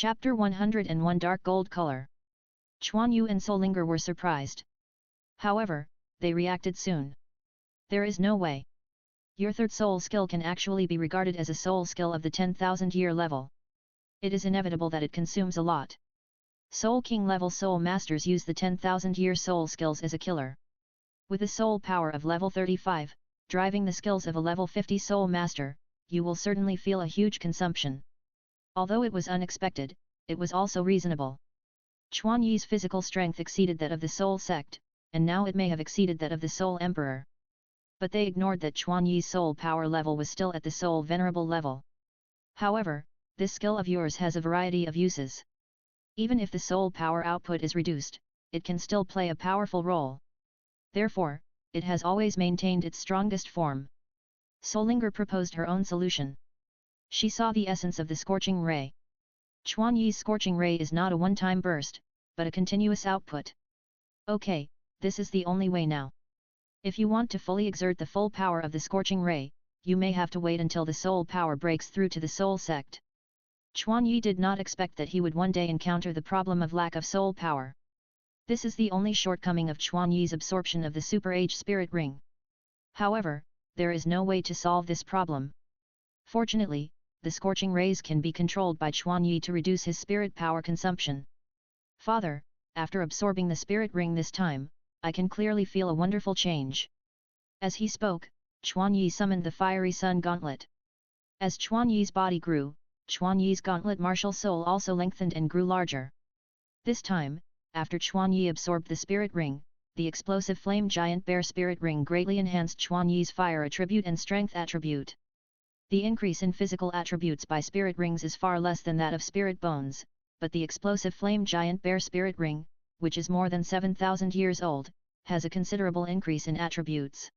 Chapter 101 Dark Gold Color. Chuan Yu and Solinger were surprised. However, they reacted soon. There is no way. Your third soul skill can actually be regarded as a soul skill of the 10,000 year level. It is inevitable that it consumes a lot. Soul King level soul masters use the 10,000 year soul skills as a killer. With a soul power of level 35, driving the skills of a level 50 soul master, you will certainly feel a huge consumption. Although it was unexpected, it was also reasonable. Chuan Yi's physical strength exceeded that of the Soul Sect, and now it may have exceeded that of the Soul Emperor. But they ignored that Chuan Yi's soul power level was still at the Soul Venerable level. However, this skill of yours has a variety of uses. Even if the soul power output is reduced, it can still play a powerful role. Therefore, it has always maintained its strongest form. Solinger proposed her own solution. She saw the essence of the scorching ray. Chuan Yi's scorching ray is not a one-time burst, but a continuous output. Okay, this is the only way now. If you want to fully exert the full power of the scorching ray, you may have to wait until the soul power breaks through to the Soul Sect. Chuan Yi did not expect that he would one day encounter the problem of lack of soul power. This is the only shortcoming of Chuan Yi's absorption of the Super Age Spirit Ring. However, there is no way to solve this problem. Fortunately, the scorching rays can be controlled by Chuan Yi to reduce his spirit power consumption. Father, after absorbing the spirit ring this time, I can clearly feel a wonderful change. As he spoke, Chuan Yi summoned the Fiery Sun Gauntlet. As Chuan Yi's body grew, Chuan Yi's gauntlet martial soul also lengthened and grew larger. This time, after Chuan Yi absorbed the spirit ring, the explosive flame giant bear spirit ring greatly enhanced Chuan Yi's fire attribute and strength attribute. The increase in physical attributes by spirit rings is far less than that of spirit bones, but the explosive flame giant bear spirit ring, which is more than 7,000 years old, has a considerable increase in attributes.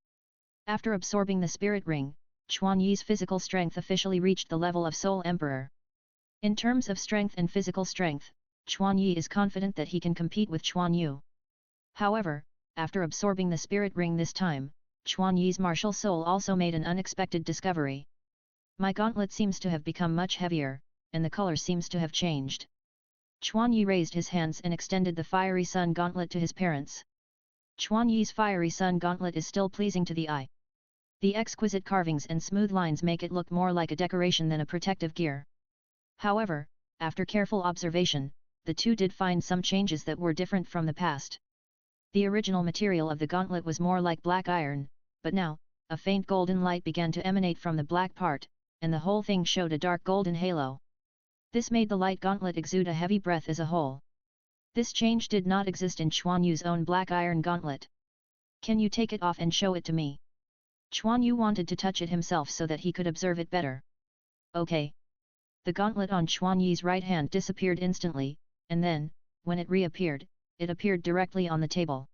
After absorbing the spirit ring, Chuan Yi's physical strength officially reached the level of Soul Emperor. In terms of strength and physical strength, Chuan Yi is confident that he can compete with Chuan Yu. However, after absorbing the spirit ring this time, Chuan Yi's martial soul also made an unexpected discovery. My gauntlet seems to have become much heavier, and the color seems to have changed. Chuan Yi raised his hands and extended the Fiery Sun Gauntlet to his parents. Chuan Yi's Fiery Sun Gauntlet is still pleasing to the eye. The exquisite carvings and smooth lines make it look more like a decoration than a protective gear. However, after careful observation, the two did find some changes that were different from the past. The original material of the gauntlet was more like black iron, but now, a faint golden light began to emanate from the black part, and the whole thing showed a dark golden halo. This made the light gauntlet exude a heavy breath as a whole. This change did not exist in Chuan Yu's own black iron gauntlet. Can you take it off and show it to me? Chuan Yu wanted to touch it himself so that he could observe it better. Okay. The gauntlet on Chuan Yi's right hand disappeared instantly, and then, when it reappeared, it appeared directly on the table.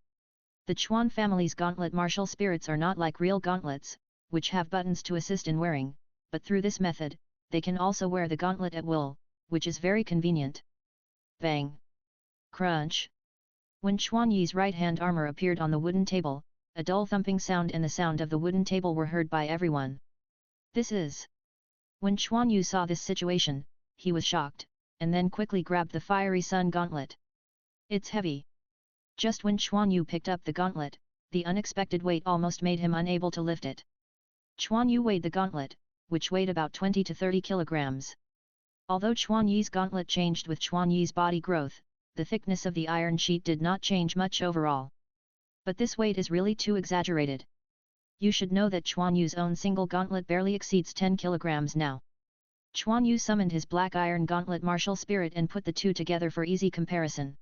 The Chuan family's gauntlet martial spirits are not like real gauntlets, which have buttons to assist in wearing, but through this method, they can also wear the gauntlet at will, which is very convenient. Bang! Crunch! When Chuan Yi's right-hand armor appeared on the wooden table, a dull thumping sound and the sound of the wooden table were heard by everyone. This is... When Chuan Yu saw this situation, he was shocked, and then quickly grabbed the Fiery Sun Gauntlet. It's heavy. Just when Chuan Yu picked up the gauntlet, the unexpected weight almost made him unable to lift it. Chuan Yu weighed the gauntlet, which weighed about 20 to 30 kilograms. Although Chuan Yi's gauntlet changed with Chuan Yi's body growth, the thickness of the iron sheet did not change much overall. But this weight is really too exaggerated. You should know that Chuan Yu's own single gauntlet barely exceeds 10 kilograms now. Chuan Yu summoned his black iron gauntlet martial spirit and put the two together for easy comparison.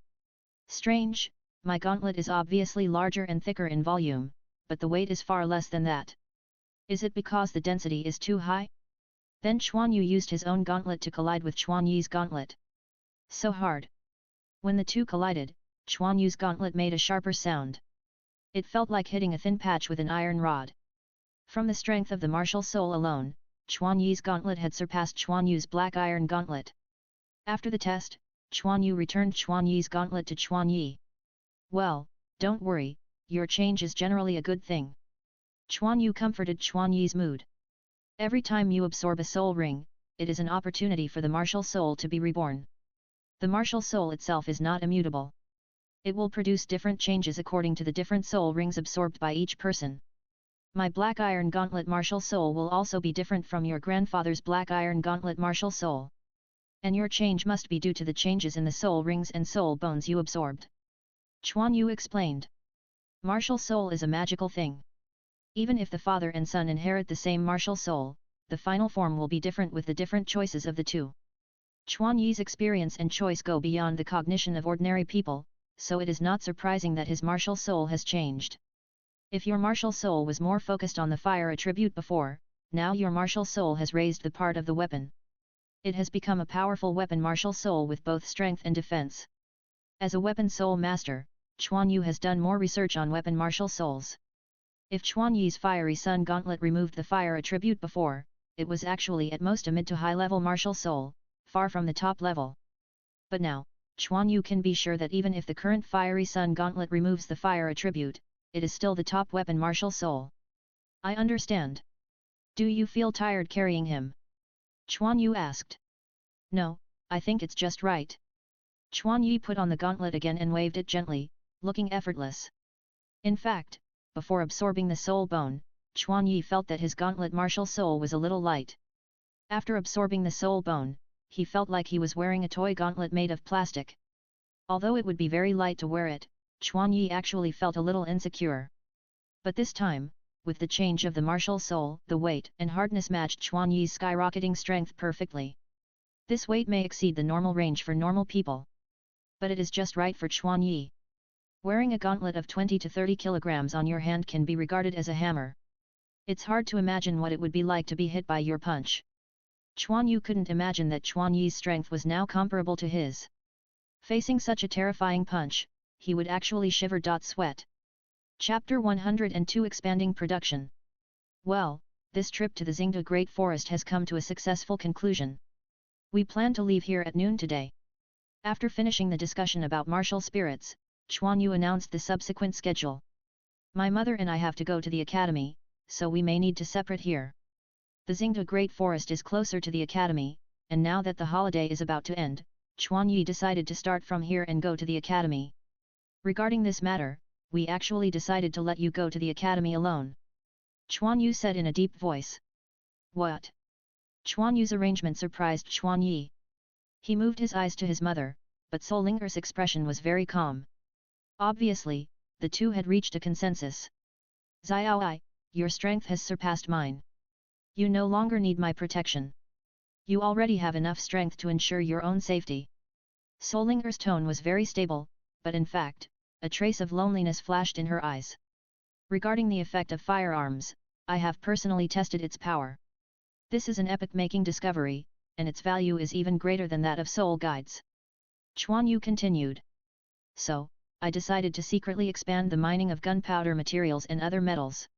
Strange, my gauntlet is obviously larger and thicker in volume, but the weight is far less than that. Is it because the density is too high? Then Chuan Yu used his own gauntlet to collide with Chuan Yi's gauntlet. So hard. When the two collided, Chuan Yu's gauntlet made a sharper sound. It felt like hitting a thin patch with an iron rod. From the strength of the martial soul alone, Chuan Yi's gauntlet had surpassed Chuan Yu's black iron gauntlet. After the test, Chuan Yu returned Chuan Yi's gauntlet to Chuan Yi. Well, don't worry, your change is generally a good thing. Chuan Yu comforted Chuan Yi's mood. Every time you absorb a soul ring, it is an opportunity for the martial soul to be reborn. The martial soul itself is not immutable. It will produce different changes according to the different soul rings absorbed by each person. My Black Iron Gauntlet martial soul will also be different from your grandfather's Black Iron Gauntlet martial soul. And your change must be due to the changes in the soul rings and soul bones you absorbed. Chuan Yu explained. Martial soul is a magical thing. Even if the father and son inherit the same martial soul, the final form will be different with the different choices of the two. Chuan Yi's experience and choice go beyond the cognition of ordinary people, so it is not surprising that his martial soul has changed. If your martial soul was more focused on the fire attribute before, now your martial soul has raised the part of the weapon. It has become a powerful weapon martial soul with both strength and defense. As a weapon soul master, Chuan Yu has done more research on weapon martial souls. If Chuan Yi's Fiery Sun Gauntlet removed the fire attribute before, it was actually at most a mid to high level martial soul, far from the top level. But now, Chuan Yu can be sure that even if the current Fiery Sun Gauntlet removes the fire attribute, it is still the top weapon martial soul. I understand. Do you feel tired carrying him? Chuan Yu asked. No, I think it's just right. Chuan Yi put on the gauntlet again and waved it gently, looking effortless. In fact, before absorbing the soul bone, Chuan Yi felt that his gauntlet martial soul was a little light. After absorbing the soul bone, he felt like he was wearing a toy gauntlet made of plastic. Although it would be very light to wear it, Chuan Yi actually felt a little insecure. But this time, with the change of the martial soul, the weight and hardness matched Chuan Yi's skyrocketing strength perfectly. This weight may exceed the normal range for normal people. But it is just right for Chuan Yi. Wearing a gauntlet of 20 to 30 kilograms on your hand can be regarded as a hammer. It's hard to imagine what it would be like to be hit by your punch. Chuan Yu couldn't imagine that Chuan Yi's strength was now comparable to his. Facing such a terrifying punch, he would actually shiver. Sweat. Chapter 102 Expanding Production. Well, this trip to the Xingda Great Forest has come to a successful conclusion. We plan to leave here at noon today. After finishing the discussion about martial spirits, Chuan Yu announced the subsequent schedule. My mother and I have to go to the academy, so we may need to separate here. The Xingda Great Forest is closer to the academy, and now that the holiday is about to end, Chuan Yi decided to start from here and go to the academy. Regarding this matter, we actually decided to let you go to the academy alone. Chuan Yu said in a deep voice. What? Chuan Yu's arrangement surprised Chuan Yi. He moved his eyes to his mother, but Sol Linger's expression was very calm. Obviously, the two had reached a consensus. Xiaoai, your strength has surpassed mine. You no longer need my protection. You already have enough strength to ensure your own safety. Sol Linger's tone was very stable, but in fact, a trace of loneliness flashed in her eyes. Regarding the effect of firearms, I have personally tested its power. This is an epoch-making discovery, and its value is even greater than that of soul guides. Chuan Yu continued. So, I decided to secretly expand the mining of gunpowder materials and other metals.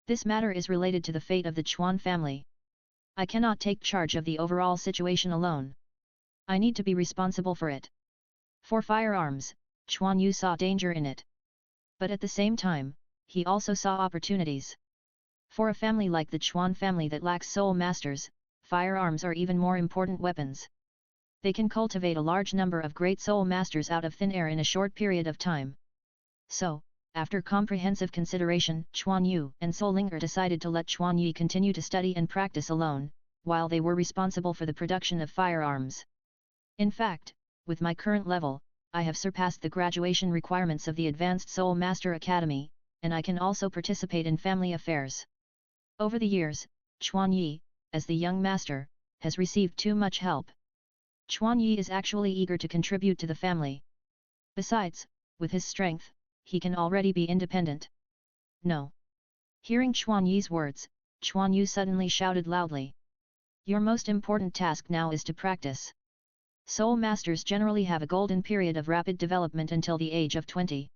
This matter is related to the fate of the Chuan family. I cannot take charge of the overall situation alone. I need to be responsible for it. For firearms, Chuan Yu saw danger in it. But at the same time, he also saw opportunities. For a family like the Chuan family that lacks soul masters, firearms are even more important weapons. They can cultivate a large number of great soul masters out of thin air in a short period of time. So, after comprehensive consideration, Chuan Yu and Sol Linger decided to let Chuan Yi continue to study and practice alone, while they were responsible for the production of firearms. In fact, with my current level, I have surpassed the graduation requirements of the Advanced Soul Master Academy, and I can also participate in family affairs. Over the years, Chuan Yi, as the young master, has received too much help. Chuan Yi is actually eager to contribute to the family. Besides, with his strength, he can already be independent. No. Hearing Chuan Yi's words, Chuan Yu suddenly shouted loudly. Your most important task now is to practice. Soul Masters generally have a golden period of rapid development until the age of 20.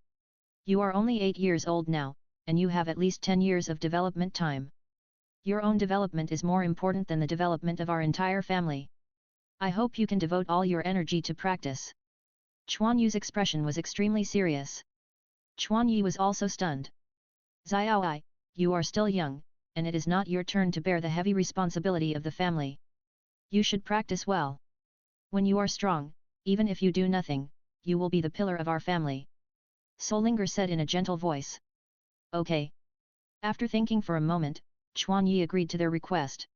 You are only 8 years old now, and you have at least 10 years of development time. Your own development is more important than the development of our entire family. I hope you can devote all your energy to practice. Chuan Yu's expression was extremely serious. Chuan Yi was also stunned. Xiaoai, you are still young, and it is not your turn to bear the heavy responsibility of the family. You should practice well. When you are strong, Even if you do nothing, you will be the pillar of our family. Solinger said in a gentle voice. Okay. After thinking for a moment, Chuan Yi agreed to their request.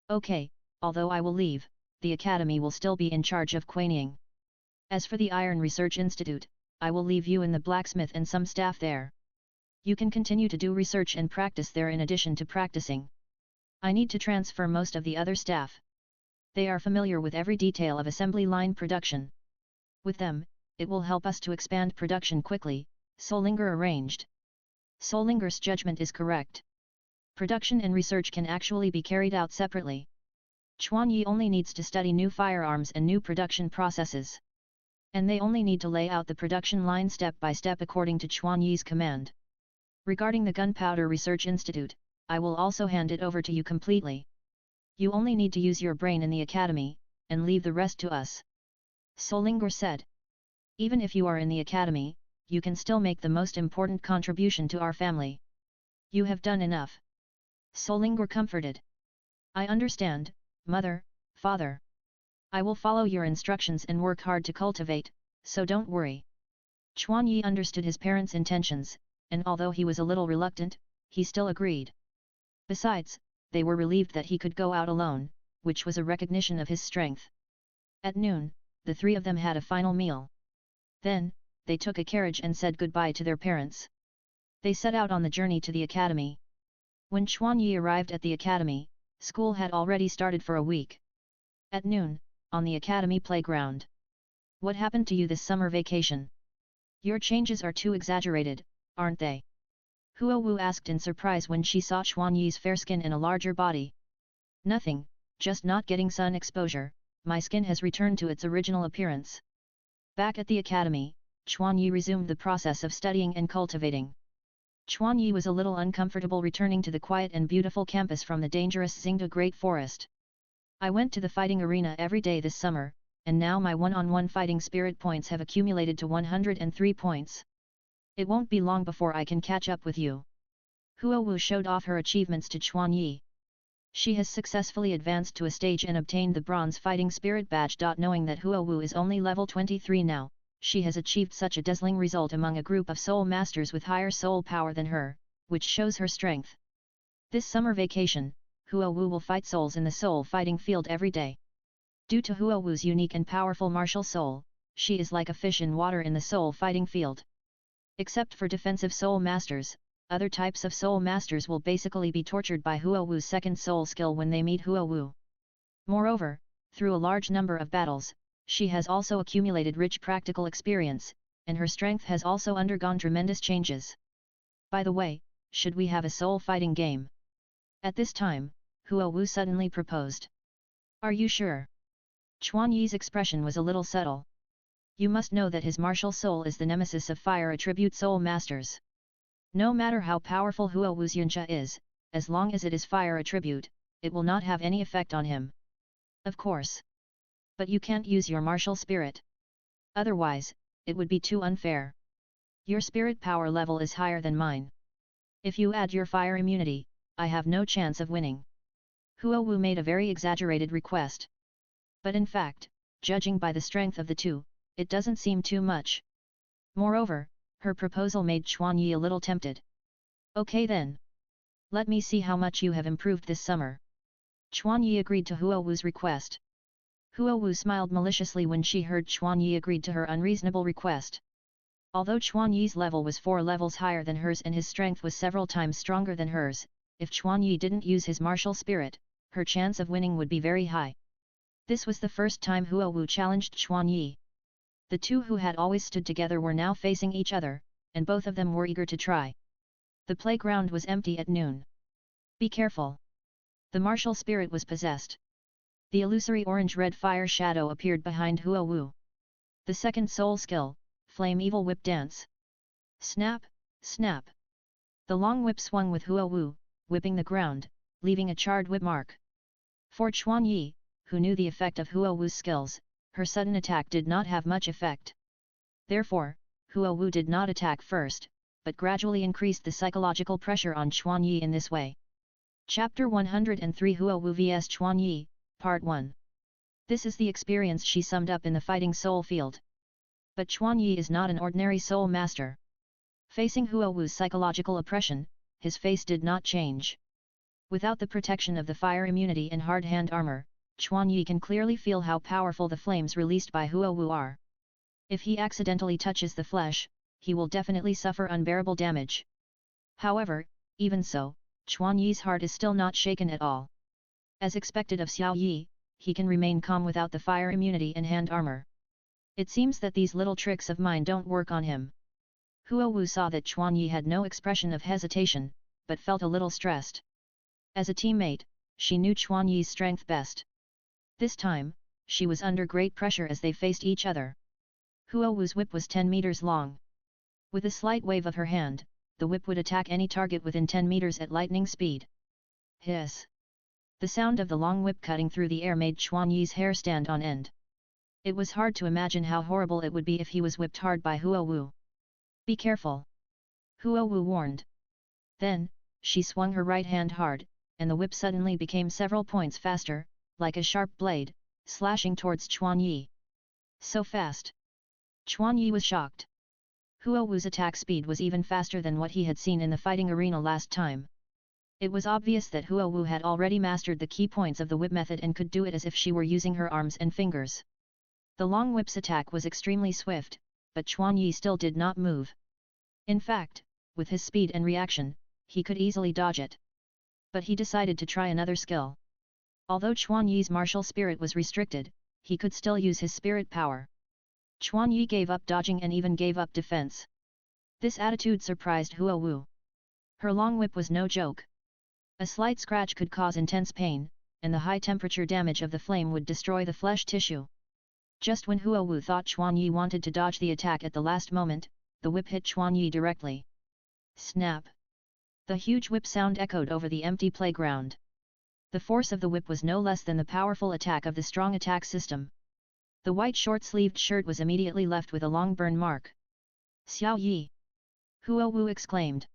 Okay, although I will leave, the academy will still be in charge of Quanying. As for the Iron Research Institute, I will leave you and the blacksmith and some staff there. You can continue to do research and practice there in addition to practicing. I need to transfer most of the other staff. They are familiar with every detail of assembly line production. With them, it will help us to expand production quickly, Solinger arranged. Solinger's judgment is correct. Production and research can actually be carried out separately. Chuan Yi only needs to study new firearms and new production processes. And they only need to lay out the production line step by step according to Chuan Yi's command. Regarding the Gunpowder Research Institute, I will also hand it over to you completely. You only need to use your brain in the academy, and leave the rest to us. Solinger said. Even if you are in the academy, you can still make the most important contribution to our family. You have done enough. Solinger comforted. I understand, mother, father. I will follow your instructions and work hard to cultivate, so don't worry. Chuan Yi understood his parents' intentions, and although he was a little reluctant, he still agreed. Besides, they were relieved that he could go out alone, which was a recognition of his strength. At noon, the three of them had a final meal. Then, they took a carriage and said goodbye to their parents. They set out on the journey to the academy. When Chuan Yi arrived at the academy, school had already started for a week. At noon, on the academy playground. What happened to you this summer vacation? Your changes are too exaggerated, aren't they? Huo Wu asked in surprise when she saw Chuan Yi's fair skin and a larger body. Nothing, just not getting sun exposure, my skin has returned to its original appearance. Back at the academy, Chuan Yi resumed the process of studying and cultivating. Chuan Yi was a little uncomfortable returning to the quiet and beautiful campus from the dangerous Xingde Great Forest. I went to the fighting arena every day this summer, and now my one-on-one fighting spirit points have accumulated to 103 points. It won't be long before I can catch up with you. Huo Wu showed off her achievements to Chuan Yi. She has successfully advanced to a stage and obtained the Bronze Fighting Spirit Badge. Knowing that Huo Wu is only level 23 now, she has achieved such a dazzling result among a group of soul masters with higher soul power than her, which shows her strength. This summer vacation, Huo Wu will fight souls in the soul fighting field every day. Due to Huo Wu's unique and powerful martial soul, she is like a fish in water in the soul fighting field. Except for defensive soul masters, other types of soul masters will basically be tortured by Huo Wu's second soul skill when they meet Huo Wu. Moreover, through a large number of battles, she has also accumulated rich practical experience, and her strength has also undergone tremendous changes. By the way, should we have a soul fighting game? At this time, Huo Wu suddenly proposed. Are you sure? Chuan Yi's expression was a little subtle. You must know that his martial soul is the nemesis of fire attribute soul masters. No matter how powerful Huo Wu's Yuncha is, as long as it is fire attribute, it will not have any effect on him. Of course. But you can't use your martial spirit. Otherwise, it would be too unfair. Your spirit power level is higher than mine. If you add your fire immunity, I have no chance of winning. Huo Wu made a very exaggerated request. But in fact, judging by the strength of the two, it doesn't seem too much. Moreover, her proposal made Chuan Yi a little tempted. Okay then. Let me see how much you have improved this summer. Chuan Yi agreed to Huo Wu's request. Huo Wu smiled maliciously when she heard Chuan Yi agreed to her unreasonable request. Although Chuan Yi's level was 4 levels higher than hers and his strength was several times stronger than hers, if Chuan Yi didn't use his martial spirit, her chance of winning would be very high. This was the first time Huo Wu challenged Chuan Yi. The two who had always stood together were now facing each other, and both of them were eager to try. The playground was empty at noon. Be careful. The martial spirit was possessed. The illusory orange-red fire shadow appeared behind Huo Wu. The second soul skill, Flame Evil Whip Dance. Snap, snap. The long whip swung with Huo Wu, whipping the ground, leaving a charred whip mark. For Chuan Yi, who knew the effect of Huo Wu's skills, her sudden attack did not have much effect. Therefore, Huo Wu did not attack first, but gradually increased the psychological pressure on Chuan Yi in this way. Chapter 103 Huo Wu vs Chuan Yi, Part 1. This is the experience she summed up in the fighting soul field. But Chuan Yi is not an ordinary soul master. Facing Huo Wu's psychological oppression, his face did not change. Without the protection of the fire immunity and hard hand armor, Chuan Yi can clearly feel how powerful the flames released by Huo Wu are. If he accidentally touches the flesh, he will definitely suffer unbearable damage. However, even so, Chuan Yi's heart is still not shaken at all. As expected of Xiao Yi, he can remain calm without the fire immunity and hand armor. It seems that these little tricks of mine don't work on him. Huo Wu saw that Chuan Yi had no expression of hesitation, but felt a little stressed. As a teammate, she knew Chuan Yi's strength best. This time, she was under great pressure as they faced each other. Huo Wu's whip was 10 meters long. With a slight wave of her hand, the whip would attack any target within 10 meters at lightning speed. Hiss! The sound of the long whip cutting through the air made Chuan Yi's hair stand on end. It was hard to imagine how horrible it would be if he was whipped hard by Huo Wu. Be careful! Huo Wu warned. Then, she swung her right hand hard, and the whip suddenly became several points faster, like a sharp blade, slashing towards Chuan Yi. So fast! Chuan Yi was shocked. Huo Wu's attack speed was even faster than what he had seen in the fighting arena last time. It was obvious that Huo Wu had already mastered the key points of the whip method and could do it as if she were using her arms and fingers. The long whip's attack was extremely swift, but Chuan Yi still did not move. In fact, with his speed and reaction, he could easily dodge it. But he decided to try another skill. Although Chuan Yi's martial spirit was restricted, he could still use his spirit power. Chuan Yi gave up dodging and even gave up defense. This attitude surprised Huo Wu. Her long whip was no joke. A slight scratch could cause intense pain, and the high temperature damage of the flame would destroy the flesh tissue. Just when Huo Wu thought Chuan Yi wanted to dodge the attack at the last moment, the whip hit Chuan Yi directly. Snap! The huge whip sound echoed over the empty playground. The force of the whip was no less than the powerful attack of the strong attack system. The white short-sleeved shirt was immediately left with a long burn mark. Xiao Yi! Huo Wu exclaimed.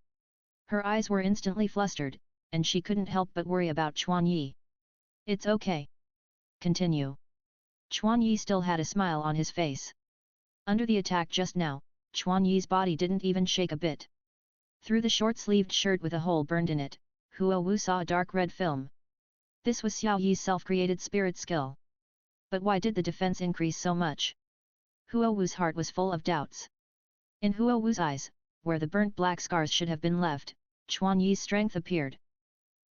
Her eyes were instantly flustered, and she couldn't help but worry about Chuan Yi. It's okay. Continue. Chuan Yi still had a smile on his face. Under the attack just now, Chuan Yi's body didn't even shake a bit. Through the short-sleeved shirt with a hole burned in it, Huo Wu saw a dark red film. This was Xiao Yi's self-created spirit skill. But why did the defense increase so much? Huo Wu's heart was full of doubts. In Huo Wu's eyes, where the burnt black scars should have been left, Chuan Yi's strength appeared.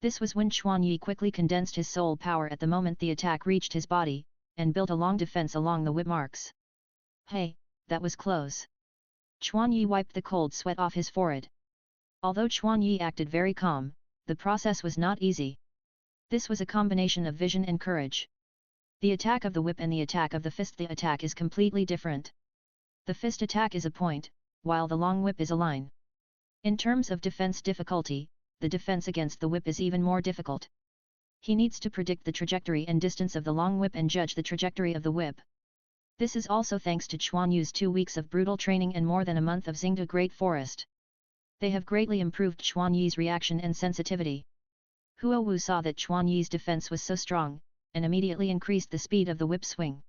This was when Chuan Yi quickly condensed his soul power at the moment the attack reached his body, and built a long defense along the whip marks. Hey, that was close. Chuan Yi wiped the cold sweat off his forehead. Although Chuan Yi acted very calm, the process was not easy. This was a combination of vision and courage. The attack of the whip and the attack of the fist. The attack is completely different. The fist attack is a point, while the long whip is a line. In terms of defense difficulty, the defense against the whip is even more difficult. He needs to predict the trajectory and distance of the long whip and judge the trajectory of the whip. This is also thanks to Chuan Yu's 2 weeks of brutal training and more than a month of Xingda Great Forest. They have greatly improved Chuan Yi's reaction and sensitivity. Huo Wu saw that Chuan Yi's defense was so strong, and immediately increased the speed of the whip swing.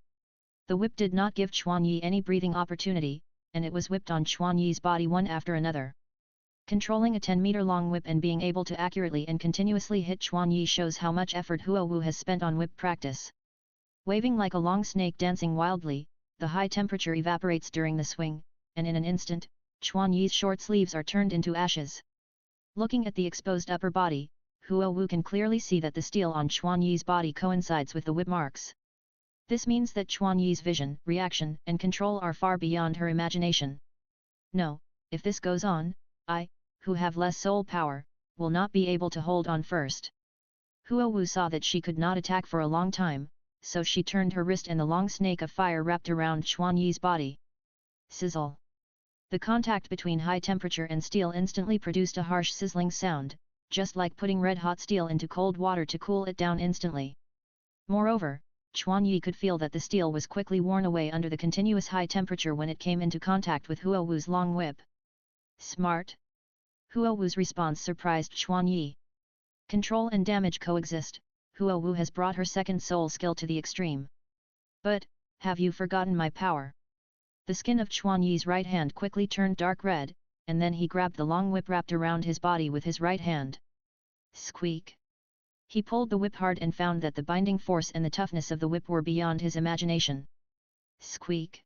The whip did not give Chuan Yi any breathing opportunity, and it was whipped on Chuan Yi's body one after another. Controlling a 10-meter-long whip and being able to accurately and continuously hit Chuan Yi shows how much effort Huo Wu has spent on whip practice. Waving like a long snake dancing wildly, the high temperature evaporates during the swing, and in an instant, Chuan Yi's short sleeves are turned into ashes. Looking at the exposed upper body, Huo Wu can clearly see that the steel on Chuan Yi's body coincides with the whip marks. This means that Chuan Yi's vision, reaction, and control are far beyond her imagination. No, if this goes on, I, who have less soul power, will not be able to hold on first. Huo Wu saw that she could not attack for a long time, so she turned her wrist and the long snake of fire wrapped around Chuan Yi's body. Sizzle! The contact between high temperature and steel instantly produced a harsh sizzling sound, just like putting red-hot steel into cold water to cool it down instantly. Moreover, Chuan Yi could feel that the steel was quickly worn away under the continuous high temperature when it came into contact with Huo Wu's long whip. Smart! Huo Wu's response surprised Chuan Yi. Control and damage coexist. Huo Wu has brought her second soul skill to the extreme. But, have you forgotten my power? The skin of Chuan Yi's right hand quickly turned dark red, and then he grabbed the long whip wrapped around his body with his right hand. Squeak! He pulled the whip hard and found that the binding force and the toughness of the whip were beyond his imagination. Squeak!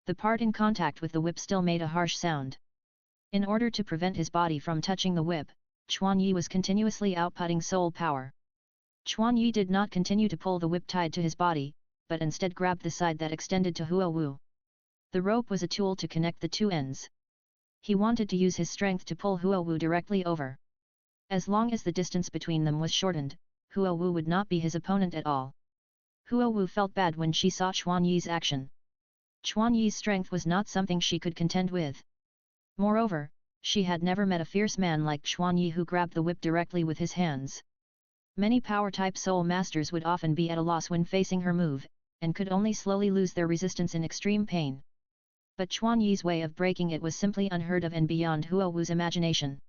The part in contact with the whip still made a harsh sound. In order to prevent his body from touching the whip, Chuan Yi was continuously outputting soul power. Chuan Yi did not continue to pull the whip tied to his body, but instead grabbed the side that extended to Huo Wu. The rope was a tool to connect the two ends. He wanted to use his strength to pull Huo Wu directly over. As long as the distance between them was shortened, Huo Wu would not be his opponent at all. Huo Wu felt bad when she saw Chuan Yi's action. Chuan Yi's strength was not something she could contend with. Moreover, she had never met a fierce man like Chuan Yi who grabbed the whip directly with his hands. Many power-type soul masters would often be at a loss when facing her move, and could only slowly lose their resistance in extreme pain. But Chuan Yi's way of breaking it was simply unheard of and beyond Huo Wu's imagination.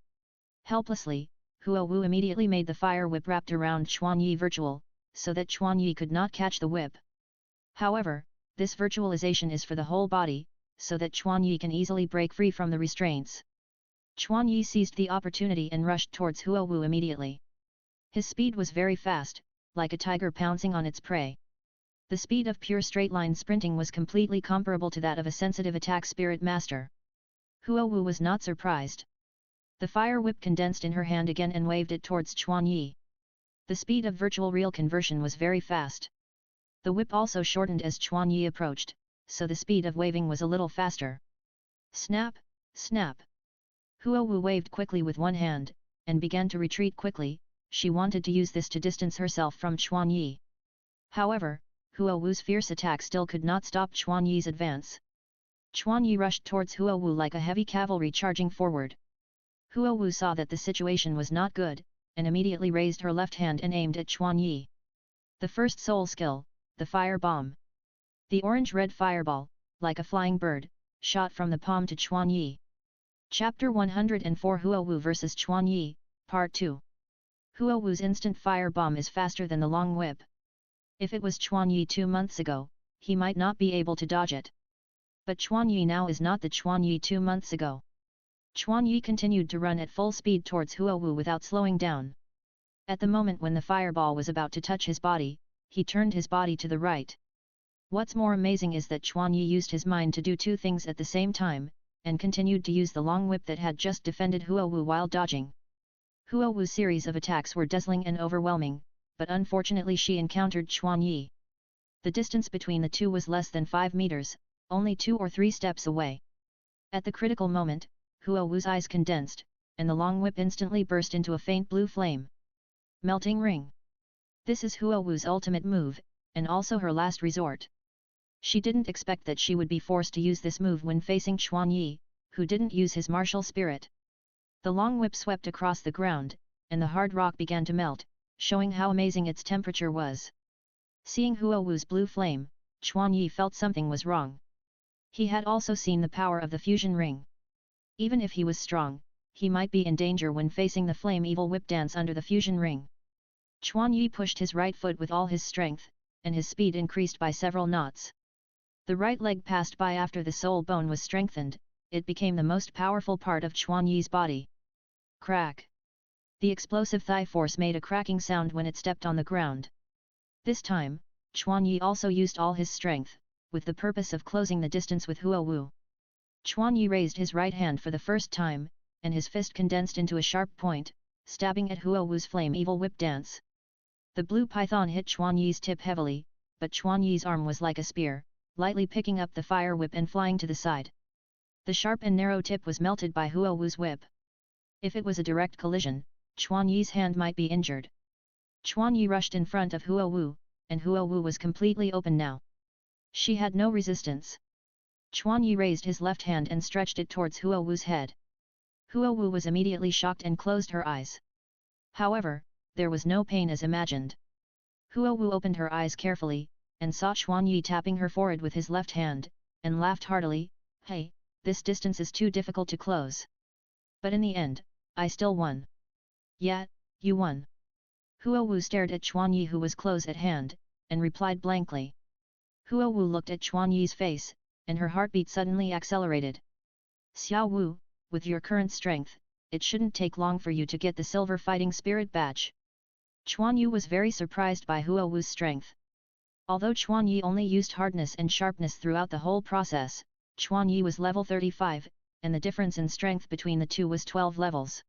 Helplessly, Huo Wu immediately made the fire whip wrapped around Chuan Yi virtual, so that Chuan Yi could not catch the whip. However, this virtualization is for the whole body, so that Chuan Yi can easily break free from the restraints. Chuan Yi seized the opportunity and rushed towards Huo Wu immediately. His speed was very fast, like a tiger pouncing on its prey. The speed of pure straight-line sprinting was completely comparable to that of a sensitive attack spirit master. Huo Wu was not surprised. The fire whip condensed in her hand again and waved it towards Chuan Yi. The speed of virtual real conversion was very fast. The whip also shortened as Chuan Yi approached, so the speed of waving was a little faster. Snap, snap. Huo Wu waved quickly with one hand, and began to retreat quickly. She wanted to use this to distance herself from Chuan Yi. However, Huo Wu's fierce attack still could not stop Chuan Yi's advance. Chuan Yi rushed towards Huo Wu like a heavy cavalry charging forward. Huo Wu saw that the situation was not good, and immediately raised her left hand and aimed at Chuan Yi. The first soul skill, the fire bomb. The orange-red fireball, like a flying bird, shot from the palm to Chuan Yi. Chapter 104 Huo Wu vs Chuan Yi, Part 2. Huo Wu's instant fire bomb is faster than the long whip. If it was Chuan Yi 2 months ago, he might not be able to dodge it. But Chuan Yi now is not the Chuan Yi 2 months ago. Chuan Yi continued to run at full speed towards Huo Wu without slowing down. At the moment when the fireball was about to touch his body, he turned his body to the right. What's more amazing is that Chuan Yi used his mind to do two things at the same time, and continued to use the long whip that had just defended Huo Wu while dodging. Huo Wu's series of attacks were dazzling and overwhelming, but unfortunately she encountered Chuan Yi. The distance between the two was less than 5 meters, only 2 or 3 steps away. At the critical moment, Huo Wu's eyes condensed, and the long whip instantly burst into a faint blue flame. Melting Ring. This is Huo Wu's ultimate move, and also her last resort. She didn't expect that she would be forced to use this move when facing Chuan Yi, who didn't use his martial spirit. The long whip swept across the ground, and the hard rock began to melt, showing how amazing its temperature was. Seeing Huo Wu's blue flame, Chuan Yi felt something was wrong. He had also seen the power of the fusion ring. Even if he was strong, he might be in danger when facing the flame evil whip dance under the fusion ring. Chuan Yi pushed his right foot with all his strength, and his speed increased by several knots. The right leg passed by after the soul bone was strengthened, it became the most powerful part of Chuan Yi's body. Crack! The explosive thigh force made a cracking sound when it stepped on the ground. This time, Chuan Yi also used all his strength, with the purpose of closing the distance with Huo Wu. Chuan Yi raised his right hand for the first time, and his fist condensed into a sharp point, stabbing at Huo Wu's flame evil whip dance. The blue python hit Chuan Yi's tip heavily, but Chuan Yi's arm was like a spear, lightly picking up the fire whip and flying to the side. The sharp and narrow tip was melted by Huo Wu's whip. If it was a direct collision, Chuan Yi's hand might be injured. Chuan Yi rushed in front of Huo Wu, and Huo Wu was completely open now. She had no resistance. Chuan Yi raised his left hand and stretched it towards Huo Wu's head. Huo Wu was immediately shocked and closed her eyes. However, there was no pain as imagined. Huo Wu opened her eyes carefully, and saw Chuan Yi tapping her forehead with his left hand, and laughed heartily. Hey, this distance is too difficult to close. But in the end, I still won. Yeah, you won. Huo Wu stared at Chuan Yi who was close at hand, and replied blankly. Huo Wu looked at Chuan Yi's face, and her heartbeat suddenly accelerated. Xiao Wu, with your current strength, it shouldn't take long for you to get the Silver Fighting Spirit badge. Chuan Yu was very surprised by Huo Wu's strength. Although Chuan Yi only used hardness and sharpness throughout the whole process, Chuan Yi was level 35, and the difference in strength between the two was 12 levels.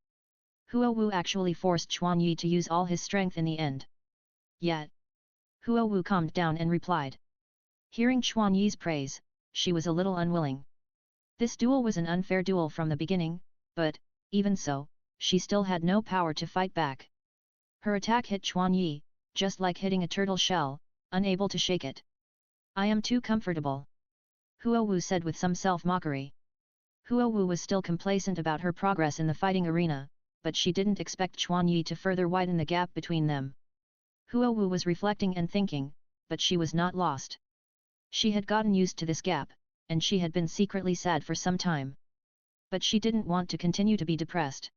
Huo Wu actually forced Chuan Yi to use all his strength in the end. Yet, Huo Wu calmed down and replied. Hearing Chuan Yi's praise, she was a little unwilling. This duel was an unfair duel from the beginning, but, even so, she still had no power to fight back. Her attack hit Chuan Yi, just like hitting a turtle shell, unable to shake it. I am too comfortable. Huo Wu said with some self-mockery. Huo Wu was still complacent about her progress in the fighting arena, but she didn't expect Chuan Yi to further widen the gap between them. Huo Wu was reflecting and thinking, but she was not lost. She had gotten used to this gap, and she had been secretly sad for some time. But she didn't want to continue to be depressed.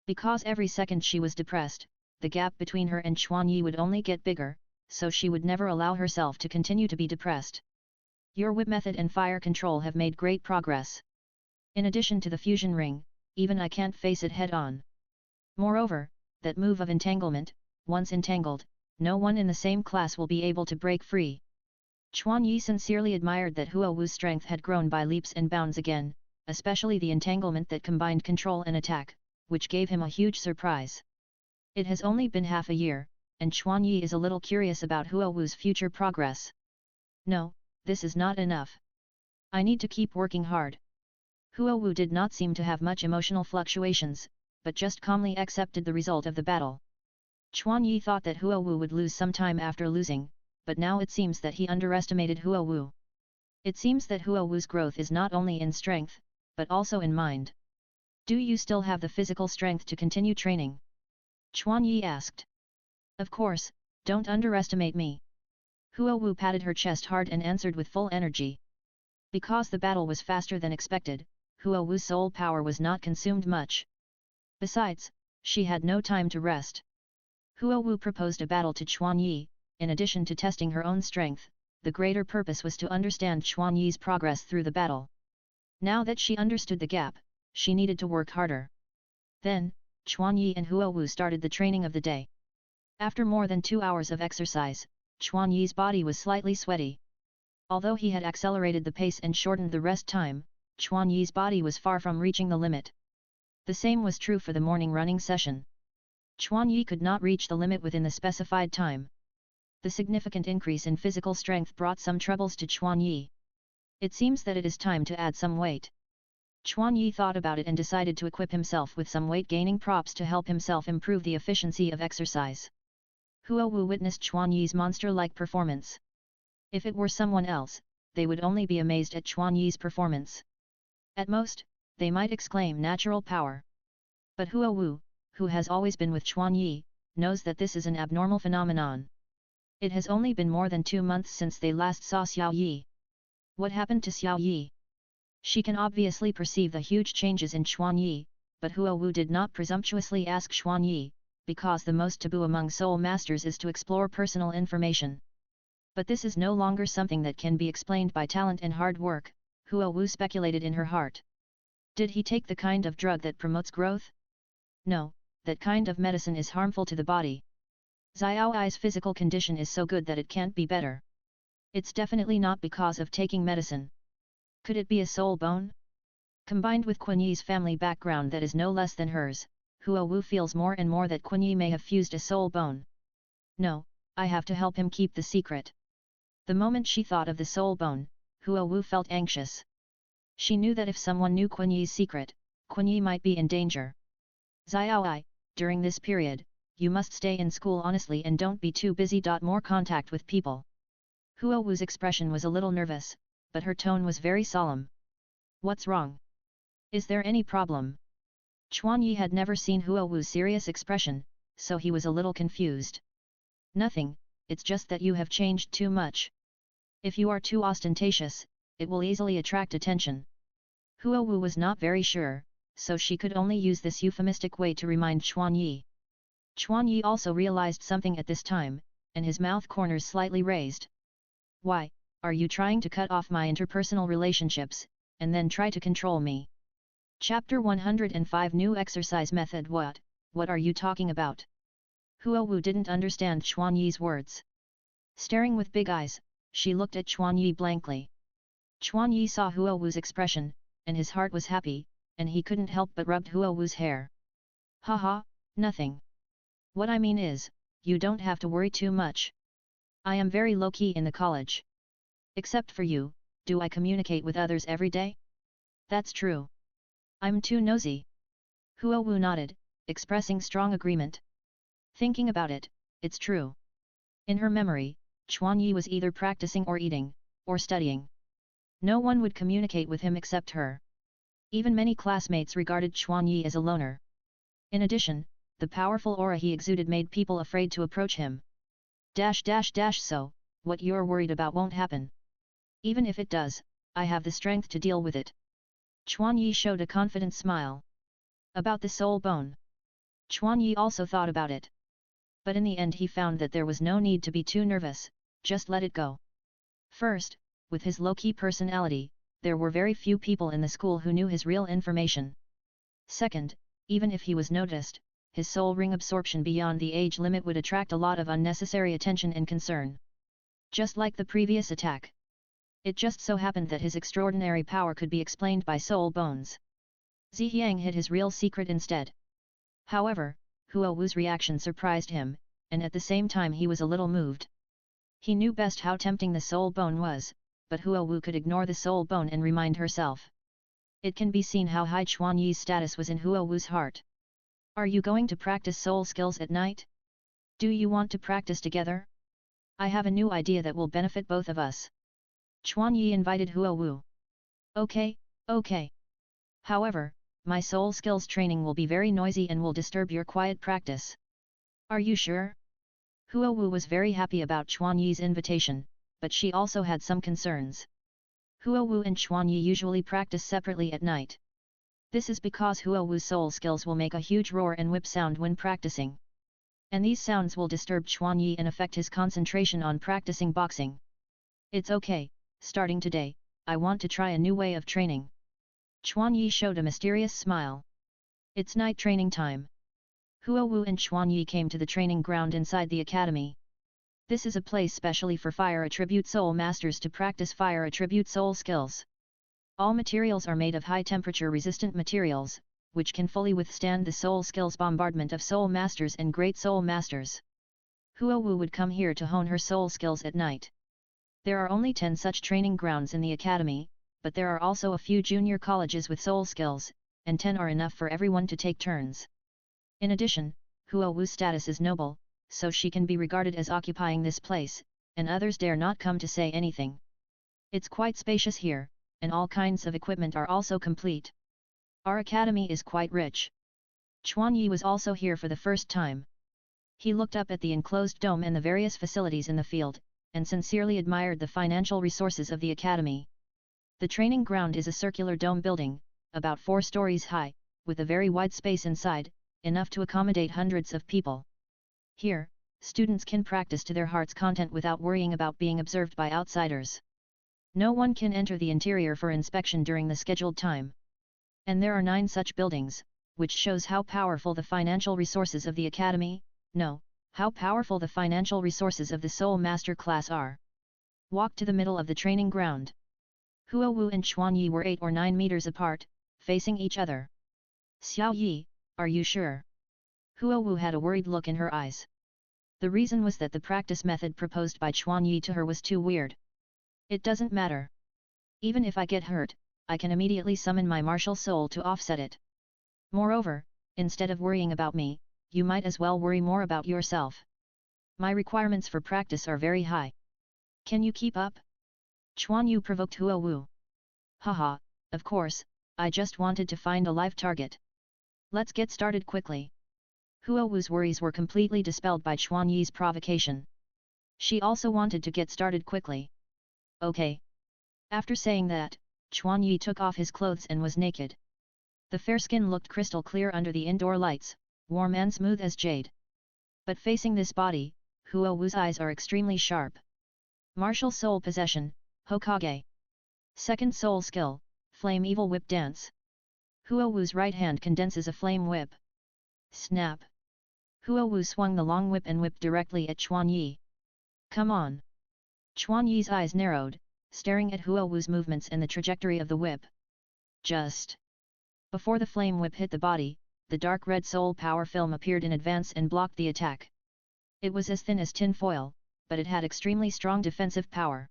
Because every second she was depressed, the gap between her and Chuan Yi would only get bigger, so she would never allow herself to continue to be depressed. Your whip method and fire control have made great progress. In addition to the fusion ring, even I can't face it head-on. Moreover, that move of entanglement, once entangled, no one in the same class will be able to break free. Chuan Yi sincerely admired that Huo Wu's strength had grown by leaps and bounds again, especially the entanglement that combined control and attack, which gave him a huge surprise. It has only been half a year, and Chuan Yi is a little curious about Huo Wu's future progress. No, this is not enough. I need to keep working hard. Huo Wu did not seem to have much emotional fluctuations, but just calmly accepted the result of the battle. Chuan Yi thought that Huo Wu would lose some time after losing, but now it seems that he underestimated Huo Wu. It seems that Huo Wu's growth is not only in strength, but also in mind. Do you still have the physical strength to continue training? Chuan Yi asked. Of course, don't underestimate me. Huo Wu patted her chest hard and answered with full energy. Because the battle was faster than expected, Huo Wu's soul power was not consumed much. Besides, she had no time to rest. Huo Wu proposed a battle to Chuan Yi. In addition to testing her own strength, the greater purpose was to understand Chuan Yi's progress through the battle. Now that she understood the gap, she needed to work harder. Then, Chuan Yi and Huo Wu started the training of the day. After more than 2 hours of exercise, Chuan Yi's body was slightly sweaty. Although he had accelerated the pace and shortened the rest time, Chuan Yi's body was far from reaching the limit. The same was true for the morning running session. Chuan Yi could not reach the limit within the specified time. The significant increase in physical strength brought some troubles to Chuan Yi. It seems that it is time to add some weight. Chuan Yi thought about it and decided to equip himself with some weight-gaining props to help himself improve the efficiency of exercise. Huo Wu witnessed Chuan Yi's monster-like performance. If it were someone else, they would only be amazed at Chuan Yi's performance. At most, they might exclaim natural power. But Huo Wu, who has always been with Chuan Yi, knows that this is an abnormal phenomenon. It has only been more than 2 months since they last saw Xiao Yi. What happened to Xiao Yi? She can obviously perceive the huge changes in Chuan Yi, but Huo Wu did not presumptuously ask Chuan Yi, because the most taboo among soul masters is to explore personal information. But this is no longer something that can be explained by talent and hard work, Huo Wu speculated in her heart. Did he take the kind of drug that promotes growth? No, that kind of medicine is harmful to the body. Xiao Ai's physical condition is so good that it can't be better. It's definitely not because of taking medicine. Could it be a soul bone? Combined with Quan Yi's family background that is no less than hers, Huo Wu feels more and more that Quan Yi may have fused a soul bone. No, I have to help him keep the secret. The moment she thought of the soul bone, Huo Wu felt anxious. She knew that if someone knew Quan Yi's secret, Quan Yi might be in danger. Xiao Ai, during this period, you must stay in school honestly and don't be too busy. More contact with people. Huo Wu's expression was a little nervous, but her tone was very solemn. What's wrong? Is there any problem? Chuan Yi had never seen Huo Wu's serious expression, so he was a little confused. Nothing, it's just that you have changed too much. If you are too ostentatious, it will easily attract attention. Huo Wu was not very sure, so she could only use this euphemistic way to remind Chuan Yi. Chuan Yi also realized something at this time, and his mouth corners slightly raised. Why, are you trying to cut off my interpersonal relationships, and then try to control me? Chapter 105 New Exercise Method. What are you talking about? Huowu didn't understand Chuan Yi's words. Staring with big eyes, she looked at Chuan Yi blankly. Chuan Yi saw Huowu's expression, and his heart was happy, and he couldn't help but rubbed Huowu's hair. Haha, nothing. What I mean is, you don't have to worry too much. I am very low-key in the college. Except for you, do I communicate with others every day? That's true. I'm too nosy. Huowu nodded, expressing strong agreement. Thinking about it, it's true. In her memory, Chuan Yi was either practicing or eating, or studying. No one would communicate with him except her. Even many classmates regarded Chuan Yi as a loner. In addition, the powerful aura he exuded made people afraid to approach him. So, what you're worried about won't happen. Even if it does, I have the strength to deal with it. Chuan Yi showed a confident smile. About the soul bone. Chuan Yi also thought about it. But in the end he found that there was no need to be too nervous, just let it go. First, with his low-key personality, there were very few people in the school who knew his real information. Second, even if he was noticed, his soul ring absorption beyond the age limit would attract a lot of unnecessary attention and concern. Just like the previous attack. It just so happened that his extraordinary power could be explained by soul bones. Zhiang hid his real secret instead. However, Huowu's reaction surprised him, and at the same time he was a little moved. He knew best how tempting the soul bone was, but Huowu could ignore the soul bone and remind herself. It can be seen how high Chuan Yi's status was in Huowu's heart. Are you going to practice soul skills at night? Do you want to practice together? I have a new idea that will benefit both of us. Chuan Yi invited Huowu. Okay. However, my soul skills training will be very noisy and will disturb your quiet practice. Are you sure? Huowu was very happy about Chuan Yi's invitation, but she also had some concerns. Huowu and Chuan Yi usually practice separately at night. This is because Huowu's soul skills will make a huge roar and whip sound when practicing. And these sounds will disturb Chuan Yi and affect his concentration on practicing boxing. It's okay, starting today, I want to try a new way of training. Chuan Yi showed a mysterious smile. It's night training time. Huowu and Chuan Yi came to the training ground inside the academy. This is a place specially for fire attribute soul masters to practice fire attribute soul skills. All materials are made of high temperature resistant materials, which can fully withstand the soul skills bombardment of soul masters and great soul masters. Huowu would come here to hone her soul skills at night. There are only 10 such training grounds in the academy, but there are also a few junior colleges with soul skills, and 10 are enough for everyone to take turns. In addition, Huowu's status is noble, so she can be regarded as occupying this place, and others dare not come to say anything. It's quite spacious here, and all kinds of equipment are also complete. Our academy is quite rich. Chuan Yi was also here for the first time. He looked up at the enclosed dome and the various facilities in the field, and sincerely admired the financial resources of the academy. The training ground is a circular dome building, about 4 stories high, with a very wide space inside, enough to accommodate hundreds of people. Here, students can practice to their heart's content without worrying about being observed by outsiders. No one can enter the interior for inspection during the scheduled time. And there are 9 such buildings, which shows how powerful the financial resources of the academy, how powerful the financial resources of the Soul Master class are. Walk to the middle of the training ground. Huowu and Chuan Yi were 8 or 9 meters apart, facing each other. Xiao Yi, are you sure? Huowu had a worried look in her eyes. The reason was that the practice method proposed by Chuan Yi to her was too weird. It doesn't matter. Even if I get hurt, I can immediately summon my martial soul to offset it. Moreover, instead of worrying about me, you might as well worry more about yourself. My requirements for practice are very high. Can you keep up? Chuan Yu provoked Huowu. Haha, of course, I just wanted to find a live target. Let's get started quickly. Huowu's worries were completely dispelled by Chuan Yi's provocation. She also wanted to get started quickly. Okay. After saying that, Chuan Yi took off his clothes and was naked. The fair skin looked crystal clear under the indoor lights, warm and smooth as jade. But facing this body, Huowu's eyes are extremely sharp. Martial soul possession, Hokage. Second soul skill, Flame Evil Whip Dance. Huo Wu's right hand condenses a flame whip. Snap! Huo Wu swung the long whip and whipped directly at Chuan Yi. Come on! Chuan Yi's eyes narrowed, staring at Huo Wu's movements and the trajectory of the whip. Just before the flame whip hit the body, the dark red soul power film appeared in advance and blocked the attack. It was as thin as tin foil, but it had extremely strong defensive power.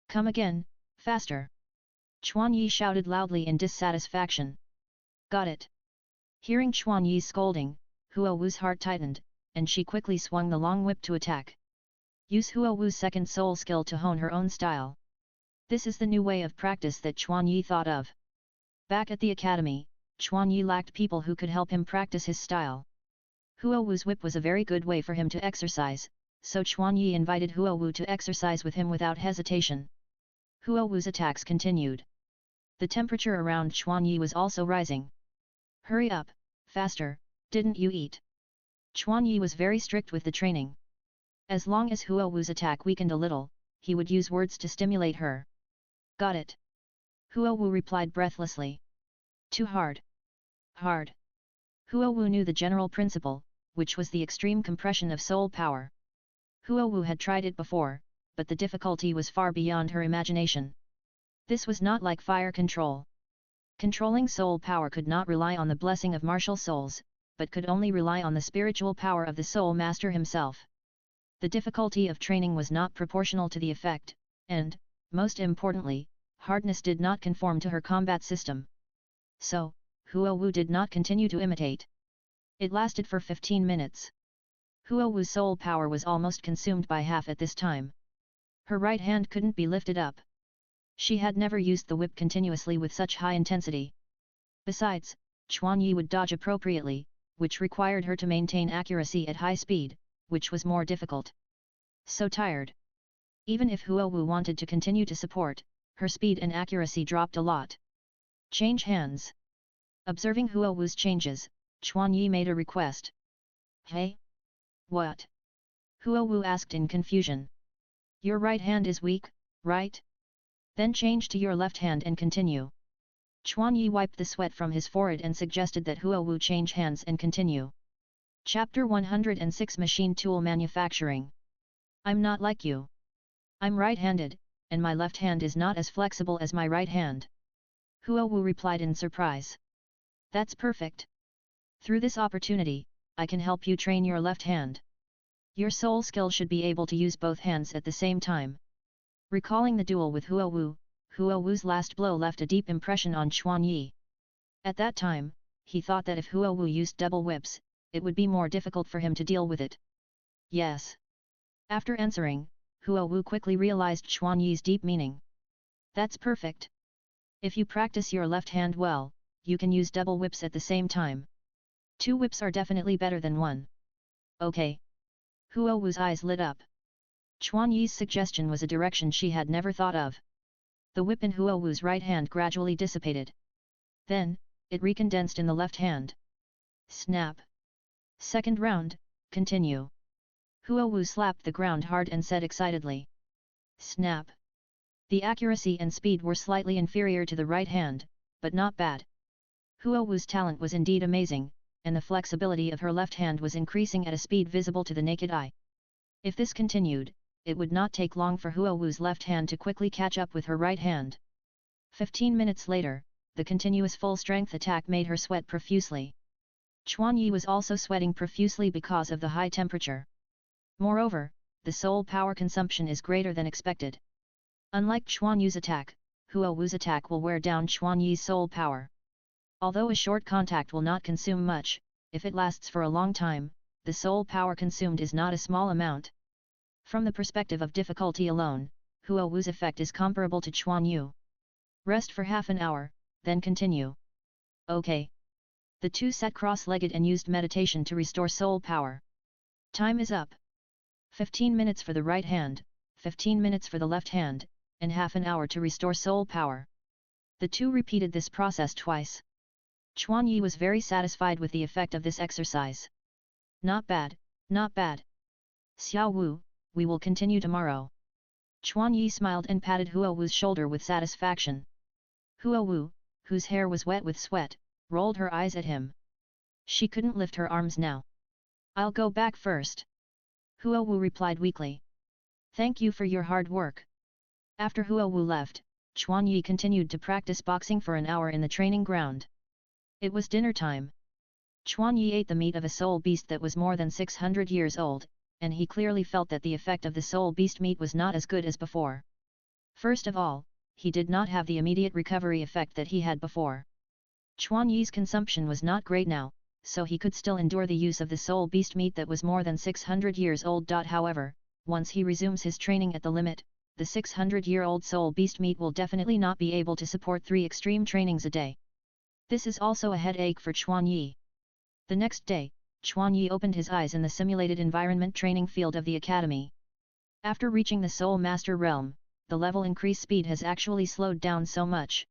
Come again, faster! Chuan Yi shouted loudly in dissatisfaction. Got it! Hearing Chuan Yi's scolding, Huo Wu's heart tightened, and she quickly swung the long whip to attack. Use Huo Wu's second soul skill to hone her own style. This is the new way of practice that Chuan Yi thought of. Back at the academy, Chuan Yi lacked people who could help him practice his style. Huo Wu's whip was a very good way for him to exercise, so Chuan Yi invited Huo Wu to exercise with him without hesitation. Huo Wu's attacks continued. The temperature around Chuan Yi was also rising. Hurry up, faster, didn't you eat? Chuan Yi was very strict with the training. As long as Huo Wu's attack weakened a little, he would use words to stimulate her. Got it. Huo Wu replied breathlessly. Too hard. Hard. Huo Wu knew the general principle, which was the extreme compression of soul power. Huo Wu had tried it before, but the difficulty was far beyond her imagination. This was not like fire control. Controlling soul power could not rely on the blessing of martial souls, but could only rely on the spiritual power of the soul master himself. The difficulty of training was not proportional to the effect, and, most importantly, hardness did not conform to her combat system. So, Huo Wu did not continue to imitate. It lasted for 15 minutes. Huo Wu's soul power was almost consumed by half at this time. Her right hand couldn't be lifted up. She had never used the whip continuously with such high intensity. Besides, Chuan Yi would dodge appropriately, which required her to maintain accuracy at high speed, which was more difficult. So tired. Even if Huo Wu wanted to continue to support, her speed and accuracy dropped a lot. Change hands. Observing Huo Wu's changes, Chuan Yi made a request. Hey? What? Huo Wu asked in confusion. Your right hand is weak, right? Then change to your left hand and continue. Chuan Yi wiped the sweat from his forehead and suggested that Huo Wu change hands and continue. Chapter 106 Machine Tool Manufacturing. I'm not like you. I'm right-handed, and my left hand is not as flexible as my right hand. Huo Wu replied in surprise. That's perfect. Through this opportunity, I can help you train your left hand. Your soul skill should be able to use both hands at the same time. Recalling the duel with Huo Wu's last blow left a deep impression on Chuan Yi. At that time, he thought that if Huo Wu used double whips, it would be more difficult for him to deal with it. Yes. After answering, Huo Wu quickly realized Chuan Yi's deep meaning. That's perfect. If you practice your left hand well, you can use double whips at the same time. 2 whips are definitely better than 1. Okay. Huo Wu's eyes lit up. Chuan Yi's suggestion was a direction she had never thought of. The whip in Huo Wu's right hand gradually dissipated. Then, it recondensed in the left hand. Snap. Second round, continue. Huo Wu slapped the ground hard and said excitedly. Snap. The accuracy and speed were slightly inferior to the right hand, but not bad. Huo Wu's talent was indeed amazing, and the flexibility of her left hand was increasing at a speed visible to the naked eye. If this continued, it would not take long for Huo Wu's left hand to quickly catch up with her right hand. 15 minutes later, the continuous full-strength attack made her sweat profusely. Chuan Yi was also sweating profusely because of the high temperature. Moreover, the soul power consumption is greater than expected. Unlike Chuan Yu's attack, Huo Wu's attack will wear down Chuan Yi's soul power. Although a short contact will not consume much, if it lasts for a long time, the soul power consumed is not a small amount. From the perspective of difficulty alone, Huo Wu's effect is comparable to Chuan Yu. Rest for half an hour, then continue. Okay. The two sat cross-legged and used meditation to restore soul power. Time is up. 15 minutes for the right hand, 15 minutes for the left hand, and half an hour to restore soul power. The two repeated this process twice. Chuan Yi was very satisfied with the effect of this exercise. Not bad, not bad. Xiao Wu, we will continue tomorrow. Chuan Yi smiled and patted Huo Wu's shoulder with satisfaction. Huo Wu, whose hair was wet with sweat, rolled her eyes at him. She couldn't lift her arms now. I'll go back first. Huo Wu replied weakly. Thank you for your hard work. After Huo Wu left, Chuan Yi continued to practice boxing for an hour in the training ground. It was dinner time. Chuan Yi ate the meat of a soul beast that was more than 600 years old, and he clearly felt that the effect of the soul beast meat was not as good as before. First of all, he did not have the immediate recovery effect that he had before. Chuan Yi's consumption was not great now, so he could still endure the use of the soul beast meat that was more than 600 years old. However, once he resumes his training at the limit, the 600-year-old soul beast meat will definitely not be able to support 3 extreme trainings a day. This is also a headache for Chuan Yi. The next day, Chuan Yi opened his eyes in the simulated environment training field of the academy. After reaching the Soul Master realm, the level increase speed has actually slowed down so much.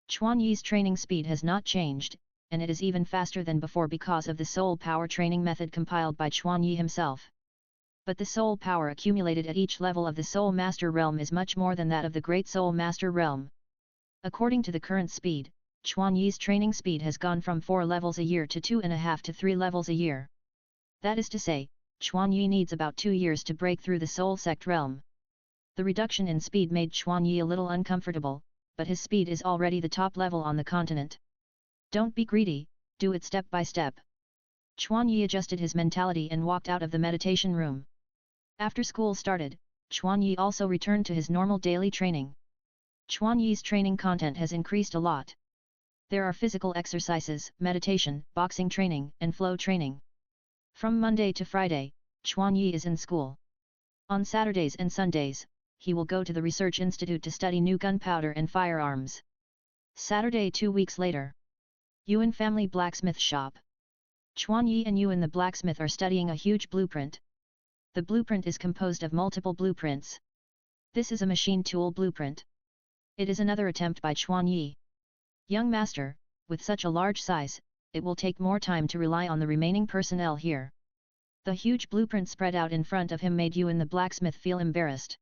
Chuan Yi's training speed has not changed, and it is even faster than before because of the soul power training method compiled by Chuan Yi himself. But the soul power accumulated at each level of the Soul Master realm is much more than that of the Great Soul Master realm. According to the current speed, Chuan Yi's training speed has gone from 4 levels a year to 2.5 to 3 levels a year. That is to say, Chuan Yi needs about 2 years to break through the Soul Sect realm. The reduction in speed made Chuan Yi a little uncomfortable, but his speed is already the top level on the continent. Don't be greedy, do it step by step. Chuan Yi adjusted his mentality and walked out of the meditation room. After school started, Chuan Yi also returned to his normal daily training. Chuan Yi's training content has increased a lot. There are physical exercises, meditation, boxing training, and flow training. From Monday to Friday, Chuan Yi is in school. On Saturdays and Sundays, he will go to the Research Institute to study new gunpowder and firearms. Saturday 2 weeks later. Yuan Family Blacksmith Shop. Chuan Yi and Yuan the blacksmith are studying a huge blueprint. The blueprint is composed of multiple blueprints. This is a machine tool blueprint. It is another attempt by Chuan Yi. Young master, with such a large size, it will take more time to rely on the remaining personnel here. The huge blueprint spread out in front of him made Yuan the blacksmith feel embarrassed.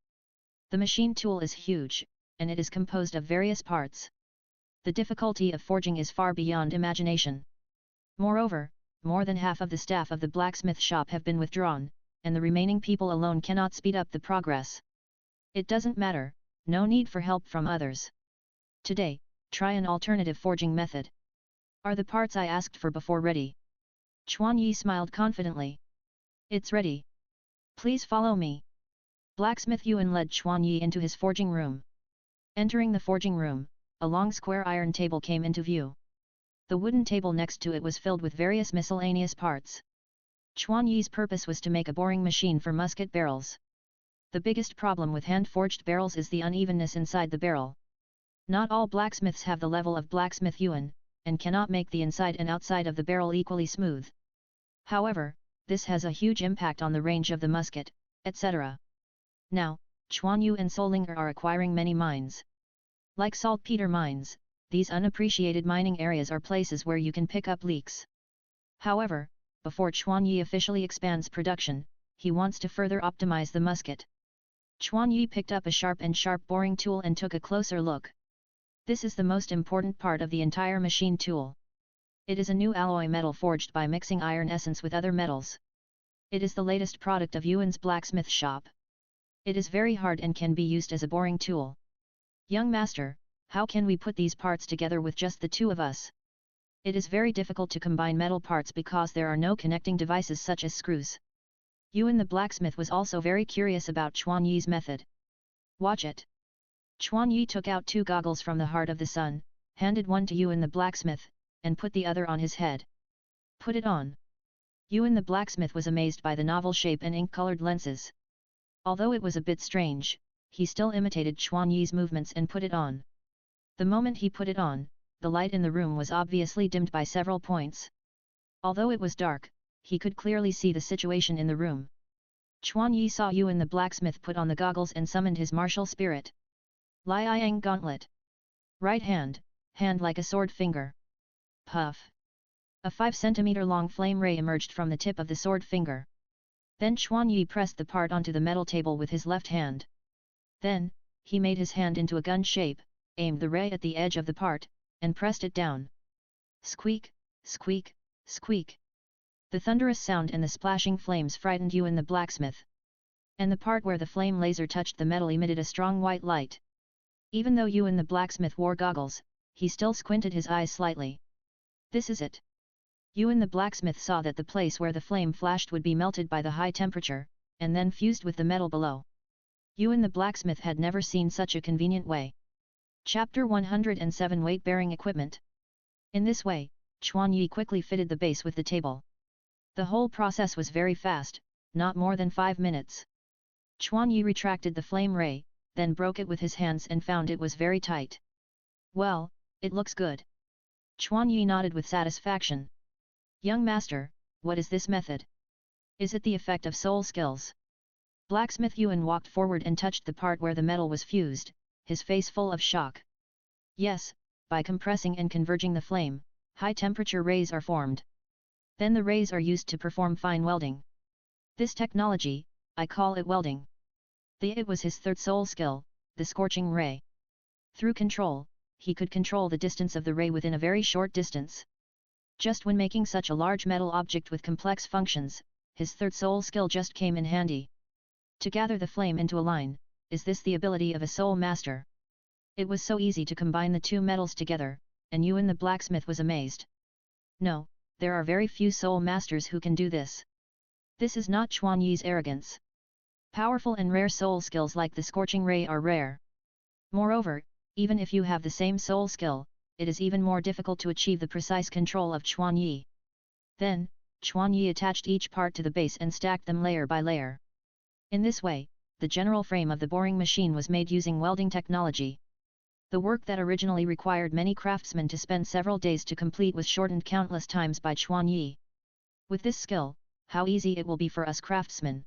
The machine tool is huge, and it is composed of various parts. The difficulty of forging is far beyond imagination. Moreover, more than half of the staff of the blacksmith shop have been withdrawn, and the remaining people alone cannot speed up the progress. It doesn't matter, no need for help from others. Today, try an alternative forging method. Are the parts I asked for before ready? Chuan Yi smiled confidently. It's ready. Please follow me. Blacksmith Yuan led Chuan Yi into his forging room. Entering the forging room, a long square iron table came into view. The wooden table next to it was filled with various miscellaneous parts. Chuan Yi's purpose was to make a boring machine for musket barrels. The biggest problem with hand-forged barrels is the unevenness inside the barrel. Not all blacksmiths have the level of Blacksmith Yuan, and cannot make the inside and outside of the barrel equally smooth. However, this has a huge impact on the range of the musket, etc. Now, Chuan Yu and Solinger are acquiring many mines. Like saltpeter mines, these unappreciated mining areas are places where you can pick up leaks. However, before Chuan Yi officially expands production, he wants to further optimize the musket. Chuan Yi picked up a sharp boring tool and took a closer look. This is the most important part of the entire machine tool. It is a new alloy metal forged by mixing iron essence with other metals. It is the latest product of Yuan's blacksmith shop. It is very hard and can be used as a boring tool. Young master, how can we put these parts together with just the 2 of us? It is very difficult to combine metal parts because there are no connecting devices such as screws. Yuan the blacksmith was also very curious about Chuan Yi's method. Watch it. Chuan Yi took out 2 goggles from the heart of the sun, handed one to Yuan the blacksmith, and put the other on his head. Put it on. Yuan the blacksmith was amazed by the novel shape and ink-colored lenses. Although it was a bit strange, he still imitated Chuan Yi's movements and put it on. The moment he put it on, the light in the room was obviously dimmed by several points. Although it was dark, he could clearly see the situation in the room. Chuan Yi saw Yuan the blacksmith put on the goggles and summoned his martial spirit. Liang Gauntlet. Right hand, hand like a sword finger. Puff. A 5 cm long flame ray emerged from the tip of the sword finger. Then Chuan Yi pressed the part onto the metal table with his left hand. Then, he made his hand into a gun shape, aimed the ray at the edge of the part, and pressed it down. Squeak, squeak, squeak. The thunderous sound and the splashing flames frightened Yuan the blacksmith. And the part where the flame laser touched the metal emitted a strong white light. Even though Yuan the blacksmith wore goggles, he still squinted his eyes slightly. This is it. Yuan the blacksmith saw that the place where the flame flashed would be melted by the high temperature, and then fused with the metal below. Yuan the blacksmith had never seen such a convenient way. Chapter 107 Weight-bearing equipment. In this way, Chuan Yi quickly fitted the base with the table. The whole process was very fast, not more than 5 minutes. Chuan Yi retracted the flame ray, then broke it with his hands and found it was very tight. Well, it looks good. Chuan Yi nodded with satisfaction. Young master, what is this method? Is it the effect of soul skills? Blacksmith Yuan walked forward and touched the part where the metal was fused, his face full of shock. Yes, by compressing and converging the flame, high-temperature rays are formed. Then the rays are used to perform fine welding. This technology, I call it welding. It was his third soul skill, the scorching ray. Through control, he could control the distance of the ray within a very short distance. Just when making such a large metal object with complex functions, his third soul skill just came in handy. To gather the flame into a line, is this the ability of a soul master? It was so easy to combine the two metals together, and Yuan the blacksmith was amazed. No, there are very few soul masters who can do this. This is not Chuan Yi's arrogance. Powerful and rare soul skills like the scorching ray are rare. Moreover, even if you have the same soul skill, it is even more difficult to achieve the precise control of Chuan Yi. Then, Chuan Yi attached each part to the base and stacked them layer by layer. In this way, the general frame of the boring machine was made using welding technology. The work that originally required many craftsmen to spend several days to complete was shortened countless times by Chuan Yi. With this skill, how easy it will be for us craftsmen.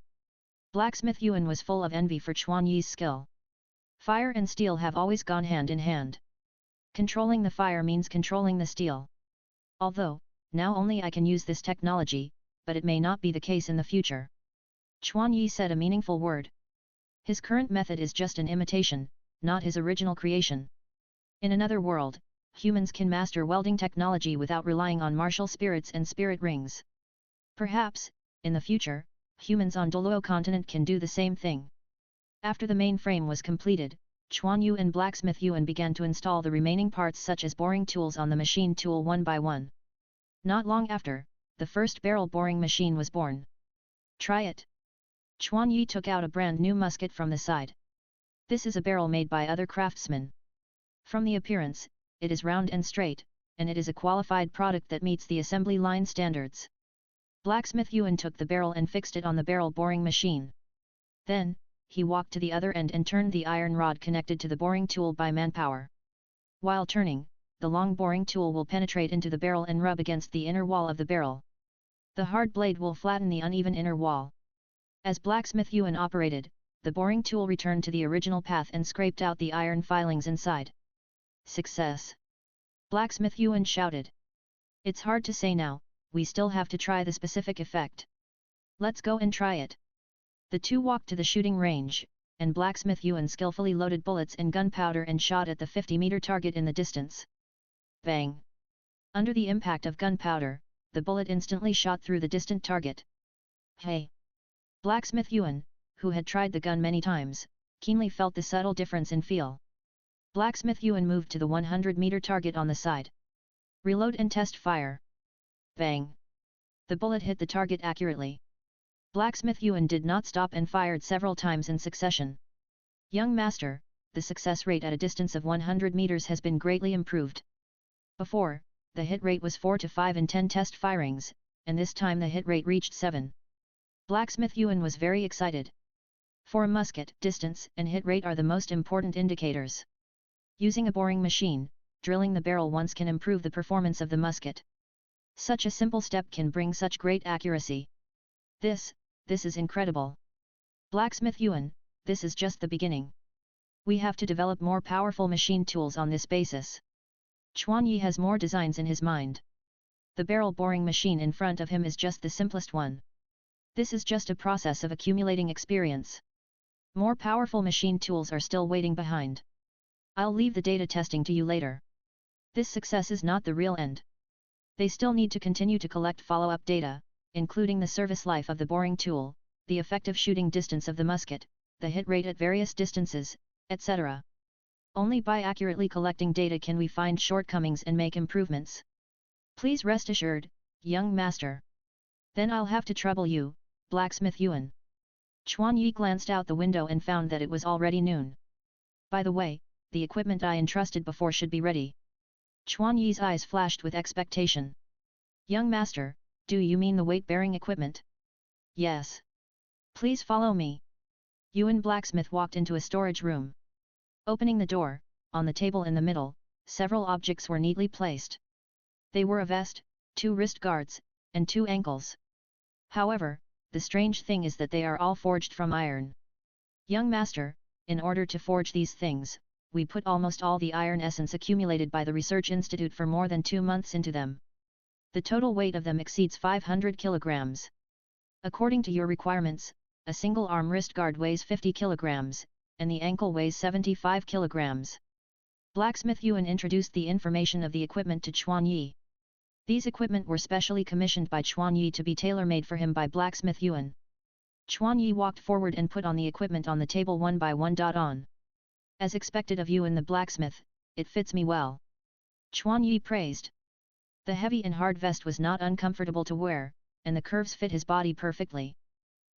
Blacksmith Yuan was full of envy for Chuan Yi's skill. Fire and steel have always gone hand in hand. Controlling the fire means controlling the steel. Although, now only I can use this technology, but it may not be the case in the future. Chuan Yi said a meaningful word. His current method is just an imitation, not his original creation. In another world, humans can master welding technology without relying on martial spirits and spirit rings. Perhaps, in the future, humans on Douluo continent can do the same thing. After the main frame was completed, Chuan Yu and Blacksmith Yuan began to install the remaining parts such as boring tools on the machine tool one by one. Not long after, the first barrel boring machine was born. Try it. Chuan Yi took out a brand new musket from the side. This is a barrel made by other craftsmen. From the appearance, it is round and straight, and it is a qualified product that meets the assembly line standards. Blacksmith Yuan took the barrel and fixed it on the barrel boring machine. Then, he walked to the other end and turned the iron rod connected to the boring tool by manpower. While turning, the long boring tool will penetrate into the barrel and rub against the inner wall of the barrel. The hard blade will flatten the uneven inner wall. As Blacksmith Yuan operated, the boring tool returned to the original path and scraped out the iron filings inside. Success! Blacksmith Yuan shouted. It's hard to say now, we still have to try the specific effect. Let's go and try it. The two walked to the shooting range, and Blacksmith Yuan skillfully loaded bullets and gunpowder and shot at the 50-meter target in the distance. Bang! Under the impact of gunpowder, the bullet instantly shot through the distant target. Hey! Blacksmith Yuan, who had tried the gun many times, keenly felt the subtle difference in feel. Blacksmith Yuan moved to the 100-meter target on the side. Reload and test fire. Bang! The bullet hit the target accurately. Blacksmith Yuan did not stop and fired several times in succession. Young master, the success rate at a distance of 100 meters has been greatly improved. Before, the hit rate was 4 to 5 in 10 test firings, and this time the hit rate reached 7. Blacksmith Yuan was very excited. For a musket, distance and hit rate are the most important indicators. Using a boring machine, drilling the barrel once can improve the performance of the musket. Such a simple step can bring such great accuracy. This is incredible. Blacksmith Yuan, this is just the beginning. We have to develop more powerful machine tools on this basis. Chuan Yi has more designs in his mind. The barrel boring machine in front of him is just the simplest one. This is just a process of accumulating experience. More powerful machine tools are still waiting behind. I'll leave the data testing to you later. This success is not the real end. They still need to continue to collect follow-up data, including the service life of the boring tool, the effective shooting distance of the musket, the hit rate at various distances, etc. Only by accurately collecting data can we find shortcomings and make improvements. Please rest assured, young master. Then I'll have to trouble you, blacksmith Yuan. Chuan Yi glanced out the window and found that it was already noon. By the way, the equipment I entrusted before should be ready. Chuan Yi's eyes flashed with expectation. Young master, do you mean the weight-bearing equipment? Yes. Please follow me. Yuan blacksmith walked into a storage room. Opening the door, on the table in the middle, several objects were neatly placed. They were a vest, 2 wrist guards, and 2 ankles. However, the strange thing is that they are all forged from iron. Young master, in order to forge these things, we put almost all the iron essence accumulated by the Research Institute for more than 2 months into them. The total weight of them exceeds 500 kilograms. According to your requirements, a single arm wrist guard weighs 50 kilograms, and the ankle weighs 75 kilograms. Blacksmith Yuan introduced the information of the equipment to Chuan Yi. These equipment were specially commissioned by Chuan Yi to be tailor-made for him by Blacksmith Yuan. Chuan Yi walked forward and put on the equipment on the table one by one. On. As expected of Yuan the blacksmith, it fits me well. Chuan Yi praised. The heavy and hard vest was not uncomfortable to wear, and the curves fit his body perfectly.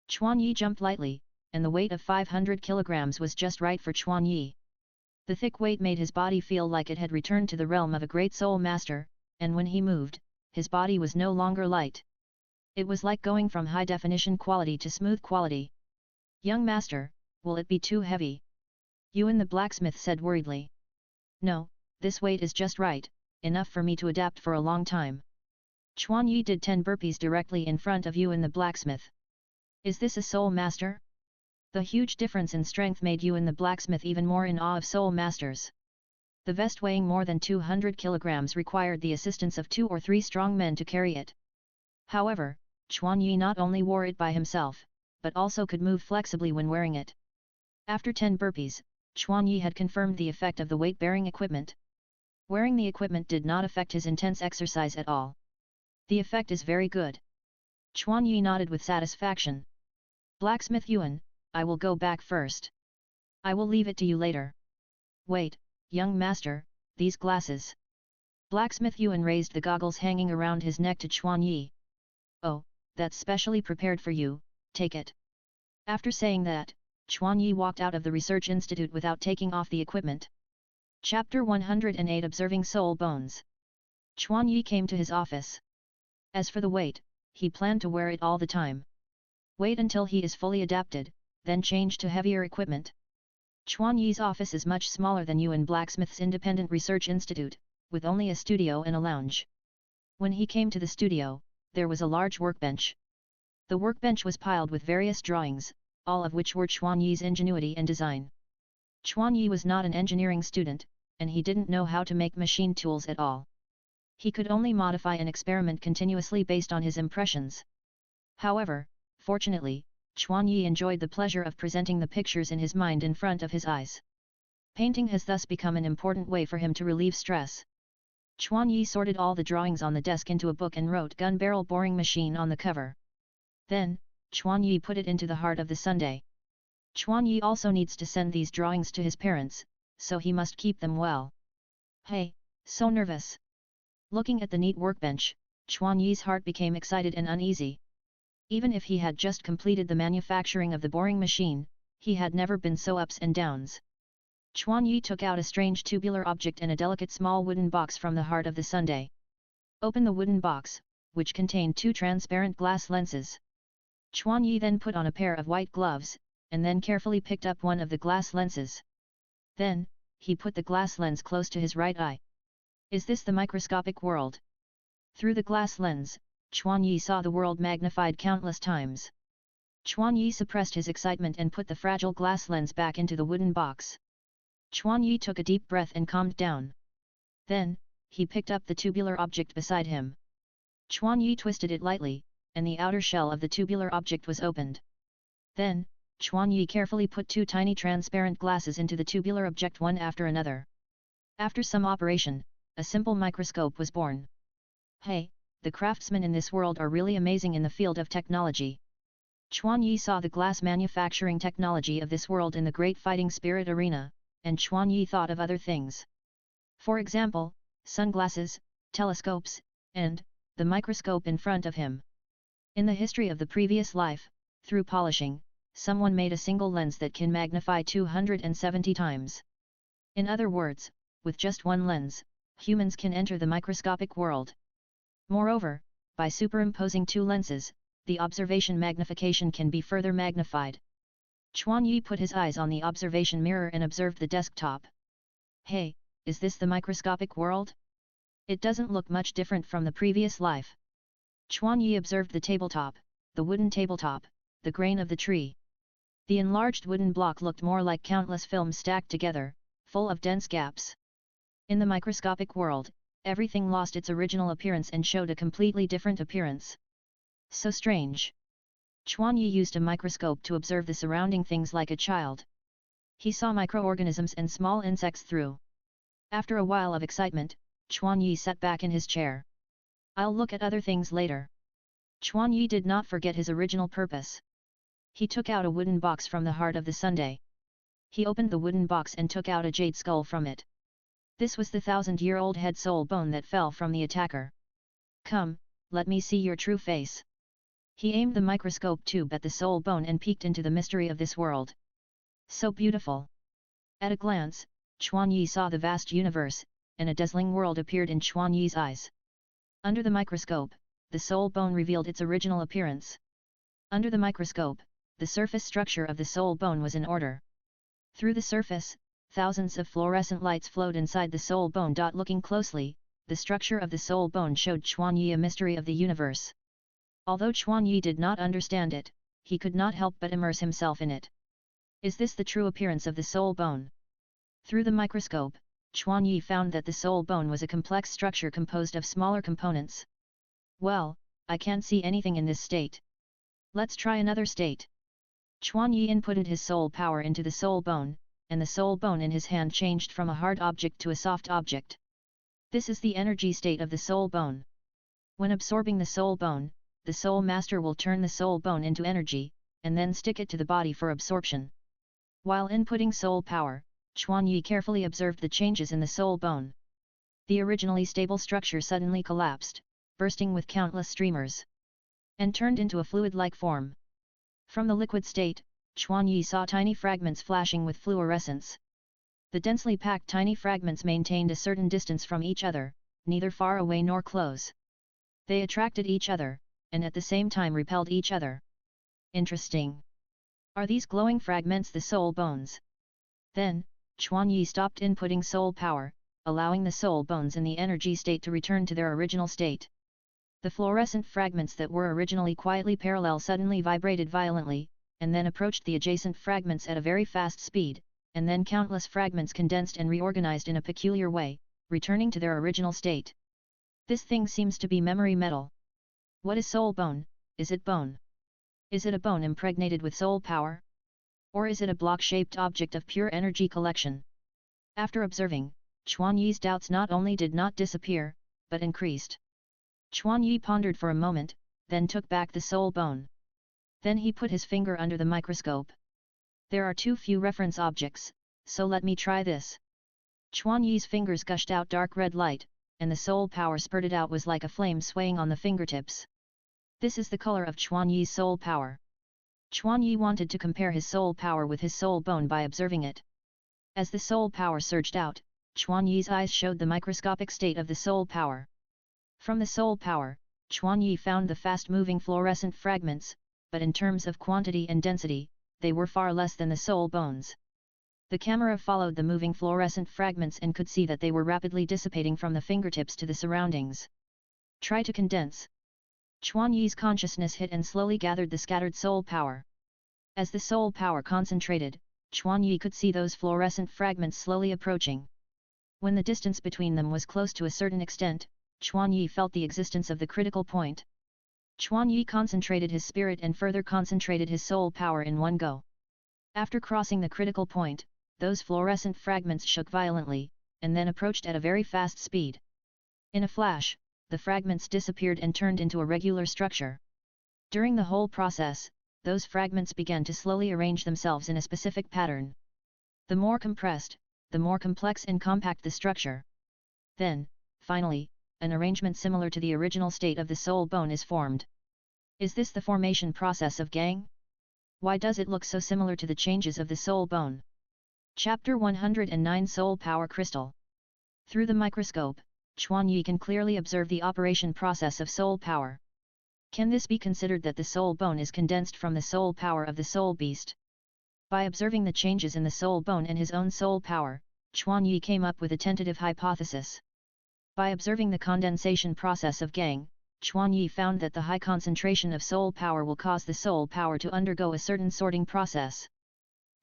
Chuan Yi jumped lightly, and the weight of 500 kilograms was just right for Chuan Yi. The thick weight made his body feel like it had returned to the realm of a great soul master, and when he moved, his body was no longer light. It was like going from high-definition quality to smooth quality. Young master, will it be too heavy? Yuan the blacksmith said worriedly. No, this weight is just right, enough for me to adapt for a long time. Chuan Yi did 10 burpees directly in front of Yuan the blacksmith. Is this a soul master? The huge difference in strength made Yuan the blacksmith even more in awe of soul masters. The vest weighing more than 200 kilograms required the assistance of 2 or 3 strong men to carry it. However, Chuan Yi not only wore it by himself, but also could move flexibly when wearing it. After 10 burpees, Chuan Yi had confirmed the effect of the weight-bearing equipment. Wearing the equipment did not affect his intense exercise at all. The effect is very good. Chuan Yi nodded with satisfaction. Blacksmith Yuan, I will go back first. I will leave it to you later. Wait, young master, these glasses. Blacksmith Yuan raised the goggles hanging around his neck to Chuan Yi. Oh, that's specially prepared for you, take it. After saying that, Chuan Yi walked out of the Research Institute without taking off the equipment. Chapter 108 Observing Soul Bones. Chuan Yi came to his office. As for the weight, he planned to wear it all the time. Wait until he is fully adapted, then change to heavier equipment. Chuan Yi's office is much smaller than Yuan Blacksmith's Independent Research Institute, with only a studio and a lounge. When he came to the studio, there was a large workbench. The workbench was piled with various drawings, all of which were Chuan Yi's ingenuity and design. Chuan Yi was not an engineering student, and he didn't know how to make machine tools at all. He could only modify and experiment continuously based on his impressions. However, fortunately, Chuan Yi enjoyed the pleasure of presenting the pictures in his mind in front of his eyes. Painting has thus become an important way for him to relieve stress. Chuan Yi sorted all the drawings on the desk into a book and wrote "gun barrel boring machine" on the cover. Then, Chuan Yi put it into the heart of the Sunday. Chuan Yi also needs to send these drawings to his parents, so he must keep them well. Hey, so nervous. Looking at the neat workbench, Chuan Yi's heart became excited and uneasy. Even if he had just completed the manufacturing of the boring machine, he had never been so ups and downs. Chuan Yi took out a strange tubular object and a delicate small wooden box from the heart of the Sunday. Open the wooden box, which contained 2 transparent glass lenses. Chuan Yi then put on a pair of white gloves, and then carefully picked up one of the glass lenses. Then, he put the glass lens close to his right eye. Is this the microscopic world? Through the glass lens, Chuan Yi saw the world magnified countless times. Chuan Yi suppressed his excitement and put the fragile glass lens back into the wooden box. Chuan Yi took a deep breath and calmed down. Then, he picked up the tubular object beside him. Chuan Yi twisted it lightly, and the outer shell of the tubular object was opened. Then, Chuan Yi carefully put two tiny transparent glasses into the tubular object one after another. After some operation, a simple microscope was born. Hey, the craftsmen in this world are really amazing in the field of technology. Chuan Yi saw the glass manufacturing technology of this world in the great fighting spirit arena, and Chuan Yi thought of other things. For example, sunglasses, telescopes, and the microscope in front of him. In the history of the previous life, through polishing, someone made a single lens that can magnify 270 times. In other words, with just one lens, humans can enter the microscopic world. Moreover, by superimposing two lenses, the observation magnification can be further magnified. Chuan Yi put his eyes on the observation mirror and observed the desktop. Hey, is this the microscopic world? It doesn't look much different from the previous life. Chuan Yi observed the tabletop, the wooden tabletop, the grain of the tree. The enlarged wooden block looked more like countless films stacked together, full of dense gaps. In the microscopic world, everything lost its original appearance and showed a completely different appearance. So strange. Chuan Yi used a microscope to observe the surrounding things like a child. He saw microorganisms and small insects through. After a while of excitement, Chuan Yi sat back in his chair. I'll look at other things later. Chuan Yi did not forget his original purpose. He took out a wooden box from the heart of the Sunday. He opened the wooden box and took out a jade skull from it. This was the 1,000-year-old head soul bone that fell from the attacker. Come, let me see your true face. He aimed the microscope tube at the soul bone and peeked into the mystery of this world. So beautiful. At a glance, Chuan Yi saw the vast universe, and a dazzling world appeared in Chuan Yi's eyes. Under the microscope, the soul bone revealed its original appearance. Under the microscope, the surface structure of the soul bone was in order. Through the surface, thousands of fluorescent lights flowed inside the soul bone. Looking closely, the structure of the soul bone showed Chuan Yi a mystery of the universe. Although Chuan Yi did not understand it, he could not help but immerse himself in it. Is this the true appearance of the soul bone? Through the microscope, Chuan Yi found that the soul bone was a complex structure composed of smaller components. Well, I can't see anything in this state. Let's try another state. Chuan Yi inputted his soul power into the soul bone, and the soul bone in his hand changed from a hard object to a soft object. This is the energy state of the soul bone. When absorbing the soul bone, the soul master will turn the soul bone into energy, and then stick it to the body for absorption. While inputting soul power, Chuan Yi carefully observed the changes in the soul bone. The originally stable structure suddenly collapsed, bursting with countless streamers, and turned into a fluid-like form. From the liquid state, Chuan Yi saw tiny fragments flashing with fluorescence. The densely packed tiny fragments maintained a certain distance from each other, neither far away nor close. They attracted each other, and at the same time repelled each other. Interesting. Are these glowing fragments the soul bones? Then, Chuan Yi stopped inputting soul power, allowing the soul bones in the energy state to return to their original state. The fluorescent fragments that were originally quietly parallel suddenly vibrated violently, and then approached the adjacent fragments at a very fast speed, and then countless fragments condensed and reorganized in a peculiar way, returning to their original state. This thing seems to be memory metal. What is soul bone? Is it bone? Is it a bone impregnated with soul power? Or is it a block-shaped object of pure energy collection? After observing, Chuan Yi's doubts not only did not disappear, but increased. Chuan Yi pondered for a moment, then took back the soul bone. Then he put his finger under the microscope. There are too few reference objects, so let me try this. Chuan Yi's fingers gushed out dark red light, and the soul power spurted out was like a flame swaying on the fingertips. This is the color of Chuan Yi's soul power. Chuan Yi wanted to compare his soul power with his soul bone by observing it. As the soul power surged out, Chuan Yi's eyes showed the microscopic state of the soul power. From the soul power, Chuan Yi found the fast-moving fluorescent fragments, but in terms of quantity and density, they were far less than the soul bones. The camera followed the moving fluorescent fragments and could see that they were rapidly dissipating from the fingertips to the surroundings. Try to condense. Chuan Yi's consciousness hit and slowly gathered the scattered soul power. As the soul power concentrated, Chuan Yi could see those fluorescent fragments slowly approaching. When the distance between them was close to a certain extent, Chuan Yi felt the existence of the critical point. Chuan Yi concentrated his spirit and further concentrated his soul power in one go. After crossing the critical point, those fluorescent fragments shook violently, and then approached at a very fast speed. In a flash, the fragments disappeared and turned into a regular structure. During the whole process, those fragments began to slowly arrange themselves in a specific pattern. The more compressed, the more complex and compact the structure. Then, finally, an arrangement similar to the original state of the soul bone is formed. Is this the formation process of Gang? Why does it look so similar to the changes of the soul bone? Chapter 109 Soul Power Crystal. Through the microscope, Chuan Yi can clearly observe the operation process of soul power. Can this be considered that the soul bone is condensed from the soul power of the soul beast? By observing the changes in the soul bone and his own soul power, Chuan Yi came up with a tentative hypothesis. By observing the condensation process of Gang, Chuan Yi found that the high concentration of soul power will cause the soul power to undergo a certain sorting process.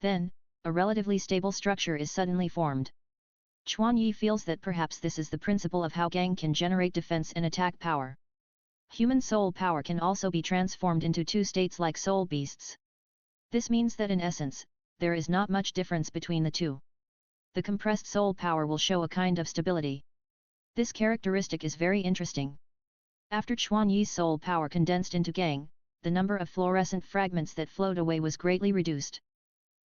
Then, a relatively stable structure is suddenly formed. Chuan Yi feels that perhaps this is the principle of how Gang can generate defense and attack power. Human soul power can also be transformed into two states like soul beasts. This means that in essence, there is not much difference between the two. The compressed soul power will show a kind of stability. This characteristic is very interesting. After Chuan Yi's soul power condensed into Gang, the number of fluorescent fragments that flowed away was greatly reduced.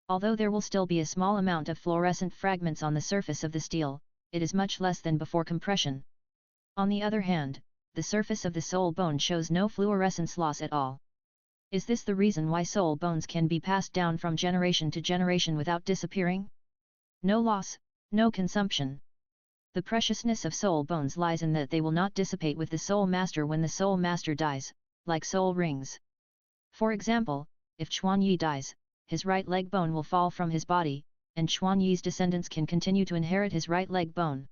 Although there will still be a small amount of fluorescent fragments on the surface of the steel, it is much less than before compression. On the other hand, the surface of the soul bone shows no fluorescence loss at all. Is this the reason why soul bones can be passed down from generation to generation without disappearing? No loss, no consumption. The preciousness of soul bones lies in that they will not dissipate with the soul master when the soul master dies, like soul rings. For example, if Chuan Yi dies, his right leg bone will fall from his body, and Chuan Yi's descendants can continue to inherit his right leg bone.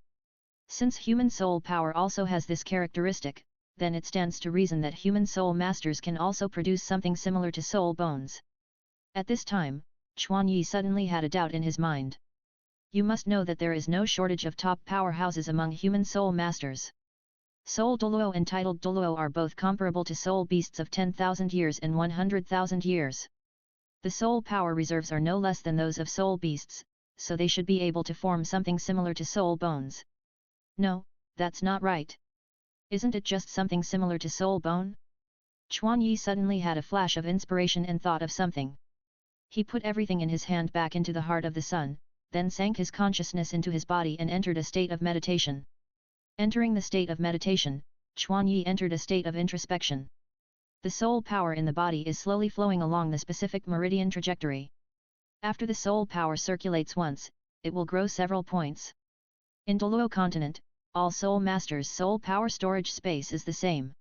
Since human soul power also has this characteristic, then it stands to reason that human soul masters can also produce something similar to soul bones. At this time, Chuan Yi suddenly had a doubt in his mind. You must know that there is no shortage of top powerhouses among human soul masters. Soul Douluo and titled Douluo are both comparable to soul beasts of 10,000 years and 100,000 years. The soul power reserves are no less than those of soul beasts, so they should be able to form something similar to soul bones. No, that's not right. Isn't it just something similar to soul bone? Chuan Yi suddenly had a flash of inspiration and thought of something. He put everything in his hand back into the heart of the sun, then sank his consciousness into his body and entered a state of meditation. Entering the state of meditation, Chuan Yi entered a state of introspection. The soul power in the body is slowly flowing along the specific meridian trajectory. After the soul power circulates once, it will grow several points. In Douluo continent, all soul masters' soul power storage space is the same.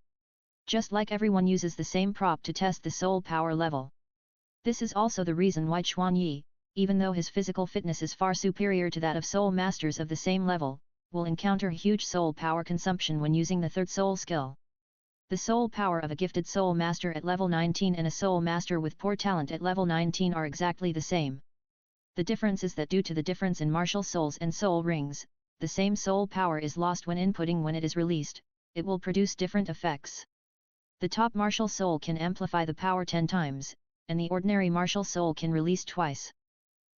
Just like everyone uses the same prop to test the soul power level. This is also the reason why Chuan Yi, even though his physical fitness is far superior to that of soul masters of the same level, will encounter huge soul power consumption when using the third soul skill. The soul power of a gifted soul master at level 19 and a soul master with poor talent at level 19 are exactly the same. The difference is that due to the difference in martial souls and soul rings, the same soul power is lost when inputting. When it is released, it will produce different effects. The top martial soul can amplify the power 10 times, and the ordinary martial soul can release twice.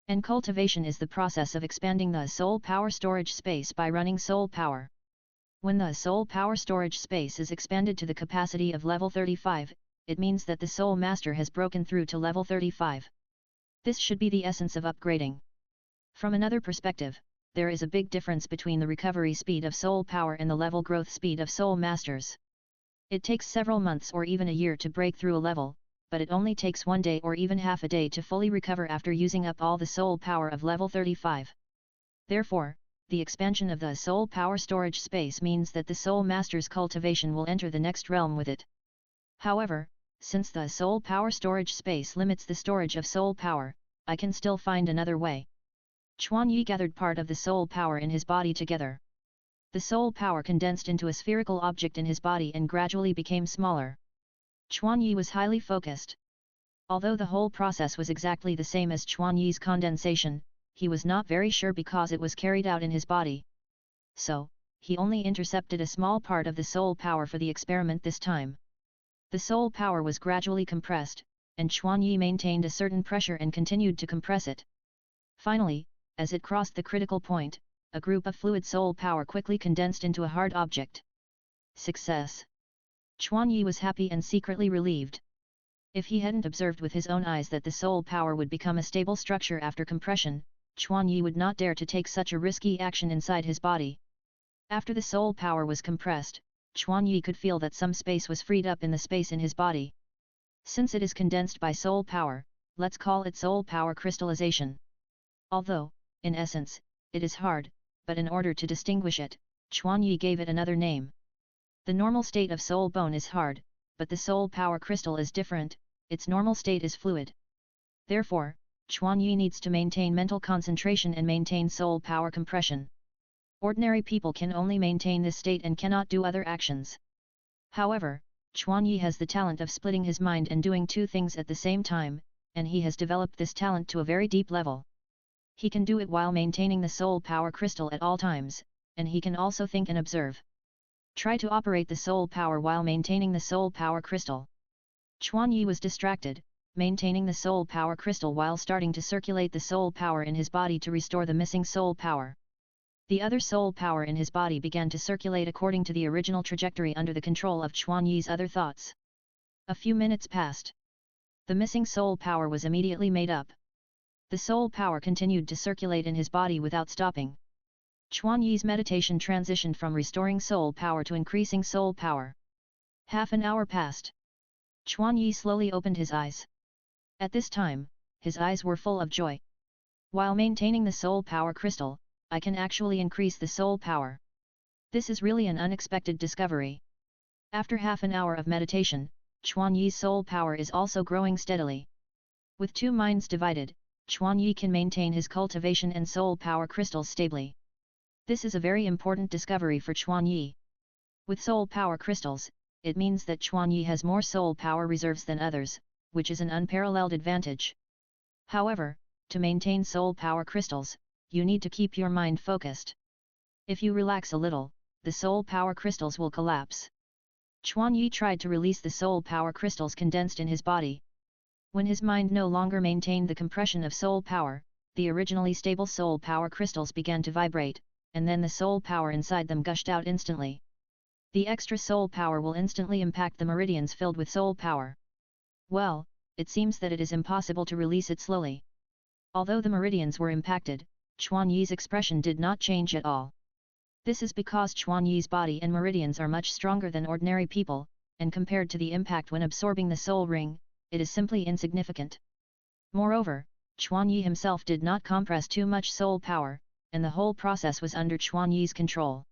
And cultivation is the process of expanding the soul power storage space by running soul power. When the soul power storage space is expanded to the capacity of level 35, it means that the soul master has broken through to level 35. This should be the essence of upgrading. From another perspective, there is a big difference between the recovery speed of soul power and the level growth speed of soul masters. It takes several months or even a year to break through a level, but it only takes one day or even half a day to fully recover after using up all the soul power of level 35. Therefore, the expansion of the soul power storage space means that the soul master's cultivation will enter the next realm with it. However, since the soul power storage space limits the storage of soul power, I can still find another way. Chuan Yi gathered part of the soul power in his body together. The soul power condensed into a spherical object in his body and gradually became smaller. Chuan Yi was highly focused. Although the whole process was exactly the same as Chuan Yi's condensation, he was not very sure because it was carried out in his body. So, he only intercepted a small part of the soul power for the experiment this time. The soul power was gradually compressed, and Chuan Yi maintained a certain pressure and continued to compress it. Finally, as it crossed the critical point, a group of fluid soul power quickly condensed into a hard object. Success! Chuan Yi was happy and secretly relieved. If he hadn't observed with his own eyes that the soul power would become a stable structure after compression, Chuan Yi would not dare to take such a risky action inside his body. After the soul power was compressed, Chuan Yi could feel that some space was freed up in the space in his body. Since it is condensed by soul power, let's call it soul power crystallization. Although, in essence, it is hard, but in order to distinguish it, Chuan Yi gave it another name. The normal state of soul bone is hard, but the soul power crystal is different, its normal state is fluid. Therefore, Chuan Yi needs to maintain mental concentration and maintain soul power compression. Ordinary people can only maintain this state and cannot do other actions. However, Chuan Yi has the talent of splitting his mind and doing two things at the same time, and he has developed this talent to a very deep level. He can do it while maintaining the soul power crystal at all times, and he can also think and observe. Try to operate the soul power while maintaining the soul power crystal. Chuan Yi was distracted, maintaining the soul power crystal while starting to circulate the soul power in his body to restore the missing soul power. The other soul power in his body began to circulate according to the original trajectory under the control of Chuan Yi's other thoughts. A few minutes passed. The missing soul power was immediately made up. The soul power continued to circulate in his body without stopping. Chuan Yi's meditation transitioned from restoring soul power to increasing soul power. Half an hour passed. Chuan Yi slowly opened his eyes. At this time, his eyes were full of joy. While maintaining the soul power crystal, I can actually increase the soul power. This is really an unexpected discovery. After half an hour of meditation, Chuan Yi's soul power is also growing steadily. With two minds divided, Chuan Yi can maintain his cultivation and soul power crystals stably. This is a very important discovery for Chuan Yi. With soul power crystals, it means that Chuan Yi has more soul power reserves than others, which is an unparalleled advantage. However, to maintain soul power crystals, you need to keep your mind focused. If you relax a little, the soul power crystals will collapse. Chuan Yi tried to release the soul power crystals condensed in his body. When his mind no longer maintained the compression of soul power, the originally stable soul power crystals began to vibrate, and then the soul power inside them gushed out instantly. The extra soul power will instantly impact the meridians filled with soul power. Well, it seems that it is impossible to release it slowly. Although the meridians were impacted, Chuan Yi's expression did not change at all. This is because Chuan Yi's body and meridians are much stronger than ordinary people, and compared to the impact when absorbing the soul ring, it is simply insignificant. Moreover, Chuan Yi himself did not compress too much soul power, and the whole process was under Chuan Yi's control.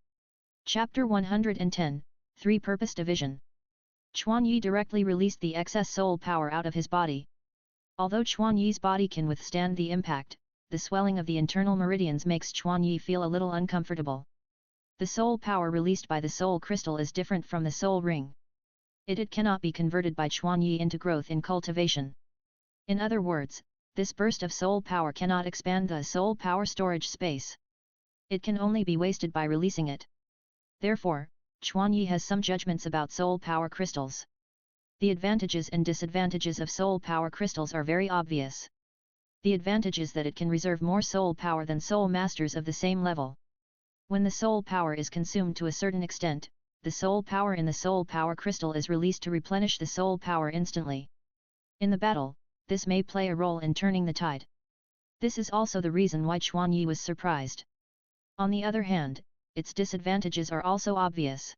Chapter 110, Three-Purpose Division. Chuan Yi directly released the excess soul power out of his body. Although Chuan Yi's body can withstand the impact, the swelling of the internal meridians makes Chuan Yi feel a little uncomfortable. The soul power released by the soul crystal is different from the soul ring. It cannot be converted by Chuan Yi into growth in cultivation. In other words, this burst of soul power cannot expand the soul power storage space. It can only be wasted by releasing it. Therefore, Chuan Yi has some judgments about soul power crystals. The advantages and disadvantages of soul power crystals are very obvious. The advantage is that it can reserve more soul power than soul masters of the same level. When the soul power is consumed to a certain extent, the soul power in the soul power crystal is released to replenish the soul power instantly. In the battle, this may play a role in turning the tide. This is also the reason why Chuan Yi was surprised. On the other hand, its disadvantages are also obvious.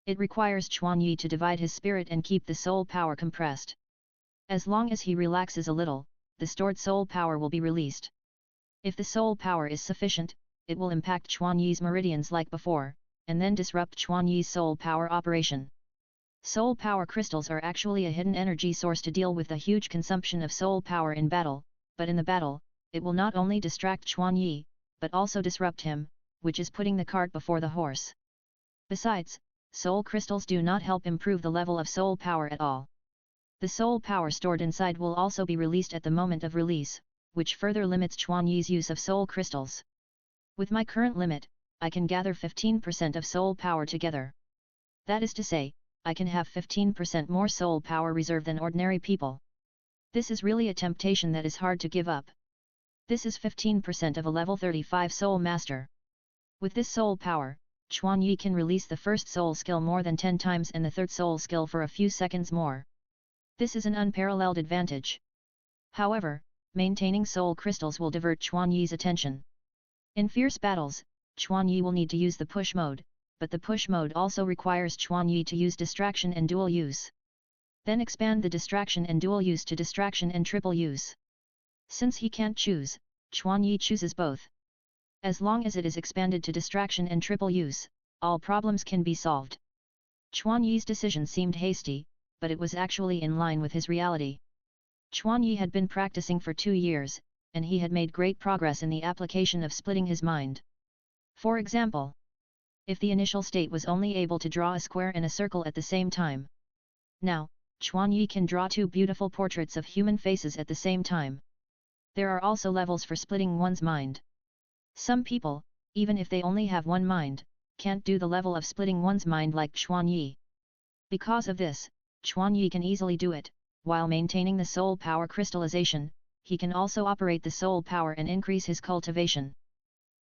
It requires Chuan Yi to divide his spirit and keep the soul power compressed. As long as he relaxes a little, the stored soul power will be released. If the soul power is sufficient, it will impact Chuan Yi's meridians like before, and then disrupt Chuan Yi's soul power operation. Soul power crystals are actually a hidden energy source to deal with the huge consumption of soul power in battle, but in the battle, it will not only distract Chuan Yi, but also disrupt him, which is putting the cart before the horse. Besides, soul crystals do not help improve the level of soul power at all. The soul power stored inside will also be released at the moment of release, which further limits Chuan Yi's use of soul crystals. With my current limit, I can gather 15% of soul power together. That is to say, I can have 15% more soul power reserve than ordinary people. This is really a temptation that is hard to give up. This is 15% of a level 35 soul master. With this soul power, Chuan Yi can release the first soul skill more than 10 times and the third soul skill for a few seconds more. This is an unparalleled advantage. However, maintaining soul crystals will divert Chuan Yi's attention. In fierce battles, Chuan Yi will need to use the push mode, but the push mode also requires Chuan Yi to use distraction and dual use. Then expand the distraction and dual use to distraction and triple use. Since he can't choose, Chuan Yi chooses both. As long as it is expanded to distraction and triple use, all problems can be solved. Chuan Yi's decision seemed hasty, but it was actually in line with his reality. Chuan Yi had been practicing for 2 years, and he had made great progress in the application of splitting his mind. For example, if the initial state was only able to draw a square and a circle at the same time. Now, Chuan Yi can draw 2 beautiful portraits of human faces at the same time. There are also levels for splitting one's mind. Some people, even if they only have one mind, can't do the level of splitting one's mind like Chuan Yi. Because of this, Chuan Yi can easily do it. While maintaining the soul power crystallization, he can also operate the soul power and increase his cultivation.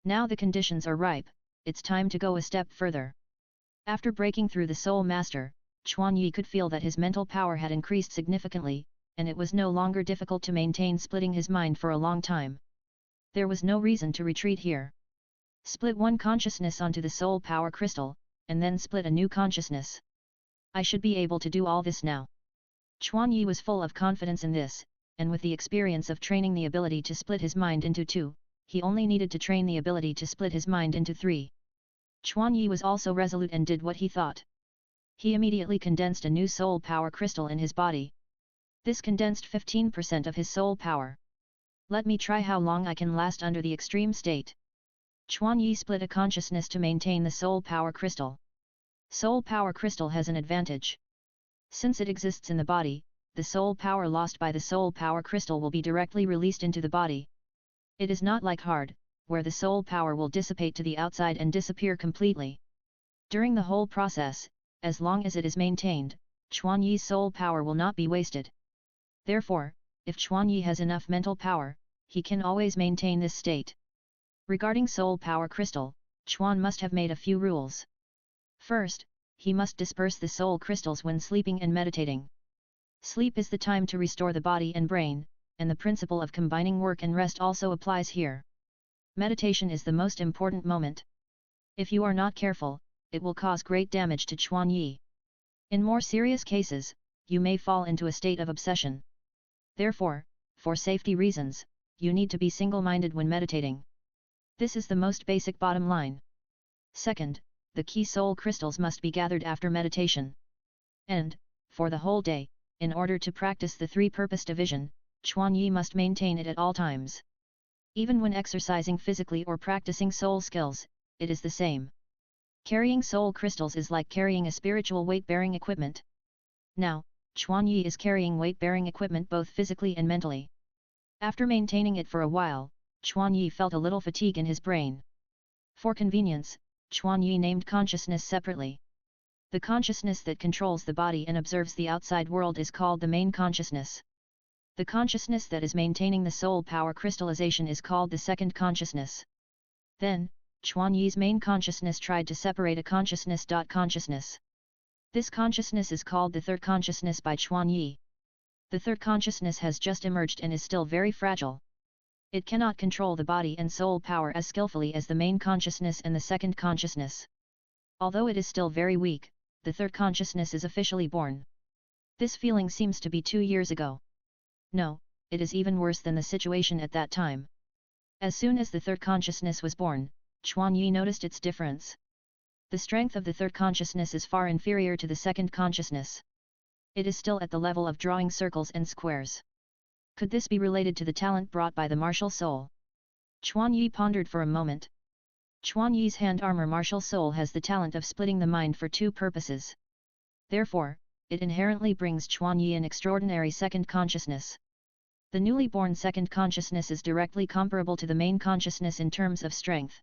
Now the conditions are ripe, it's time to go a step further. After breaking through the soul master, Chuan Yi could feel that his mental power had increased significantly, and it was no longer difficult to maintain splitting his mind for a long time. There was no reason to retreat here. Split one consciousness onto the soul power crystal, and then split a new consciousness. I should be able to do all this now. Chuan Yi was full of confidence in this, and with the experience of training the ability to split his mind into 2, he only needed to train the ability to split his mind into 3. Chuan Yi was also resolute and did what he thought. He immediately condensed a new soul power crystal in his body. This condensed 15% of his soul power. Let me try how long I can last under the extreme state. Chuan Yi split a consciousness to maintain the soul power crystal. Soul power crystal has an advantage. Since it exists in the body, the soul power lost by the soul power crystal will be directly released into the body. It is not like hard, where the soul power will dissipate to the outside and disappear completely. During the whole process, as long as it is maintained, Chuan Yi's soul power will not be wasted. Therefore, if Chuan Yi has enough mental power, he can always maintain this state. Regarding soul power crystal, Chuan must have made a few rules. First, he must disperse the soul crystals when sleeping and meditating. Sleep is the time to restore the body and brain, and the principle of combining work and rest also applies here. Meditation is the most important moment. If you are not careful, it will cause great damage to Chuan Yi. In more serious cases, you may fall into a state of obsession. Therefore, for safety reasons, you need to be single-minded when meditating. This is the most basic bottom line. Second, the key soul crystals must be gathered after meditation. And, for the whole day, in order to practice the 3-purpose division, Chuan Yi must maintain it at all times. Even when exercising physically or practicing soul skills, it is the same. Carrying soul crystals is like carrying a spiritual weight-bearing equipment. Now, Chuan Yi is carrying weight-bearing equipment both physically and mentally. After maintaining it for a while, Chuan Yi felt a little fatigue in his brain. For convenience, Chuan Yi named consciousness separately. The consciousness that controls the body and observes the outside world is called the main consciousness. The consciousness that is maintaining the soul power crystallization is called the second consciousness. Then, Chuan Yi's main consciousness tried to separate a consciousness. This consciousness is called the third consciousness by Chuan Yi. The third consciousness has just emerged and is still very fragile. It cannot control the body and soul power as skillfully as the main consciousness and the second consciousness. Although it is still very weak, the third consciousness is officially born. This feeling seems to be 2 years ago. No, it is even worse than the situation at that time. As soon as the third consciousness was born, Chuan Yi noticed its difference. The strength of the third consciousness is far inferior to the second consciousness. It is still at the level of drawing circles and squares. Could this be related to the talent brought by the martial soul? Chuan Yi pondered for a moment. Chuan Yi's hand armor martial soul has the talent of splitting the mind for 2 purposes. Therefore, it inherently brings Chuan Yi an extraordinary second consciousness. The newly born second consciousness is directly comparable to the main consciousness in terms of strength.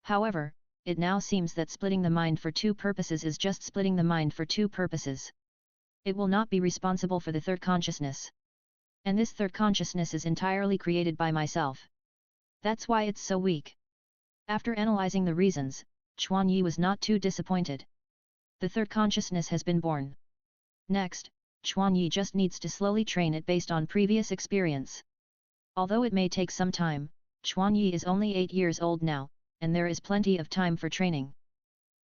However, it now seems that splitting the mind for 2 purposes is just splitting the mind for 2 purposes. It will not be responsible for the third consciousness. And this third consciousness is entirely created by myself. That's why it's so weak. After analyzing the reasons, Chuan Yi was not too disappointed. The third consciousness has been born. Next, Chuan Yi just needs to slowly train it based on previous experience. Although it may take some time, Chuan Yi is only 8 years old now, and there is plenty of time for training.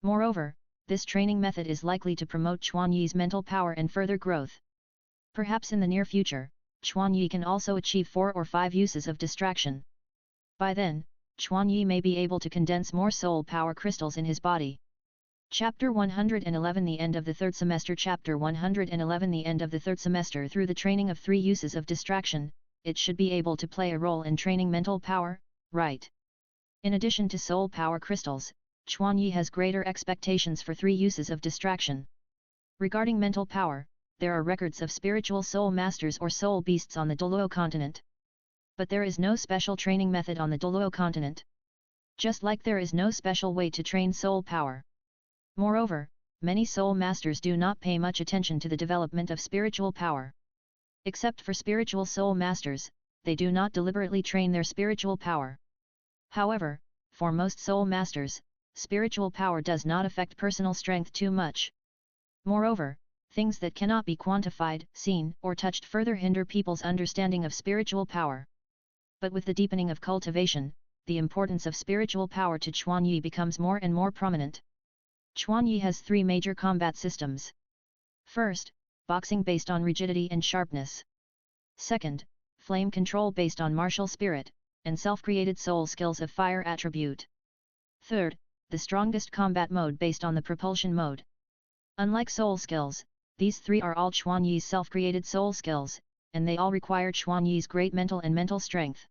Moreover, this training method is likely to promote Chuan Yi's mental power and further growth. Perhaps in the near future, Chuan Yi can also achieve 4 or 5 uses of distraction. By then, Chuan Yi may be able to condense more soul power crystals in his body. Chapter 111 The end of the third semester. Chapter 111 The end of the third semester. Through the training of 3 uses of distraction, it should be able to play a role in training mental power, right? In addition to soul power crystals, Chuan Yi has greater expectations for 3 uses of distraction. Regarding mental power, there are records of spiritual soul masters or soul beasts on the Douluo continent. But there is no special training method on the Douluo continent. Just like there is no special way to train soul power. Moreover, many soul masters do not pay much attention to the development of spiritual power. Except for spiritual soul masters, they do not deliberately train their spiritual power. However, for most soul masters, spiritual power does not affect personal strength too much. Moreover, things that cannot be quantified, seen, or touched further hinder people's understanding of spiritual power. But with the deepening of cultivation, the importance of spiritual power to Chuan Yi becomes more and more prominent. Chuan Yi has 3 major combat systems. First, boxing based on rigidity and sharpness. Second, flame control based on martial spirit, and self-created soul skills of fire attribute. Third, the strongest combat mode based on the propulsion mode. Unlike soul skills, these 3 are all Chuan Yi's self-created soul skills, and they all require Chuan Yi's great mental and mental strength.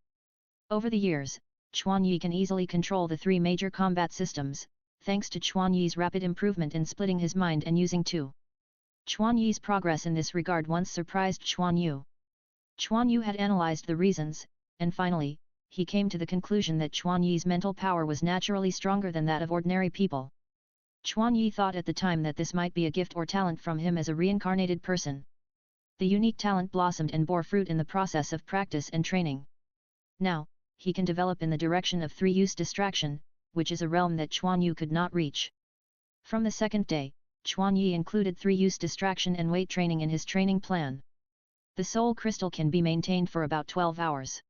Over the years, Chuan Yi can easily control the 3 major combat systems, thanks to Chuan Yi's rapid improvement in splitting his mind and using 2. Chuan Yi's progress in this regard once surprised Chuan Yu. Chuan Yu had analyzed the reasons, and finally, he came to the conclusion that Chuan Yi's mental power was naturally stronger than that of ordinary people. Chuan Yi thought at the time that this might be a gift or talent from him as a reincarnated person. The unique talent blossomed and bore fruit in the process of practice and training. Now, he can develop in the direction of 3-use distraction, which is a realm that Chuan Yu could not reach. From the second day, Chuan Yi included 3-use distraction and weight training in his training plan. The soul crystal can be maintained for about 12 hours.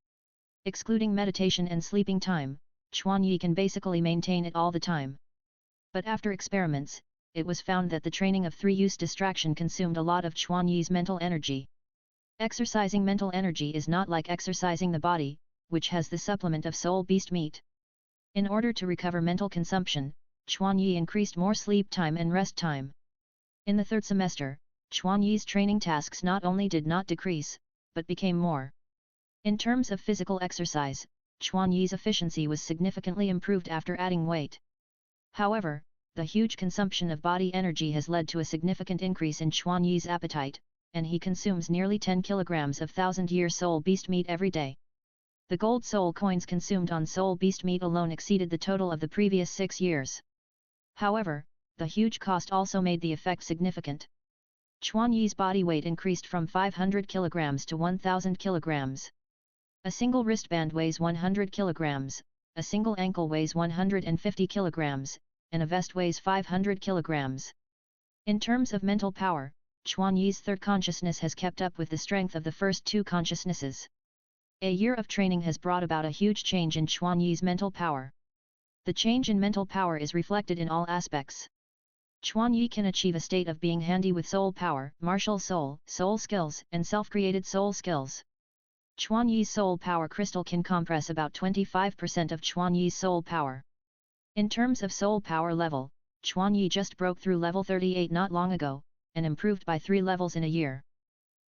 Excluding meditation and sleeping time, Chuan Yi can basically maintain it all the time. But after experiments, it was found that the training of 3-use distraction consumed a lot of Chuan Yi's mental energy. Exercising mental energy is not like exercising the body, which has the supplement of soul beast meat. In order to recover mental consumption, Chuan Yi increased more sleep time and rest time. In the third semester, Chuan Yi's training tasks not only did not decrease, but became more. In terms of physical exercise, Chuan Yi's efficiency was significantly improved after adding weight. However, the huge consumption of body energy has led to a significant increase in Chuan Yi's appetite, and he consumes nearly 10 kilograms of 1000-year soul beast meat every day. The gold soul coins consumed on soul beast meat alone exceeded the total of the previous 6 years. However, the huge cost also made the effect significant. Chuan Yi's body weight increased from 500 kilograms to 1000 kilograms. A single wristband weighs 100 kilograms, a single ankle weighs 150 kilograms, and a vest weighs 500 kilograms. In terms of mental power, Chuan Yi's third consciousness has kept up with the strength of the first 2 consciousnesses. A year of training has brought about a huge change in Chuan Yi's mental power. The change in mental power is reflected in all aspects. Chuan Yi can achieve a state of being handy with soul power, martial soul, soul skills, and self-created soul skills. Chuan Yi's soul power crystal can compress about 25% of Chuan Yi's soul power. In terms of soul power level, Chuan Yi just broke through level 38 not long ago, and improved by 3 levels in a year.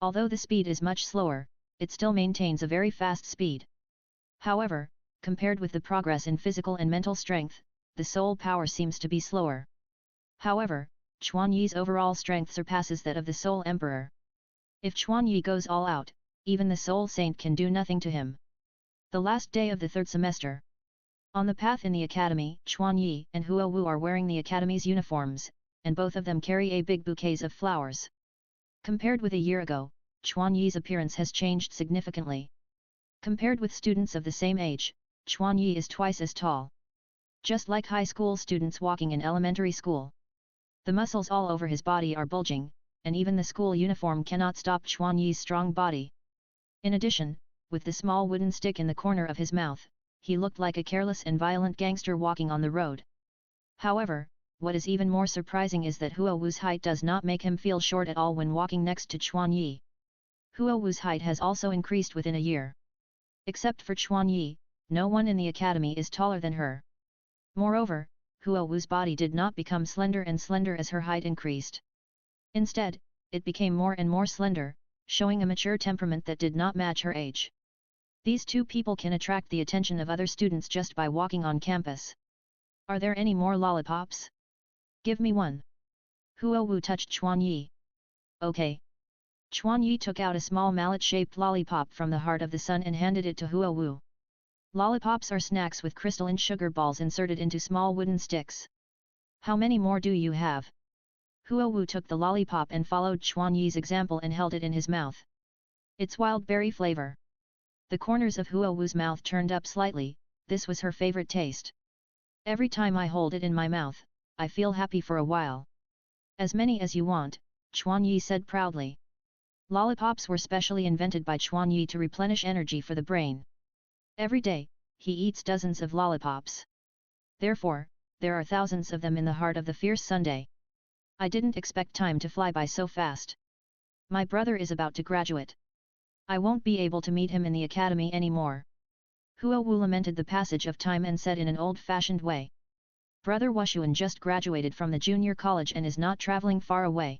Although the speed is much slower, it still maintains a very fast speed. However, compared with the progress in physical and mental strength, the soul power seems to be slower. However, Chuan Yi's overall strength surpasses that of the Soul Emperor. If Chuan Yi goes all out, even the Soul Saint can do nothing to him. The last day of the third semester. On the path in the academy, Chuan Yi and Huo Wu are wearing the academy's uniforms, and both of them carry a big bouquets of flowers. Compared with a year ago, Chuan Yi's appearance has changed significantly. Compared with students of the same age, Chuan Yi is twice as tall. Just like high school students walking in elementary school. The muscles all over his body are bulging, and even the school uniform cannot stop Chuan Yi's strong body. In addition, with the small wooden stick in the corner of his mouth, he looked like a careless and violent gangster walking on the road. However, what is even more surprising is that Huo Wu's height does not make him feel short at all when walking next to Chuan Yi. Huo Wu's height has also increased within a year. Except for Chuan Yi, no one in the academy is taller than her. Moreover, Huo Wu's body did not become slender and slender as her height increased. Instead, it became more and more slender, showing a mature temperament that did not match her age. These two people can attract the attention of other students just by walking on campus. Are there any more lollipops? Give me one. Huo Wu touched Chuan Yi. Okay. Chuan Yi took out a small mallet-shaped lollipop from the heart of the sun and handed it to Huo Wu. Lollipops are snacks with crystalline sugar balls inserted into small wooden sticks. How many more do you have? Huo Wu took the lollipop and followed Chuan Yi's example and held it in his mouth. It's wild berry flavor. The corners of Huo Wu's mouth turned up slightly, this was her favorite taste. Every time I hold it in my mouth, I feel happy for a while. As many as you want, Chuan Yi said proudly. Lollipops were specially invented by Chuan Yi to replenish energy for the brain. Every day, he eats dozens of lollipops. Therefore, there are thousands of them in the heart of the fierce Sunday. I didn't expect time to fly by so fast. My brother is about to graduate. I won't be able to meet him in the academy anymore. Huo Wu lamented the passage of time and said in an old-fashioned way. Brother Wushuan just graduated from the junior college and is not traveling far away.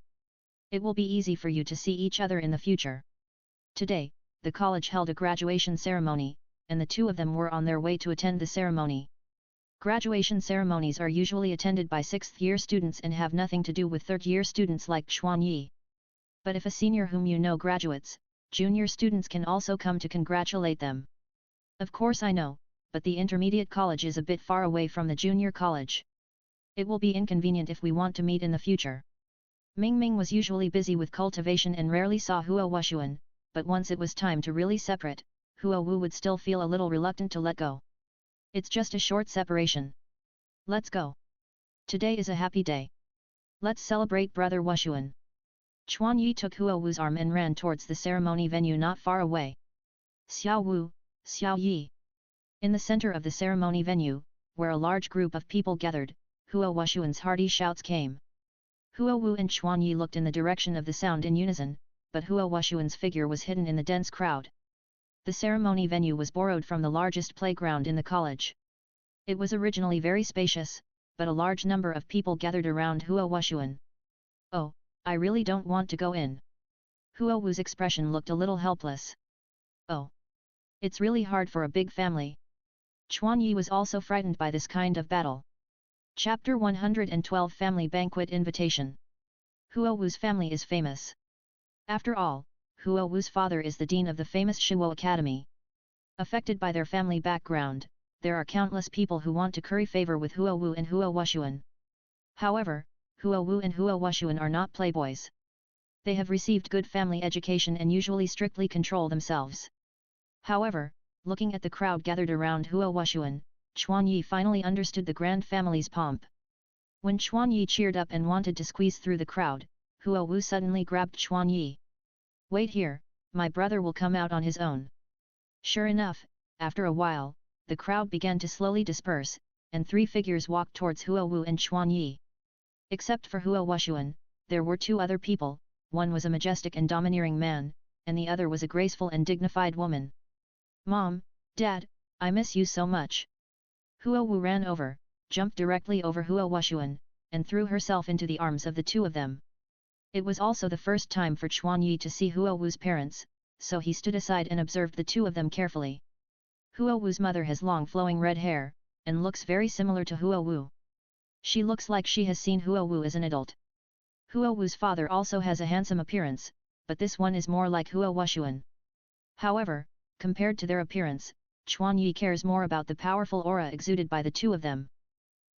It will be easy for you to see each other in the future. Today, the college held a graduation ceremony, and the two of them were on their way to attend the ceremony. Graduation ceremonies are usually attended by 6th-year students and have nothing to do with 3rd-year students like Chuan Yi. But if a senior whom you know graduates, junior students can also come to congratulate them. Of course I know, but the intermediate college is a bit far away from the junior college. It will be inconvenient if we want to meet in the future. Ming Ming was usually busy with cultivation and rarely saw Huo Wushuan, but once it was time to really separate, Huo Wu would still feel a little reluctant to let go. It's just a short separation. Let's go. Today is a happy day. Let's celebrate Brother Wushuan. Chuan Yi took Huo Wu's arm and ran towards the ceremony venue not far away. Xiao Wu, Xiao Yi. In the center of the ceremony venue, where a large group of people gathered, Huo Wushuan's hearty shouts came. Huo Wu and Chuan Yi looked in the direction of the sound in unison, but Huo Wushuan's figure was hidden in the dense crowd. The ceremony venue was borrowed from the largest playground in the college. It was originally very spacious, but a large number of people gathered around Huo Wushuan. Oh, I really don't want to go in. Huo Wu's expression looked a little helpless. Oh. It's really hard for a big family. Chuan Yi was also frightened by this kind of battle. Chapter 112 Family Banquet Invitation. Huo Wu's family is famous. After all, Huo Wu's father is the dean of the famous Shiwo Academy. Affected by their family background, there are countless people who want to curry favor with Huo Wu and Huo Wushuan. However, Huo Wu and Huo Wushuan are not playboys. They have received good family education and usually strictly control themselves. However, looking at the crowd gathered around Huo Wushuan, Chuan Yi finally understood the grand family's pomp. When Chuan Yi cheered up and wanted to squeeze through the crowd, Huo Wu suddenly grabbed Chuan Yi. Wait here, my brother will come out on his own. Sure enough, after a while, the crowd began to slowly disperse, and 3 figures walked towards Huo Wu and Chuan Yi. Except for Huo Wushuan, there were 2 other people, one was a majestic and domineering man, and the other was a graceful and dignified woman. Mom, Dad, I miss you so much. Huo Wu ran over, jumped directly over Huo Wushuan, and threw herself into the arms of the 2 of them. It was also the first time for Chuan Yi to see Huo Wu's parents, so he stood aside and observed the 2 of them carefully. Huo Wu's mother has long flowing red hair, and looks very similar to Huo Wu. She looks like she has seen Huo Wu as an adult. Huo Wu's father also has a handsome appearance, but this one is more like Huo Wushuan. However, compared to their appearance, Chuan Yi cares more about the powerful aura exuded by the 2 of them.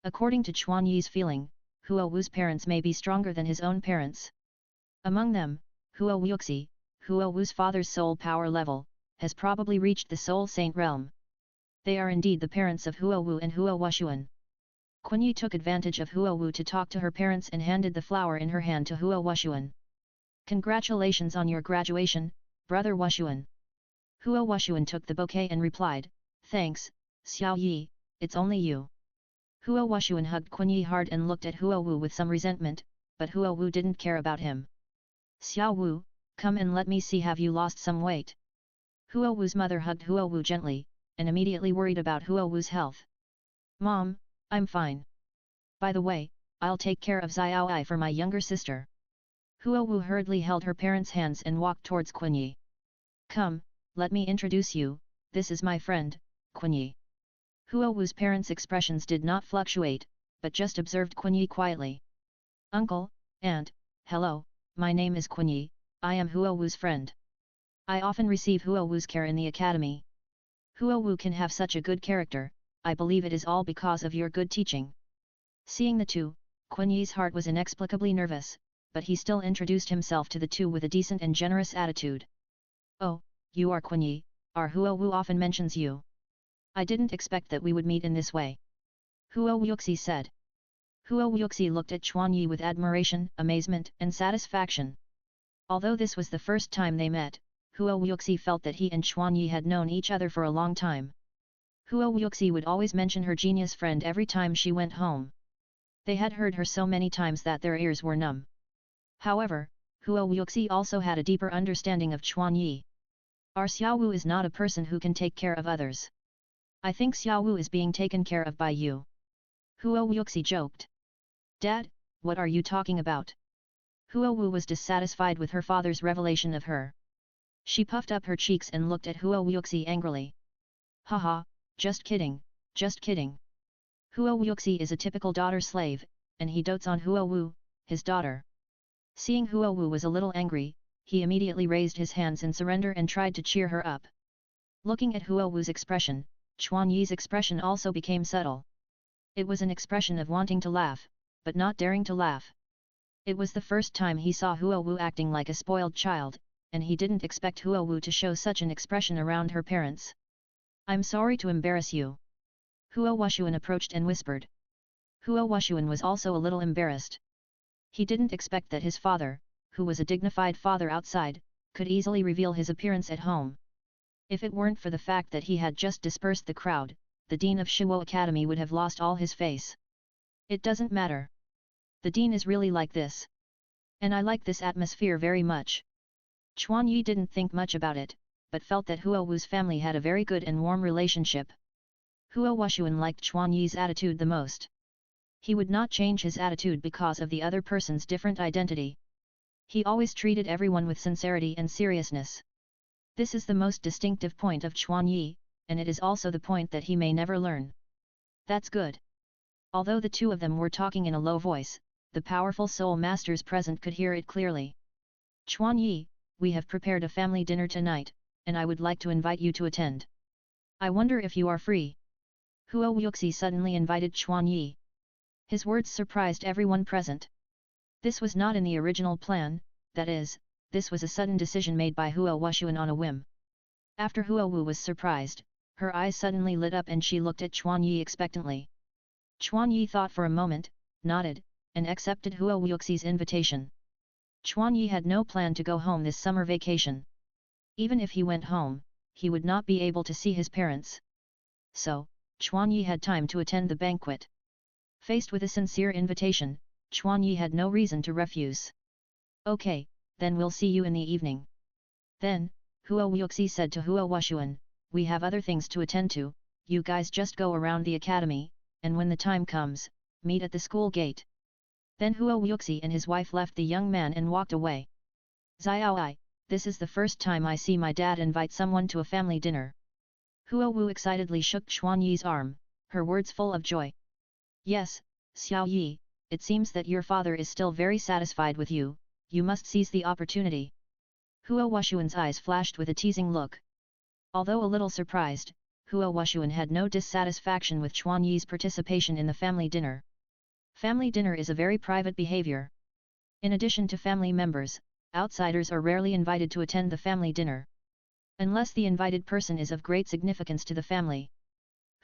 According to Chuan Yi's feeling, Huo Wu's parents may be stronger than his own parents. Among them, Huo Wuxi, Huo Wu's father's soul power level, has probably reached the Soul Saint realm. They are indeed the parents of Huo Wu and Huo Wuxuan. Kunyi took advantage of Huo Wu to talk to her parents and handed the flower in her hand to Huo Wuxuan. Congratulations on your graduation, brother Wuxuan. Huo Wuxuan took the bouquet and replied, thanks, Xiao Yi, it's only you. Huo Wuxuan hugged Kunyi hard and looked at Huo Wu with some resentment, but Huo Wu didn't care about him. Xiao Wu, come and let me see, have you lost some weight? Huo Wu's mother hugged Huo Wu gently, and immediately worried about Huo Wu's health. Mom, I'm fine. By the way, I'll take care of Xiao Ai for my younger sister. Huo Wu hurriedly held her parents' hands and walked towards Kunyi. Come, let me introduce you, this is my friend, Kunyi. Huo Wu's parents' expressions did not fluctuate, but just observed Kunyi quietly. Uncle, Aunt, hello, my name is Kunyi, I am Huo Wu's friend. I often receive Huo Wu's care in the academy. Huo Wu can have such a good character, I believe it is all because of your good teaching. Seeing the two, Kunyi's heart was inexplicably nervous, but he still introduced himself to the two with a decent and generous attitude. Oh, you are Kunyi, our Huo Wu often mentions you. I didn't expect that we would meet in this way. Huo Wuxi said. Huo Wuxi looked at Chuanyi with admiration, amazement, and satisfaction. Although this was the first time they met, Huo Wuxi felt that he and Chuanyi had known each other for a long time. Huo Wuxi would always mention her genius friend every time she went home. They had heard her so many times that their ears were numb. However, Huo Wuxi also had a deeper understanding of Chuanyi. Our Xiao Wu is not a person who can take care of others. I think Xiao Wu is being taken care of by you. Huo Wuxi joked. Dad, what are you talking about? Huo Wu was dissatisfied with her father's revelation of her. She puffed up her cheeks and looked at Huo Wuxi angrily. Haha, just kidding, just kidding. Huo Wuxi is a typical daughter slave, and he dotes on Huo Wu, his daughter. Seeing Huo Wu was a little angry, he immediately raised his hands in surrender and tried to cheer her up. Looking at Huo Wu's expression, Chuanyi's expression also became subtle. It was an expression of wanting to laugh, but not daring to laugh. It was the first time he saw Huo Wu acting like a spoiled child, and he didn't expect Huo Wu to show such an expression around her parents. I'm sorry to embarrass you. Huo Wuxuan approached and whispered. Huo Wuxuan was also a little embarrassed. He didn't expect that his father, who was a dignified father outside, could easily reveal his appearance at home. If it weren't for the fact that he had just dispersed the crowd, the dean of Shuo Academy would have lost all his face. It doesn't matter. The dean is really like this. And I like this atmosphere very much. Chuanyi didn't think much about it, but felt that Huo Wu's family had a very good and warm relationship. Huo Wuxuan liked Chuanyi's attitude the most. He would not change his attitude because of the other person's different identity. He always treated everyone with sincerity and seriousness. This is the most distinctive point of Chuanyi, and it is also the point that he may never learn. That's good. Although the two of them were talking in a low voice, the powerful soul masters present could hear it clearly. Chuanyi, we have prepared a family dinner tonight, and I would like to invite you to attend. I wonder if you are free. Huo Wuxi suddenly invited Chuanyi. His words surprised everyone present. This was not in the original plan, that is, this was a sudden decision made by Huo Wuxuan on a whim. After Huo Wu was surprised, her eyes suddenly lit up and she looked at Chuanyi expectantly. Chuanyi thought for a moment, nodded, and accepted Huo Wuxi's invitation. Chuanyi had no plan to go home this summer vacation. Even if he went home, he would not be able to see his parents. So, Chuanyi had time to attend the banquet. Faced with a sincere invitation, Chuanyi had no reason to refuse. Okay, then we'll see you in the evening. Then, Huo Wuxi said to Huo Wuxuan, we have other things to attend to, you guys just go around the academy, and when the time comes, meet at the school gate. Then Huo Wuxi and his wife left the young man and walked away. Xiao Ai, this is the first time I see my dad invite someone to a family dinner. Huo Wu excitedly shook Chuanyi's arm, her words full of joy. Yes, Xiao Yi, it seems that your father is still very satisfied with you, you must seize the opportunity. Huo Wuxuan's eyes flashed with a teasing look. Although a little surprised, Huo Wuxuan had no dissatisfaction with Chuanyi's participation in the family dinner. Family dinner is a very private behavior. In addition to family members, outsiders are rarely invited to attend the family dinner. Unless the invited person is of great significance to the family.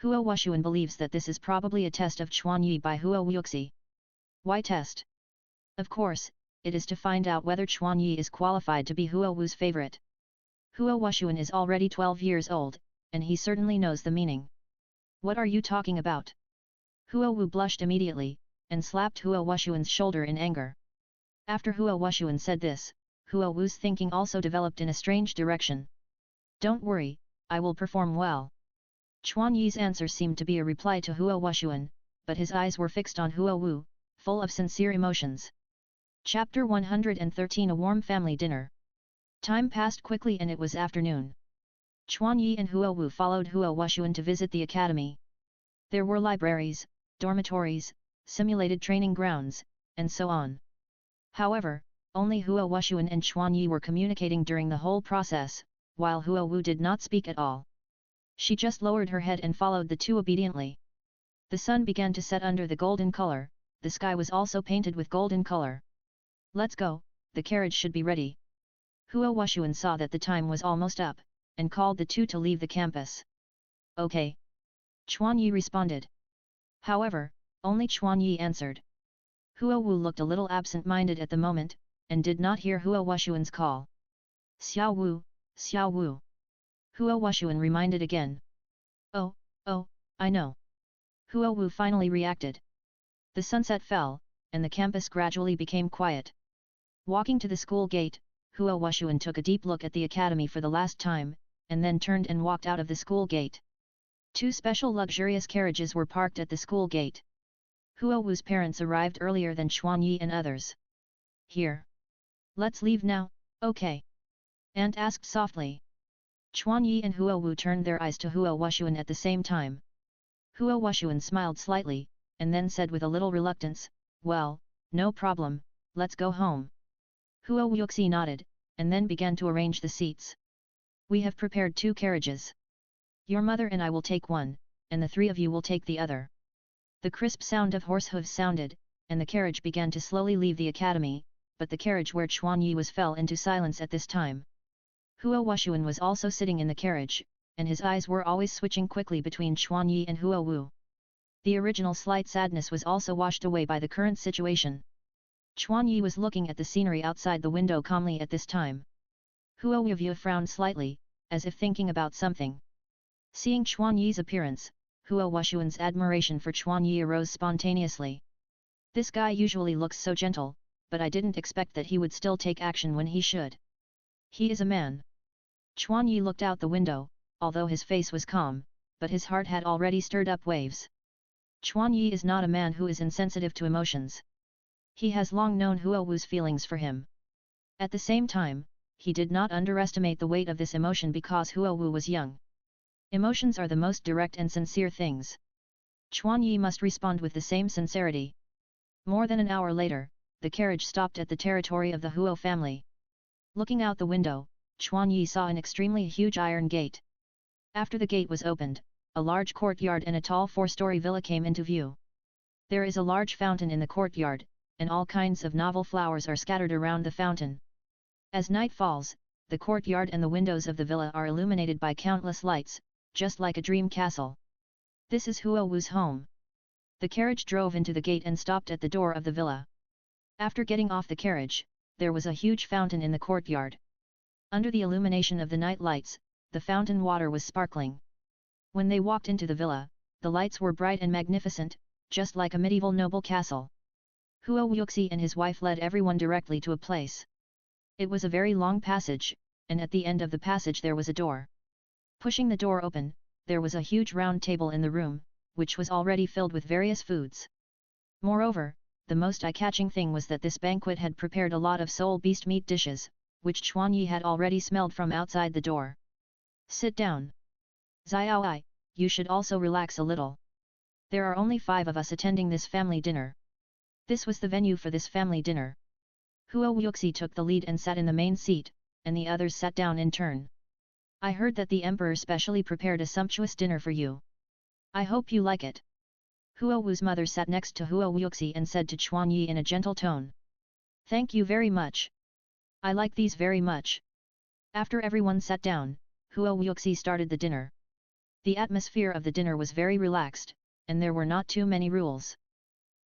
Huo Wuxuan believes that this is probably a test of Chuanyi by Huo Wuxi. Why test? Of course, it is to find out whether Chuanyi is qualified to be Huo Wu's favorite. Huo Wuxuan is already 12 years old, and he certainly knows the meaning. What are you talking about? Huo Wu blushed immediately, and slapped Huo Wuxuan's shoulder in anger. After Huo Wuxuan said this, Huo Wu's thinking also developed in a strange direction. Don't worry, I will perform well. Chuanyi's answer seemed to be a reply to Huo Wuxuan, but his eyes were fixed on Huo Wu, full of sincere emotions. Chapter 113 A Warm Family Dinner. Time passed quickly and it was afternoon. Chuanyi and Huo Wu followed Huo Wuxuan to visit the academy. There were libraries, dormitories, simulated training grounds, and so on. However, only Huo Wuxuan and Chuanyi were communicating during the whole process, while Huo Wu did not speak at all. She just lowered her head and followed the two obediently. The sun began to set under the golden color, the sky was also painted with golden color. Let's go, the carriage should be ready. Huo Wuxuan saw that the time was almost up, and called the two to leave the campus. Okay. Chuanyi responded. However, only Chuanyi answered. Huo Wu looked a little absent-minded at the moment, and did not hear Huo Wuxuan's call. Xiao Wu, Xiao Wu. Huo Wuxuan reminded again. Oh, I know. Huo Wu finally reacted. The sunset fell, and the campus gradually became quiet. Walking to the school gate, Huo Wuxuan took a deep look at the academy for the last time, and then turned and walked out of the school gate. Two special luxurious carriages were parked at the school gate. Huo Wu's parents arrived earlier than Chuanyi and others. Here. Let's leave now, okay? Aunt asked softly. Chuanyi and Huo Wu turned their eyes to Huo Wuxuan at the same time. Huo Wuxuan smiled slightly, and then said with a little reluctance, well, no problem, let's go home. Huo Wuxi nodded, and then began to arrange the seats. We have prepared 2 carriages. Your mother and I will take one, and the 3 of you will take the other. The crisp sound of horse hooves sounded, and the carriage began to slowly leave the academy, but the carriage where Chuanyi was fell into silence at this time. Huo Wuxuan was also sitting in the carriage, and his eyes were always switching quickly between Chuanyi and Huo Wu. The original slight sadness was also washed away by the current situation. Chuanyi was looking at the scenery outside the window calmly at this time. Huo Wu frowned slightly, as if thinking about something. Seeing Chuanyi's appearance, Huo Wuxuan's admiration for Chuanyi arose spontaneously. This guy usually looks so gentle, but I didn't expect that he would still take action when he should. He is a man. Chuanyi looked out the window, although his face was calm, but his heart had already stirred up waves. Chuanyi is not a man who is insensitive to emotions. He has long known Huo Wu's feelings for him. At the same time, he did not underestimate the weight of this emotion because Huo Wu was young. Emotions are the most direct and sincere things. Chuanyi must respond with the same sincerity. More than an hour later, the carriage stopped at the territory of the Huo family. Looking out the window, Chuanyi saw an extremely huge iron gate. After the gate was opened, a large courtyard and a tall 4-story villa came into view. There is a large fountain in the courtyard, and all kinds of novel flowers are scattered around the fountain. As night falls, the courtyard and the windows of the villa are illuminated by countless lights, just like a dream castle. This is Huo Wu's home. The carriage drove into the gate and stopped at the door of the villa. After getting off the carriage, there was a huge fountain in the courtyard. Under the illumination of the night lights, the fountain water was sparkling. When they walked into the villa, the lights were bright and magnificent, just like a medieval noble castle. Huo Wuxi and his wife led everyone directly to a place. It was a very long passage, and at the end of the passage there was a door. Pushing the door open, there was a huge round table in the room, which was already filled with various foods. Moreover, the most eye-catching thing was that this banquet had prepared a lot of soul beast meat dishes, which Chuanyi had already smelled from outside the door. Sit down. Xiaoai, you should also relax a little. There are only 5 of us attending this family dinner. This was the venue for this family dinner. Huo Wuxi took the lead and sat in the main seat, and the others sat down in turn. I heard that the emperor specially prepared a sumptuous dinner for you. I hope you like it. Huo Wu's mother sat next to Huo Wuxi and said to Chuanyi in a gentle tone. Thank you very much. I like these very much. After everyone sat down, Huo Wuxi started the dinner. The atmosphere of the dinner was very relaxed, and there were not too many rules.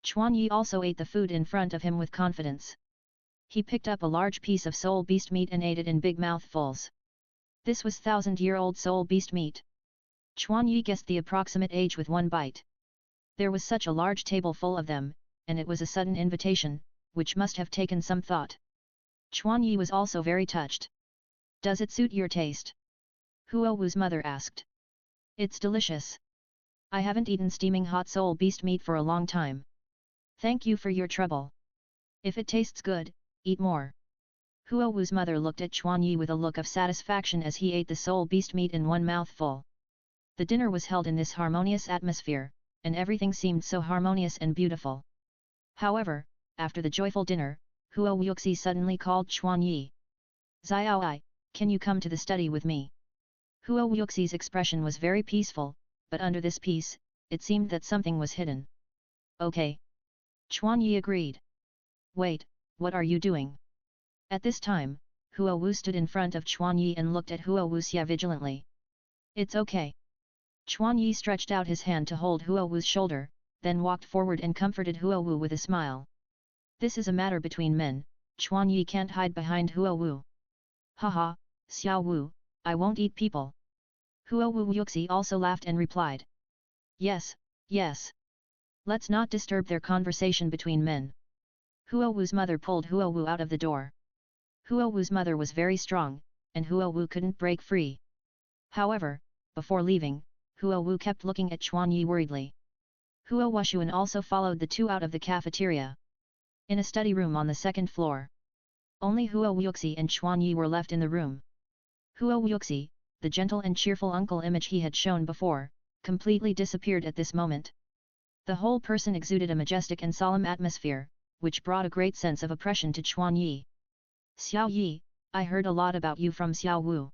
Chuan Yi also ate the food in front of him with confidence. He picked up a large piece of soul beast meat and ate it in big mouthfuls. This was 1,000-year-old soul beast meat. Chuan Yi guessed the approximate age with one bite. There was such a large table full of them, and it was a sudden invitation, which must have taken some thought. Chuan Yi was also very touched. Does it suit your taste? Huo Wu's mother asked. It's delicious. I haven't eaten steaming hot soul beast meat for a long time. Thank you for your trouble. If it tastes good, eat more. Huo Wu's mother looked at Chuan Yi with a look of satisfaction as he ate the soul beast meat in one mouthful. The dinner was held in this harmonious atmosphere, and everything seemed so harmonious and beautiful. However, after the joyful dinner, Huo Wuxi suddenly called Chuan Yi. Xiao, can you come to the study with me? Huo Wuxi's expression was very peaceful, but under this peace, it seemed that something was hidden. Okay. Chuan Yi agreed. Wait, what are you doing? At this time, Huo Wu stood in front of Chuan Yi and looked at Huo Wuxia vigilantly. It's okay. Chuan Yi stretched out his hand to hold Huo Wu's shoulder, then walked forward and comforted Huo Wu with a smile. This is a matter between men, Chuan Yi can't hide behind Huo Wu. Haha, Xiao Wu, I won't eat people. Huo Wu Wuxi also laughed and replied. Yes, yes. Let's not disturb their conversation between men. Huo Wu's mother pulled Huo Wu out of the door. Huo Wu's mother was very strong, and Huo Wu couldn't break free. However, before leaving, Huo Wu kept looking at Chuan Yi worriedly. Huo Wuxuan also followed the two out of the cafeteria. In a study room on the second floor. Only Huo Wuxi and Chuan Yi were left in the room. Huo Wuxi, the gentle and cheerful uncle image he had shown before, completely disappeared at this moment. The whole person exuded a majestic and solemn atmosphere, which brought a great sense of oppression to Chuan Yi. Xiao Yi, I heard a lot about you from Xiao Wu.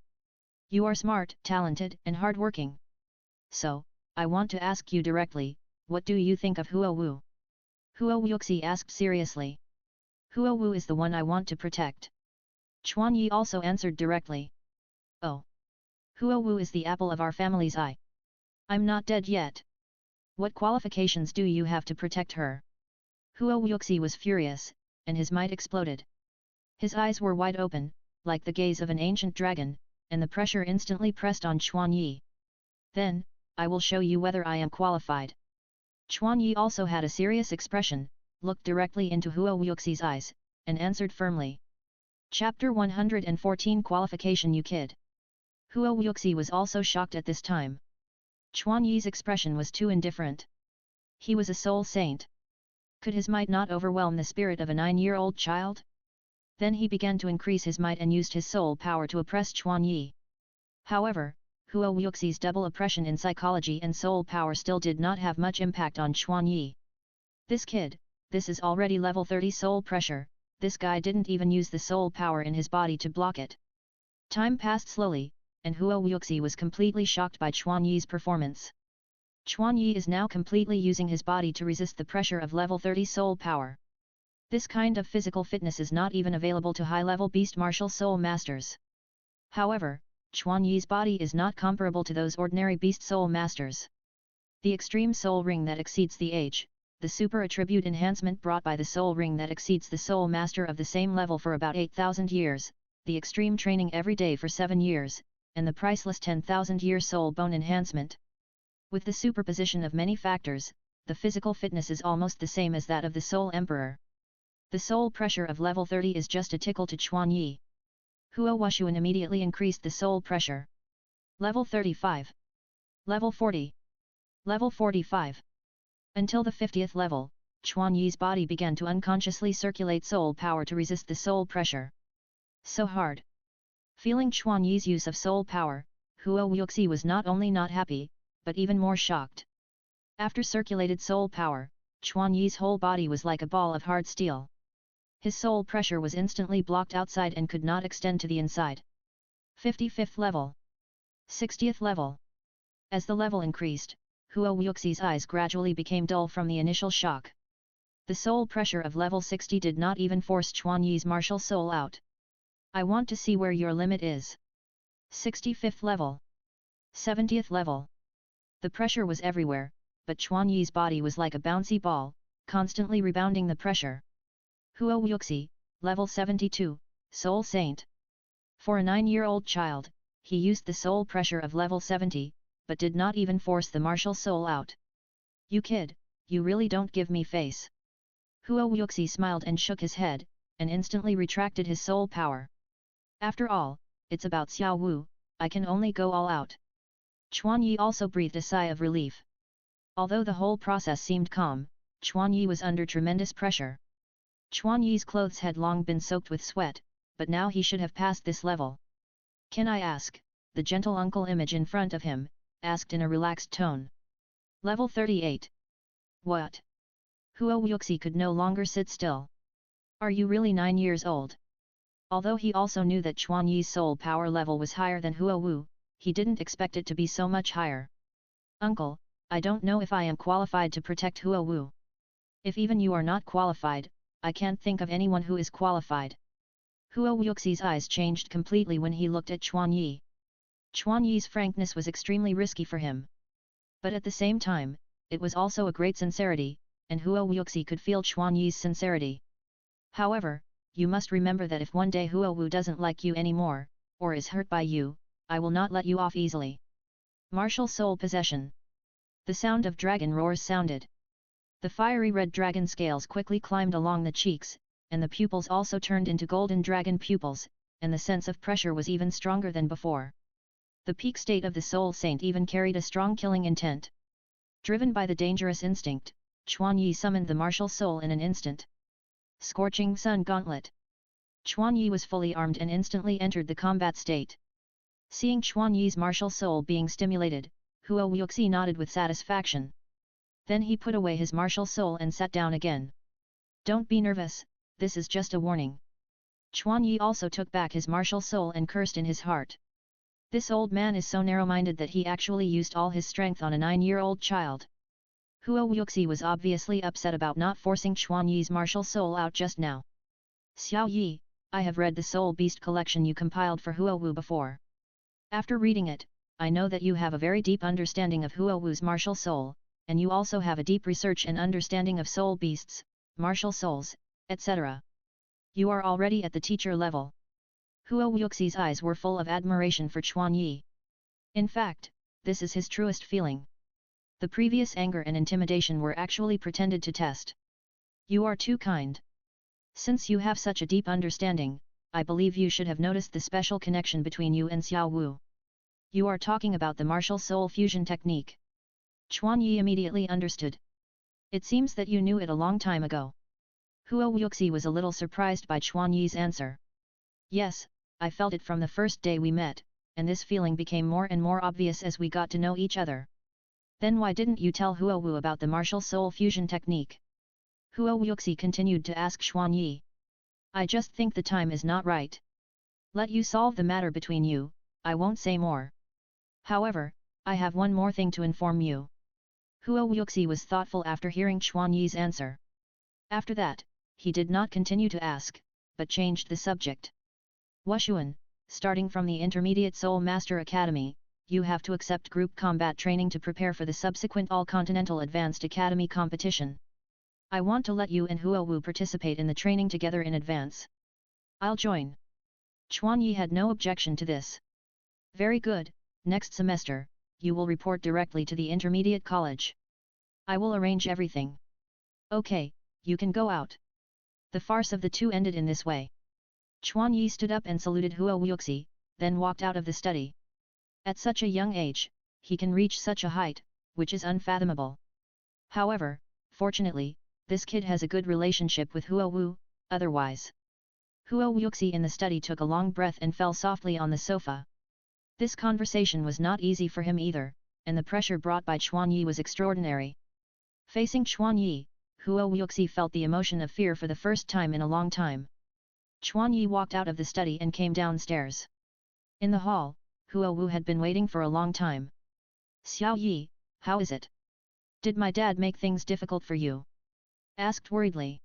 You are smart, talented and hard-working. So, I want to ask you directly, what do you think of Huo Wu? Huo Wuxi asked seriously. Huo Wu is the one I want to protect. Chuan Yi also answered directly. Oh. Huo Wu is the apple of our family's eye. I'm not dead yet. What qualifications do you have to protect her? Huo Wuxi was furious, and his might exploded. His eyes were wide open, like the gaze of an ancient dragon, and the pressure instantly pressed on Chuan Yi. Then, I will show you whether I am qualified. Chuan Yi also had a serious expression, looked directly into Huo Wuxi's eyes, and answered firmly. Chapter 114 Qualification You Kid. Huo Wuxi was also shocked at this time. Chuan Yi's expression was too indifferent. He was a soul saint. Could his might not overwhelm the spirit of a 9-year-old child? Then he began to increase his might and used his soul power to oppress Chuan Yi. However, Huo Wuxi's double oppression in psychology and soul power still did not have much impact on Chuan Yi. This kid, this is already level 30 soul pressure, this guy didn't even use the soul power in his body to block it. Time passed slowly, and Huo Wuxi was completely shocked by Chuan Yi's performance. Chuan Yi is now completely using his body to resist the pressure of level 30 soul power. This kind of physical fitness is not even available to high-level beast martial soul masters. However, Chuan Yi's body is not comparable to those ordinary beast soul masters. The extreme soul ring that exceeds the age, the super attribute enhancement brought by the soul ring that exceeds the soul master of the same level for about 8,000 years, the extreme training every day for 7 years, and the priceless 10,000-year soul bone enhancement. With the superposition of many factors, the physical fitness is almost the same as that of the soul emperor. The soul pressure of level 30 is just a tickle to Chuan Yi. Huo Wuxuan immediately increased the soul pressure. Level 35. Level 40. Level 45. Until the 50th level, Chuan Yi's body began to unconsciously circulate soul power to resist the soul pressure. So hard. Feeling Chuan Yi's use of soul power, Huo Wuxi was not only not happy, but even more shocked. After circulated soul power, Chuan Yi's whole body was like a ball of hard steel. His soul pressure was instantly blocked outside and could not extend to the inside. 55th level. 60th level. As the level increased, Huo Wuxi's eyes gradually became dull from the initial shock. The soul pressure of level 60 did not even force Chuan Yi's martial soul out. I want to see where your limit is. 65th level. 70th level. The pressure was everywhere, but Chuan Yi's body was like a bouncy ball, constantly rebounding the pressure. Huo Wuxi, level 72, Soul Saint. For a 9-year-old child, he used the soul pressure of level 70, but did not even force the martial soul out. You kid, you really don't give me face. Huo Wuxi smiled and shook his head, and instantly retracted his soul power. After all, it's about Xiao Wu, I can only go all out. Chuan Yi also breathed a sigh of relief. Although the whole process seemed calm, Chuan Yi was under tremendous pressure. Chuan Yi's clothes had long been soaked with sweat, but now he should have passed this level. Can I ask? The gentle uncle image in front of him, asked in a relaxed tone. Level 38. What? Huo Wuxi could no longer sit still. Are you really 9 years old? Although he also knew that Chuan Yi's soul power level was higher than Huo Wu, he didn't expect it to be so much higher. Uncle, I don't know if I am qualified to protect Huo Wu. If even you are not qualified, I can't think of anyone who is qualified. Huo Wuxi's eyes changed completely when he looked at Chuan Yi. Chuan Yi's frankness was extremely risky for him. But at the same time, it was also a great sincerity, and Huo Wuxi could feel Chuan Yi's sincerity. However, you must remember that if one day Huo Wu doesn't like you anymore, or is hurt by you, I will not let you off easily. Martial Soul Possession. The sound of dragon roars sounded. The fiery red dragon scales quickly climbed along the cheeks, and the pupils also turned into golden dragon pupils, and the sense of pressure was even stronger than before. The peak state of the Soul Saint even carried a strong killing intent. Driven by the dangerous instinct, Chuan Yi summoned the martial soul in an instant. Scorching Sun Gauntlet. Chuan Yi was fully armed and instantly entered the combat state. Seeing Chuan Yi's martial soul being stimulated, Huo Wuxi nodded with satisfaction. Then he put away his martial soul and sat down again. Don't be nervous, this is just a warning. Chuan Yi also took back his martial soul and cursed in his heart. This old man is so narrow-minded that he actually used all his strength on a 9-year-old child. Huo Wuxi was obviously upset about not forcing Chuan Yi's martial soul out just now. Xiao Yi, I have read the Soul Beast collection you compiled for Huo Wu before. After reading it, I know that you have a very deep understanding of Huo Wu's martial soul, and you also have a deep research and understanding of soul beasts, martial souls, etc. You are already at the teacher level. Huo Wuxi's eyes were full of admiration for Chuan Yi. In fact, this is his truest feeling. The previous anger and intimidation were actually pretended to test. You are too kind. Since you have such a deep understanding, I believe you should have noticed the special connection between you and Xiao Wu. You are talking about the martial soul fusion technique. Chuan Yi immediately understood. It seems that you knew it a long time ago. Huo Wuxi was a little surprised by Chuan Yi's answer. Yes, I felt it from the first day we met, and this feeling became more and more obvious as we got to know each other. Then why didn't you tell Huo Wu about the martial soul fusion technique? Huo Wuxi continued to ask Chuan Yi. I just think the time is not right. Let you solve the matter between you, I won't say more. However, I have one more thing to inform you. Huo Wuxi was thoughtful after hearing Chuan Yi's answer. After that, he did not continue to ask, but changed the subject. Wushuan, starting from the Intermediate Soul Master Academy, you have to accept group combat training to prepare for the subsequent All-Continental Advanced Academy competition. I want to let you and Huo Wu participate in the training together in advance. I'll join. Chuan Yi had no objection to this. Very good, next semester, you will report directly to the Intermediate College. I will arrange everything. Okay, you can go out. The farce of the two ended in this way. Chuan Yi stood up and saluted Huo Wuxi, then walked out of the study. At such a young age, he can reach such a height, which is unfathomable. However, fortunately, this kid has a good relationship with Huo Wu, otherwise. Huo Wuxi in the study took a long breath and fell softly on the sofa. This conversation was not easy for him either, and the pressure brought by Chuan Yi was extraordinary. Facing Chuan Yi, Huo Wuxi felt the emotion of fear for the first time in a long time. Chuan Yi walked out of the study and came downstairs. In the hall, Huo Wu had been waiting for a long time. Xiao Yi, how is it? Did my dad make things difficult for you? Asked worriedly.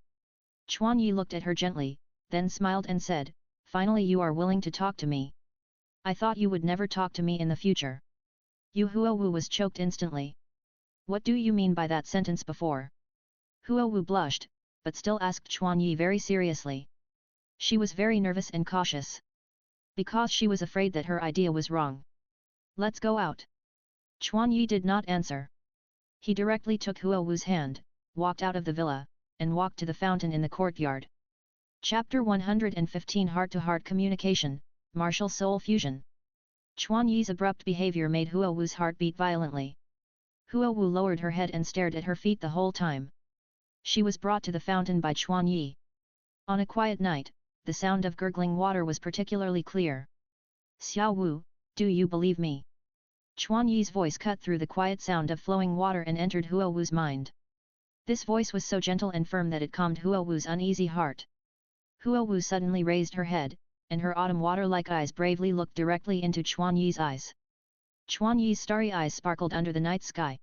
Chuan Yi looked at her gently, then smiled and said, finally you are willing to talk to me. I thought you would never talk to me in the future. Yu Huowu was choked instantly. What do you mean by that sentence before? Huowu blushed, but still asked Chuan Yi very seriously. She was very nervous and cautious. Because she was afraid that her idea was wrong. Let's go out. Chuan Yi did not answer. He directly took Huowu's hand, walked out of the villa, and walked to the fountain in the courtyard. Chapter 115 Heart-to-Heart Communication, Martial Soul Fusion. Chuan Yi's abrupt behavior made Huowu's heart beat violently. Huowu lowered her head and stared at her feet the whole time. She was brought to the fountain by Chuan Yi. On a quiet night, the sound of gurgling water was particularly clear. Xiao Wu, do you believe me? Chuan Yi's voice cut through the quiet sound of flowing water and entered Huowu's mind. This voice was so gentle and firm that it calmed Huowu's uneasy heart. Huowu suddenly raised her head, and her autumn water-like eyes bravely looked directly into Chuan Yi's eyes. Chuan Yi's starry eyes sparkled under the night sky.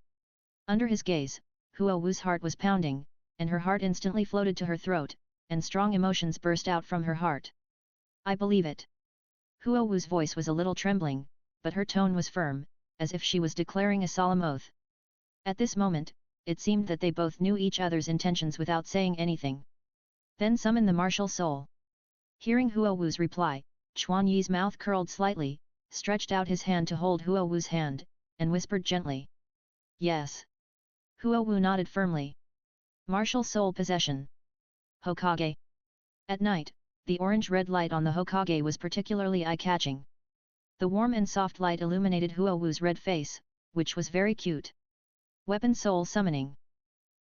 Under his gaze, Huowu's heart was pounding, and her heart instantly floated to her throat, and strong emotions burst out from her heart. I believe it. Huowu's voice was a little trembling, but her tone was firm, as if she was declaring a solemn oath. At this moment, it seemed that they both knew each other's intentions without saying anything. Then summon the martial soul. Hearing Huowu's reply, Chuan Yi's mouth curled slightly, stretched out his hand to hold Huowu's hand, and whispered gently. Yes. Huowu nodded firmly. Martial soul possession. Hokage. At night, the orange-red light on the Hokage was particularly eye-catching. The warm and soft light illuminated Huowu's red face, which was very cute. Weapon soul summoning.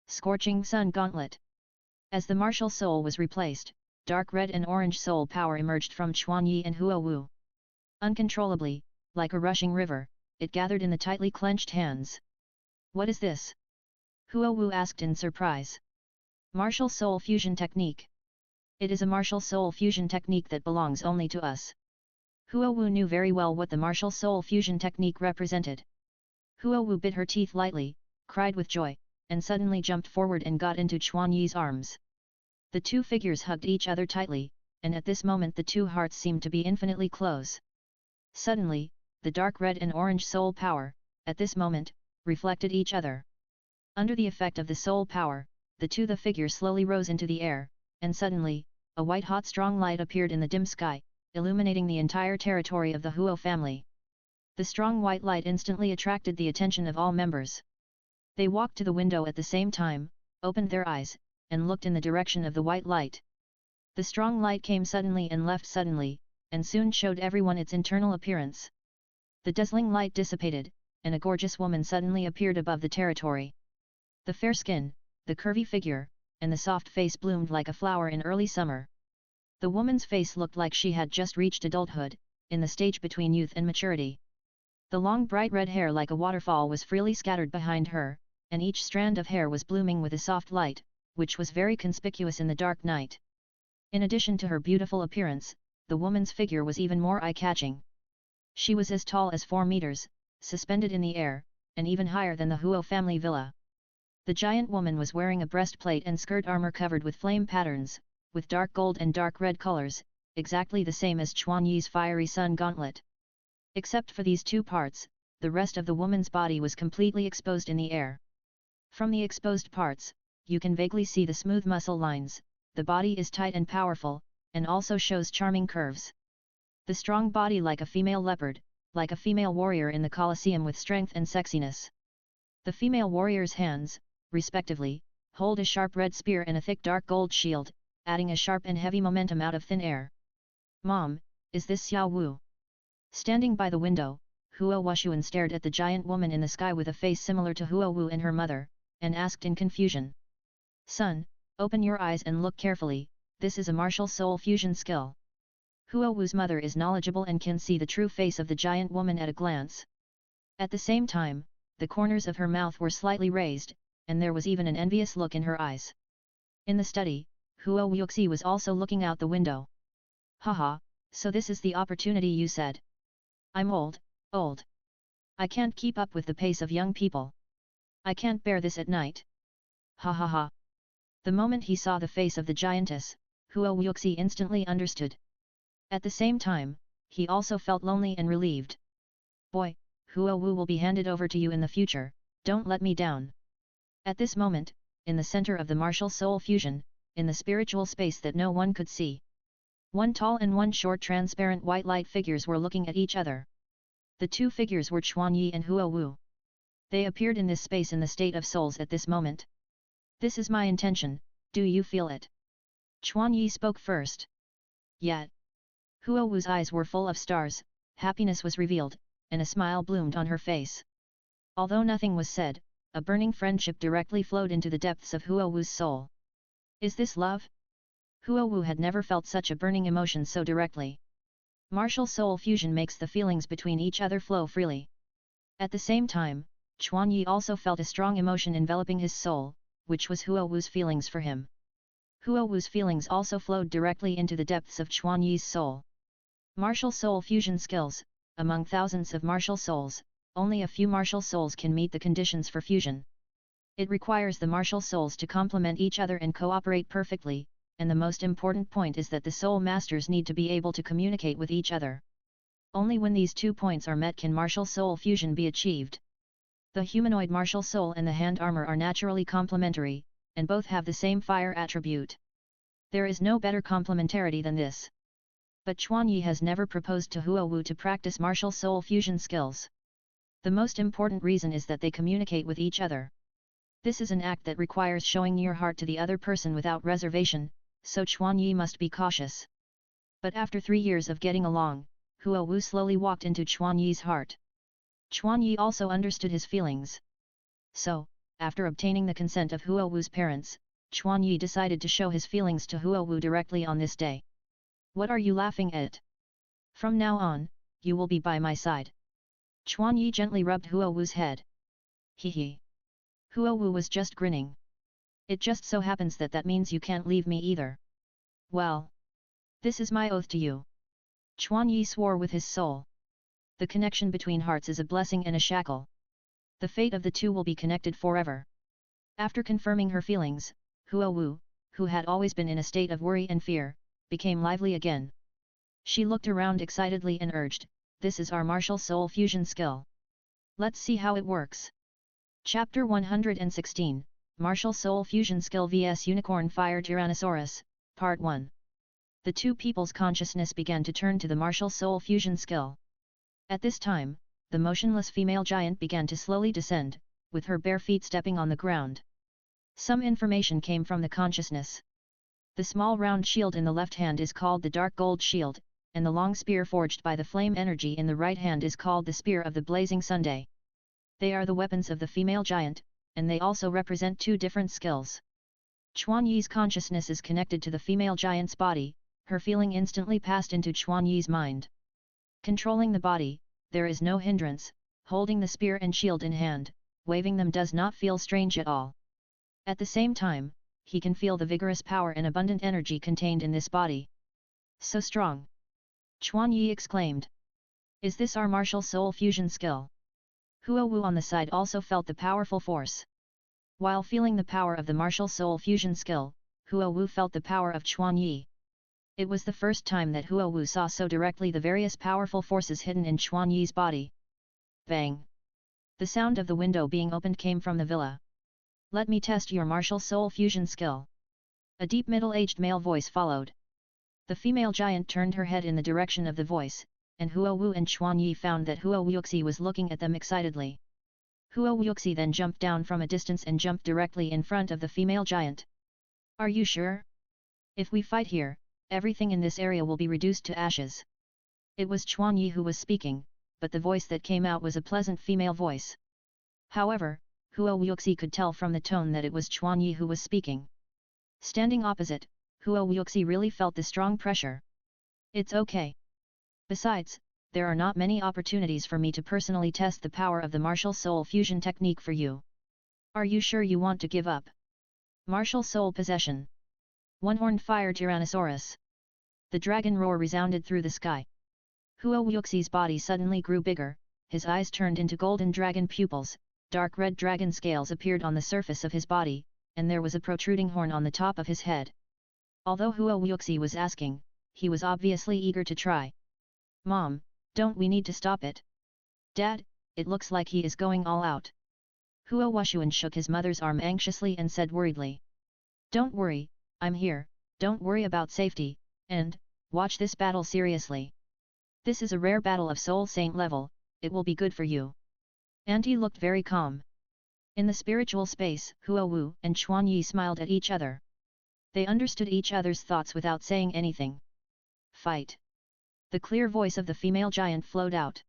Scorching sun gauntlet. As the martial soul was replaced, dark red and orange soul power emerged from Chuan Yi and Huowu. Uncontrollably, like a rushing river, it gathered in the tightly clenched hands. What is this? Huowu asked in surprise. Martial soul fusion technique. It is a martial soul fusion technique that belongs only to us. Huowu knew very well what the martial soul fusion technique represented. Huowu bit her teeth lightly, cried with joy, and suddenly jumped forward and got into Chuan Yi's arms. The two figures hugged each other tightly, and at this moment the two hearts seemed to be infinitely close. Suddenly, the dark red and orange soul power, at this moment, reflected each other. Under the effect of the soul power, the figures slowly rose into the air, and suddenly, a white-hot strong light appeared in the dim sky, illuminating the entire territory of the Huo family. The strong white light instantly attracted the attention of all members. They walked to the window at the same time, opened their eyes, and looked in the direction of the white light. The strong light came suddenly and left suddenly, and soon showed everyone its internal appearance. The dazzling light dissipated, and a gorgeous woman suddenly appeared above the territory. The fair skin, the curvy figure, and the soft face bloomed like a flower in early summer. The woman's face looked like she had just reached adulthood, in the stage between youth and maturity. The long bright red hair like a waterfall was freely scattered behind her, and each strand of hair was blooming with a soft light, which was very conspicuous in the dark night. In addition to her beautiful appearance, the woman's figure was even more eye-catching. She was as tall as 4 meters, suspended in the air, and even higher than the Huo family villa. The giant woman was wearing a breastplate and skirt armor covered with flame patterns, with dark gold and dark red colors, exactly the same as Chuan Yi's fiery sun gauntlet. Except for these two parts, the rest of the woman's body was completely exposed in the air. From the exposed parts, you can vaguely see the smooth muscle lines, the body is tight and powerful, and also shows charming curves. The strong body like a female leopard, like a female warrior in the Colosseum with strength and sexiness. The female warrior's hands, respectively, hold a sharp red spear and a thick dark gold shield, adding a sharp and heavy momentum out of thin air. Mom, is this Xiao Wu? Standing by the window, Huo Wushuan stared at the giant woman in the sky with a face similar to Huo Wu and her mother, and asked in confusion. Son, open your eyes and look carefully, this is a martial soul fusion skill. Huo Wu's mother is knowledgeable and can see the true face of the giant woman at a glance. At the same time, the corners of her mouth were slightly raised, and there was even an envious look in her eyes. In the study, Huo Wuxi was also looking out the window. Haha, so this is the opportunity you said. I'm old. I can't keep up with the pace of young people. I can't bear this at night. Ha ha ha. The moment he saw the face of the giantess, Huo Wuxi instantly understood. At the same time, he also felt lonely and relieved. Boy, Huo Wu will be handed over to you in the future, don't let me down. At this moment, in the center of the martial soul fusion, in the spiritual space that no one could see, one tall and one short transparent white light figures were looking at each other. The two figures were Chuanyi and Huo Wu. They appeared in this space in the state of souls at this moment. This is my intention, do you feel it? Chuanyi spoke first. Yet, Huo Wu's eyes were full of stars, happiness was revealed, and a smile bloomed on her face. Although nothing was said, a burning friendship directly flowed into the depths of Huo Wu's soul. Is this love? Huo Wu had never felt such a burning emotion so directly. Martial soul fusion makes the feelings between each other flow freely. At the same time, Chuanyi also felt a strong emotion enveloping his soul, which was Huo Wu's feelings for him. Huo Wu's feelings also flowed directly into the depths of Chuanyi's soul. Martial soul fusion skills. Among thousands of martial souls, only a few martial souls can meet the conditions for fusion. It requires the martial souls to complement each other and cooperate perfectly, and the most important point is that the soul masters need to be able to communicate with each other. Only when these 2 points are met can martial soul fusion be achieved. The humanoid martial soul and the hand armor are naturally complementary, and both have the same fire attribute. There is no better complementarity than this. But Chuanyi has never proposed to Huo Wu to practice martial soul fusion skills. The most important reason is that they communicate with each other. This is an act that requires showing your heart to the other person without reservation, so Chuanyi must be cautious. But after 3 years of getting along, Huo Wu slowly walked into Chuanyi's heart. Chuanyi also understood his feelings. So, after obtaining the consent of Huo Wu's parents, Chuanyi decided to show his feelings to Huo Wu directly on this day. What are you laughing at? From now on, you will be by my side. Chuanyi gently rubbed Huo Wu's head. Hee. Huo Wu was just grinning. It just so happens that that means you can't leave me either. Well, this is my oath to you. Chuanyi swore with his soul. The connection between hearts is a blessing and a shackle. The fate of the two will be connected forever. After confirming her feelings, Huo Wu, who had always been in a state of worry and fear, became lively again. She looked around excitedly and urged, "This is our martial soul fusion skill. Let's see how it works." Chapter 116, Martial Soul Fusion Skill vs Unicorn Fire Tyrannosaurus, Part 1. The two people's consciousness began to turn to the martial soul fusion skill. At this time, the motionless female giant began to slowly descend, with her bare feet stepping on the ground. Some information came from the consciousness. The small round shield in the left hand is called the dark gold shield, and the long spear forged by the flame energy in the right hand is called the spear of the blazing Sunday. They are the weapons of the female giant, and they also represent 2 different skills. Chuanyi's consciousness is connected to the female giant's body, her feeling instantly passed into Chuanyi's mind. Controlling the body, there is no hindrance, holding the spear and shield in hand, waving them does not feel strange at all. At the same time, he can feel the vigorous power and abundant energy contained in this body. So strong! Chuanyi exclaimed. Is this our martial soul fusion skill? Huo Wu on the side also felt the powerful force. While feeling the power of the martial soul fusion skill, Huo Wu felt the power of Chuanyi. It was the first time that Huo Wu saw so directly the various powerful forces hidden in Chuanyi's body. Bang! The sound of the window being opened came from the villa. Let me test your martial soul fusion skill. A deep middle-aged male voice followed. The female giant turned her head in the direction of the voice, and Huo Wu and Chuanyi found that Huo Wuxi was looking at them excitedly. Huo Wuxi then jumped down from a distance and jumped directly in front of the female giant. Are you sure? If we fight here, everything in this area will be reduced to ashes. It was Chuanyi who was speaking, but the voice that came out was a pleasant female voice. However, Huo Wuxi could tell from the tone that it was Chuanyi who was speaking. Standing opposite, Huo Wuxi really felt the strong pressure. It's okay. Besides, there are not many opportunities for me to personally test the power of the martial soul fusion technique for you. Are you sure you want to give up? Martial soul possession. One-horned fire Tyrannosaurus. The dragon roar resounded through the sky. Huo Wuxi's body suddenly grew bigger, his eyes turned into golden dragon pupils, dark red dragon scales appeared on the surface of his body, and there was a protruding horn on the top of his head. Although Huo Wuxi was asking, he was obviously eager to try. "Mom, don't we need to stop it? Dad, it looks like he is going all out." Huo Wushuan shook his mother's arm anxiously and said worriedly. "Don't worry, I'm here, don't worry about safety, and, watch this battle seriously. This is a rare battle of Soul Saint level, it will be good for you." Auntie looked very calm. In the spiritual space, Huo Wu and Chuan Yi smiled at each other. They understood each other's thoughts without saying anything. "Fight!" The clear voice of the female giant flowed out.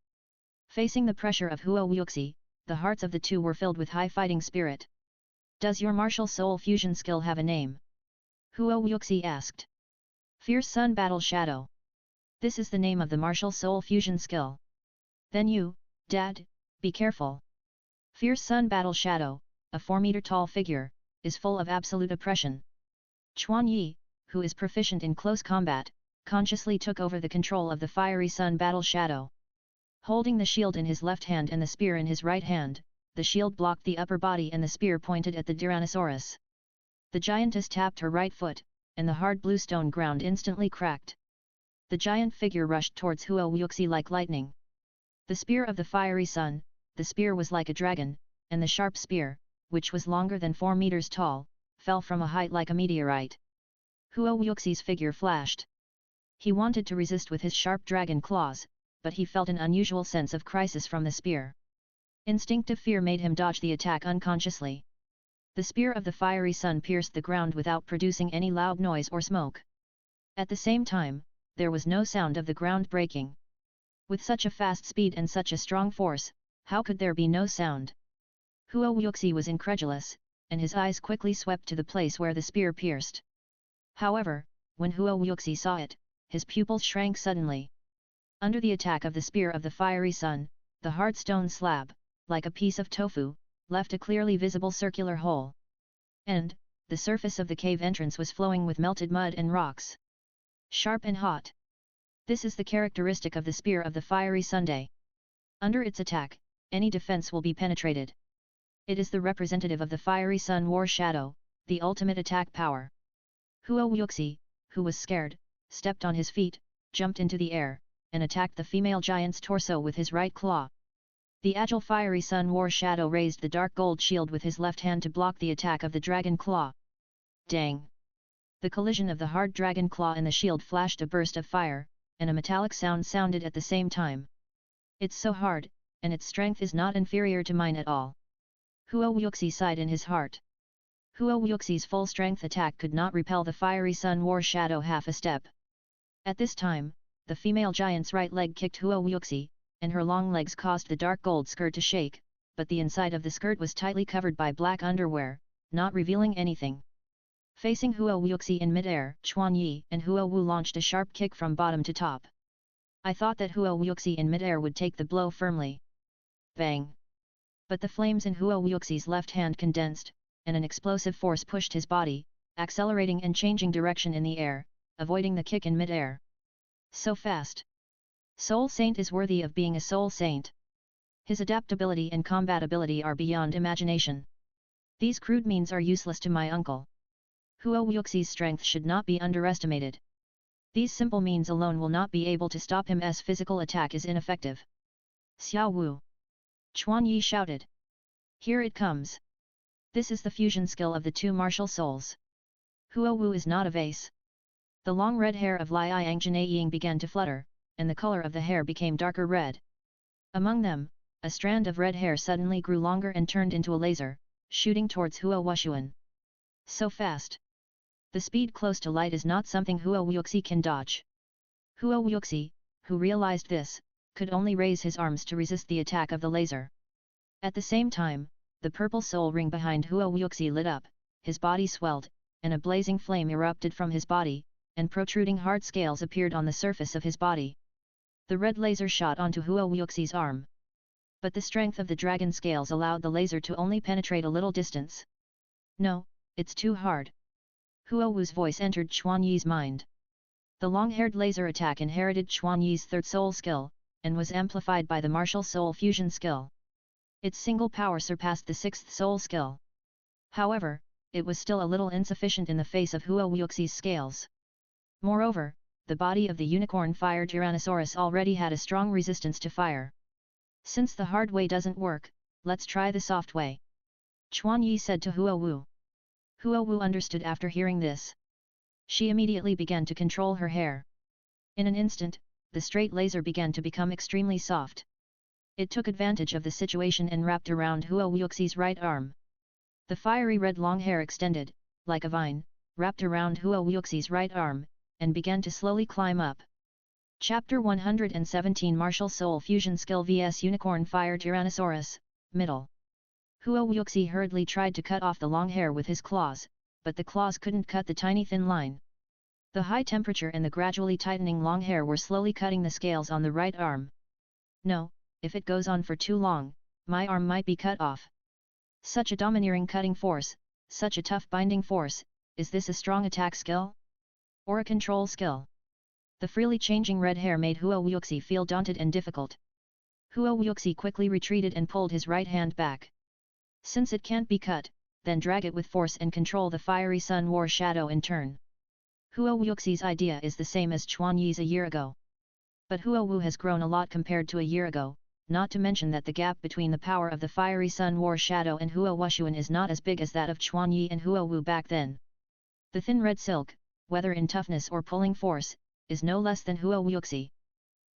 Facing the pressure of Huo Wuxi, the hearts of the two were filled with high fighting spirit. "Does your martial soul fusion skill have a name?" Huo Wuxi asked. "Fierce Sun Battle Shadow. This is the name of the martial soul fusion skill." "Then you, Dad, be careful. Fierce Sun Battle Shadow, a 4-meter-tall figure, is full of absolute oppression." Chuan Yi, who is proficient in close combat, consciously took over the control of the fiery Sun Battle Shadow. Holding the shield in his left hand and the spear in his right hand, the shield blocked the upper body and the spear pointed at the Tyrannosaurus. The giantess tapped her right foot, and the hard blue stone ground instantly cracked. The giant figure rushed towards Huo Wuxi like lightning. The spear of the fiery sun, the spear was like a dragon, and the sharp spear, which was longer than 4 meters tall, fell from a height like a meteorite. Huo Wuxi's figure flashed. He wanted to resist with his sharp dragon claws, but he felt an unusual sense of crisis from the spear. Instinctive fear made him dodge the attack unconsciously. The spear of the fiery sun pierced the ground without producing any loud noise or smoke. At the same time, there was no sound of the ground breaking. With such a fast speed and such a strong force, how could there be no sound? Huo Wuxi was incredulous, and his eyes quickly swept to the place where the spear pierced. However, when Huo Wuxi saw it, his pupils shrank suddenly. Under the attack of the spear of the fiery sun, the hard stone slab, like a piece of tofu, left a clearly visible circular hole. And, the surface of the cave entrance was flowing with melted mud and rocks. Sharp and hot. This is the characteristic of the spear of the fiery Sunday. Under its attack, any defense will be penetrated. It is the representative of the fiery sun war shadow, the ultimate attack power. Huo Wuxi, who was scared, stepped on his feet, jumped into the air, and attacked the female giant's torso with his right claw. The agile fiery sun war shadow raised the dark gold shield with his left hand to block the attack of the dragon claw. Dang! The collision of the hard dragon claw and the shield flashed a burst of fire, and a metallic sound sounded at the same time. "It's so hard, and its strength is not inferior to mine at all." Huo Wuxi sighed in his heart. Huo Wuxi's full-strength attack could not repel the fiery sun war shadow half a step. At this time, the female giant's right leg kicked Huo Wuxi, and her long legs caused the dark gold skirt to shake, but the inside of the skirt was tightly covered by black underwear, not revealing anything. Facing Huo Wuxi in midair, Chuan Yi and Huo Wu launched a sharp kick from bottom to top. I thought that Huo Wuxi in midair would take the blow firmly. Bang! But the flames in Huo Wuxi's left hand condensed, and an explosive force pushed his body, accelerating and changing direction in the air, avoiding the kick in midair. So fast! Soul Saint is worthy of being a Soul Saint. His adaptability and combatability are beyond imagination. These crude means are useless to my uncle. Huo Wuxi's strength should not be underestimated. These simple means alone will not be able to stop him as physical attack is ineffective. Xiao Wu! Chuan Yi shouted. Here it comes. This is the fusion skill of the two martial souls. Huo Wu is not a vase. The long red hair of Li Yangjinaying began to flutter, and the color of the hair became darker red. Among them, a strand of red hair suddenly grew longer and turned into a laser, shooting towards Huo Wushuan. So fast! The speed close to light is not something Huo Wuxi can dodge. Huo Wuxi, who realized this, could only raise his arms to resist the attack of the laser. At the same time, the purple soul ring behind Huo Wuxi lit up, his body swelled, and a blazing flame erupted from his body, and protruding hard scales appeared on the surface of his body. The red laser shot onto Huo Wuxi's arm. But the strength of the dragon scales allowed the laser to only penetrate a little distance. No, it's too hard. Huo Wu's voice entered Chuan Yi's mind. The long-haired laser attack inherited Chuan Yi's third soul skill, and was amplified by the martial soul fusion skill. Its single power surpassed the sixth soul skill. However, it was still a little insufficient in the face of Huo Wuxi's scales. Moreover, the body of the unicorn fire Tyrannosaurus already had a strong resistance to fire. Since the hard way doesn't work, let's try the soft way, Chuan Yi said to Huo Wu. Huo Wu understood after hearing this. She immediately began to control her hair. In an instant, the straight laser began to become extremely soft. It took advantage of the situation and wrapped around Huo Wuxi's right arm. The fiery red long hair extended, like a vine, wrapped around Huo Wuxi's right arm, and began to slowly climb up. Chapter 117 Martial Soul Fusion Skill vs Unicorn Fire Tyrannosaurus, Middle. Huo Wuxi hurriedly tried to cut off the long hair with his claws, but the claws couldn't cut the tiny thin line. The high temperature and the gradually tightening long hair were slowly cutting the scales on the right arm. No, if it goes on for too long, my arm might be cut off. Such a domineering cutting force, such a tough binding force, is this a strong attack skill? Or a control skill? The freely changing red hair made Huo Wuxi feel daunted and difficult. Huo Wuxi quickly retreated and pulled his right hand back. Since it can't be cut, then drag it with force and control the fiery sun war shadow in turn. Huo Wuxi's idea is the same as Chuan Yi's a year ago. But Huo Wu has grown a lot compared to a year ago, not to mention that the gap between the power of the fiery sun war shadow and Huo Wushuan is not as big as that of Chuan Yi and Huo Wu back then. The thin red silk, whether in toughness or pulling force, is no less than Huo Wuxi.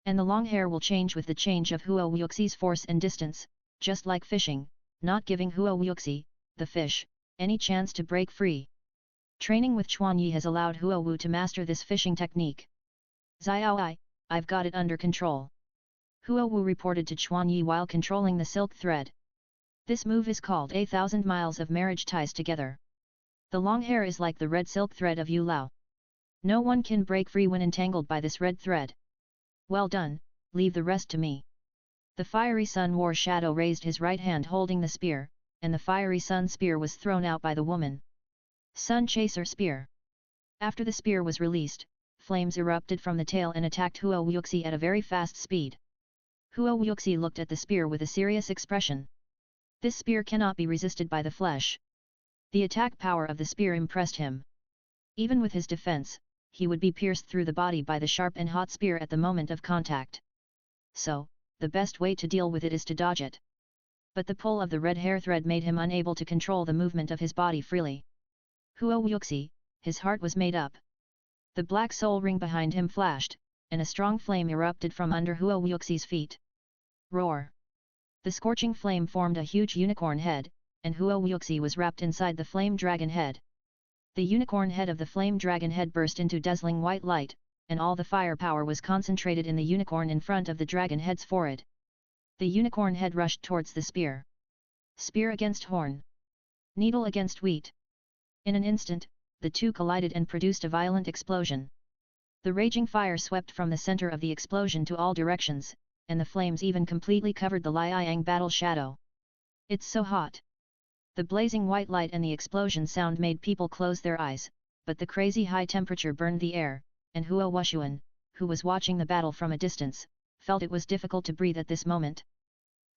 And the long hair will change with the change of Huo Wuxi's force and distance, just like fishing, not giving Huo Wuxi, the fish, any chance to break free. Training with Chuan Yi has allowed Huo Wu to master this fishing technique. Xiao, I've got it under control, Huo Wu reported to Chuan Yi while controlling the silk thread. This move is called 1,000 miles of marriage ties together. The long hair is like the red silk thread of Yu Lao. No one can break free when entangled by this red thread. Well done, leave the rest to me. The fiery sun war shadow raised his right hand holding the spear, and the fiery sun spear was thrown out by the woman. Sun Chaser Spear. After the spear was released, flames erupted from the tail and attacked Huo Wuxi at a very fast speed. Huo Wuxi looked at the spear with a serious expression. This spear cannot be resisted by the flesh. The attack power of the spear impressed him. Even with his defense, he would be pierced through the body by the sharp and hot spear at the moment of contact. So, the best way to deal with it is to dodge it. But the pull of the red hair thread made him unable to control the movement of his body freely. Huo Wuxi, his heart was made up. The black soul ring behind him flashed, and a strong flame erupted from under Huo Wuxi's feet. Roar! The scorching flame formed a huge unicorn head, and Huo Wuxi was wrapped inside the flame dragon head. The unicorn head of the flame dragon head burst into dazzling white light, and all the firepower was concentrated in the unicorn in front of the dragon head's forehead. The unicorn head rushed towards the spear. Spear against horn. Needle against wheat. In an instant, the two collided and produced a violent explosion. The raging fire swept from the center of the explosion to all directions, and the flames even completely covered the Liang battle shadow. It's so hot! The blazing white light and the explosion sound made people close their eyes, but the crazy high temperature burned the air, and Huo Wushuan, who was watching the battle from a distance, felt it was difficult to breathe at this moment.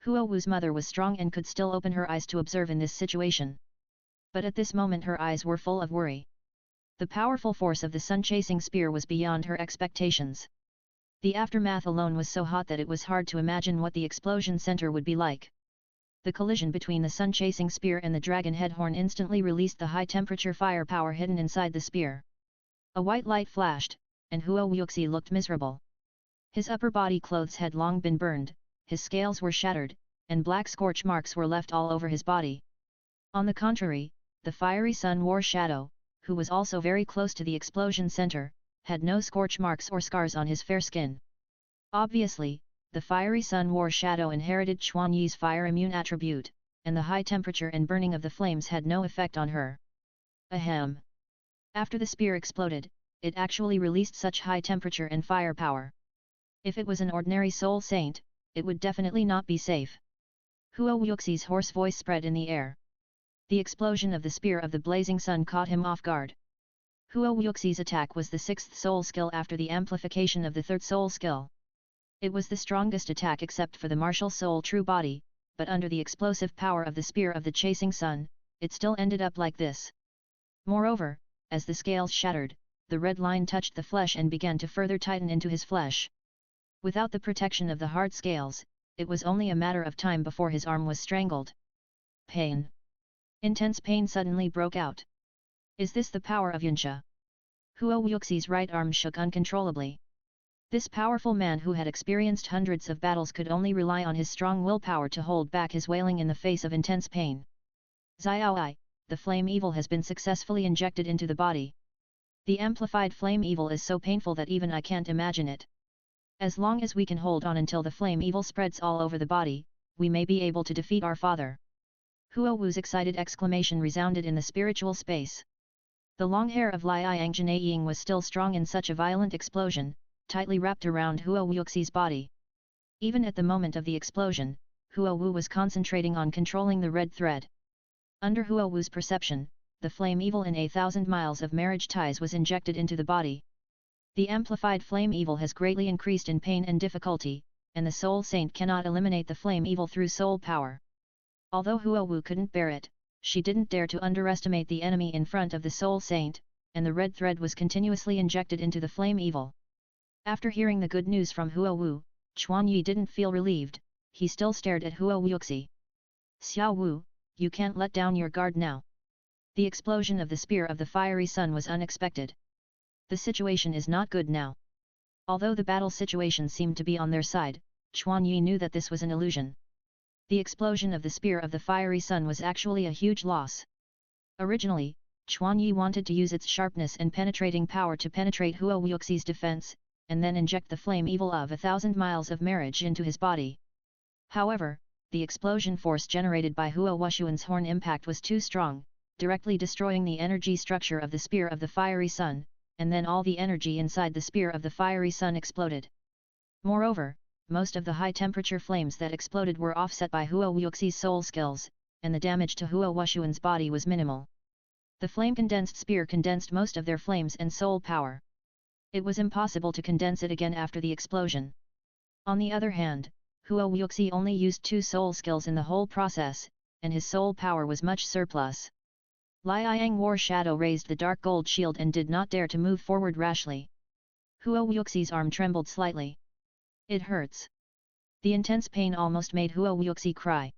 Huo Wu's mother was strong and could still open her eyes to observe in this situation. But at this moment her eyes were full of worry. The powerful force of the sun-chasing spear was beyond her expectations. The aftermath alone was so hot that it was hard to imagine what the explosion center would be like. The collision between the sun-chasing spear and the dragon head horn instantly released the high-temperature firepower hidden inside the spear. A white light flashed, and Huo Wuxi looked miserable. His upper body clothes had long been burned, his scales were shattered, and black scorch marks were left all over his body. On the contrary, the fiery sun war shadow, who was also very close to the explosion center, had no scorch marks or scars on his fair skin. Obviously, the fiery sun war shadow inherited Chuan Yi's fire immune attribute, and the high temperature and burning of the flames had no effect on her. Ahem! After the spear exploded, it actually released such high temperature and firepower. If it was an ordinary soul saint, it would definitely not be safe. Huo Wuxi's hoarse voice spread in the air. The explosion of the spear of the blazing sun caught him off guard. Huo Wuxi's attack was the sixth soul skill after the amplification of the third soul skill. It was the strongest attack except for the martial soul true body, but under the explosive power of the spear of the chasing sun, it still ended up like this. Moreover, as the scales shattered, the red line touched the flesh and began to further tighten into his flesh. Without the protection of the hard scales, it was only a matter of time before his arm was strangled. Pain. Intense pain suddenly broke out. Is this the power of Yunsha? Huo Wuxi's right arm shook uncontrollably. This powerful man who had experienced hundreds of battles could only rely on his strong willpower to hold back his wailing in the face of intense pain. Xiaoi, the flame evil has been successfully injected into the body. The amplified flame evil is so painful that even I can't imagine it. As long as we can hold on until the flame evil spreads all over the body, we may be able to defeat our father. Huo Wu's excited exclamation resounded in the spiritual space. The long hair of Liai Angjanaiying was still strong in such a violent explosion, tightly wrapped around Huo Wuxi's body. Even at the moment of the explosion, Huo Wu was concentrating on controlling the red thread. Under Huo Wu's perception, the flame evil in 1,000 miles of marriage ties was injected into the body. The amplified flame evil has greatly increased in pain and difficulty, and the soul saint cannot eliminate the flame evil through soul power. Although Huo Wu couldn't bear it, she didn't dare to underestimate the enemy in front of the soul saint, and the red thread was continuously injected into the flame evil. After hearing the good news from Huo Wu, Chuan Yi didn't feel relieved, he still stared at Huo Wuxi. Xiao Wu, you can't let down your guard now. The explosion of the spear of the fiery sun was unexpected. The situation is not good now. Although the battle situation seemed to be on their side, Chuan Yi knew that this was an illusion. The explosion of the spear of the fiery sun was actually a huge loss. Originally, Chuan Yi wanted to use its sharpness and penetrating power to penetrate Huo Wuxi's defense, and then inject the flame evil of 1,000 miles of marriage into his body. However, the explosion force generated by Huo Wushuan's horn impact was too strong, directly destroying the energy structure of the spear of the fiery sun, and then all the energy inside the spear of the fiery sun exploded. Moreover, most of the high-temperature flames that exploded were offset by Huo Wuxi's soul skills, and the damage to Huo Wushuan's body was minimal. The flame-condensed spear condensed most of their flames and soul power. It was impossible to condense it again after the explosion. On the other hand, Huo Wuxi only used 2 soul skills in the whole process, and his soul power was much surplus. Liang War Shadow raised the dark gold shield and did not dare to move forward rashly. Huo Wuxi's arm trembled slightly. It hurts. The intense pain almost made Huo Wuxi cry.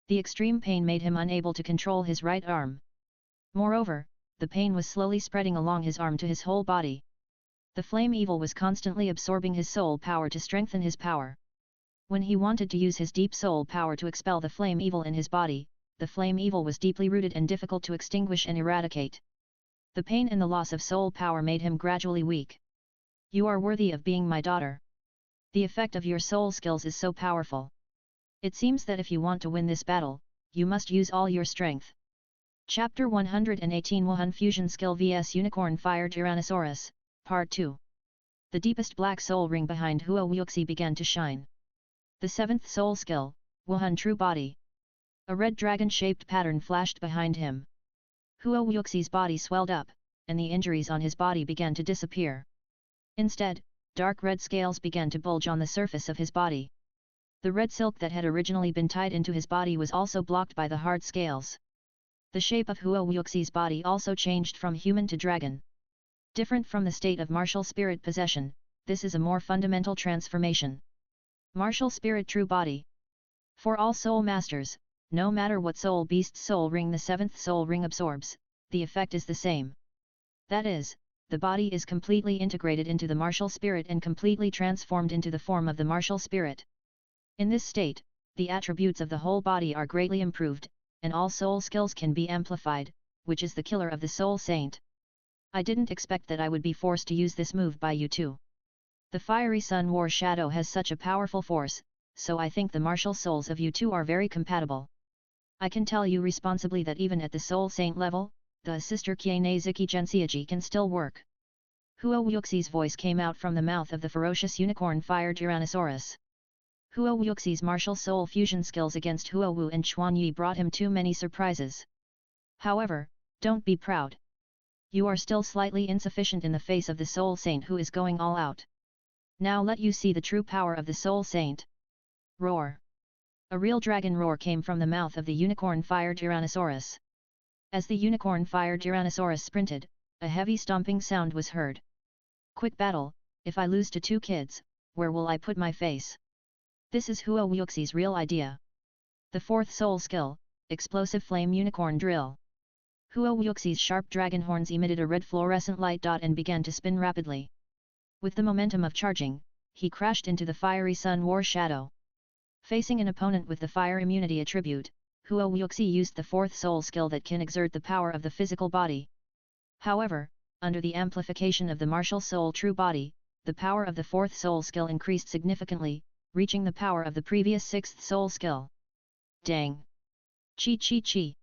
The extreme pain made him unable to control his right arm. Moreover, the pain was slowly spreading along his arm to his whole body. The flame evil was constantly absorbing his soul power to strengthen his power. When he wanted to use his deep soul power to expel the flame evil in his body, the flame evil was deeply rooted and difficult to extinguish and eradicate. The pain and the loss of soul power made him gradually weak. You are worthy of being my daughter. The effect of your soul skills is so powerful. It seems that if you want to win this battle, you must use all your strength. Chapter 118 Wuhan Fusion Skill vs Unicorn Fire Tyrannosaurus, Part 2. The deepest black soul ring behind Huo Wuxi began to shine. The 7th soul skill, Wuhan True Body. A red dragon-shaped pattern flashed behind him. Huo Wuxi's body swelled up, and the injuries on his body began to disappear. Instead, dark red scales began to bulge on the surface of his body. The red silk that had originally been tied into his body was also blocked by the hard scales. The shape of Huo Wuxi's body also changed from human to dragon. Different from the state of martial spirit possession, this is a more fundamental transformation. Martial spirit true body. For all soul masters, no matter what soul beast's soul ring the 7th soul ring absorbs, the effect is the same. That is, the body is completely integrated into the martial spirit and completely transformed into the form of the martial spirit. In this state, the attributes of the whole body are greatly improved, and all soul skills can be amplified, which is the killer of the soul saint. I didn't expect that I would be forced to use this move by you too. The fiery sun war shadow has such a powerful force, so I think the martial souls of you two are very compatible. I can tell you responsibly that even at the soul saint level, the sister Kiene Ziki Gensiaji can still work. Huo Wuxi's voice came out from the mouth of the ferocious unicorn fire Tyrannosaurus. Huo Wuxi's martial soul fusion skills against Huo Wu and Chuan Yi brought him too many surprises. However, don't be proud. You are still slightly insufficient in the face of the soul saint who is going all out. Now let you see the true power of the soul saint. Roar! A real dragon roar came from the mouth of the unicorn fire Tyrannosaurus. As the unicorn fire Tyrannosaurus sprinted, a heavy stomping sound was heard. Quick battle, if I lose to 2 kids, where will I put my face? This is Huo Wuxi's real idea. The 4th soul skill, Explosive Flame Unicorn Drill. Huo Wuxi's sharp dragon horns emitted a red fluorescent light dot and began to spin rapidly. With the momentum of charging, he crashed into the fiery Sun War Shadow. Facing an opponent with the fire immunity attribute, Huo Wuxi used the 4th soul skill that can exert the power of the physical body. However, under the amplification of the martial soul true body, the power of the 4th soul skill increased significantly, reaching the power of the previous 6th soul skill. Dang! Chi chi chi!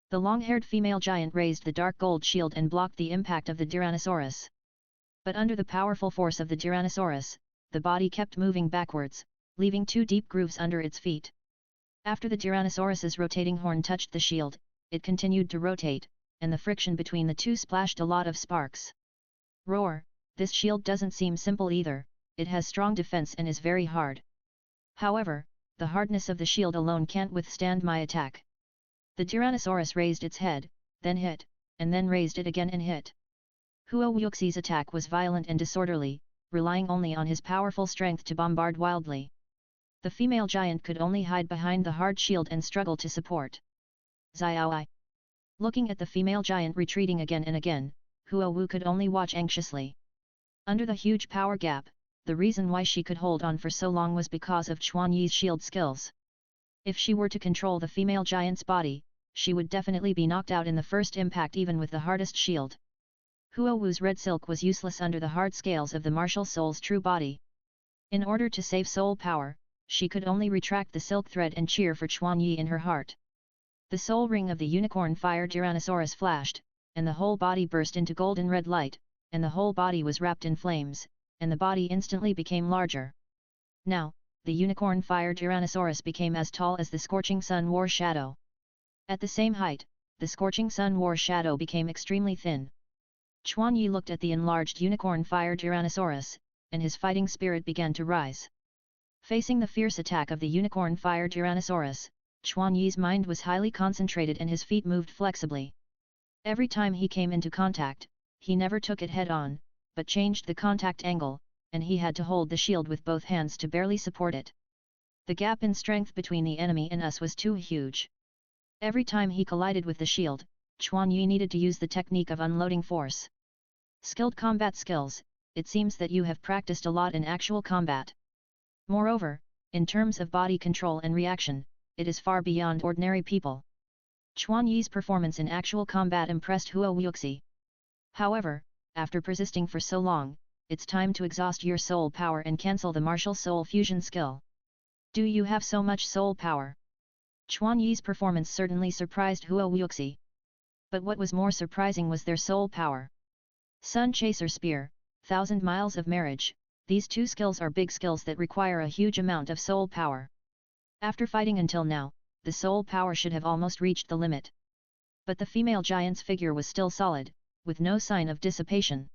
The long-haired female giant raised the dark gold shield and blocked the impact of the Tyrannosaurus. But under the powerful force of the Tyrannosaurus, the body kept moving backwards, leaving 2 deep grooves under its feet. After the Tyrannosaurus's rotating horn touched the shield, it continued to rotate, and the friction between the two splashed a lot of sparks. Roar! This shield doesn't seem simple either, it has strong defense and is very hard. However, the hardness of the shield alone can't withstand my attack. The Tyrannosaurus raised its head, then hit, and then raised it again and hit. Huo Wuxi's attack was violent and disorderly, relying only on his powerful strength to bombard wildly. The female giant could only hide behind the hard shield and struggle to support. Xiaoi! Looking at the female giant retreating again and again, Huo Wu could only watch anxiously. Under the huge power gap, the reason why she could hold on for so long was because of Chuan Yi's shield skills. If she were to control the female giant's body, she would definitely be knocked out in the first impact even with the hardest shield. Huo Wu's red silk was useless under the hard scales of the martial soul's true body. In order to save soul power, she could only retract the silk thread and cheer for Chuan Yi in her heart. The soul ring of the unicorn fire Tyrannosaurus flashed, and the whole body burst into golden red light, and the whole body was wrapped in flames, and the body instantly became larger. Now, the unicorn fire Tyrannosaurus became as tall as the scorching Sun War Shadow. At the same height, the scorching Sun War Shadow became extremely thin. Chuan Yi looked at the enlarged unicorn fire Tyrannosaurus, and his fighting spirit began to rise. Facing the fierce attack of the unicorn fire Tyrannosaurus, Chuan Yi's mind was highly concentrated and his feet moved flexibly. Every time he came into contact, he never took it head-on, but changed the contact angle, and he had to hold the shield with both hands to barely support it. The gap in strength between the enemy and us was too huge. Every time he collided with the shield, Chuan Yi needed to use the technique of unloading force. Skilled combat skills, it seems that you have practiced a lot in actual combat. Moreover, in terms of body control and reaction, it is far beyond ordinary people. Chuan Yi's performance in actual combat impressed Huo Wuxi. However, after persisting for so long, it's time to exhaust your soul power and cancel the martial soul fusion skill. Do you have so much soul power? Chuan Yi's performance certainly surprised Huo Wuxi. But what was more surprising was their soul power. Sun Chaser Spear, 1000 Miles of Marriage, these 2 skills are big skills that require a huge amount of soul power. After fighting until now, the soul power should have almost reached the limit. But the female giant's figure was still solid, with no sign of dissipation.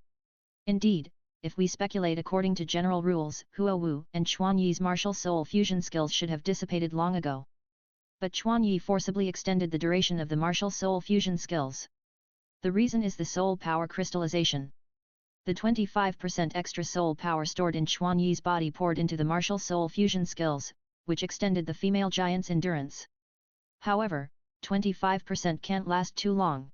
Indeed, if we speculate according to general rules, Huo Wu and Chuan Yi's martial soul fusion skills should have dissipated long ago. But Chuan Yi forcibly extended the duration of the martial soul fusion skills. The reason is the soul power crystallization. The 25% extra soul power stored in Chuan Yi's body poured into the martial soul fusion skills, which extended the female giant's endurance. However, 25% can't last too long.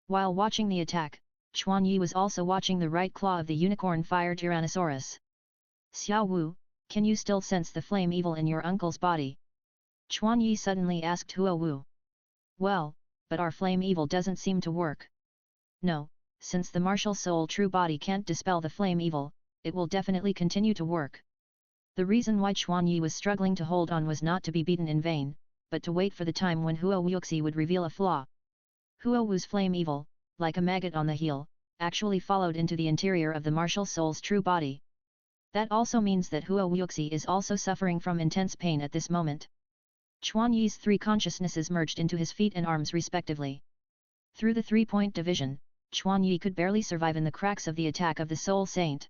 While watching the attack, Chuan Yi was also watching the right claw of the unicorn fire Tyrannosaurus. Xiao Wu, can you still sense the flame evil in your uncle's body? Chuan Yi suddenly asked Huo Wu. Well, but our flame evil doesn't seem to work. No, since the martial soul true body can't dispel the flame evil, it will definitely continue to work. The reason why Chuan Yi was struggling to hold on was not to be beaten in vain, but to wait for the time when Huo Wuxi would reveal a flaw. Huo Wu's flame evil, like a maggot on the heel, actually followed into the interior of the martial soul's true body. That also means that Huo Wuxi is also suffering from intense pain at this moment. Chuan Yi's 3 consciousnesses merged into his feet and arms respectively. Through the 3-point division, Chuan Yi could barely survive in the cracks of the attack of the Soul Saint.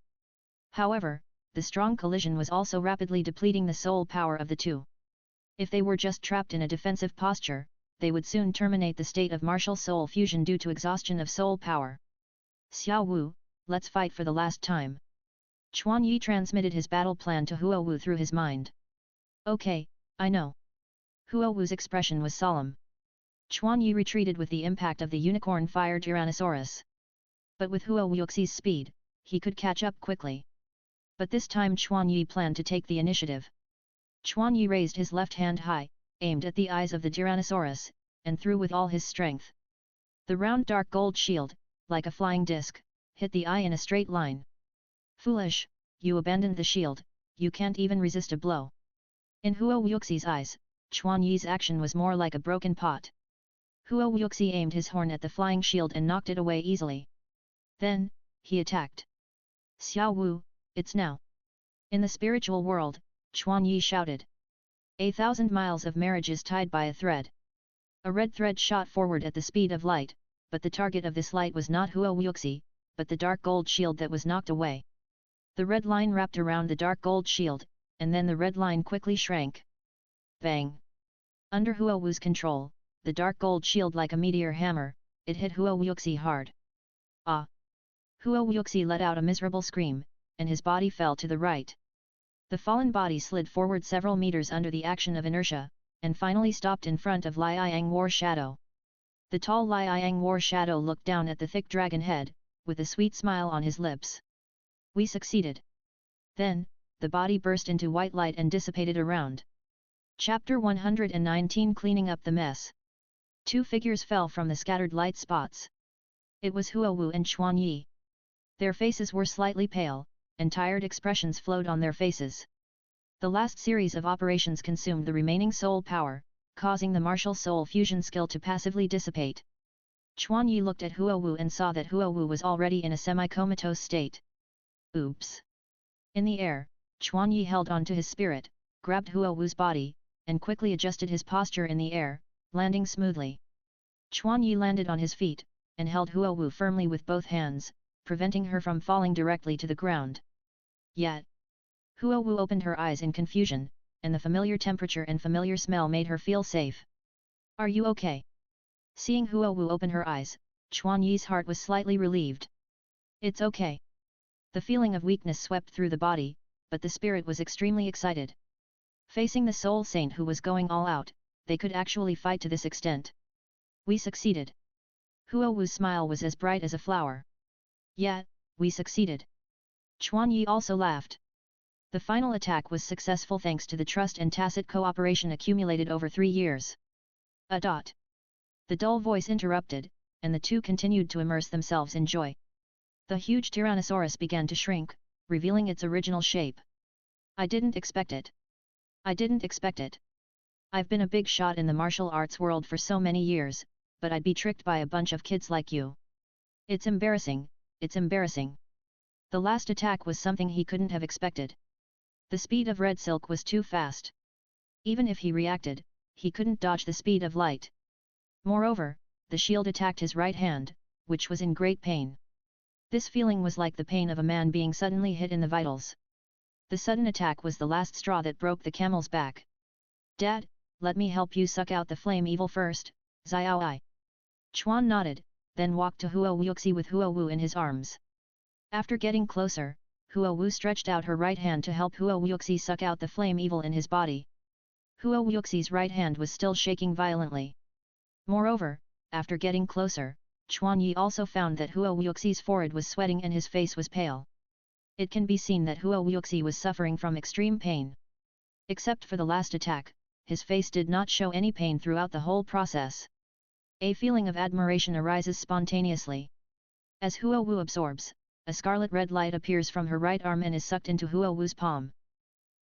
However, the strong collision was also rapidly depleting the soul power of the two. If they were just trapped in a defensive posture, they would soon terminate the state of martial soul fusion due to exhaustion of soul power. Xiao Wu, let's fight for the last time. Chuan Yi transmitted his battle plan to Huo Wu through his mind. Okay, I know. Huo Wu's expression was solemn. Chuan Yi retreated with the impact of the unicorn fire Tyrannosaurus. But with Huo Wuxi's speed, he could catch up quickly. But this time Chuan Yi planned to take the initiative. Chuan Yi raised his left hand high, aimed at the eyes of the Tyrannosaurus, and threw with all his strength. The round dark gold shield, like a flying disc, hit the eye in a straight line. Foolish, you abandoned the shield, you can't even resist a blow. In Huo Wuxi's eyes, Chuan Yi's action was more like a broken pot. Huo Wuxi aimed his horn at the flying shield and knocked it away easily. Then, he attacked. Xiao Wu, it's now. In the spiritual world, Chuan Yi shouted. 1,000 miles of marriage is tied by a thread. A red thread shot forward at the speed of light, but the target of this light was not Huo Wuxi, but the dark gold shield that was knocked away. The red line wrapped around the dark gold shield, and then the red line quickly shrank. Bang! Under Huo Wu's control, the dark gold shield like a meteor hammer, it hit Huo Wuxi hard. Ah! Huo Wuxi let out a miserable scream, and his body fell to the right. The fallen body slid forward several meters under the action of inertia, and finally stopped in front of Liang War Shadow. The tall Liang War Shadow looked down at the thick dragon head, with a sweet smile on his lips. We succeeded. Then, the body burst into white light and dissipated around. Chapter 119 Cleaning up the mess. Two figures fell from the scattered light spots. It was Huo Wu and Chuan Yi. Their faces were slightly pale, and tired expressions flowed on their faces. The last series of operations consumed the remaining soul power, causing the martial soul fusion skill to passively dissipate. Chuan Yi looked at Huo Wu and saw that Huo Wu was already in a semi-comatose state. Oops! In the air, Chuan Yi held on to his spirit, grabbed Huo Wu's body, and quickly adjusted his posture in the air, landing smoothly. Chuan Yi landed on his feet, and held Huo Wu firmly with both hands, preventing her from falling directly to the ground. Yet, Huo Wu opened her eyes in confusion, and the familiar temperature and familiar smell made her feel safe. Are you okay? Seeing Huo Wu open her eyes, Chuan Yi's heart was slightly relieved. It's okay. The feeling of weakness swept through the body, but the spirit was extremely excited. Facing the soul saint who was going all out, they could actually fight to this extent. We succeeded. Huo Wu's smile was as bright as a flower. Yeah, we succeeded. Chuan Yi also laughed. The final attack was successful thanks to the trust and tacit cooperation accumulated over 3 years. The dull voice interrupted, and the two continued to immerse themselves in joy. The huge Tyrannosaurus began to shrink, revealing its original shape. I didn't expect it. I didn't expect it. I've been a big shot in the martial arts world for so many years, but I'd be tricked by a bunch of kids like you. It's embarrassing, it's embarrassing. The last attack was something he couldn't have expected. The speed of red silk was too fast. Even if he reacted, he couldn't dodge the speed of light. Moreover, the shield attacked his right hand, which was in great pain. This feeling was like the pain of a man being suddenly hit in the vitals. The sudden attack was the last straw that broke the camel's back. Dad, let me help you suck out the flame evil first, Xiao Ai. Chuan nodded, then walked to Huo Wuxi with Huo Wu in his arms. After getting closer, Huo Wu stretched out her right hand to help Huo Wuxi suck out the flame evil in his body. Huo Wuxi's right hand was still shaking violently. Moreover, after getting closer, Chuan Yi also found that Huo Wuxi's forehead was sweating and his face was pale. It can be seen that Huo Wuxi was suffering from extreme pain. Except for the last attack, his face did not show any pain throughout the whole process. A feeling of admiration arises spontaneously. As Huo Wu absorbs, a scarlet red light appears from her right arm and is sucked into Huo Wu's palm.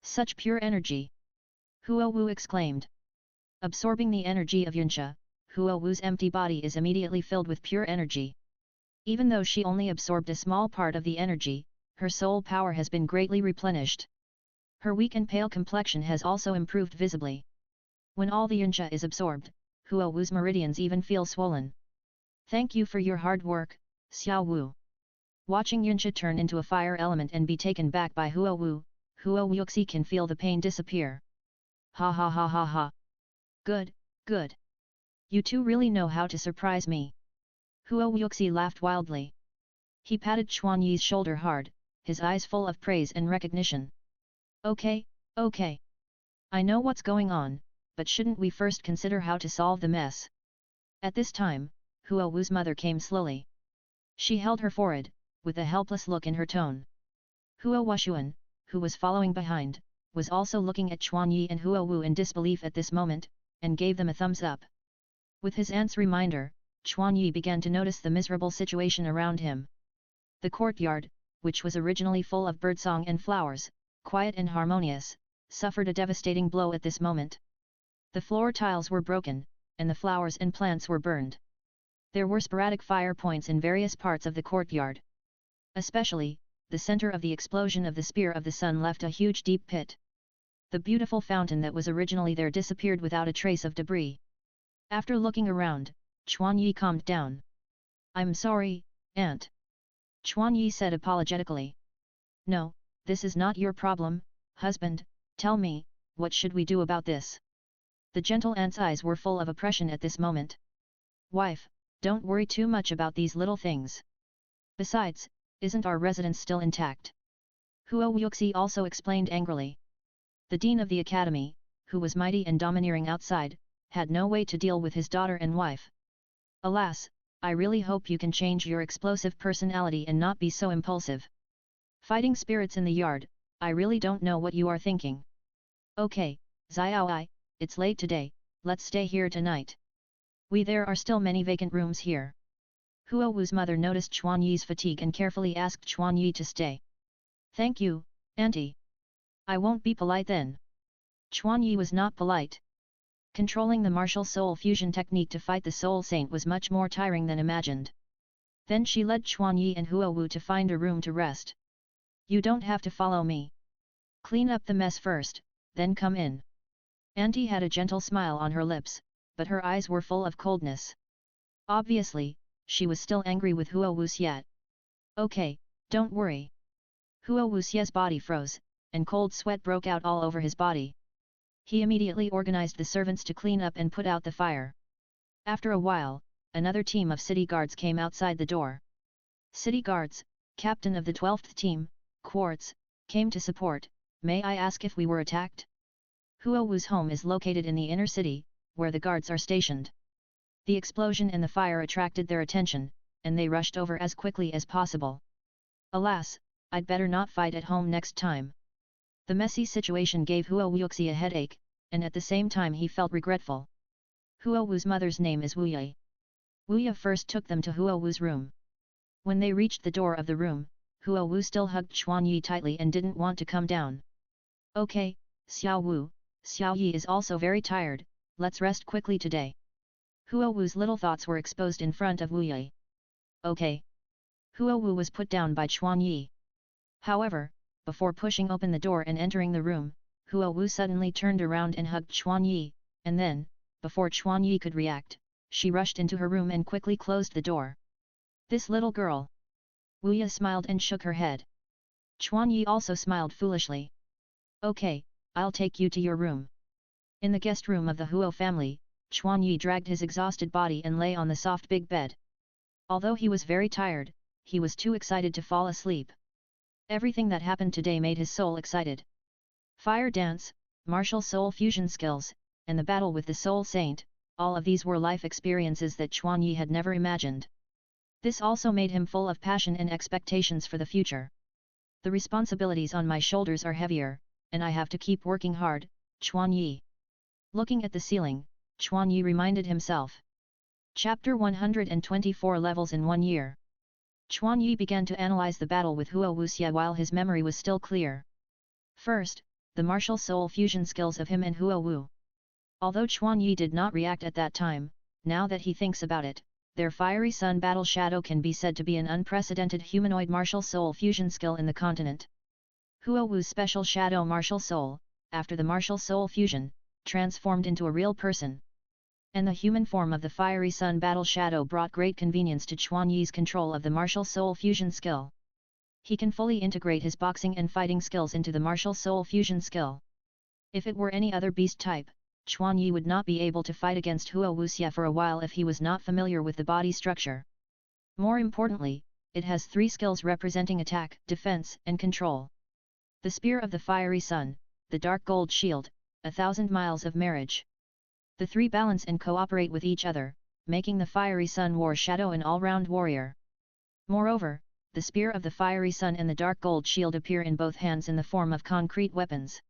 Such pure energy! Huo Wu exclaimed. Absorbing the energy of Yunsha, Huo Wu's empty body is immediately filled with pure energy. Even though she only absorbed a small part of the energy, her soul power has been greatly replenished. Her weak and pale complexion has also improved visibly. When all the Yunsha is absorbed, Huo Wu's meridians even feel swollen. Thank you for your hard work, Xiao Wu. Watching Yunsha turn into a fire element and be taken back by Huo Wu, Huo Wuxi can feel the pain disappear. Ha ha ha ha ha. Good, good. You two really know how to surprise me. Huo Wuxi laughed wildly. He patted Chuan Yi's shoulder hard, his eyes full of praise and recognition. Okay, okay. I know what's going on, but shouldn't we first consider how to solve the mess? At this time, Huo Wu's mother came slowly. She held her forehead, with a helpless look in her tone. Huo Wushuan, who was following behind, was also looking at Chuan Yi and Huo Wu in disbelief at this moment, and gave them a thumbs up. With his aunt's reminder, Chuan Yi began to notice the miserable situation around him. The courtyard, which was originally full of birdsong and flowers, quiet and harmonious, suffered a devastating blow at this moment. The floor tiles were broken, and the flowers and plants were burned. There were sporadic fire points in various parts of the courtyard. Especially, the center of the explosion of the spear of the sun left a huge deep pit. The beautiful fountain that was originally there disappeared without a trace of debris. After looking around, Chuan Yi calmed down. "I'm sorry, aunt," Chuan Yi said apologetically. "No, this is not your problem, husband. Tell me, what should we do about this?" The gentle aunt's eyes were full of oppression at this moment. "Wife, don't worry too much about these little things. Besides, isn't our residence still intact?" Huo Wuxi also explained angrily. The dean of the academy, who was mighty and domineering outside, had no way to deal with his daughter and wife. "Alas, I really hope you can change your explosive personality and not be so impulsive. Fighting spirits in the yard, I really don't know what you are thinking." "Okay, Xiaoai, it's late today, let's stay here tonight. There are still many vacant rooms here." Huo Wu's mother noticed Chuan Yi's fatigue and carefully asked Chuan Yi to stay. "Thank you, auntie. I won't be polite then." Chuan Yi was not polite. Controlling the martial soul fusion technique to fight the soul saint was much more tiring than imagined. Then she led Chuan Yi and Huo Wu to find a room to rest. "You don't have to follow me. Clean up the mess first, then come in." Auntie had a gentle smile on her lips, but her eyes were full of coldness. Obviously, she was still angry with Huo Wuxie. "Okay, don't worry." Huo Wuxie's body froze, and cold sweat broke out all over his body. He immediately organized the servants to clean up and put out the fire. After a while, another team of city guards came outside the door. "City guards, captain of the 12th team, Quartz, came to support. May I ask if we were attacked?" Huo Wu's home is located in the inner city, where the guards are stationed. The explosion and the fire attracted their attention, and they rushed over as quickly as possible. "Alas, I'd better not fight at home next time." The messy situation gave Huo Wuxi a headache, and at the same time he felt regretful. Huo Wu's mother's name is Wu Yi. Wu Yi first took them to Huo Wu's room. When they reached the door of the room, Huo Wu still hugged Chuan Yi tightly and didn't want to come down. "Okay, Xiao Wu, Xiao Yi is also very tired, let's rest quickly today." Huo Wu's little thoughts were exposed in front of Wu Yi. "Okay." Huo Wu was put down by Chuan Yi. However, before pushing open the door and entering the room, Huo Wu suddenly turned around and hugged Chuan Yi, and then, before Chuan Yi could react, she rushed into her room and quickly closed the door. "This little girl." Wu Yi smiled and shook her head. Chuan Yi also smiled foolishly. "Okay, I'll take you to your room." In the guest room of the Huo family, Chuan Yi dragged his exhausted body and lay on the soft big bed. Although he was very tired, he was too excited to fall asleep. Everything that happened today made his soul excited. Fire dance, martial soul fusion skills, and the battle with the soul saint, all of these were life experiences that Chuan Yi had never imagined. This also made him full of passion and expectations for the future. "The responsibilities on my shoulders are heavier, and I have to keep working hard," Chuan Yi. Looking at the ceiling, Chuan Yi reminded himself. Chapter 124 Levels in 1 year. Chuan Yi began to analyze the battle with Huo Wuxie while his memory was still clear. First, the martial soul fusion skills of him and Huo Wu. Although Chuan Yi did not react at that time, now that he thinks about it, their fiery sun battle shadow can be said to be an unprecedented humanoid martial soul fusion skill in the continent. Huo Wu's special shadow martial soul, after the martial soul fusion, transformed into a real person. And the human form of the fiery sun battle shadow brought great convenience to Chuan Yi's control of the martial soul fusion skill. He can fully integrate his boxing and fighting skills into the martial soul fusion skill. If it were any other beast type, Chuan Yi would not be able to fight against Huo Wuxie for a while if he was not familiar with the body structure. More importantly, it has 3 skills representing attack, defense, and control. The Spear of the Fiery Sun, the Dark Gold Shield, 1,000 Miles of Marriage. The 3 balance and cooperate with each other, making the Fiery Sun War Shadow an all-round warrior. Moreover, the Spear of the Fiery Sun and the Dark Gold Shield appear in both hands in the form of concrete weapons.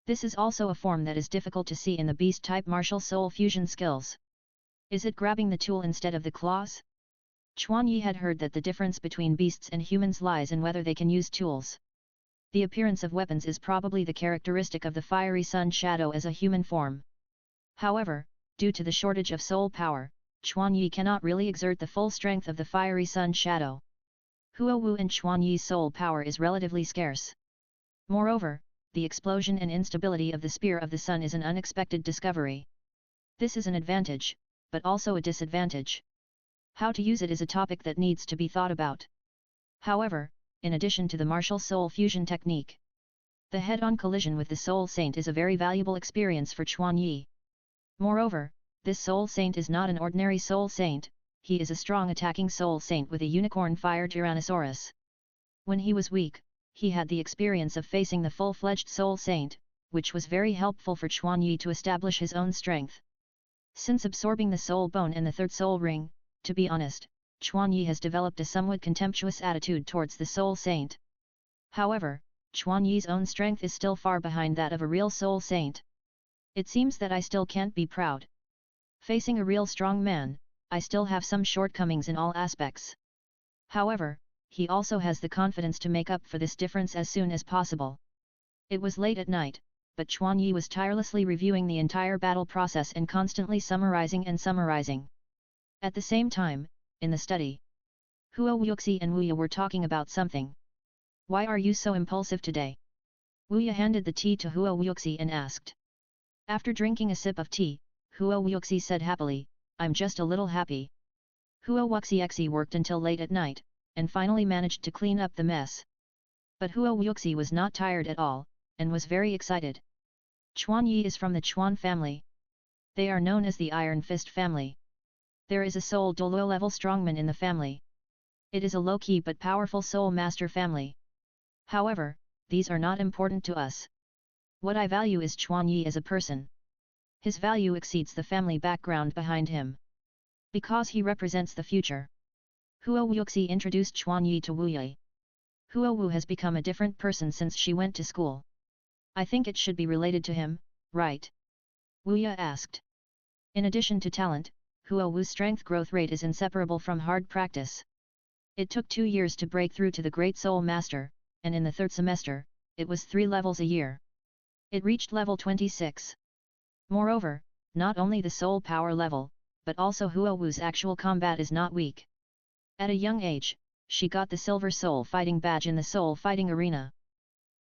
This is also a form that is difficult to see in the beast-type martial soul fusion skills. Is it grabbing the tool instead of the claws? Chuan Yi had heard that the difference between beasts and humans lies in whether they can use tools. The appearance of weapons is probably the characteristic of the Fiery Sun Shadow as a human form. However, due to the shortage of soul power, Chuan Yi cannot really exert the full strength of the Fiery Sun Shadow. Huo Wu and Chuan Yi's soul power is relatively scarce. Moreover, the explosion and instability of the Spear of the Sun is an unexpected discovery. This is an advantage, but also a disadvantage. How to use it is a topic that needs to be thought about. However, in addition to the martial soul fusion technique, the head-on collision with the Soul Saint is a very valuable experience for Chuan Yi. Moreover, this Soul Saint is not an ordinary Soul Saint, he is a strong attacking Soul Saint with a unicorn fire Tyrannosaurus. When he was weak, he had the experience of facing the full-fledged Soul Saint, which was very helpful for Chuan Yi to establish his own strength. Since absorbing the Soul Bone and the Third Soul Ring, to be honest, Chuan Yi has developed a somewhat contemptuous attitude towards the Soul Saint. However, Chuan Yi's own strength is still far behind that of a real Soul Saint. It seems that I still can't be proud. Facing a real strong man, I still have some shortcomings in all aspects. However, he also has the confidence to make up for this difference as soon as possible. It was late at night, but Chuan Yi was tirelessly reviewing the entire battle process and constantly summarizing and summarizing. At the same time, in the study, Huo Wuxi and Wu Ya were talking about something. Why are you so impulsive today? Wu Ya handed the tea to Huo Wuxi and asked. After drinking a sip of tea, Huo Wuxi said happily, I'm just a little happy. Huo Wuxi worked until late at night, and finally managed to clean up the mess. But Huo Wuxi was not tired at all, and was very excited. Chuan Yi is from the Chuan family. They are known as the Iron Fist family. There is a Soul Douluo level strongman in the family. It is a low-key but powerful Soul Master family. However, these are not important to us. What I value is Chuan Yi as a person. His value exceeds the family background behind him. Because he represents the future. Huo Wuxi introduced Chuan Yi to Wu Yi. Huo Wu has become a different person since she went to school. I think it should be related to him, right? Wu Ya asked. In addition to talent, Huo Wu's strength growth rate is inseparable from hard practice. It took 2 years to break through to the Great Soul Master, and in the 3rd semester, it was 3 levels a year. It reached level 26. Moreover, not only the soul power level, but also Huo Wu's actual combat is not weak. At a young age, she got the Silver Soul Fighting Badge in the Soul Fighting Arena.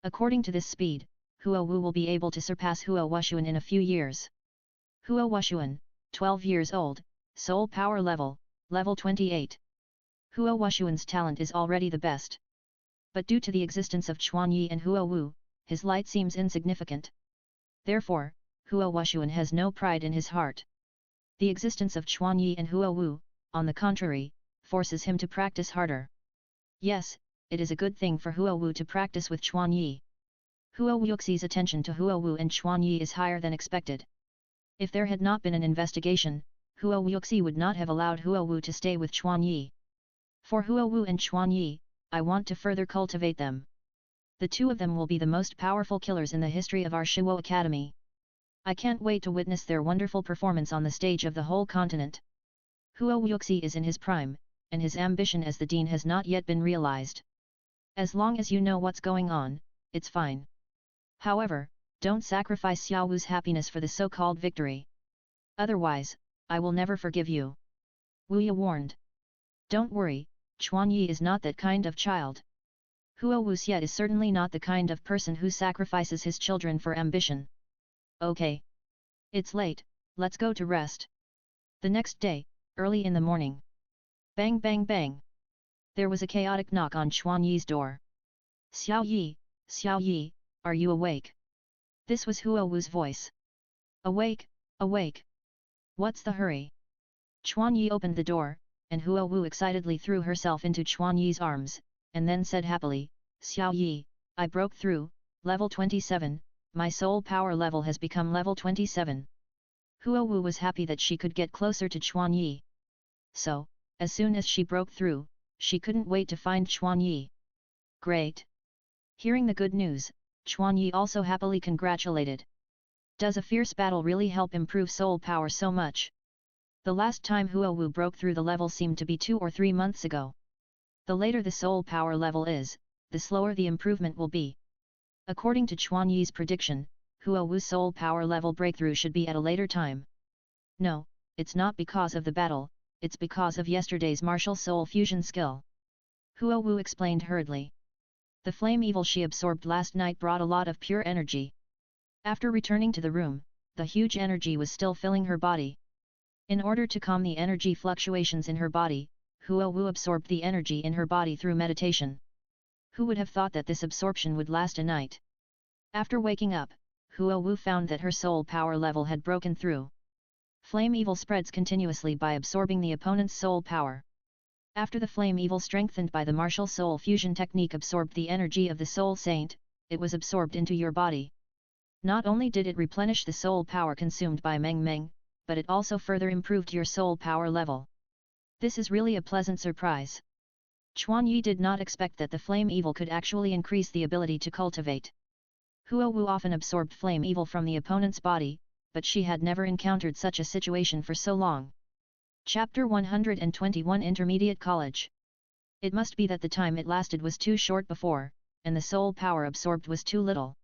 According to this speed, Huo Wu will be able to surpass Huo Wushuan in a few years. Huo Wushuan, 12 years old, soul power level, level 28. Huo Wushuan's talent is already the best. But due to the existence of Chuan Yi and Huo Wu, his light seems insignificant. Therefore, Huo Wushuan has no pride in his heart. The existence of Chuan Yi and Huo Wu, on the contrary, forces him to practice harder. Yes, it is a good thing for Huo Wu to practice with Chuan Yi. Huo Wuxi's attention to Huo Wu and Chuan Yi is higher than expected. If there had not been an investigation, Huo Wuxi would not have allowed Huo Wu to stay with Chuan Yi. For Huo Wu and Chuan Yi, I want to further cultivate them. The 2 of them will be the most powerful killers in the history of our Shuo Academy. I can't wait to witness their wonderful performance on the stage of the whole continent. Huo Wuxi is in his prime, and his ambition as the dean has not yet been realized. As long as you know what's going on, it's fine. However, don't sacrifice Xiao Wu's happiness for the so-called victory. Otherwise, I will never forgive you. Wu Ya warned. Don't worry, Chuan Yi is not that kind of child. Huo Wuxia is certainly not the kind of person who sacrifices his children for ambition. Okay. It's late, let's go to rest. The next day, early in the morning. Bang bang bang. There was a chaotic knock on Chuan Yi's door. Xiao Yi, are you awake? This was Huo Wu's voice. Awake, awake. What's the hurry? Chuan Yi opened the door, and Huo Wu excitedly threw herself into Chuan Yi's arms, and then said happily, Xiao Yi, I broke through, level 27, my soul power level has become level 27. Huo Wu was happy that she could get closer to Chuan Yi. So, as soon as she broke through, she couldn't wait to find Chuan Yi. Great! Hearing the good news, Chuan Yi also happily congratulated. Does a fierce battle really help improve soul power so much? The last time Huo Wu broke through the level seemed to be 2 or 3 months ago. The later the soul power level is, the slower the improvement will be. According to Chuan Yi's prediction, Huo Wu's soul power level breakthrough should be at a later time. No, it's not because of the battle, it's because of yesterday's martial soul fusion skill. Huo Wu explained hurriedly. The flame evil she absorbed last night brought a lot of pure energy. After returning to the room, the huge energy was still filling her body. In order to calm the energy fluctuations in her body, Huo Wu absorbed the energy in her body through meditation. Who would have thought that this absorption would last a night? After waking up, Huo Wu found that her soul power level had broken through. Flame evil spreads continuously by absorbing the opponent's soul power. After the flame evil strengthened by the martial soul fusion technique absorbed the energy of the soul saint, it was absorbed into your body. Not only did it replenish the soul power consumed by Meng Meng, but it also further improved your soul power level. This is really a pleasant surprise. Chuan Yi did not expect that the flame evil could actually increase the ability to cultivate. Huo Wu often absorbed flame evil from the opponent's body, but she had never encountered such a situation for so long. Chapter 121 Intermediate College. It must be that the time it lasted was too short before, and the soul power absorbed was too little.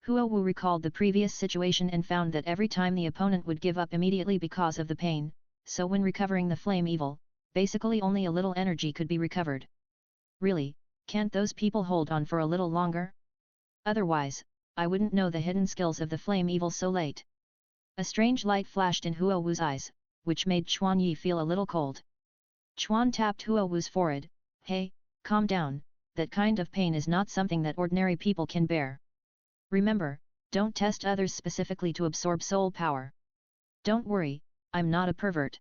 Huo Wu recalled the previous situation and found that every time the opponent would give up immediately because of the pain, so when recovering the flame evil, basically only a little energy could be recovered. Really, can't those people hold on for a little longer? Otherwise, I wouldn't know the hidden skills of the flame evil so late. A strange light flashed in Huo Wu's eyes, which made Chuan Yi feel a little cold. Chuan tapped Huo Wu's forehead, Hey, calm down, that kind of pain is not something that ordinary people can bear. Remember, don't test others specifically to absorb soul power. Don't worry, I'm not a pervert.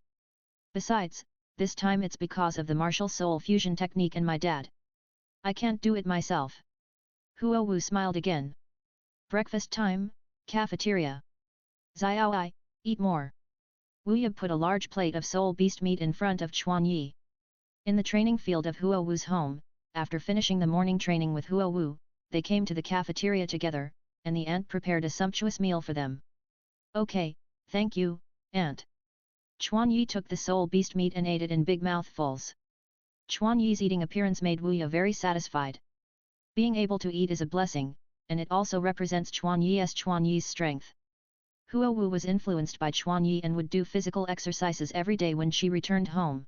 Besides, this time it's because of the martial soul fusion technique and my dad. I can't do it myself. Huo Wu smiled again. Breakfast time, cafeteria. Xiao, eat more. Wu Ye put a large plate of soul beast meat in front of Chuan Yi. In the training field of Huo Wu's home, after finishing the morning training with Huo Wu, they came to the cafeteria together, and the aunt prepared a sumptuous meal for them. Okay, thank you, aunt. Chuan Yi took the soul beast meat and ate it in big mouthfuls. Chuan Yi's eating appearance made Wu Ye very satisfied. Being able to eat is a blessing, and it also represents Chuan Yi's strength. Huo Wu was influenced by Chuan Yi and would do physical exercises every day when she returned home.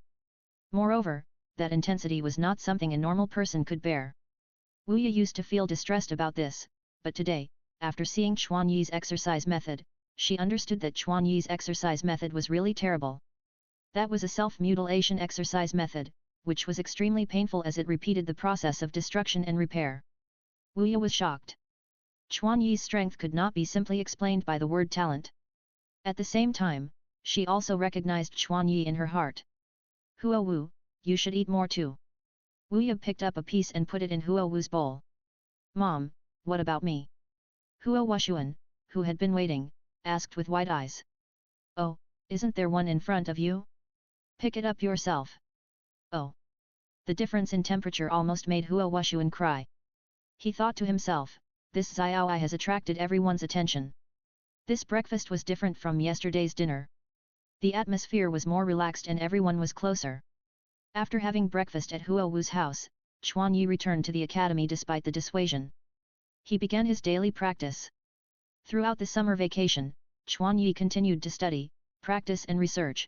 Moreover, that intensity was not something a normal person could bear. Wu Ye used to feel distressed about this, but today, after seeing Chuan Yi's exercise method, she understood that Chuan Yi's exercise method was really terrible. That was a self-mutilation exercise method, which was extremely painful as it repeated the process of destruction and repair. Wu Ye was shocked. Chuan Yi's strength could not be simply explained by the word talent. At the same time, she also recognized Chuan Yi in her heart. Huo Wu, you should eat more too. Wu Ye picked up a piece and put it in Huo Wu's bowl. Mom, what about me? Huo Wuxuan, who had been waiting, asked with wide eyes. Oh, isn't there one in front of you? Pick it up yourself. Oh. The difference in temperature almost made Huo Wuxuan cry. He thought to himself, this Xiaoi has attracted everyone's attention. This breakfast was different from yesterday's dinner. The atmosphere was more relaxed and everyone was closer. After having breakfast at Huo Wu's house, Chuan Yi returned to the academy despite the dissuasion. He began his daily practice. Throughout the summer vacation, Chuan Yi continued to study, practice and research.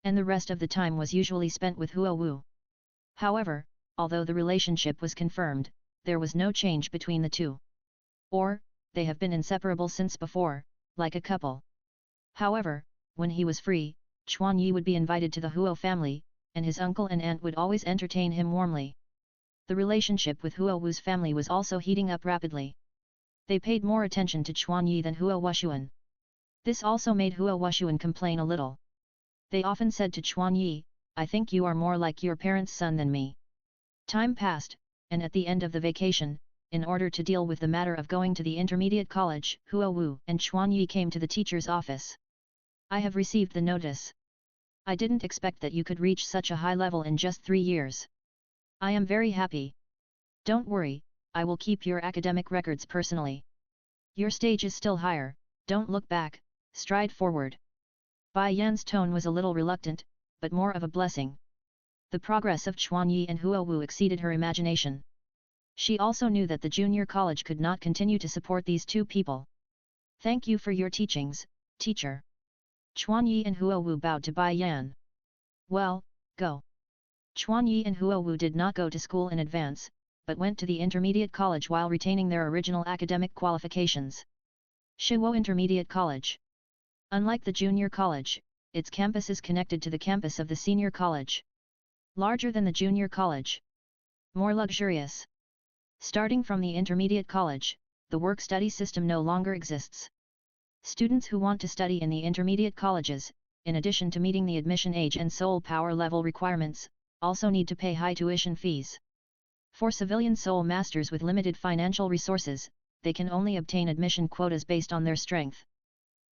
And the rest of the time was usually spent with Huo Wu. However, although the relationship was confirmed, there was no change between the two. Or, they have been inseparable since before, like a couple. However, when he was free, Chuan Yi would be invited to the Huo family, and his uncle and aunt would always entertain him warmly. The relationship with Huo Wu's family was also heating up rapidly. They paid more attention to Chuan Yi than Huo Wuxuan. This also made Huo Wuxuan complain a little. They often said to Chuan Yi, I think you are more like your parents' son than me. Time passed, and at the end of the vacation, in order to deal with the matter of going to the intermediate college, Huo Wu and Chuan Yi came to the teacher's office. I have received the notice. I didn't expect that you could reach such a high level in just 3 years. I am very happy. Don't worry, I will keep your academic records personally. Your stage is still higher, don't look back, stride forward. Bai Yan's tone was a little reluctant, but more of a blessing. The progress of Chuan Yi and Huo Wu exceeded her imagination. She also knew that the junior college could not continue to support these two people. Thank you for your teachings, teacher. Chuan Yi and Huo Wu bowed to Bai Yan. Well, go. Chuan Yi and Huo Wu did not go to school in advance, but went to the intermediate college while retaining their original academic qualifications. Shiwo Intermediate College. Unlike the junior college, its campus is connected to the campus of the senior college. Larger than the junior college. More luxurious. Starting from the intermediate college, the work-study system no longer exists. Students who want to study in the intermediate colleges, in addition to meeting the admission age and soul power level requirements, also need to pay high tuition fees. For civilian soul masters with limited financial resources, they can only obtain admission quotas based on their strength.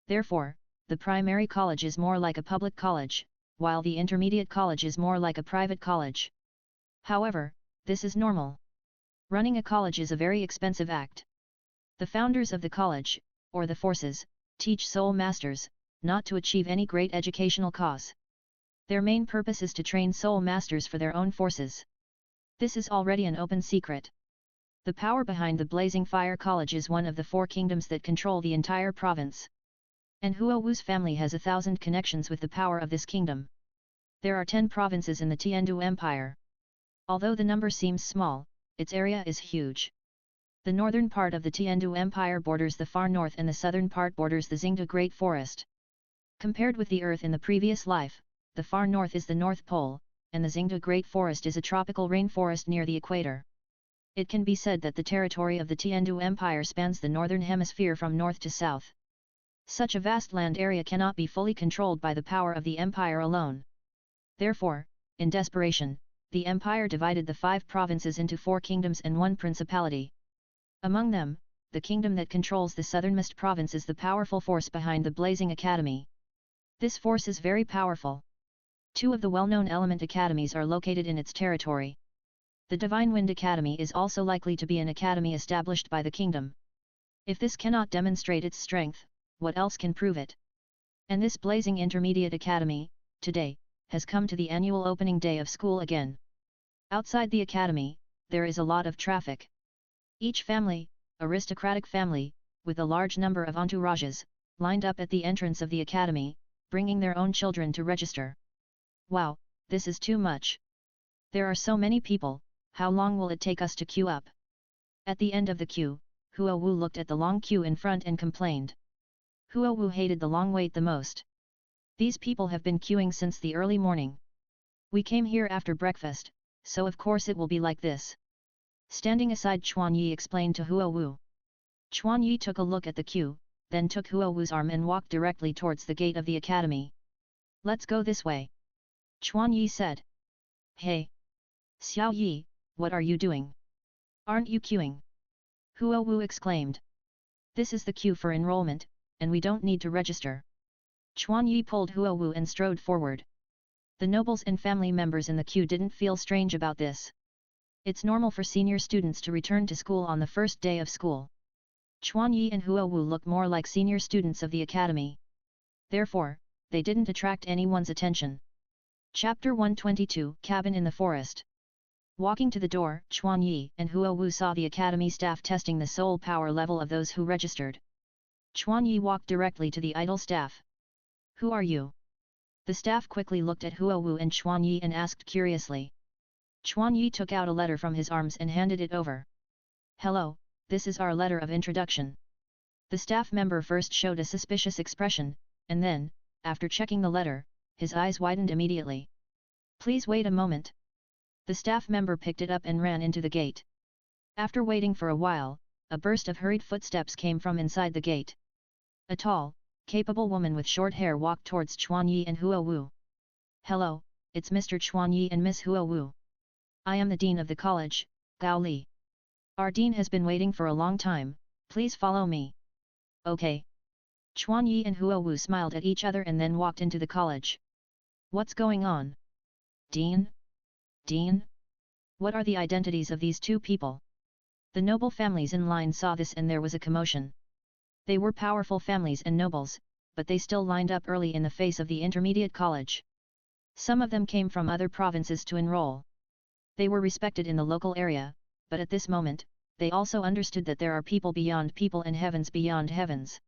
Therefore, the primary college is more like a public college, while the intermediate college is more like a private college. However, this is normal. Running a college is a very expensive act. The founders of the college, or the forces, teach soul masters, not to achieve any great educational cause. Their main purpose is to train soul masters for their own forces. This is already an open secret. The power behind the Blazing Fire College is one of the 4 kingdoms that control the entire province. And Huo Wu's family has 1,000 connections with the power of this kingdom. There are 10 provinces in the Tiandu Empire. Although the number seems small, its area is huge. The northern part of the Tiandu Empire borders the far north and the southern part borders the Xingda Great Forest. Compared with the Earth in the previous life, the far north is the North Pole, and the Xingda Great Forest is a tropical rainforest near the equator. It can be said that the territory of the Tiandu Empire spans the northern hemisphere from north to south. Such a vast land area cannot be fully controlled by the power of the empire alone. Therefore, in desperation, the empire divided the 5 provinces into 4 kingdoms and 1 principality. Among them, the kingdom that controls the southernmost province is the powerful force behind the Blazing Academy. This force is very powerful. 2 of the well-known element academies are located in its territory. The Divine Wind Academy is also likely to be an academy established by the kingdom. If this cannot demonstrate its strength, what else can prove it? And this Blazing Intermediate Academy, today, has come to the annual opening day of school again. Outside the academy, there is a lot of traffic. Each family, aristocratic family, with a large number of entourages, lined up at the entrance of the academy, bringing their own children to register. Wow, this is too much. There are so many people, how long will it take us to queue up? At the end of the queue, Huo Wu looked at the long queue in front and complained. Huo Wu hated the long wait the most. These people have been queuing since the early morning. We came here after breakfast, so of course it will be like this. Standing aside, Chuan Yi explained to Huo Wu. Chuan Yi took a look at the queue, then took Huo Wu's arm and walked directly towards the gate of the academy. Let's go this way. Chuan Yi said. Hey! Xiao Yi, what are you doing? Aren't you queuing? Huo Wu exclaimed. This is the queue for enrollment, and we don't need to register. Chuan Yi pulled Huo Wu and strode forward. The nobles and family members in the queue didn't feel strange about this. It's normal for senior students to return to school on the first day of school. Chuan Yi and Huo Wu look more like senior students of the academy. Therefore, they didn't attract anyone's attention. Chapter 122, Cabin in the Forest. Walking to the door, Chuan Yi and Huo Wu saw the academy staff testing the soul power level of those who registered. Chuan Yi walked directly to the idle staff. Who are you? The staff quickly looked at Huo Wu and Chuan Yi and asked curiously. Chuan Yi took out a letter from his arms and handed it over. Hello, this is our letter of introduction. The staff member first showed a suspicious expression, and then, after checking the letter, his eyes widened immediately. Please wait a moment. The staff member picked it up and ran into the gate. After waiting for a while, a burst of hurried footsteps came from inside the gate. A tall, capable woman with short hair walked towards Chuan Yi and Huo Wu. Hello, it's Mr. Chuan Yi and Miss Huo Wu. I am the dean of the college, Gao Li. Our dean has been waiting for a long time, please follow me. Okay. Chuan Yi and Huo Wu smiled at each other and then walked into the college. What's going on? Dean? Dean? What are the identities of these two people? The noble families in line saw this and there was a commotion. They were powerful families and nobles, but they still lined up early in the face of the intermediate college. Some of them came from other provinces to enroll. They were respected in the local area, but at this moment, they also understood that there are people beyond people and heavens beyond heavens.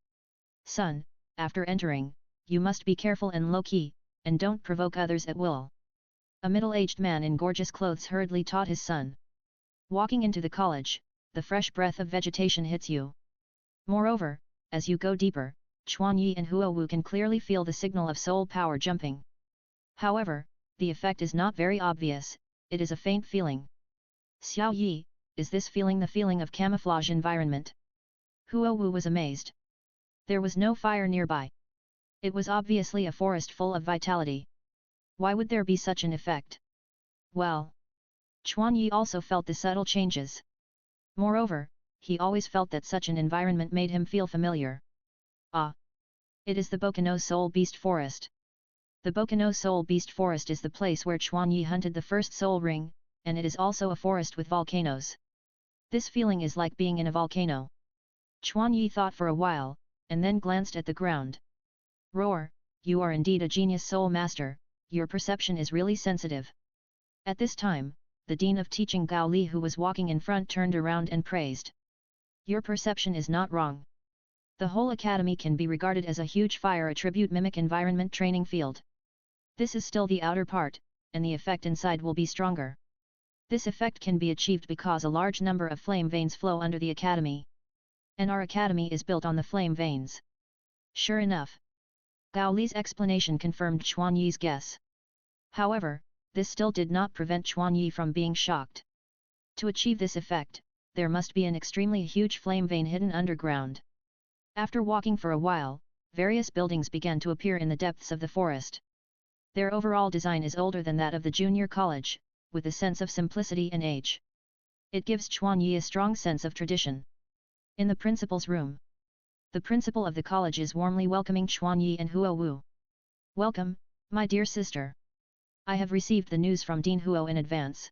Son, after entering, you must be careful and low-key, and don't provoke others at will. A middle-aged man in gorgeous clothes hurriedly taught his son. Walking into the college, the fresh breath of vegetation hits you. Moreover, as you go deeper, Chuan Yi and Huo Wu can clearly feel the signal of soul power jumping. However, the effect is not very obvious, it is a faint feeling. Xiao Yi, is this feeling the feeling of camouflage environment? Huo Wu was amazed. There was no fire nearby. It was obviously a forest full of vitality. Why would there be such an effect? Well, Chuan Yi also felt the subtle changes. Moreover, he always felt that such an environment made him feel familiar. Ah! It is the Bokano Soul Beast Forest. The Bokano Soul Beast Forest is the place where Chuan Yi hunted the first soul ring, and it is also a forest with volcanoes. This feeling is like being in a volcano. Chuan Yi thought for a while, and then glanced at the ground. Roar, you are indeed a genius soul master, your perception is really sensitive. At this time, the Dean of Teaching Gao Li who was walking in front turned around and praised. Your perception is not wrong. The whole academy can be regarded as a huge fire attribute mimic environment training field. This is still the outer part, and the effect inside will be stronger. This effect can be achieved because a large number of flame veins flow under the academy. And our academy is built on the flame veins. Sure enough. Gao Li's explanation confirmed Chuan Yi's guess. However, this still did not prevent Chuan Yi from being shocked. To achieve this effect, there must be an extremely huge flame vein hidden underground. After walking for a while, various buildings began to appear in the depths of the forest. Their overall design is older than that of the junior college, with a sense of simplicity and age. It gives Chuan Yi a strong sense of tradition. In the principal's room, the principal of the college is warmly welcoming Chuan Yi and Huo Wu. Welcome, my dear sister. I have received the news from Dean Huo in advance.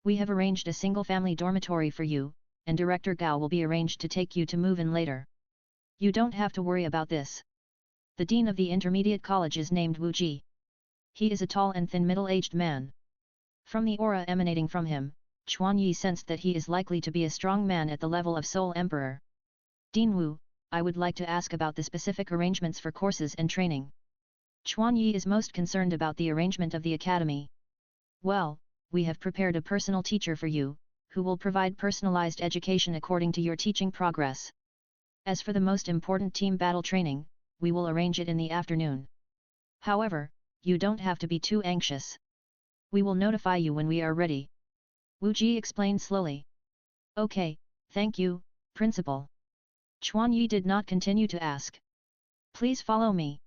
We have arranged a single-family dormitory for you, and Director Gao will be arranged to take you to move in later. You don't have to worry about this. The Dean of the Intermediate College is named Wu Ji. He is a tall and thin middle-aged man. From the aura emanating from him, Chuan Yi sensed that he is likely to be a strong man at the level of Soul Emperor. Dean Wu, I would like to ask about the specific arrangements for courses and training. Chuan Yi is most concerned about the arrangement of the academy. Well, we have prepared a personal teacher for you, who will provide personalized education according to your teaching progress. As for the most important team battle training, we will arrange it in the afternoon. However, you don't have to be too anxious. We will notify you when we are ready. Wu Ji explained slowly. Okay, thank you, Principal. Chuan Yi did not continue to ask. Please follow me.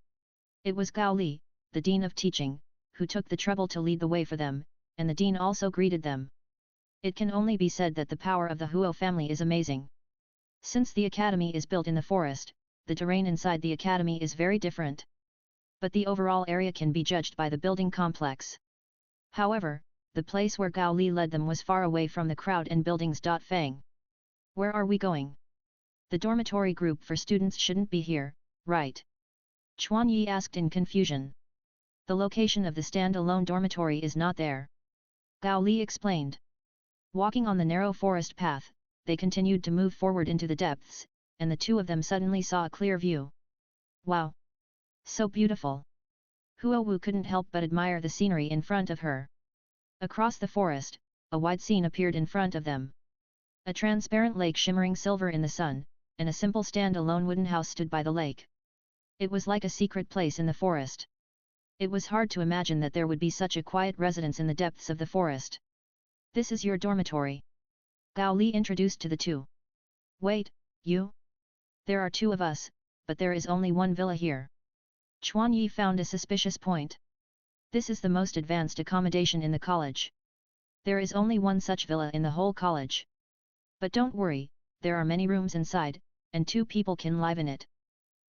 It was Gao Li, the Dean of Teaching, who took the trouble to lead the way for them, and the Dean also greeted them. It can only be said that the power of the Huo family is amazing. Since the academy is built in the forest, the terrain inside the academy is very different. But the overall area can be judged by the building complex. However, the place where Gao Li led them was far away from the crowd and buildings. Fang. Where are we going? The dormitory group for students shouldn't be here, right? Chuan Yi asked in confusion. The location of the stand-alone dormitory is not there. Gao Li explained. Walking on the narrow forest path, they continued to move forward into the depths, and the two of them suddenly saw a clear view. Wow! So beautiful! Huo Wu couldn't help but admire the scenery in front of her. Across the forest, a wide scene appeared in front of them. A transparent lake shimmering silver in the sun, and a simple stand-alone wooden house stood by the lake. It was like a secret place in the forest. It was hard to imagine that there would be such a quiet residence in the depths of the forest. This is your dormitory. Gao Li introduced to the two. Wait, you? There are two of us, but there is only one villa here. Chuan Yi found a suspicious point. This is the most advanced accommodation in the college. There is only one such villa in the whole college. But don't worry, there are many rooms inside, and 2 people can live in it.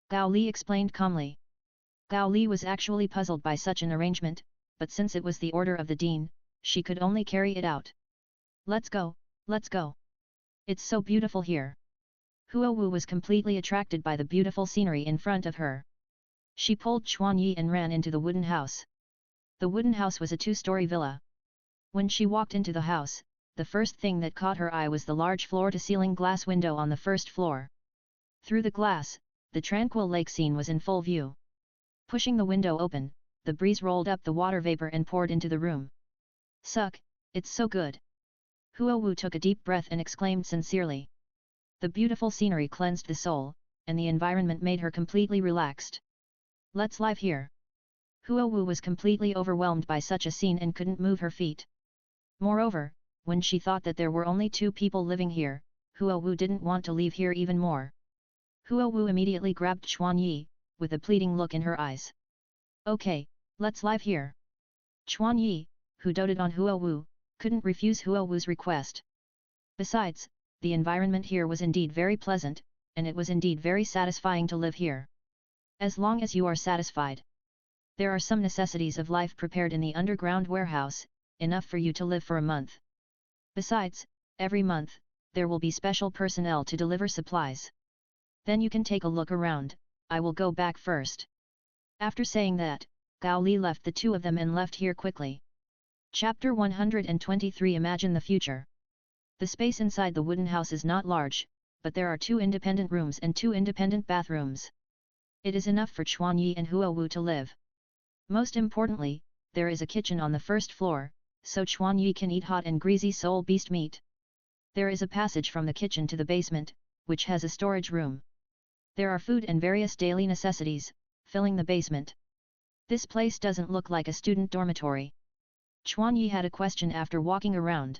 Gao Li explained calmly. Gao Li was actually puzzled by such an arrangement, but since it was the order of the dean, she could only carry it out. Let's go, let's go. It's so beautiful here. Huo Wu was completely attracted by the beautiful scenery in front of her. She pulled Chuan Yi and ran into the wooden house. The wooden house was a 2-story villa. When she walked into the house, the first thing that caught her eye was the large floor-to-ceiling glass window on the first floor. Through the glass, the tranquil lake scene was in full view. Pushing the window open, the breeze rolled up the water vapor and poured into the room. Suck, it's so good. Huo Wu took a deep breath and exclaimed sincerely. The beautiful scenery cleansed the soul, and the environment made her completely relaxed. Let's live here. Huo Wu was completely overwhelmed by such a scene and couldn't move her feet. Moreover, when she thought that there were only 2 people living here, Huo Wu didn't want to leave here even more. Huo Wu immediately grabbed Chuan Yi, with a pleading look in her eyes. Okay, let's live here. Chuan Yi, who doted on Huo Wu, couldn't refuse Huo Wu's request. Besides, the environment here was indeed very pleasant, and it was indeed very satisfying to live here. As long as you are satisfied. There are some necessities of life prepared in the underground warehouse, enough for you to live for a month. Besides, every month, there will be special personnel to deliver supplies. Then you can take a look around, I will go back first. After saying that, Gao Li left the 2 of them and left here quickly. Chapter 123 Imagine the future. The space inside the wooden house is not large, but there are 2 independent rooms and 2 independent bathrooms. It is enough for Chuan Yi and Huo Wu to live. Most importantly, there is a kitchen on the first floor, so Chuan Yi can eat hot and greasy soul beast meat. There is a passage from the kitchen to the basement, which has a storage room. There are food and various daily necessities, filling the basement. This place doesn't look like a student dormitory. Chuan Yi had a question after walking around.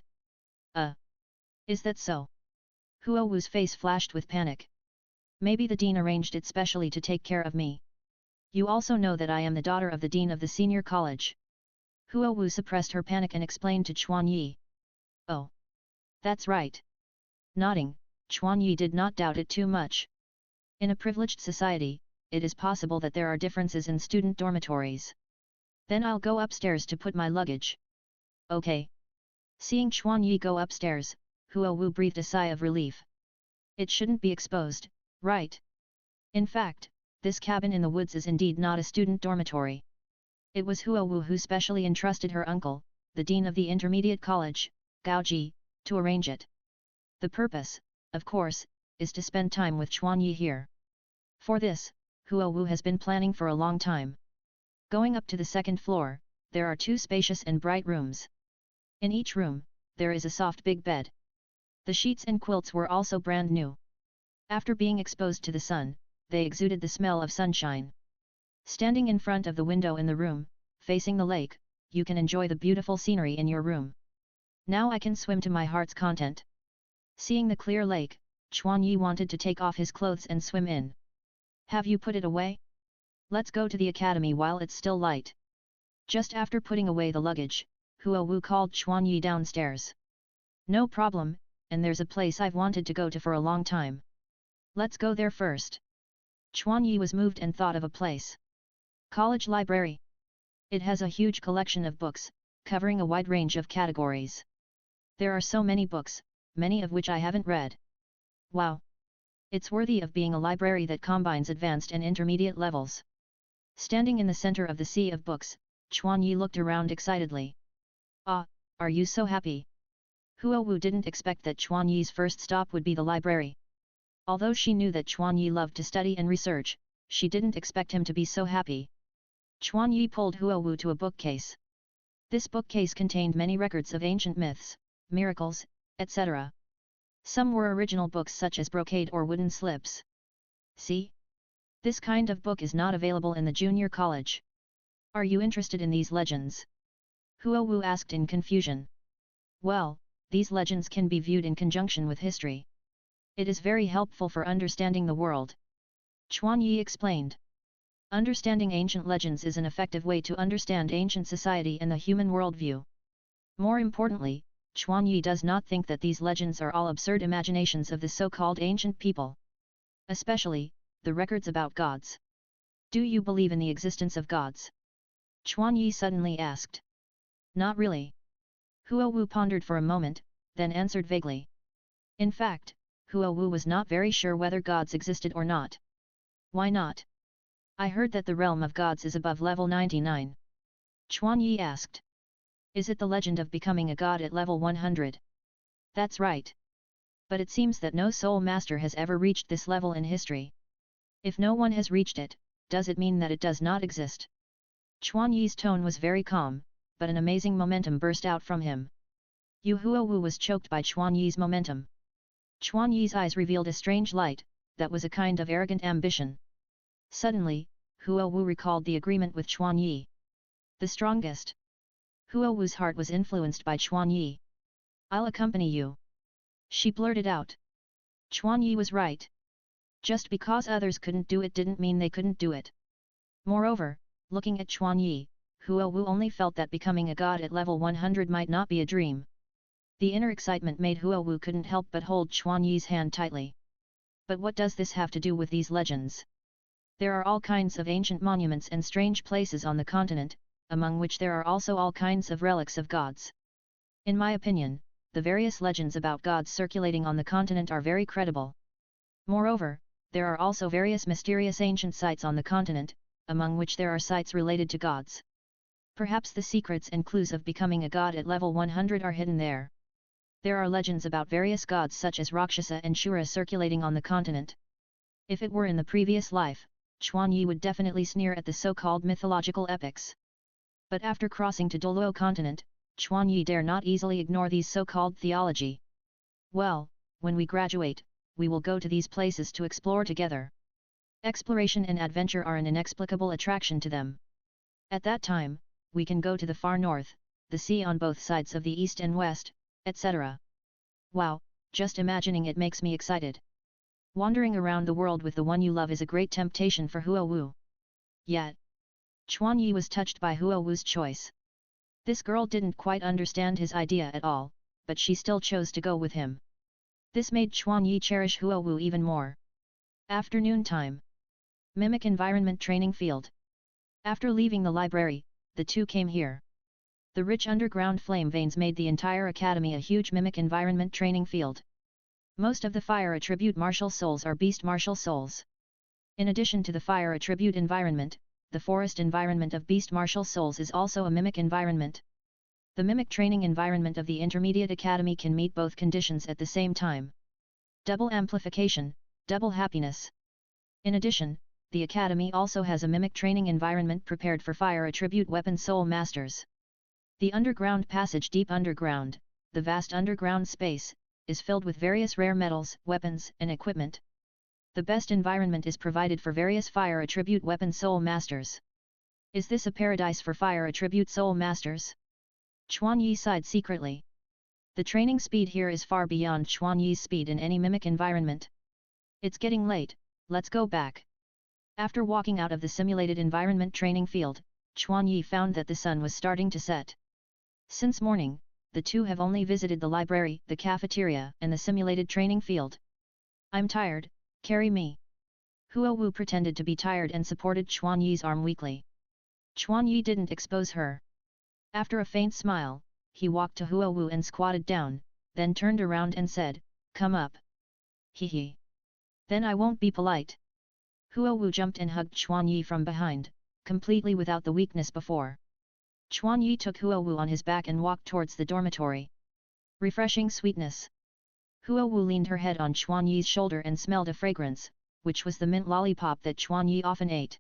Is that so? Huo Wu's face flashed with panic. Maybe the dean arranged it specially to take care of me. You also know that I am the daughter of the dean of the senior college. Huo Wu suppressed her panic and explained to Chuan Yi. Oh. That's right. Nodding, Chuan Yi did not doubt it too much. In a privileged society, it is possible that there are differences in student dormitories. Then I'll go upstairs to put my luggage. Okay. Seeing Chuan Yi go upstairs, Huo Wu breathed a sigh of relief. It shouldn't be exposed, right? In fact, this cabin in the woods is indeed not a student dormitory. It was Huo Wu who specially entrusted her uncle, the dean of the intermediate college, Gao Ji, to arrange it. The purpose, of course, is to spend time with Chuan Yi here. For this, Huo Wu has been planning for a long time. Going up to the 2nd floor, there are 2 spacious and bright rooms. In each room, there is a soft big bed. The sheets and quilts were also brand new. After being exposed to the sun, they exuded the smell of sunshine. Standing in front of the window in the room, facing the lake, you can enjoy the beautiful scenery in your room. Now I can swim to my heart's content. Seeing the clear lake, Chuan Yi wanted to take off his clothes and swim in. Have you put it away? Let's go to the academy while it's still light. Just after putting away the luggage, Huo Wu called Chuan Yi downstairs. No problem, and there's a place I've wanted to go to for a long time. Let's go there first. Chuan Yi was moved and thought of a place. College library. It has a huge collection of books, covering a wide range of categories. There are so many books, many of which I haven't read. Wow! It's worthy of being a library that combines advanced and intermediate levels. Standing in the center of the sea of books, Chuan Yi looked around excitedly. Ah, are you so happy? Huo Wu didn't expect that Chuan Yi's first stop would be the library. Although she knew that Chuan Yi loved to study and research, she didn't expect him to be so happy. Chuan Yi pulled Huo Wu to a bookcase. This bookcase contained many records of ancient myths, miracles, etc. Some were original books such as brocade or wooden slips. See? This kind of book is not available in the junior college. Are you interested in these legends? Huo Wu asked in confusion. Well, these legends can be viewed in conjunction with history. It is very helpful for understanding the world. Chuan Yi explained. Understanding ancient legends is an effective way to understand ancient society and the human worldview. More importantly, Chuan Yi does not think that these legends are all absurd imaginations of the so-called ancient people. Especially, the records about gods. Do you believe in the existence of gods? Chuan Yi suddenly asked. Not really. Huo Wu pondered for a moment, then answered vaguely. In fact, Huo Wu was not very sure whether gods existed or not. Why not? I heard that the realm of gods is above level 99. Chuan Yi asked. Is it the legend of becoming a god at level 100? That's right. But it seems that no soul master has ever reached this level in history. If no one has reached it, does it mean that it does not exist? Chuan Yi's tone was very calm, but an amazing momentum burst out from him. Yu Huowu was choked by Chuan Yi's momentum. Chuan Yi's eyes revealed a strange light, that was a kind of arrogant ambition. Suddenly, Huowu recalled the agreement with Chuan Yi. The strongest. Huowu's heart was influenced by Chuan Yi. I'll accompany you. She blurted out. Chuan Yi was right. Just because others couldn't do it didn't mean they couldn't do it. Moreover, looking at Chuan Yi, Huowu only felt that becoming a god at level 100 might not be a dream. The inner excitement made Huowu couldn't help but hold Chuan Yi's hand tightly. But what does this have to do with these legends? There are all kinds of ancient monuments and strange places on the continent, among which there are also all kinds of relics of gods. In my opinion, the various legends about gods circulating on the continent are very credible. Moreover, there are also various mysterious ancient sites on the continent, among which there are sites related to gods. Perhaps the secrets and clues of becoming a god at level 100 are hidden there. There are legends about various gods such as Rakshasa and Shura circulating on the continent. If it were in the previous life, Chuan Yi would definitely sneer at the so-called mythological epics. But after crossing to Douluo continent, Chuan Yi dare not easily ignore these so-called theology. Well, when we graduate, we will go to these places to explore together. Exploration and adventure are an inexplicable attraction to them. At that time, we can go to the far north, the sea on both sides of the east and west, etc. Wow, just imagining it makes me excited. Wandering around the world with the one you love is a great temptation for Huowu. Yet, Chuan Yi was touched by Huowu's choice. This girl didn't quite understand his idea at all, but she still chose to go with him. This made Chuan Yi cherish Huowu even more. Afternoon time. Mimic Environment Training Field. After leaving the library, the two came here. The rich underground flame veins made the entire academy a huge mimic environment training field. Most of the fire attribute martial souls are beast martial souls. In addition to the fire attribute environment, the forest environment of beast martial souls is also a mimic environment. The mimic training environment of the Intermediate Academy can meet both conditions at the same time. Double amplification, double happiness. In addition, the Academy also has a mimic training environment prepared for fire attribute weapon soul masters. The underground passage deep underground, the vast underground space, is filled with various rare metals, weapons, and equipment. The best environment is provided for various fire attribute weapon soul masters. Is this a paradise for fire attribute soul masters? Chuan Yi sighed secretly. The training speed here is far beyond Chuan Yi's speed in any mimic environment. It's getting late, let's go back. After walking out of the simulated environment training field, Chuan Yi found that the sun was starting to set. Since morning, the two have only visited the library, the cafeteria, and the simulated training field. I'm tired, carry me. Huowu pretended to be tired and supported Chuan Yi's arm weakly. Chuan Yi didn't expose her. After a faint smile, he walked to Huowu and squatted down, then turned around and said, "Come up." Hee. Then I won't be polite. Huowu jumped and hugged Chuan Yi from behind, completely without the weakness before. Chuan Yi took Huowu on his back and walked towards the dormitory. Refreshing sweetness. Huowu leaned her head on Chuan Yi's shoulder and smelled a fragrance, which was the mint lollipop that Chuan Yi often ate.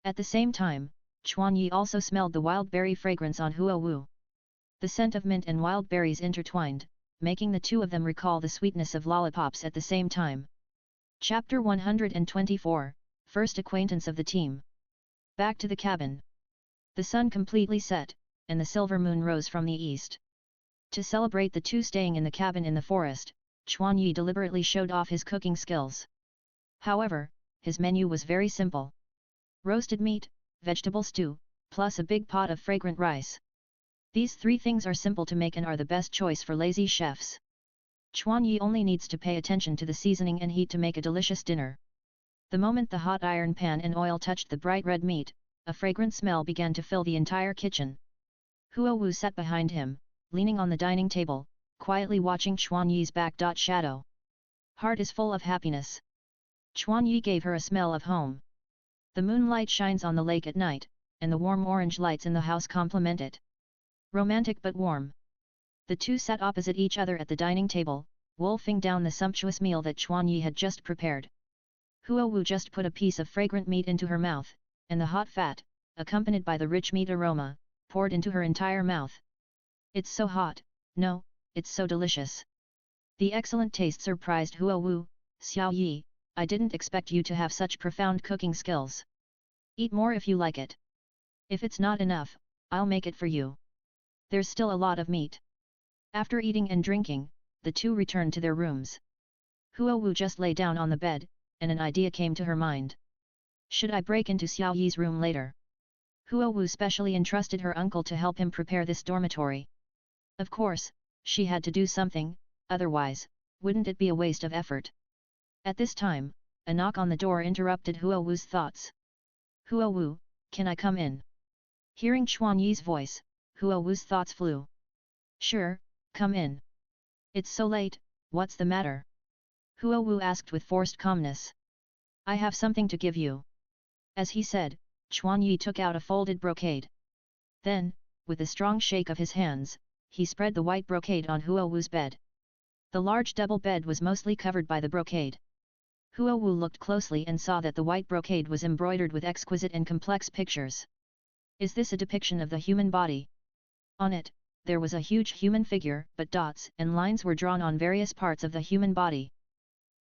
At the same time, Chuan Yi also smelled the wild berry fragrance on Huowu. The scent of mint and wild berries intertwined, making the two of them recall the sweetness of lollipops at the same time. Chapter 124, First Acquaintance of the Team. Back to the cabin. The sun completely set, and the silver moon rose from the east. To celebrate the two staying in the cabin in the forest, Chuan Yi deliberately showed off his cooking skills. However, his menu was very simple. roasted meat, vegetable stew, plus a big pot of fragrant rice. These 3 things are simple to make and are the best choice for lazy chefs. Chuan Yi only needs to pay attention to the seasoning and heat to make a delicious dinner. The moment the hot iron pan and oil touched the bright red meat, a fragrant smell began to fill the entire kitchen. Huo Wu sat behind him, leaning on the dining table, quietly watching Chuan Yi's back. Shadow. Heart is full of happiness. Chuan Yi gave her a smell of home. The moonlight shines on the lake at night, and the warm orange lights in the house complement it. Romantic but warm. The two sat opposite each other at the dining table, wolfing down the sumptuous meal that Chuan Yi had just prepared. Huo Wu just put a piece of fragrant meat into her mouth, and the hot fat, accompanied by the rich meat aroma, poured into her entire mouth. It's so hot, no, it's so delicious. The excellent taste surprised Huo Wu. Xiao Yi, I didn't expect you to have such profound cooking skills. Eat more if you like it. If it's not enough, I'll make it for you. There's still a lot of meat. After eating and drinking, the two returned to their rooms. Huo Wu just lay down on the bed, and an idea came to her mind. Should I break into Xiao Yi's room later? Huo Wu specially entrusted her uncle to help him prepare this dormitory. Of course, she had to do something, otherwise, wouldn't it be a waste of effort? At this time, a knock on the door interrupted Huo Wu's thoughts. Huo Wu, can I come in? Hearing Chuan Yi's voice, Huo Wu's thoughts flew. Sure, come in. It's so late, what's the matter? Huo Wu asked with forced calmness. I have something to give you. As he said, Chuan Yi took out a folded brocade. Then, with a strong shake of his hands, he spread the white brocade on Huo Wu's bed. The large double bed was mostly covered by the brocade. Huo Wu looked closely and saw that the white brocade was embroidered with exquisite and complex pictures. Is this a depiction of the human body? On it, there was a huge human figure, but dots and lines were drawn on various parts of the human body.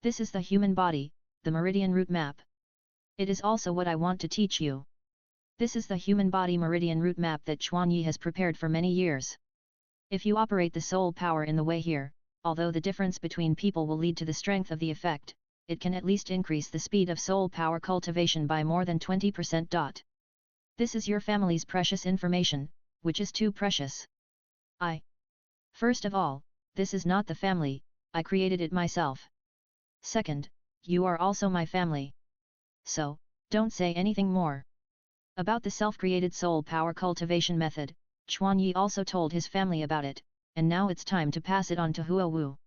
This is the human body, the meridian route map. It is also what I want to teach you. This is the human body meridian route map that Chuan Yi has prepared for many years. If you operate the soul power in the way here, although the difference between people will lead to the strength of the effect, it can at least increase the speed of soul power cultivation by more than 20%. This is your family's precious information, which is too precious. First of all, this is not the family, I created it myself. Second, you are also my family. So, don't say anything more. About the self-created soul power cultivation method, Chuan Yi also told his family about it, and now it's time to pass it on to Huo Wu.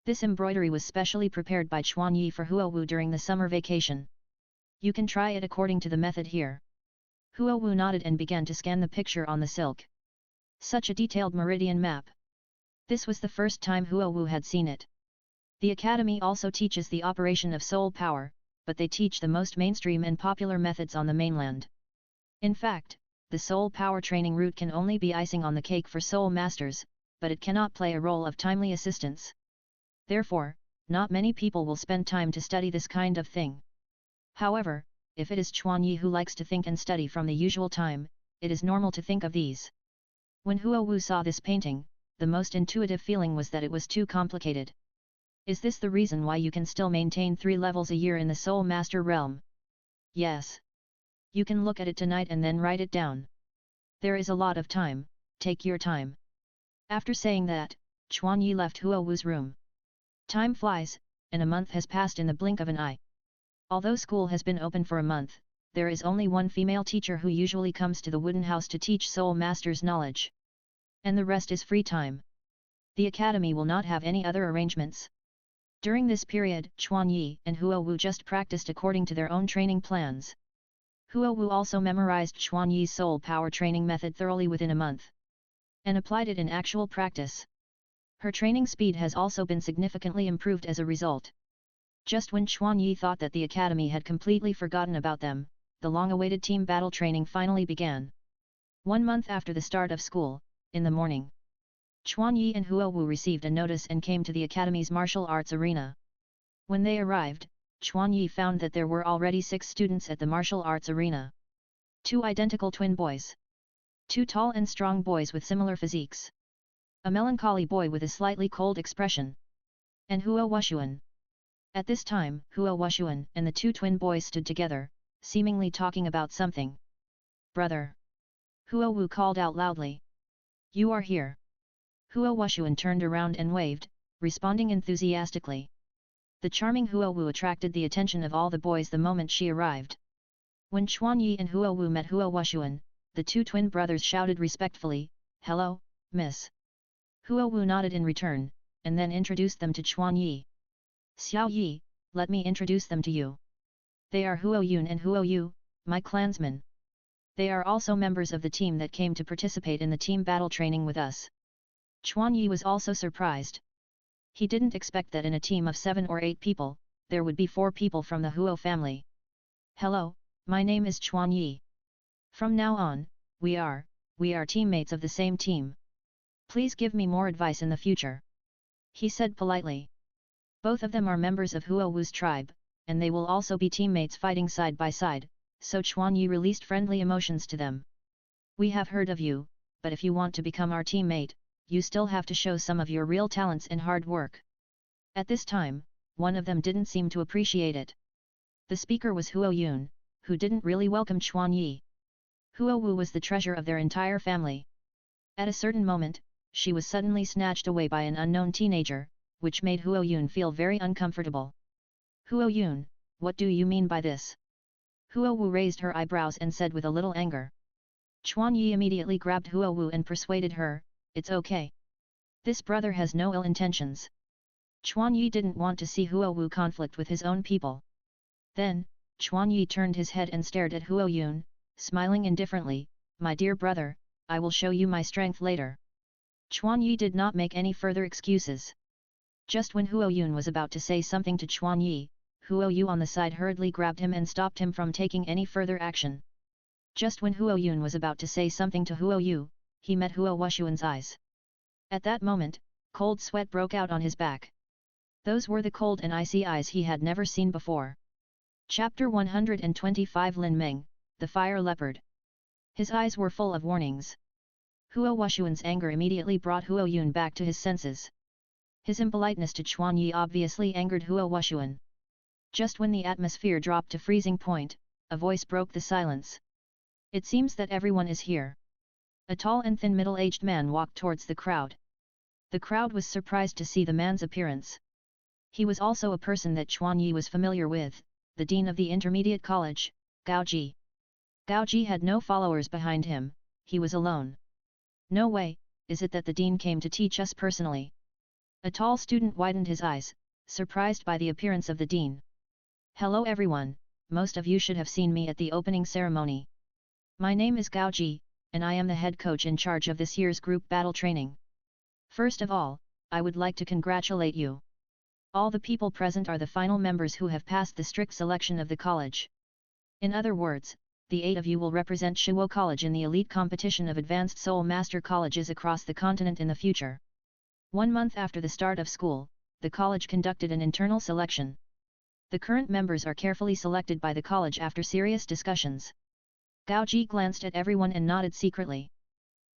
This embroidery was specially prepared by Chuan Yi for Huo Wu during the summer vacation. You can try it according to the method here. Huo Wu nodded and began to scan the picture on the silk. Such a detailed meridian map. This was the first time Huo Wu had seen it. The academy also teaches the operation of soul power, but they teach the most mainstream and popular methods on the mainland. In fact, the soul power training route can only be icing on the cake for soul masters, but it cannot play a role of timely assistance. Therefore, not many people will spend time to study this kind of thing. However, if it is Chuan Yi who likes to think and study from the usual time, it is normal to think of these. When Huo Wu saw this painting, the most intuitive feeling was that it was too complicated. Is this the reason why you can still maintain 3 levels a year in the Soul Master realm? Yes. You can look at it tonight and then write it down. There is a lot of time, take your time. After saying that, Chuan Yi left Huo Wu's room. Time flies, and a month has passed in the blink of an eye. Although school has been open for a month, there is only one female teacher who usually comes to the wooden house to teach Soul Masters knowledge. And the rest is free time. The academy will not have any other arrangements. During this period, Chuan Yi and Huo Wu just practiced according to their own training plans. Huo Wu also memorized Chuan Yi's soul power training method thoroughly within a month, and applied it in actual practice. Her training speed has also been significantly improved as a result. Just when Chuan Yi thought that the academy had completely forgotten about them, the long-awaited team battle training finally began. 1 month after the start of school, in the morning, Chuan Yi and Huo Wu received a notice and came to the academy's martial arts arena. When they arrived, Chuan Yi found that there were already 6 students at the martial arts arena. 2 identical twin boys. 2 tall and strong boys with similar physiques. A melancholy boy with a slightly cold expression. And Huo Wushuan. At this time, Huo Wushuan and the 2 twin boys stood together, seemingly talking about something. Brother! Huo Wu called out loudly. You are here. Huo Wuxuan turned around and waved, responding enthusiastically. The charming Huo Wu attracted the attention of all the boys the moment she arrived. When Chuan Yi and Huo Wu met Huo Wuxuan, the two twin brothers shouted respectfully, Hello, Miss. Huo Wu nodded in return, and then introduced them to Chuan Yi. Xiao Yi, let me introduce them to you. They are Huo Yun and Huo Yu, my clansmen. They are also members of the team that came to participate in the team battle training with us. Chuan Yi was also surprised. He didn't expect that in a team of 7 or 8 people, there would be 4 people from the Huo family. Hello, my name is Chuan Yi. From now on, we are teammates of the same team. Please give me more advice in the future. He said politely. Both of them are members of Huo Wu's tribe, and they will also be teammates fighting side by side, so Chuan Yi released friendly emotions to them. We have heard of you, but if you want to become our teammate, you still have to show some of your real talents and hard work. At this time, one of them didn't seem to appreciate it. The speaker was Huo Yun, who didn't really welcome Chuan Yi. Huo Wu was the treasure of their entire family. At a certain moment, she was suddenly snatched away by an unknown teenager, which made Huo Yun feel very uncomfortable. Huo Yun, what do you mean by this? Huo Wu raised her eyebrows and said with a little anger. Chuan Yi immediately grabbed Huo Wu and persuaded her, it's okay. This brother has no ill intentions. Chuan Yi didn't want to see Huo Wu conflict with his own people. Then, Chuan Yi turned his head and stared at Huo Yun, smiling indifferently, my dear brother, I will show you my strength later. Chuan Yi did not make any further excuses. Just when Huo Yun was about to say something to Chuan Yi, Huo Yu on the side hurriedly grabbed him and stopped him from taking any further action. Just when Huo Yun was about to say something to Huo Yu, he met Huo Wuxuan's eyes. At that moment, cold sweat broke out on his back. Those were the cold and icy eyes he had never seen before. Chapter 125 Lin Meng, the Fire Leopard. His eyes were full of warnings. Huo Wuxuan's anger immediately brought Huo Yun back to his senses. His impoliteness to Chuan Yi obviously angered Huo Wuxuan. Just when the atmosphere dropped to freezing point, a voice broke the silence. It seems that everyone is here. A tall and thin middle-aged man walked towards the crowd. The crowd was surprised to see the man's appearance. He was also a person that Chuan Yi was familiar with, the dean of the intermediate college, Gao Ji. Gao Ji had no followers behind him, he was alone. No way, is it that the dean came to teach us personally? A tall student widened his eyes, surprised by the appearance of the dean. Hello everyone, most of you should have seen me at the opening ceremony. My name is Gao Ji, and I am the head coach in charge of this year's group battle training. First of all, I would like to congratulate you. All the people present are the final members who have passed the strict selection of the college. In other words, the 8 of you will represent Shiwo College in the elite competition of advanced Soul Master colleges across the continent in the future. 1 month after the start of school, the college conducted an internal selection. The current members are carefully selected by the college after serious discussions. Gao Ji glanced at everyone and nodded secretly.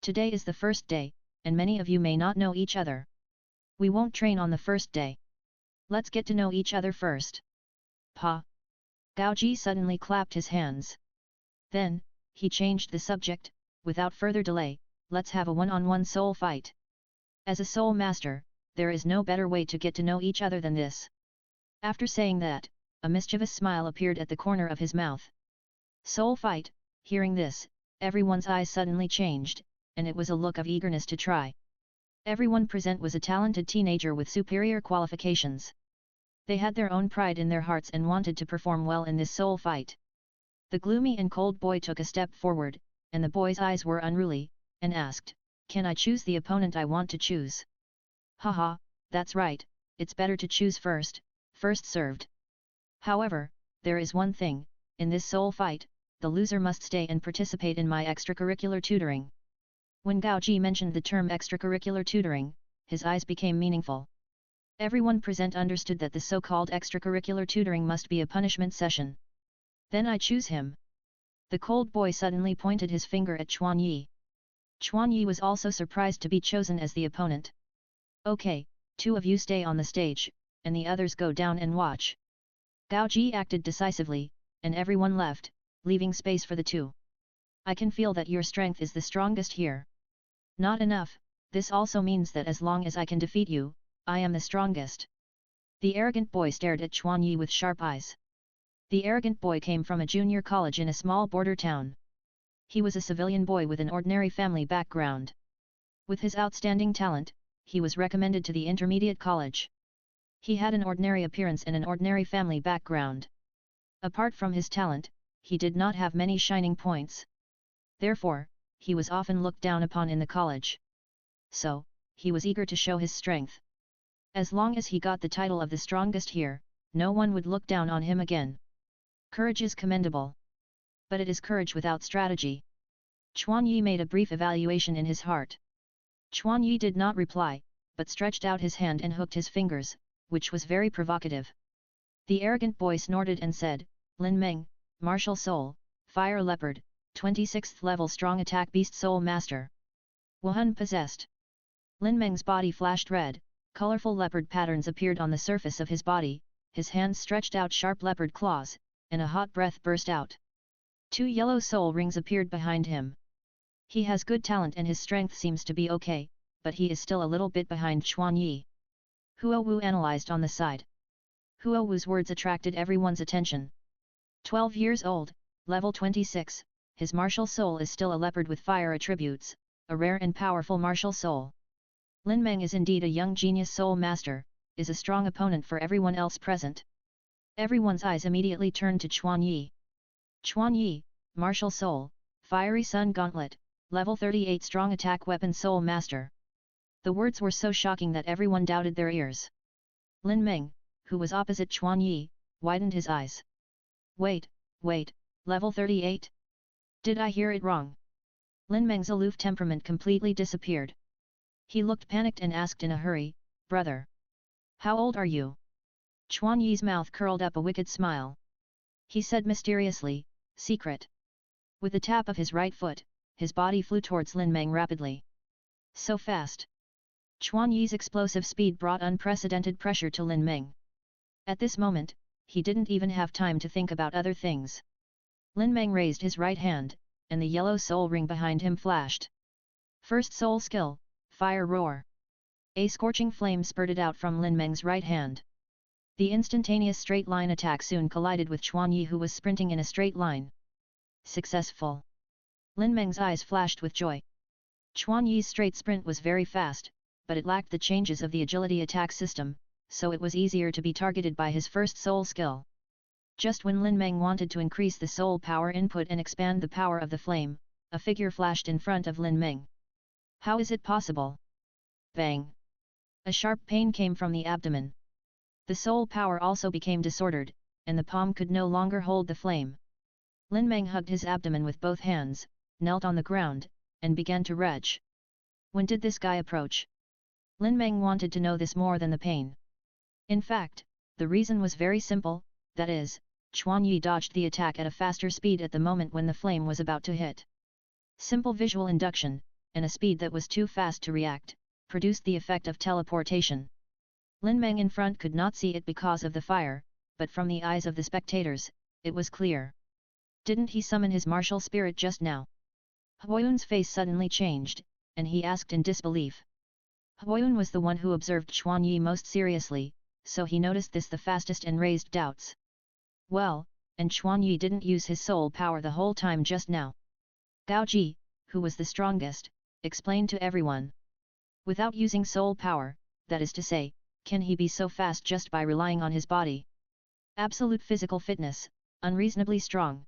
Today is the first day, and many of you may not know each other. We won't train on the first day. Let's get to know each other first. Pa! Gao Ji suddenly clapped his hands. Then, he changed the subject, without further delay, let's have a one-on-one soul fight. As a soul master, there is no better way to get to know each other than this. After saying that, a mischievous smile appeared at the corner of his mouth. Soul fight! Hearing this, everyone's eyes suddenly changed, and it was a look of eagerness to try. Everyone present was a talented teenager with superior qualifications. They had their own pride in their hearts and wanted to perform well in this soul fight. The gloomy and cold boy took a step forward, and the boy's eyes were unruly, and asked, "Can I choose the opponent I want to choose?" Haha, that's right, it's better to choose first served. However, there is one thing, in this soul fight, the loser must stay and participate in my extracurricular tutoring. When Gao Ji mentioned the term extracurricular tutoring, his eyes became meaningful. Everyone present understood that the so-called extracurricular tutoring must be a punishment session. Then I choose him. The cold boy suddenly pointed his finger at Chuan Yi. Chuan Yi was also surprised to be chosen as the opponent. Okay, 2 of you stay on the stage, and the others go down and watch. Gao Ji acted decisively, and everyone left, leaving space for the two. I can feel that your strength is the strongest here. Not enough, this also means that as long as I can defeat you, I am the strongest. The arrogant boy stared at Chuan Yi with sharp eyes. The arrogant boy came from a junior college in a small border town. He was a civilian boy with an ordinary family background. With his outstanding talent, he was recommended to the intermediate college. He had an ordinary appearance and an ordinary family background. Apart from his talent, he did not have many shining points. Therefore, he was often looked down upon in the college. So, he was eager to show his strength. As long as he got the title of the strongest here, no one would look down on him again. Courage is commendable. But it is courage without strategy. Chuan Yi made a brief evaluation in his heart. Chuan Yi did not reply, but stretched out his hand and hooked his fingers, which was very provocative. The arrogant boy snorted and said, Lin Meng, Martial Soul, Fire Leopard, 26th level Strong Attack Beast Soul Master. Wuhan possessed. Lin Meng's body flashed red, colorful leopard patterns appeared on the surface of his body, his hands stretched out sharp leopard claws, and a hot breath burst out. 2 yellow soul rings appeared behind him. He has good talent and his strength seems to be okay, but he is still a little bit behind Chuan Yi. Huo Wu analyzed on the side. Huo Wu's words attracted everyone's attention. 12 years old, level 26, his martial soul is still a leopard with fire attributes, a rare and powerful martial soul. Lin Meng is indeed a young genius soul master, is a strong opponent for everyone else present. Everyone's eyes immediately turned to Chuan Yi. Chuan Yi, martial soul, fiery sun gauntlet, level 38 strong attack weapon soul master. The words were so shocking that everyone doubted their ears. Lin Meng, who was opposite Chuan Yi, widened his eyes. Wait, level 38? Did I hear it wrong? Lin Meng's aloof temperament completely disappeared. He looked panicked and asked in a hurry, brother. How old are you? Chuan Yi's mouth curled up a wicked smile. He said mysteriously, secret. With a tap of his right foot, his body flew towards Lin Meng rapidly. So fast. Chuan Yi's explosive speed brought unprecedented pressure to Lin Meng. At this moment, he didn't even have time to think about other things. Lin Meng raised his right hand, and the yellow soul ring behind him flashed. First soul skill, Fire Roar. A scorching flame spurted out from Lin Meng's right hand. The instantaneous straight line attack soon collided with Chuan Yi, who was sprinting in a straight line. Successful. Lin Meng's eyes flashed with joy. Chuan Yi's straight sprint was very fast, but it lacked the changes of the agility attack system, so it was easier to be targeted by his first soul skill. Just when Lin Meng wanted to increase the soul power input and expand the power of the flame, a figure flashed in front of Lin Meng. How is it possible? Bang! A sharp pain came from the abdomen. The soul power also became disordered, and the palm could no longer hold the flame. Lin Meng hugged his abdomen with both hands, knelt on the ground, and began to retch. When did this guy approach? Lin Meng wanted to know this more than the pain. In fact, the reason was very simple, that is, Chuan Yi dodged the attack at a faster speed at the moment when the flame was about to hit. Simple visual induction, and a speed that was too fast to react, produced the effect of teleportation. Lin Meng in front could not see it because of the fire, but from the eyes of the spectators, it was clear. Didn't he summon his martial spirit just now? Huoyun's face suddenly changed, and he asked in disbelief. Huoyun was the one who observed Chuan Yi most seriously, so he noticed this the fastest and raised doubts. Well, and Chuan Yi didn't use his soul power the whole time just now. Gao Ji, who was the strongest, explained to everyone. Without using soul power, that is to say, can he be so fast just by relying on his body? Absolute physical fitness, unreasonably strong.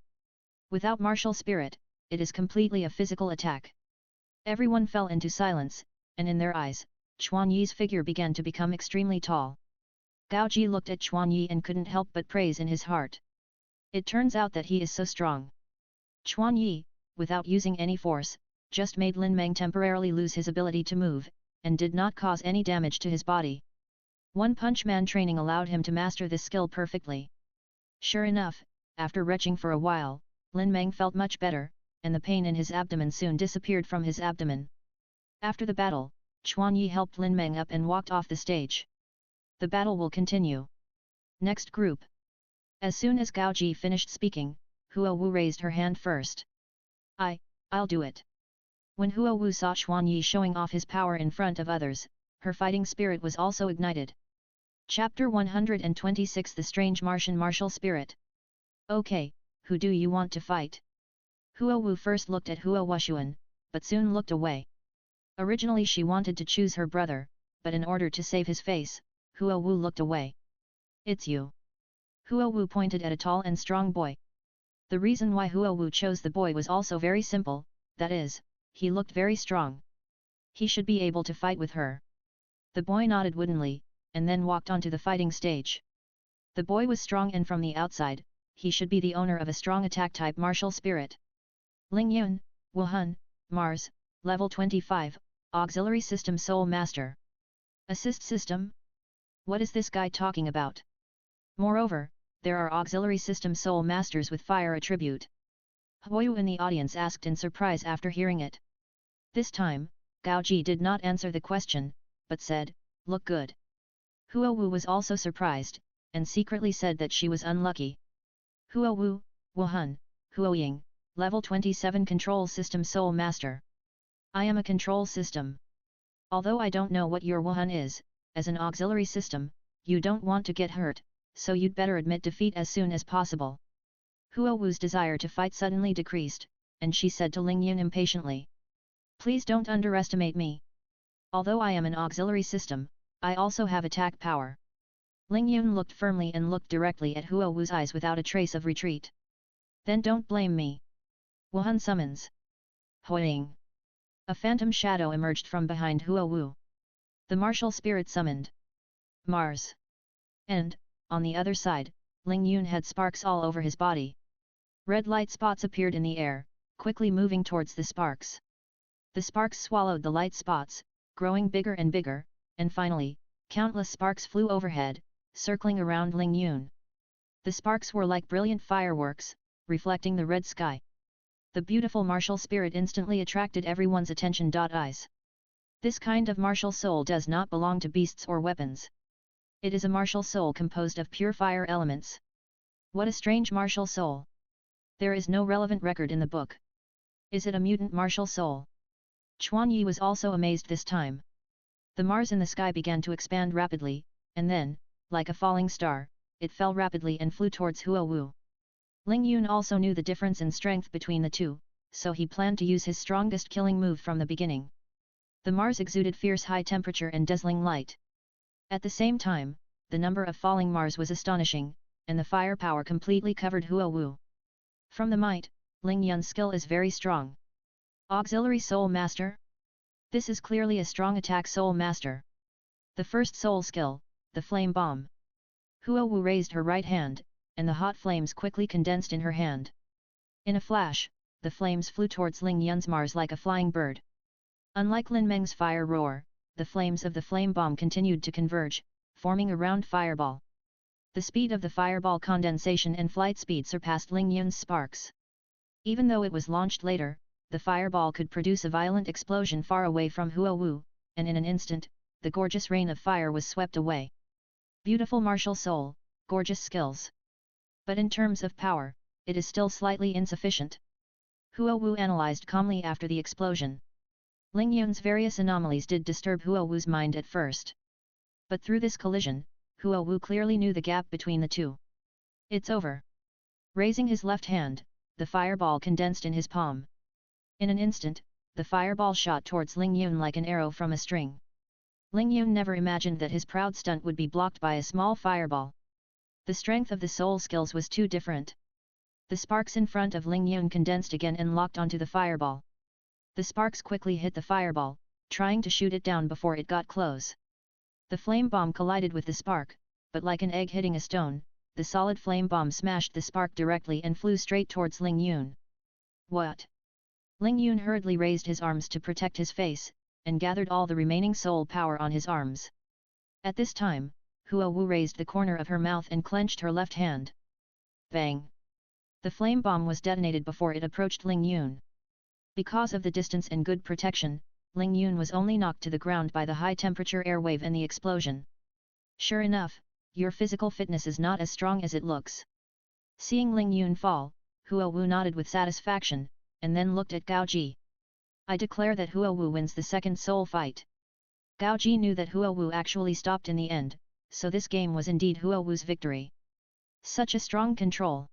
Without martial spirit, it is completely a physical attack. Everyone fell into silence, and in their eyes, Chuan Yi's figure began to become extremely tall. Gao Ji looked at Chuan Yi and couldn't help but praise in his heart. It turns out that he is so strong. Chuan Yi, without using any force, just made Lin Meng temporarily lose his ability to move, and did not cause any damage to his body. One Punch Man training allowed him to master this skill perfectly. Sure enough, after retching for a while, Lin Meng felt much better, and the pain in his abdomen soon disappeared from his abdomen. After the battle, Chuan Yi helped Lin Meng up and walked off the stage. The battle will continue. Next group. As soon as Gao Ji finished speaking, Huo Wu raised her hand first. I'll do it. When Huo Wu saw Xuan Yi showing off his power in front of others, her fighting spirit was also ignited. Chapter 126 The Strange Martian Martial Spirit. Okay, who do you want to fight? Huo Wu first looked at Huo Wuxuan, but soon looked away. Originally she wanted to choose her brother, but in order to save his face, Huo Wu looked away. It's you. Huo Wu pointed at a tall and strong boy. The reason why Huo Wu chose the boy was also very simple, that is, he looked very strong. He should be able to fight with her. The boy nodded woodenly, and then walked onto the fighting stage. The boy was strong and from the outside, he should be the owner of a strong attack-type martial spirit. Ling Yun, Wuhan, Mars, Level 25, Auxiliary System Soul Master. Assist System? What is this guy talking about? Moreover, there are Auxiliary System Soul Masters with Fire attribute. Huoyu in the audience asked in surprise after hearing it. This time, Gao Ji did not answer the question, but said, "Look good." Huo Wu was also surprised, and secretly said that she was unlucky. Huo Wu, Wuhan, Huoying, Level 27 Control System Soul Master. I am a control system. Although I don't know what your Wuhan is, as an auxiliary system, you don't want to get hurt, so you'd better admit defeat as soon as possible. Huo Wu's desire to fight suddenly decreased, and she said to Ling Yun impatiently. Please don't underestimate me. Although I am an auxiliary system, I also have attack power. Ling Yun looked firmly and looked directly at Huo Wu's eyes without a trace of retreat. Then don't blame me. Wuhan summons. Hoing. A phantom shadow emerged from behind Huo Wu. The martial spirit summoned. Mars. And, on the other side, Ling Yun had sparks all over his body. Red light spots appeared in the air, quickly moving towards the sparks. The sparks swallowed the light spots, growing bigger and bigger, and finally, countless sparks flew overhead, circling around Ling Yun. The sparks were like brilliant fireworks, reflecting the red sky. The beautiful martial spirit instantly attracted everyone's attention. Eyes. This kind of martial soul does not belong to beasts or weapons. It is a martial soul composed of pure fire elements. What a strange martial soul! There is no relevant record in the book. Is it a mutant martial soul? Xuan Yi was also amazed this time. The Mars in the sky began to expand rapidly, and then, like a falling star, it fell rapidly and flew towards Huo Wu. Ling Yun also knew the difference in strength between the two, so he planned to use his strongest killing move from the beginning. The Mars exuded fierce high temperature and dazzling light. At the same time, the number of falling Mars was astonishing, and the firepower completely covered Huo Wu. From the might, Ling Yun's skill is very strong. Auxiliary Soul Master? This is clearly a strong attack Soul Master. The first soul skill, the Flame Bomb. Huo Wu raised her right hand, and the hot flames quickly condensed in her hand. In a flash, the flames flew towards Ling Yun's Mars like a flying bird. Unlike Lin Meng's fire roar, the flames of the flame bomb continued to converge, forming a round fireball. The speed of the fireball condensation and flight speed surpassed Ling Yun's sparks. Even though it was launched later, the fireball could produce a violent explosion far away from Huo Wu, and in an instant, the gorgeous rain of fire was swept away. Beautiful martial soul, gorgeous skills. But in terms of power, it is still slightly insufficient. Huo Wu analyzed calmly after the explosion. Ling Yun's various anomalies did disturb Huo Wu's mind at first. But through this collision, Huo Wu clearly knew the gap between the two. It's over. Raising his left hand, the fireball condensed in his palm. In an instant, the fireball shot towards Ling Yun like an arrow from a string. Ling Yun never imagined that his proud stunt would be blocked by a small fireball. The strength of the soul skills was too different. The sparks in front of Ling Yun condensed again and locked onto the fireball. The sparks quickly hit the fireball, trying to shoot it down before it got close. The flame bomb collided with the spark, but like an egg hitting a stone, the solid flame bomb smashed the spark directly and flew straight towards Ling Yun. What? Ling Yun hurriedly raised his arms to protect his face, and gathered all the remaining soul power on his arms. At this time, Huo Wu raised the corner of her mouth and clenched her left hand. Bang! The flame bomb was detonated before it approached Ling Yun. Because of the distance and good protection, Ling Yun was only knocked to the ground by the high-temperature air wave and the explosion. Sure enough, your physical fitness is not as strong as it looks. Seeing Ling Yun fall, Huo Wu nodded with satisfaction, and then looked at Gao Ji. I declare that Huo Wu wins the second soul fight. Gao Ji knew that Huo Wu actually stopped in the end, so this game was indeed Huo Wu's victory. Such a strong control.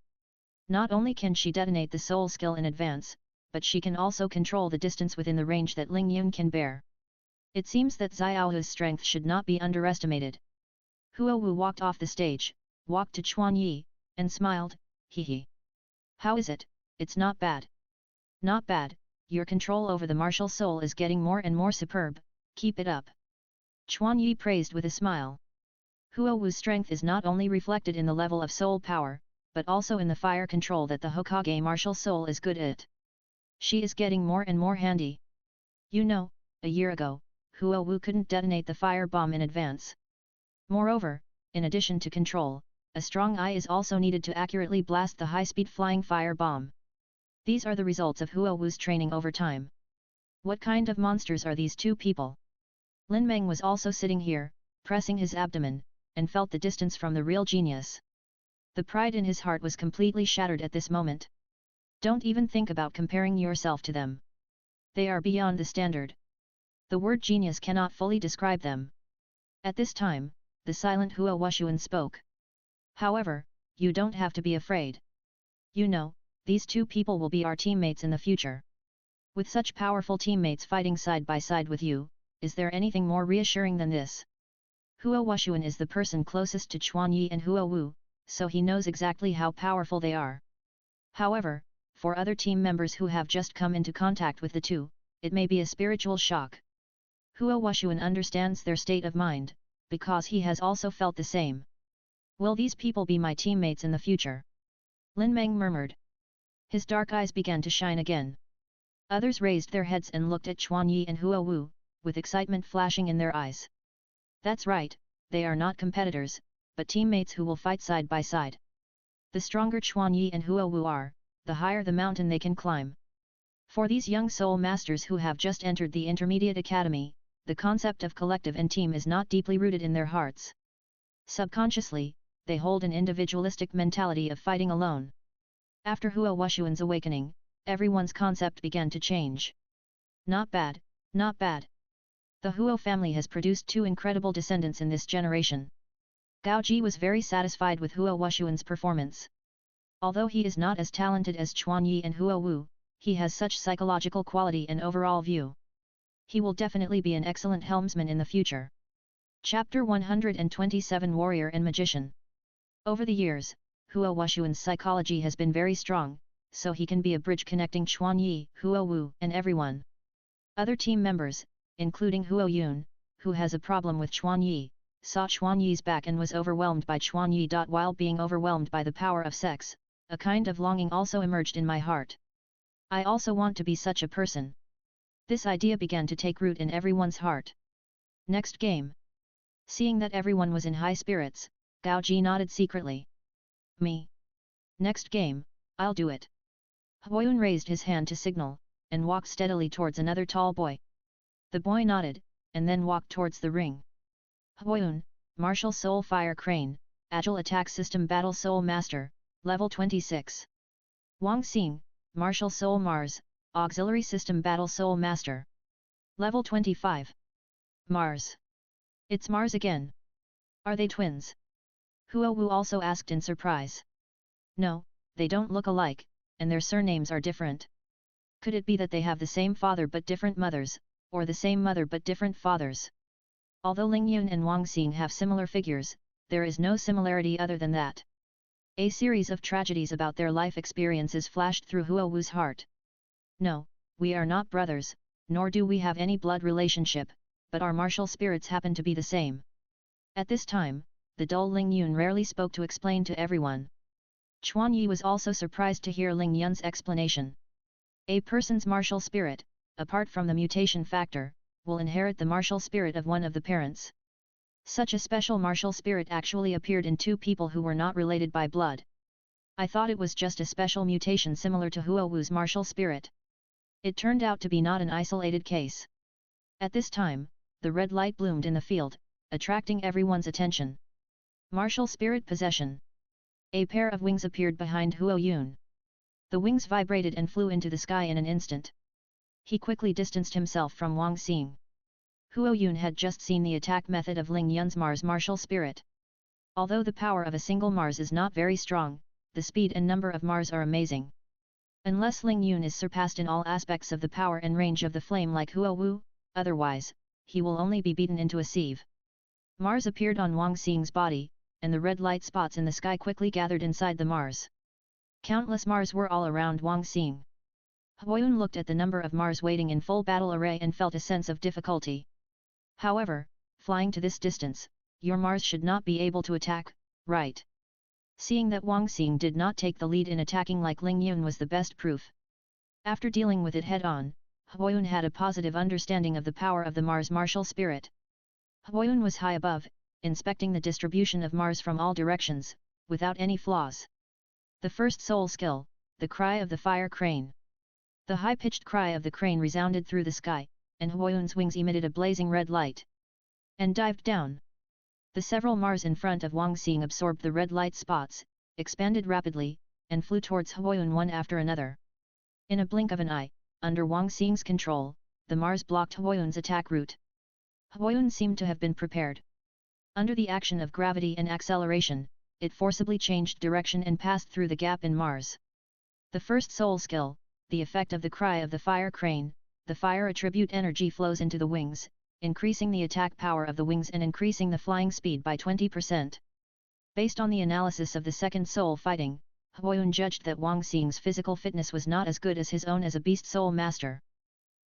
Not only can she detonate the soul skill in advance, but she can also control the distance within the range that Ling Yun can bear. It seems that Xiaohu's strength should not be underestimated. Huo Wu walked off the stage, walked to Chuan Yi, and smiled, hee hee. How is it? It's not bad. Not bad, your control over the martial soul is getting more and more superb, keep it up. Chuan Yi praised with a smile. Huo Wu's strength is not only reflected in the level of soul power, but also in the fire control that the Hokage martial soul is good at. She is getting more and more handy. You know, a year ago, Huo Wu couldn't detonate the fire bomb in advance. Moreover, in addition to control, a strong eye is also needed to accurately blast the high-speed flying fire bomb. These are the results of Huo Wu's training over time. What kind of monsters are these two people? Lin Meng was also sitting here, pressing his abdomen, and felt the distance from the real genius. The pride in his heart was completely shattered at this moment. Don't even think about comparing yourself to them. They are beyond the standard. The word genius cannot fully describe them. At this time, the silent Huo Wushuan spoke. However, you don't have to be afraid. You know, these two people will be our teammates in the future. With such powerful teammates fighting side by side with you, is there anything more reassuring than this? Huo Wushuan is the person closest to Chuan Yi and Huo Wu, so he knows exactly how powerful they are. However, for other team members who have just come into contact with the two, it may be a spiritual shock. Huo Wushuan understands their state of mind, because he has also felt the same. Will these people be my teammates in the future? Lin Meng murmured. His dark eyes began to shine again. Others raised their heads and looked at Chuan Yi and Huo Wu, with excitement flashing in their eyes. That's right, they are not competitors, but teammates who will fight side by side. The stronger Chuan Yi and Huo Wu are, the higher the mountain they can climb. For these young soul masters who have just entered the intermediate academy, the concept of collective and team is not deeply rooted in their hearts. Subconsciously, they hold an individualistic mentality of fighting alone. After Huo Wushuan's awakening, everyone's concept began to change. Not bad, not bad. The Huo family has produced two incredible descendants in this generation. Gao Ji was very satisfied with Huo Wushuan's performance. Although he is not as talented as Chuan Yi and Huo Wu, he has such psychological quality and overall view. He will definitely be an excellent helmsman in the future. Chapter 127 Warrior and Magician. Over the years, Huo Wushuan's psychology has been very strong, so he can be a bridge connecting Chuan Yi, Huo Wu, and everyone. Other team members, including Huo Yun, who has a problem with Chuan Yi, saw Chuan Yi's back and was overwhelmed by Chuan Yi. While being overwhelmed by the power of sex, a kind of longing also emerged in my heart. I also want to be such a person. This idea began to take root in everyone's heart. Next game. Seeing that everyone was in high spirits, Gao Ji nodded secretly. Me. Next game, I'll do it. Huoyun raised his hand to signal, and walked steadily towards another tall boy. The boy nodded, and then walked towards the ring. Huoyun, Martial Soul Fire Crane, Agile Attack System Battle Soul Master, Level 26. Wang Xing, Martial Soul Mars, Auxiliary System Battle Soul Master. Level 25. Mars. It's Mars again. Are they twins? Huo Wu also asked in surprise. No, they don't look alike, and their surnames are different. Could it be that they have the same father but different mothers, or the same mother but different fathers? Although Ling Yun and Wang Xing have similar figures, there is no similarity other than that. A series of tragedies about their life experiences flashed through Huo Wu's heart. No, we are not brothers, nor do we have any blood relationship, but our martial spirits happen to be the same. At this time, the dull Ling Yun rarely spoke to explain to everyone. Chuan Yi was also surprised to hear Ling Yun's explanation. A person's martial spirit, apart from the mutation factor, will inherit the martial spirit of one of the parents. Such a special martial spirit actually appeared in two people who were not related by blood. I thought it was just a special mutation similar to Huo Wu's martial spirit. It turned out to be not an isolated case. At this time, the red light bloomed in the field, attracting everyone's attention. Martial spirit possession. A pair of wings appeared behind Huo Yun. The wings vibrated and flew into the sky in an instant. He quickly distanced himself from Wang Xing. Huo Yun had just seen the attack method of Ling Yun's Mars martial spirit. Although the power of a single Mars is not very strong, the speed and number of Mars are amazing. Unless Ling Yun is surpassed in all aspects of the power and range of the flame like Huo Wu, otherwise, he will only be beaten into a sieve. Mars appeared on Wang Xing's body, and the red light spots in the sky quickly gathered inside the Mars. Countless Mars were all around Wang Xing. Huoyun looked at the number of Mars waiting in full battle array and felt a sense of difficulty. However, flying to this distance, your Mars should not be able to attack, right? Seeing that Wang Xing did not take the lead in attacking like Ling Yun was the best proof. After dealing with it head-on, Huoyun had a positive understanding of the power of the Mars martial spirit. Huoyun was high above, inspecting the distribution of Mars from all directions, without any flaws. The first soul skill, the cry of the fire crane. The high-pitched cry of the crane resounded through the sky, and Huoyun's wings emitted a blazing red light. And dived down. The several Mars in front of Wang Xing absorbed the red light spots, expanded rapidly, and flew towards Huoyun one after another. In a blink of an eye, under Wang Xing's control, the Mars blocked Huoyun's attack route. Huoyun seemed to have been prepared. Under the action of gravity and acceleration, it forcibly changed direction and passed through the gap in Mars. The first soul skill, the effect of the cry of the fire crane, the fire attribute energy flows into the wings, increasing the attack power of the wings and increasing the flying speed by 20%. Based on the analysis of the second soul fighting, Huoyun judged that Wang Xing's physical fitness was not as good as his own as a beast soul master.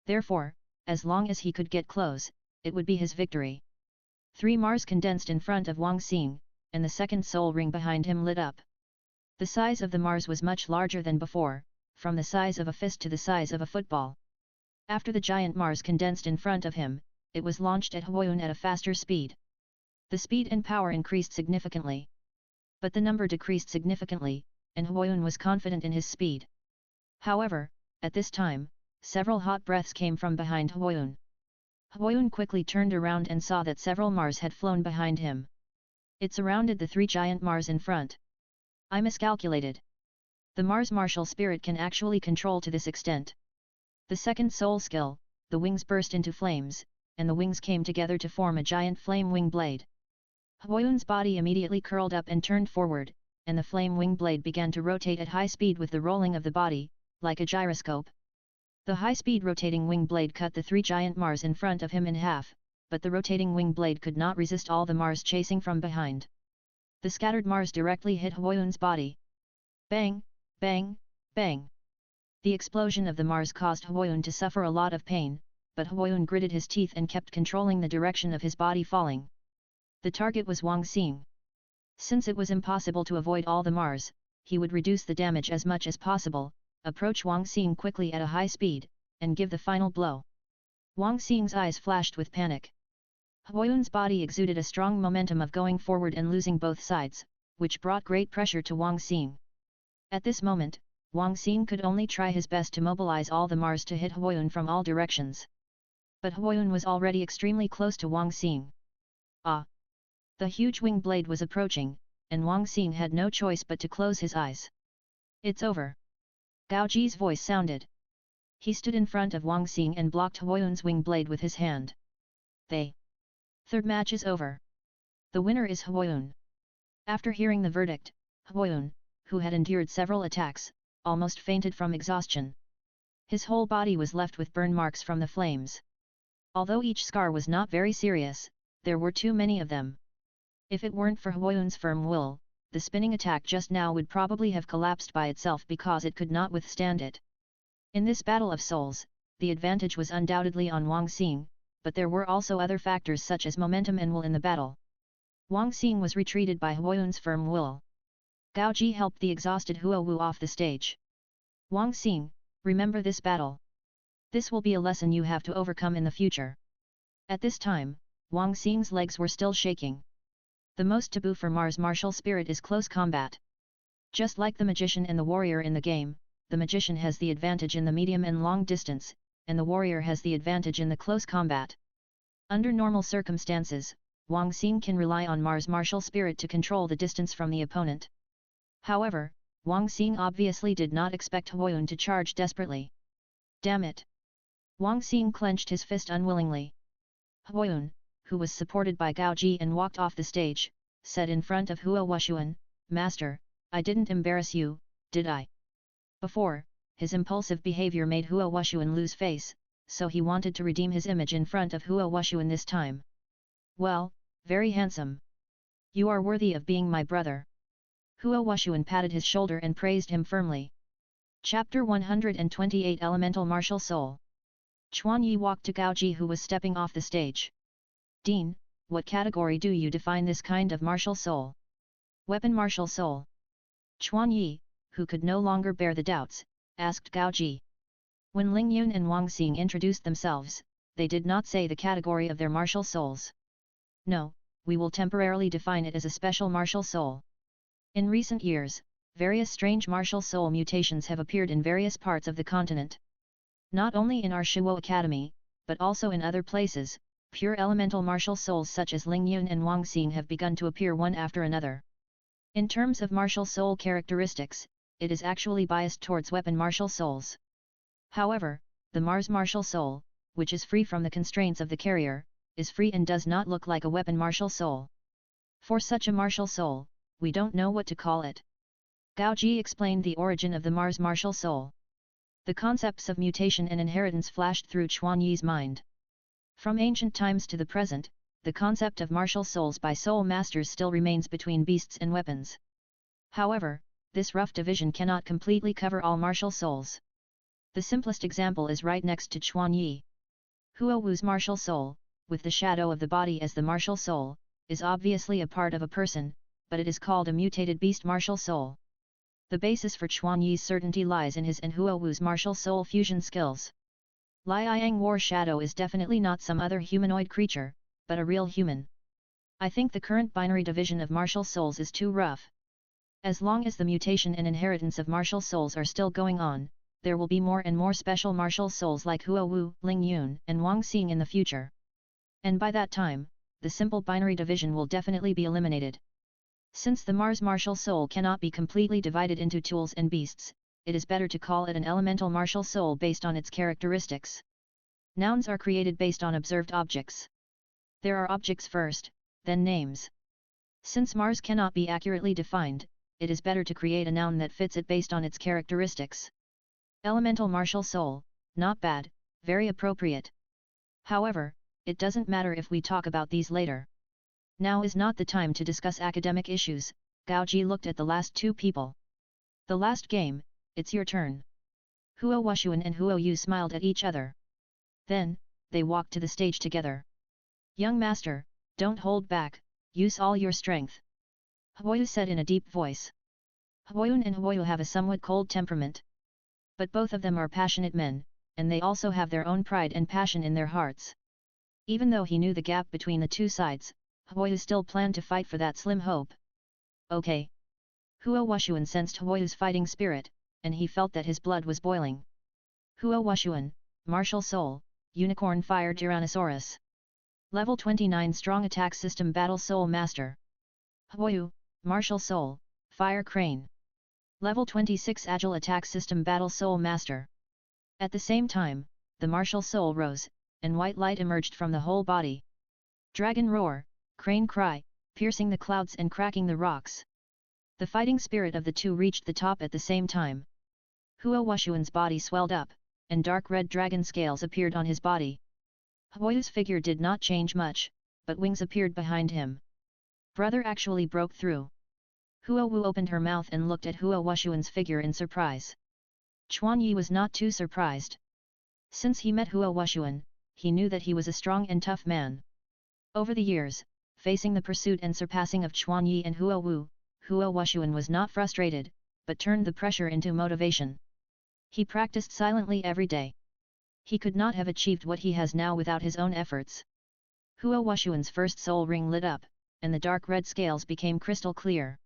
Therefore, as long as he could get close, it would be his victory. 3 Mars condensed in front of Wang Xing, and the second soul ring behind him lit up. The size of the Mars was much larger than before, from the size of a fist to the size of a football. After the giant Mars condensed in front of him, it was launched at Huoyun at a faster speed. The speed and power increased significantly. But the number decreased significantly, and Huoyun was confident in his speed. However, at this time, several hot breaths came from behind Huoyun. Huoyun quickly turned around and saw that several Mars had flown behind him. It surrounded the 3 giant Mars in front. I miscalculated. The Mars martial spirit can actually control to this extent. The second soul skill, the wings burst into flames, and the wings came together to form a giant flame wing blade. Huoyun's body immediately curled up and turned forward, and the flame wing blade began to rotate at high speed with the rolling of the body, like a gyroscope. The high-speed rotating wing blade cut the 3 giant Mars in front of him in half, but the rotating wing blade could not resist all the Mars chasing from behind. The scattered Mars directly hit Huoyun's body. Bang, bang, bang. The explosion of the Mars caused Huoyun to suffer a lot of pain, but Huoyun gritted his teeth and kept controlling the direction of his body falling. The target was Wang Xing. Since it was impossible to avoid all the Mars, he would reduce the damage as much as possible, approach Wang Xing quickly at a high speed, and give the final blow. Wang Xing's eyes flashed with panic. Huoyun's body exuded a strong momentum of going forward and losing both sides, which brought great pressure to Wang Xing. At this moment, Wang Xing could only try his best to mobilize all the Mars to hit Huoyun from all directions. But Huoyun was already extremely close to Wang Xing. Ah! The huge wing blade was approaching, and Wang Xing had no choice but to close his eyes. It's over. Gao Ji's voice sounded. He stood in front of Wang Xing and blocked Huoyun's wing blade with his hand. Third match is over. The winner is Huoyun. After hearing the verdict, Huoyun, who had endured several attacks, almost fainted from exhaustion. His whole body was left with burn marks from the flames. Although each scar was not very serious, there were too many of them. If it weren't for Huoyun's firm will, the spinning attack just now would probably have collapsed by itself because it could not withstand it. In this battle of souls, the advantage was undoubtedly on Wang Xing, but there were also other factors such as momentum and will in the battle. Wang Xing was retreated by Huoyun's firm will. Gao Ji helped the exhausted Huo Wu off the stage. Wang Xing, remember this battle. This will be a lesson you have to overcome in the future. At this time, Wang Xing's legs were still shaking. The most taboo for Mars martial spirit is close combat. Just like the magician and the warrior in the game, the magician has the advantage in the medium and long distance, and the warrior has the advantage in the close combat. Under normal circumstances, Wang Xing can rely on Mars martial spirit to control the distance from the opponent. However, Wang Xing obviously did not expect Huoyun to charge desperately. Damn it! Wang Xing clenched his fist unwillingly. Huoyun, who was supported by Gao Ji and walked off the stage, said in front of Huo Wushuan, Master, I didn't embarrass you, did I? Before, his impulsive behavior made Huo Wushuan lose face, so he wanted to redeem his image in front of Huo Wushuan this time. Well, very handsome. You are worthy of being my brother. Huo Wushuan patted his shoulder and praised him firmly. Chapter 128 Elemental Martial Soul. Chuan Yi walked to Gao Ji who was stepping off the stage. Dean, what category do you define this kind of martial soul? Weapon martial soul. Chuan Yi, who could no longer bear the doubts, asked Gao Ji. When Ling Yun and Wang Xing introduced themselves, they did not say the category of their martial souls. No, we will temporarily define it as a special martial soul. In recent years, various strange martial soul mutations have appeared in various parts of the continent. Not only in our Shuo Academy, but also in other places, pure elemental martial souls such as Ling Yun and Wang Xing have begun to appear one after another. In terms of martial soul characteristics, it is actually biased towards weapon martial souls. However, the Mars martial soul, which is free from the constraints of the carrier, is free and does not look like a weapon martial soul. For such a martial soul, we don't know what to call it. Gao Ji explained the origin of the Mars martial soul. The concepts of mutation and inheritance flashed through Chuan Yi's mind. From ancient times to the present, the concept of martial souls by soul masters still remains between beasts and weapons. However, this rough division cannot completely cover all martial souls. The simplest example is right next to Chuan Yi. Huo Wu's martial soul, with the shadow of the body as the martial soul, is obviously a part of a person, but it is called a mutated beast martial soul. The basis for Chuan Yi's certainty lies in his and Huo Wu's martial soul fusion skills. Liang War Shadow is definitely not some other humanoid creature, but a real human. I think the current binary division of martial souls is too rough. As long as the mutation and inheritance of martial souls are still going on, there will be more and more special martial souls like Huo Wu, Ling Yun, and Wang Xing in the future. And by that time, the simple binary division will definitely be eliminated. Since the Mars martial soul cannot be completely divided into tools and beasts, it is better to call it an elemental martial soul based on its characteristics. Nouns are created based on observed objects. There are objects first, then names. Since Mars cannot be accurately defined, it is better to create a noun that fits it based on its characteristics. Elemental martial soul, not bad, very appropriate. However, it doesn't matter if we talk about these later. Now is not the time to discuss academic issues. Gao Ji looked at the last two people. The last game, it's your turn. Huo Wushuan and Huo Yu smiled at each other. Then, they walked to the stage together. Young master, don't hold back, use all your strength. Huoyu said in a deep voice. Huoyun and Huoyu have a somewhat cold temperament. But both of them are passionate men, and they also have their own pride and passion in their hearts. Even though he knew the gap between the two sides, Huoyu still planned to fight for that slim hope. Okay. Huo Wushuan sensed Huoyu's fighting spirit, and he felt that his blood was boiling. Huo Wushuan, Martial Soul, Unicorn Fire Tyrannosaurus. Level 29 Strong Attack System Battle Soul Master. Huoyu, Martial Soul, Fire Crane. Level 26 Agile Attack System Battle Soul Master. At the same time, the martial soul rose, and white light emerged from the whole body. Dragon Roar, Crane Cry, piercing the clouds and cracking the rocks. The fighting spirit of the two reached the top at the same time. Huo Wushuan's body swelled up, and dark red dragon scales appeared on his body. Huoyu's figure did not change much, but wings appeared behind him. Brother actually broke through. Huo Wu opened her mouth and looked at Huo Wushuan's figure in surprise. Chuan Yi was not too surprised. Since he met Huo Wushuan, he knew that he was a strong and tough man. Over the years, facing the pursuit and surpassing of Chuan Yi and Huo Wu, Huo Wushuan was not frustrated, but turned the pressure into motivation. He practiced silently every day. He could not have achieved what he has now without his own efforts. Huo Wushuan's first soul ring lit up, and the dark red scales became crystal clear.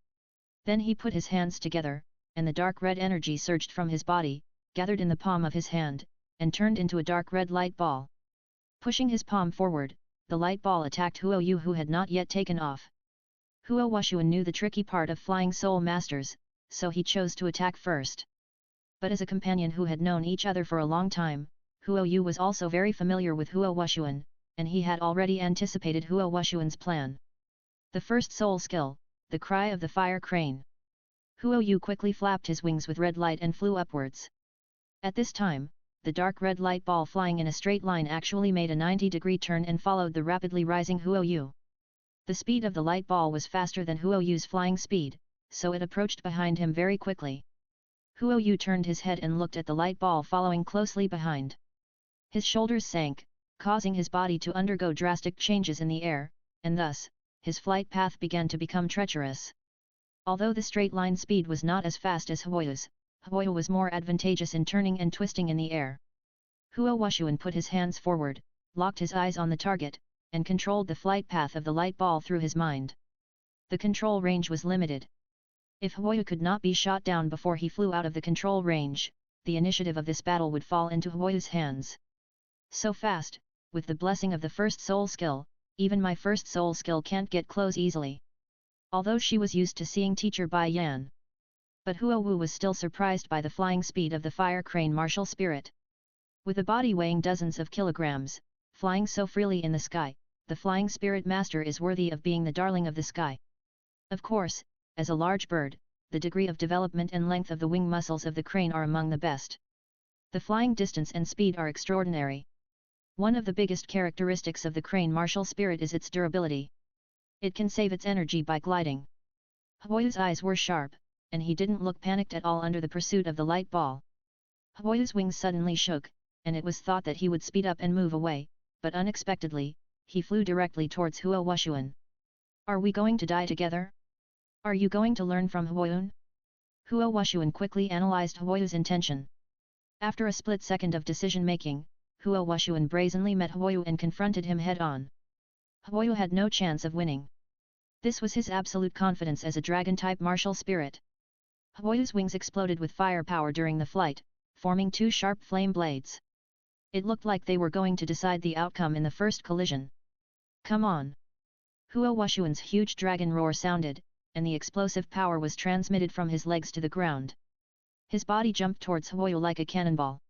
Then he put his hands together, and the dark red energy surged from his body, gathered in the palm of his hand, and turned into a dark red light ball. Pushing his palm forward, the light ball attacked Huo Yu who had not yet taken off. Huo Wushuan knew the tricky part of flying soul masters, so he chose to attack first. But as a companion who had known each other for a long time, Huo Yu was also very familiar with Huo Wushuan, and he had already anticipated Huo Wushuan's plan. The first soul skill, the cry of the fire crane. Huo Yu quickly flapped his wings with red light and flew upwards. At this time, the dark red light ball flying in a straight line actually made a 90-degree turn and followed the rapidly rising Huo Yu. The speed of the light ball was faster than Huo Yu's flying speed, so it approached behind him very quickly. Huo Yu turned his head and looked at the light ball following closely behind. His shoulders sank, causing his body to undergo drastic changes in the air, and thus, his flight path began to become treacherous. Although the straight line speed was not as fast as Huo Yu's, Huo Yu was more advantageous in turning and twisting in the air. Huo Wushuan put his hands forward, locked his eyes on the target, and controlled the flight path of the light ball through his mind. The control range was limited. If Huo Yu could not be shot down before he flew out of the control range, the initiative of this battle would fall into Huo Yu's hands. So fast, with the blessing of the first soul skill, even my first soul skill can't get close easily. Although she was used to seeing Teacher Bai Yan. But Huo Wu was still surprised by the flying speed of the fire crane martial spirit. With a body weighing dozens of kilograms, flying so freely in the sky, the flying spirit master is worthy of being the darling of the sky. Of course, as a large bird, the degree of development and length of the wing muscles of the crane are among the best. The flying distance and speed are extraordinary. One of the biggest characteristics of the crane martial spirit is its durability. It can save its energy by gliding. Huo Yu's eyes were sharp, and he didn't look panicked at all under the pursuit of the light ball. Huo Yu's wings suddenly shook, and it was thought that he would speed up and move away, but unexpectedly, he flew directly towards Huo Wushuan. Are we going to die together? Are you going to learn from Huo Yun? Huo Wushuan quickly analyzed Huo Yu's intention. After a split second of decision-making, Huo Wushuan brazenly met Huo Yu and confronted him head-on. Huo Yu had no chance of winning. This was his absolute confidence as a dragon-type martial spirit. Huo Yu's wings exploded with fire power during the flight, forming two sharp flame blades. It looked like they were going to decide the outcome in the first collision. Come on! Huo Wushuan's huge dragon roar sounded, and the explosive power was transmitted from his legs to the ground. His body jumped towards Huo Yu like a cannonball.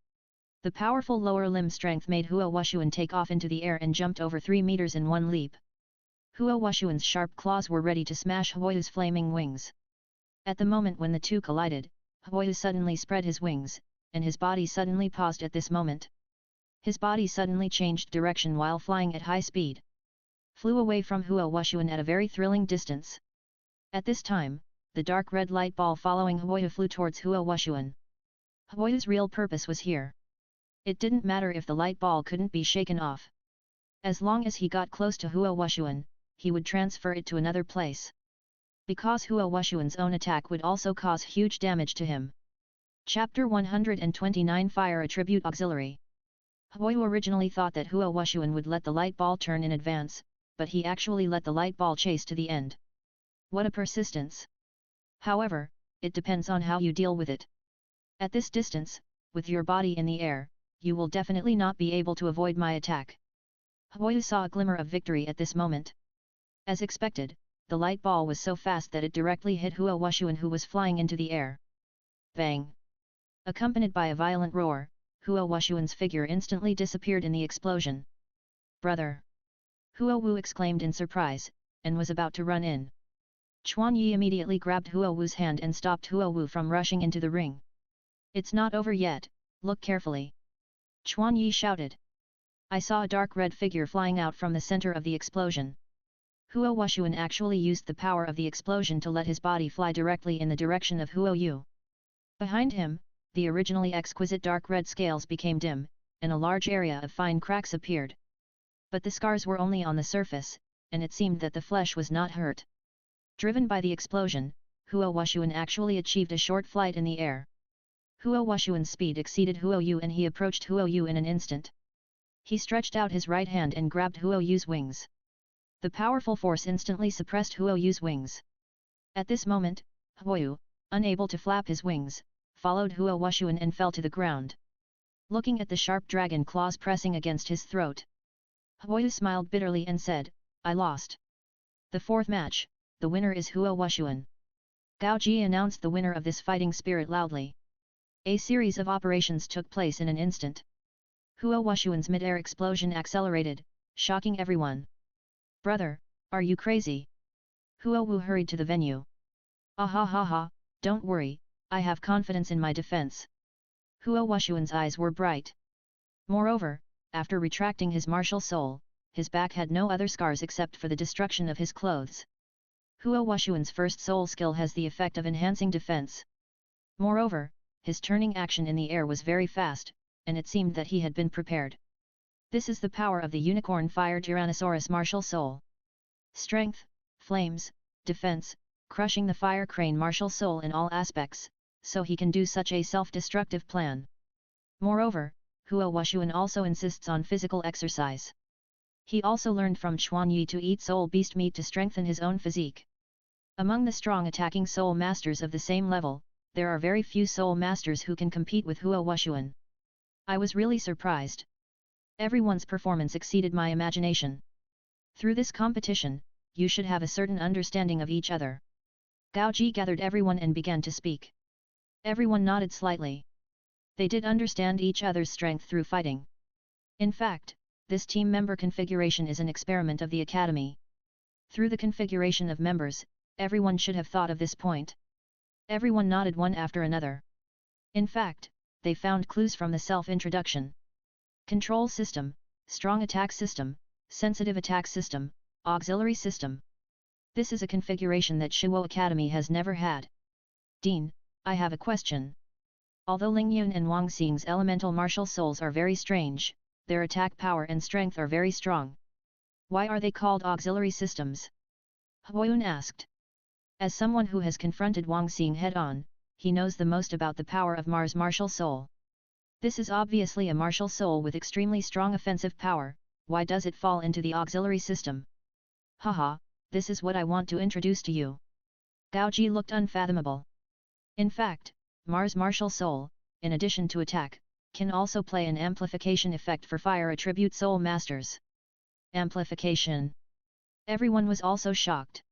The powerful lower limb strength made Huo Wushuan take off into the air and jumped over 3 meters in one leap. Huo Wushuan's sharp claws were ready to smash Huo Yu's flaming wings. At the moment when the two collided, Huo Yu suddenly spread his wings, and his body suddenly paused at this moment. His body suddenly changed direction while flying at high speed. Flew away from Huo Wushuan at a very thrilling distance. At this time, the dark red light ball following Huo Yu flew towards Huo Wushuan. Huo Yu's real purpose was here. It didn't matter if the light ball couldn't be shaken off. As long as he got close to Huo Wushuan, he would transfer it to another place. Because Huo Wushuan's own attack would also cause huge damage to him. Chapter 129 Fire Attribute Auxiliary. Huo Yu originally thought that Huo Wushuan would let the light ball turn in advance, but he actually let the light ball chase to the end. What a persistence! However, it depends on how you deal with it. At this distance, with your body in the air, you will definitely not be able to avoid my attack. Huo Yu saw a glimmer of victory at this moment. As expected, the light ball was so fast that it directly hit Huo Wushuan, who was flying into the air. Bang! Accompanied by a violent roar, Huo Wushuan's figure instantly disappeared in the explosion. Brother! Huo Wu exclaimed in surprise, and was about to run in. Chuan Yi immediately grabbed Huo Wu's hand and stopped Huo Wu from rushing into the ring. It's not over yet, look carefully. Chuan Yi shouted. I saw a dark red figure flying out from the center of the explosion. Huo Wushuan actually used the power of the explosion to let his body fly directly in the direction of Huo Yu. Behind him, the originally exquisite dark red scales became dim, and a large area of fine cracks appeared. But the scars were only on the surface, and it seemed that the flesh was not hurt. Driven by the explosion, Huo Wushuan actually achieved a short flight in the air. Huo Wushuan's speed exceeded Huo Yu and he approached Huo Yu in an instant. He stretched out his right hand and grabbed Huo Yu's wings. The powerful force instantly suppressed Huo Yu's wings. At this moment, Huo Yu, unable to flap his wings, followed Huo Wushuan and fell to the ground. Looking at the sharp dragon claws pressing against his throat, Huo Yu smiled bitterly and said, I lost. The fourth match, the winner is Huo Wushuan. Gao Ji announced the winner of this fighting spirit loudly. A series of operations took place in an instant. Huo Wushuan's mid-air explosion accelerated, shocking everyone. Brother, are you crazy? Huo Wu hurried to the venue. Ah ha ha ha, don't worry, I have confidence in my defense. Huo Wushuan's eyes were bright. Moreover, after retracting his martial soul, his back had no other scars except for the destruction of his clothes. Huo Wushuan's first soul skill has the effect of enhancing defense. Moreover, his turning action in the air was very fast, and it seemed that he had been prepared. This is the power of the unicorn fire Tyrannosaurus martial soul. Strength, flames, defense, crushing the fire crane martial soul in all aspects, so he can do such a self-destructive plan. Moreover, Huo Wushuan also insists on physical exercise. He also learned from Chuan Yi to eat soul beast meat to strengthen his own physique. Among the strong attacking soul masters of the same level, there are very few soul masters who can compete with Huo Wushuan. I was really surprised. Everyone's performance exceeded my imagination. Through this competition, you should have a certain understanding of each other. Gao Ji gathered everyone and began to speak. Everyone nodded slightly. They did understand each other's strength through fighting. In fact, this team member configuration is an experiment of the Academy. Through the configuration of members, everyone should have thought of this point. Everyone nodded one after another. In fact, they found clues from the self-introduction. Control system, strong attack system, sensitive attack system, auxiliary system. This is a configuration that Shuo Academy has never had. Dean, I have a question. Although Ling Yun and Wang Xing's elemental martial souls are very strange, their attack power and strength are very strong. Why are they called auxiliary systems? Huoyun asked. As someone who has confronted Wang Xing head-on, he knows the most about the power of Mars martial soul. This is obviously a martial soul with extremely strong offensive power, why does it fall into the auxiliary system? Haha, this is what I want to introduce to you. Gao Ji looked unfathomable. In fact, Mars martial soul, in addition to attack, can also play an amplification effect for fire attribute soul masters. Amplification. Everyone was also shocked.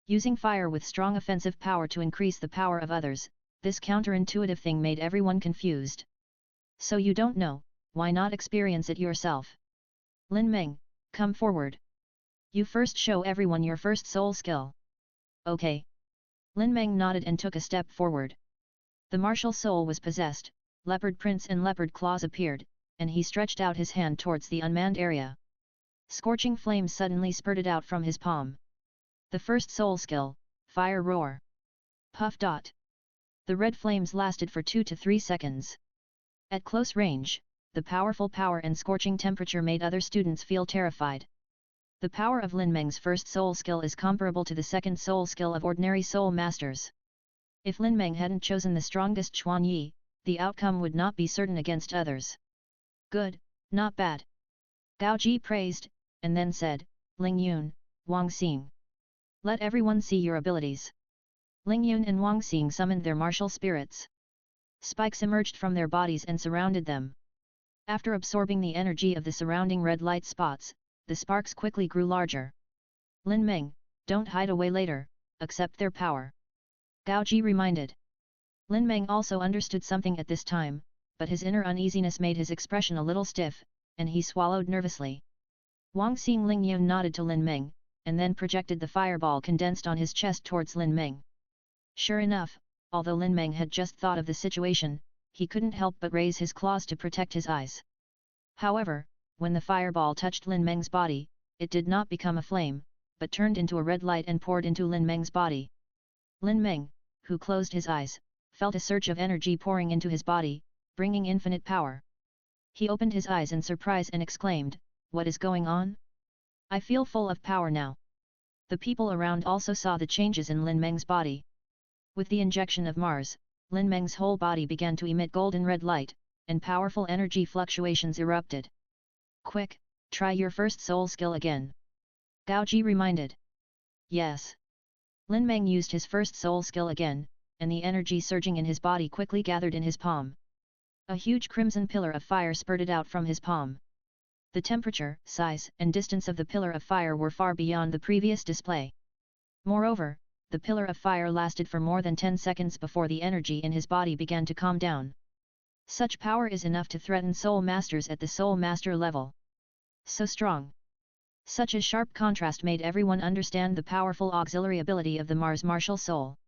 Using fire with strong offensive power to increase the power of others, this counterintuitive thing made everyone confused. So you don't know, why not experience it yourself? Lin Meng, come forward. You first show everyone your first soul skill. Okay. Lin Meng nodded and took a step forward. The martial soul was possessed, leopard prints and leopard claws appeared, and he stretched out his hand towards the unmanned area. Scorching flames suddenly spurted out from his palm. The first soul skill, Fire Roar. Puff dot. The red flames lasted for 2 to 3 seconds. At close range, the powerful power and scorching temperature made other students feel terrified. The power of Lin Meng's first soul skill is comparable to the second soul skill of ordinary soul masters. If Lin Meng hadn't chosen the strongest Chuan Yi, the outcome would not be certain against others. Good, not bad. Gao Ji praised, and then said, Ling Yun, Wang Xing. Let everyone see your abilities. Ling Yun and Wang Xing summoned their martial spirits. Spikes emerged from their bodies and surrounded them. After absorbing the energy of the surrounding red light spots, the sparks quickly grew larger. Lin Meng, don't hide away later, accept their power. Gao Ji reminded. Lin Meng also understood something at this time, but his inner uneasiness made his expression a little stiff, and he swallowed nervously. Wang Xing Ling Yun nodded to Lin Meng, and then projected the fireball condensed on his chest towards Lin Meng. Sure enough, although Lin Meng had just thought of the situation, he couldn't help but raise his claws to protect his eyes. However, when the fireball touched Lin Meng's body, it did not become a flame, but turned into a red light and poured into Lin Meng's body. Lin Meng, who closed his eyes, felt a surge of energy pouring into his body, bringing infinite power. He opened his eyes in surprise and exclaimed, "What is going on? I feel full of power now." The people around also saw the changes in Lin Meng's body. With the injection of Mars, Lin Meng's whole body began to emit golden red light, and powerful energy fluctuations erupted. Quick, try your first soul skill again. Gao Ji reminded. Yes. Lin Meng used his first soul skill again, and the energy surging in his body quickly gathered in his palm. A huge crimson pillar of fire spurted out from his palm. The temperature, size and distance of the pillar of fire were far beyond the previous display. Moreover, the pillar of fire lasted for more than 10 seconds before the energy in his body began to calm down. Such power is enough to threaten soul masters at the soul master level. So strong. Such a sharp contrast made everyone understand the powerful auxiliary ability of the Mars martial soul.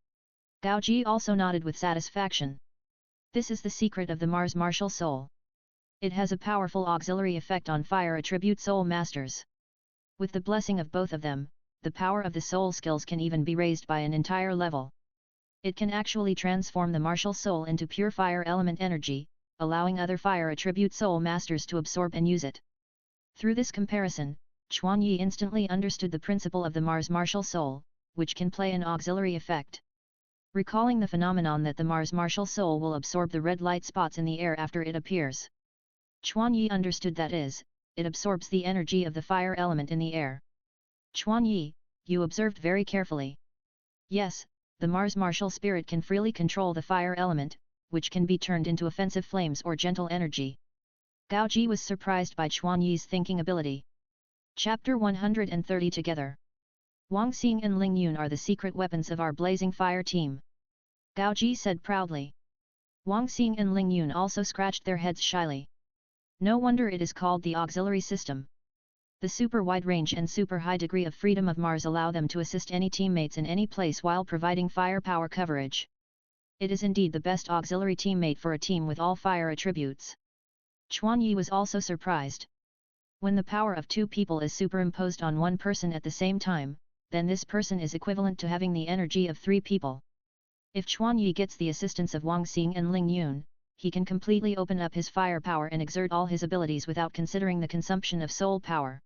Gao Ji also nodded with satisfaction. This is the secret of the Mars martial soul. It has a powerful auxiliary effect on fire attribute soul masters. With the blessing of both of them, the power of the soul skills can even be raised by an entire level. It can actually transform the martial soul into pure fire element energy, allowing other fire attribute soul masters to absorb and use it. Through this comparison, Chuan Yi instantly understood the principle of the Mars martial soul, which can play an auxiliary effect. Recalling the phenomenon that the Mars martial soul will absorb the red light spots in the air after it appears. Chuan Yi understood that is, it absorbs the energy of the fire element in the air. Chuan Yi, you observed very carefully. Yes, the Mars martial spirit can freely control the fire element, which can be turned into offensive flames or gentle energy. Gao Ji was surprised by Chuan Yi's thinking ability. Chapter 130 Together. Wang Xing and Ling Yun are the secret weapons of our blazing fire team. Gao Ji said proudly. Wang Xing and Ling Yun also scratched their heads shyly. No wonder it is called the auxiliary system. The super wide range and super high degree of freedom of Mars allow them to assist any teammates in any place while providing firepower coverage. It is indeed the best auxiliary teammate for a team with all fire attributes. Chuan Yi was also surprised. When the power of two people is superimposed on one person at the same time, then this person is equivalent to having the energy of 3 people. If Chuan Yi gets the assistance of Wang Xing and Ling Yun, he can completely open up his firepower and exert all his abilities without considering the consumption of soul power.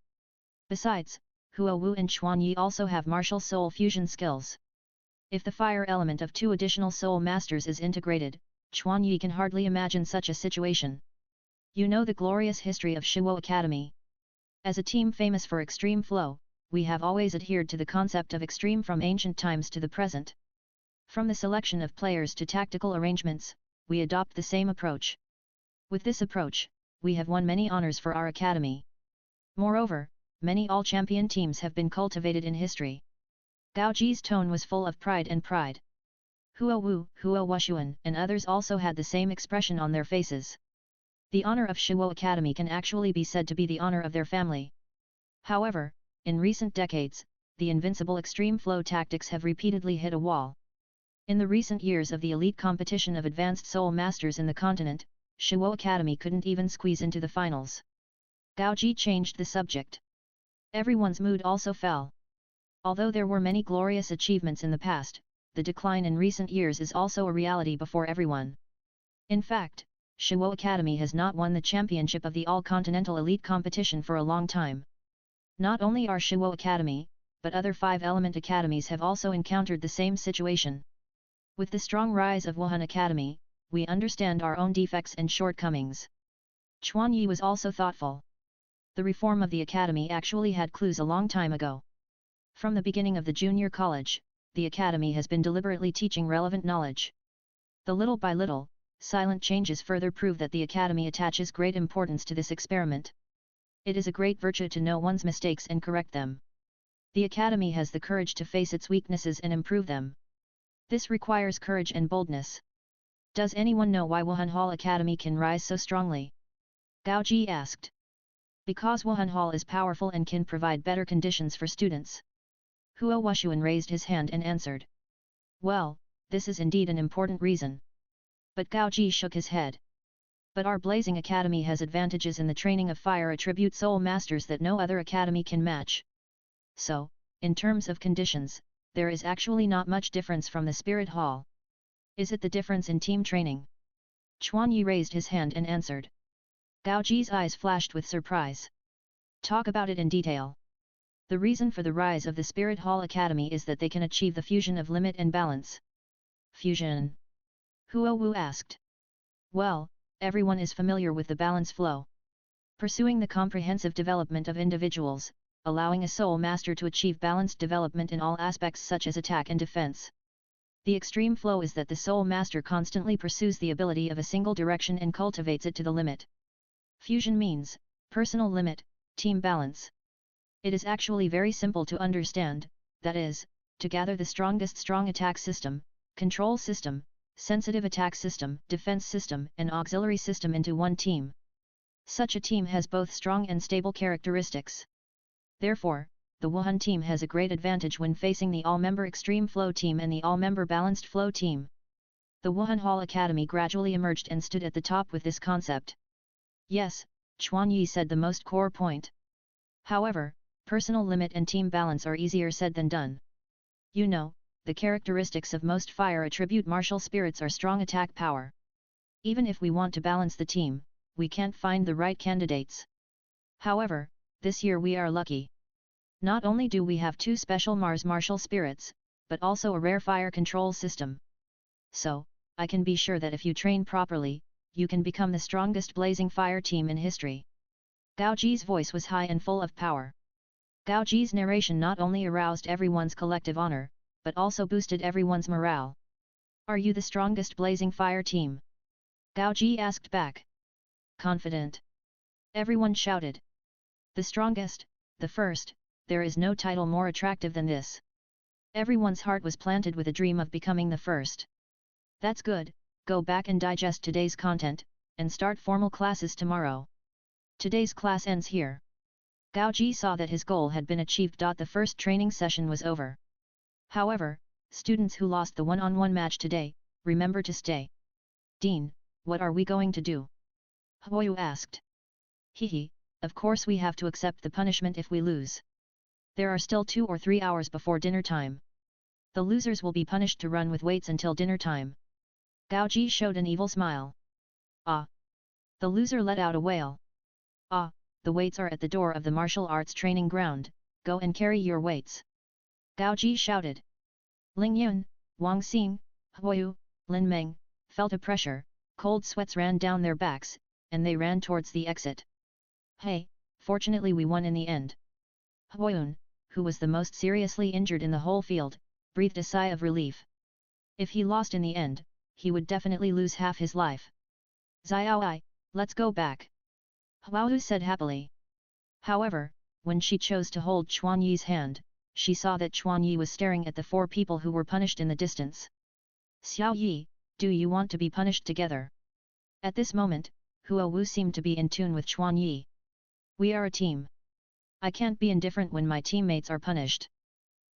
Besides, Huo Wu and Chuan Yi also have martial soul fusion skills. If the fire element of 2 additional soul masters is integrated, Chuan Yi can hardly imagine such a situation. You know the glorious history of Shuo Academy. As a team famous for extreme flow, we have always adhered to the concept of extreme from ancient times to the present. From the selection of players to tactical arrangements, we adopt the same approach. With this approach, we have won many honors for our academy. Moreover, many all-champion teams have been cultivated in history. Gao Ji's tone was full of pride and pride. Huo Wu, Huo Wushuan, and others also had the same expression on their faces. The honor of Shuo Academy can actually be said to be the honor of their family. However, in recent decades, the invincible extreme flow tactics have repeatedly hit a wall. In the recent years of the elite competition of advanced soul masters in the continent, Shuo Academy couldn't even squeeze into the finals. Gao Ji changed the subject. Everyone's mood also fell. Although there were many glorious achievements in the past, the decline in recent years is also a reality before everyone. In fact, Shuo Academy has not won the championship of the all-continental elite competition for a long time. Not only our Shuo Academy, but other 5-element academies have also encountered the same situation. With the strong rise of Wuhan Academy, we understand our own defects and shortcomings. Chuan Yi was also thoughtful. The reform of the academy actually had clues a long time ago. From the beginning of the junior college, the academy has been deliberately teaching relevant knowledge. The little by little, silent changes further prove that the academy attaches great importance to this experiment. It is a great virtue to know one's mistakes and correct them. The academy has the courage to face its weaknesses and improve them. This requires courage and boldness. Does anyone know why Wuhan Hall Academy can rise so strongly? Gao Ji asked. Because Wuhan Hall is powerful and can provide better conditions for students. Huo Wushuan raised his hand and answered. Well, this is indeed an important reason. But Gao Ji shook his head. But our Blazing Academy has advantages in the training of fire attribute soul masters that no other academy can match. So, in terms of conditions, there is actually not much difference from the Spirit Hall. Is it the difference in team training? Chuan Yi raised his hand and answered. Gao Ji's eyes flashed with surprise. Talk about it in detail. The reason for the rise of the Spirit Hall Academy is that they can achieve the fusion of limit and balance. Fusion? Huo Wu asked. Well, everyone is familiar with the balance flow. Pursuing the comprehensive development of individuals, allowing a soul master to achieve balanced development in all aspects such as attack and defense. The extreme flow is that the soul master constantly pursues the ability of a single direction and cultivates it to the limit. Fusion means, personal limit, team balance. It is actually very simple to understand, that is, to gather the strongest strong attack system, control system, sensitive attack system, defense system, and auxiliary system into one team. Such a team has both strong and stable characteristics. Therefore, the Wuhan team has a great advantage when facing the all-member Extreme Flow team and the all-member Balanced Flow team. The Wuhan Hall Academy gradually emerged and stood at the top with this concept. Yes, Chuan Yi said the most core point. However, personal limit and team balance are easier said than done. You know, the characteristics of most fire attribute martial spirits are strong attack power. Even if we want to balance the team, we can't find the right candidates. However, this year we are lucky. Not only do we have 2 special Mars martial spirits, but also a rare fire control system. So, I can be sure that if you train properly, you can become the strongest blazing fire team in history. Gao Ji's voice was high and full of power. Gao Ji's narration not only aroused everyone's collective honor, but also boosted everyone's morale. Are you the strongest blazing fire team? Gao Ji asked back. Confident. Everyone shouted. The strongest, the first, there is no title more attractive than this. Everyone's heart was planted with a dream of becoming the first. That's good, go back and digest today's content, and start formal classes tomorrow. Today's class ends here. Gao Ji saw that his goal had been achieved. The first training session was over. However, students who lost the one-on-one match today, remember to stay. Dean, what are we going to do? Huoyu asked. Hehe, of course we have to accept the punishment if we lose. There are still 2 or 3 hours before dinner time. The losers will be punished to run with weights until dinner time. Gao Ji showed an evil smile. Ah! The loser let out a wail. Ah, the weights are at the door of the martial arts training ground, go and carry your weights. Gao Ji shouted. Ling Yun, Wang Xing, Huoyu, Lin Meng, felt a pressure, cold sweats ran down their backs, and they ran towards the exit. Hey, fortunately we won in the end. Huoyun, who was the most seriously injured in the whole field, breathed a sigh of relief. If he lost in the end, he would definitely lose half his life. Xiaoai, let's go back. Huoyu said happily. However, when she chose to hold Chuan Yi's hand, she saw that Chuan Yi was staring at the 4 people who were punished in the distance. Xiao Yi, do you want to be punished together? At this moment, Huo Wu seemed to be in tune with Chuan Yi. We are a team. I can't be indifferent when my teammates are punished.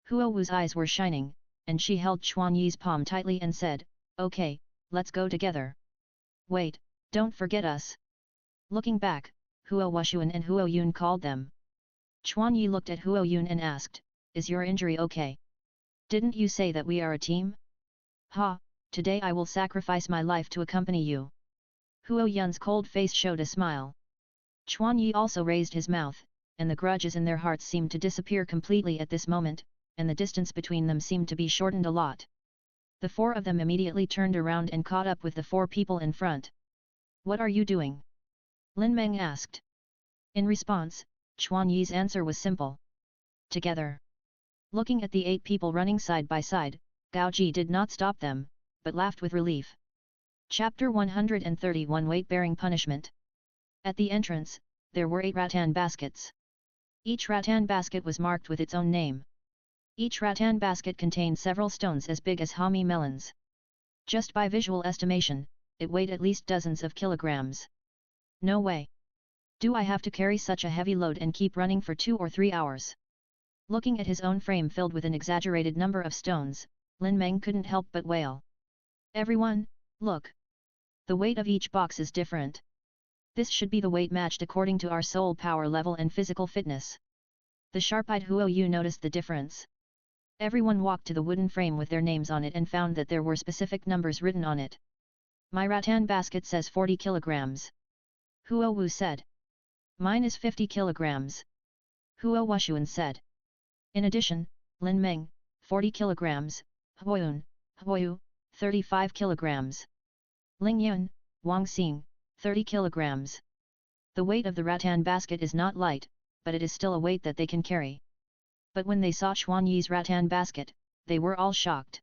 Huo Wu's eyes were shining, and she held Chuan Yi's palm tightly and said, okay, let's go together. Wait, don't forget us. Looking back, Huo Wushuan and Huo Yun called them. Chuan Yi looked at Huo Yun and asked, is your injury okay? Didn't you say that we are a team? Ha, today I will sacrifice my life to accompany you. Huo Yun's cold face showed a smile. Chuan Yi also raised his mouth, and the grudges in their hearts seemed to disappear completely at this moment, and the distance between them seemed to be shortened a lot. The 4 of them immediately turned around and caught up with the 4 people in front. What are you doing? Lin Meng asked. In response, Chuan Yi's answer was simple. Together. Looking at the 8 people running side by side, Gao Ji did not stop them, but laughed with relief. Chapter 131 Weight-Bearing Punishment. At the entrance, there were 8 rattan baskets. Each rattan basket was marked with its own name. Each rattan basket contained several stones as big as Hami melons. Just by visual estimation, it weighed at least dozens of kilograms. No way. Do I have to carry such a heavy load and keep running for 2 or 3 hours? Looking at his own frame filled with an exaggerated number of stones, Lin Meng couldn't help but wail. Everyone, look. The weight of each box is different. This should be the weight matched according to our soul power level and physical fitness. The sharp-eyed Huo Yu noticed the difference. Everyone walked to the wooden frame with their names on it and found that there were specific numbers written on it. My rattan basket says 40 kilograms. Huo Wu said. Mine is 50 kilograms. Huo Wushuan said. In addition, Lin Meng, 40 kilograms, Huoyu, 35 kilograms. Ling Yun, Wang Xing, 30 kilograms. The weight of the rattan basket is not light, but it is still a weight that they can carry. But when they saw Chuan Yi's rattan basket, they were all shocked.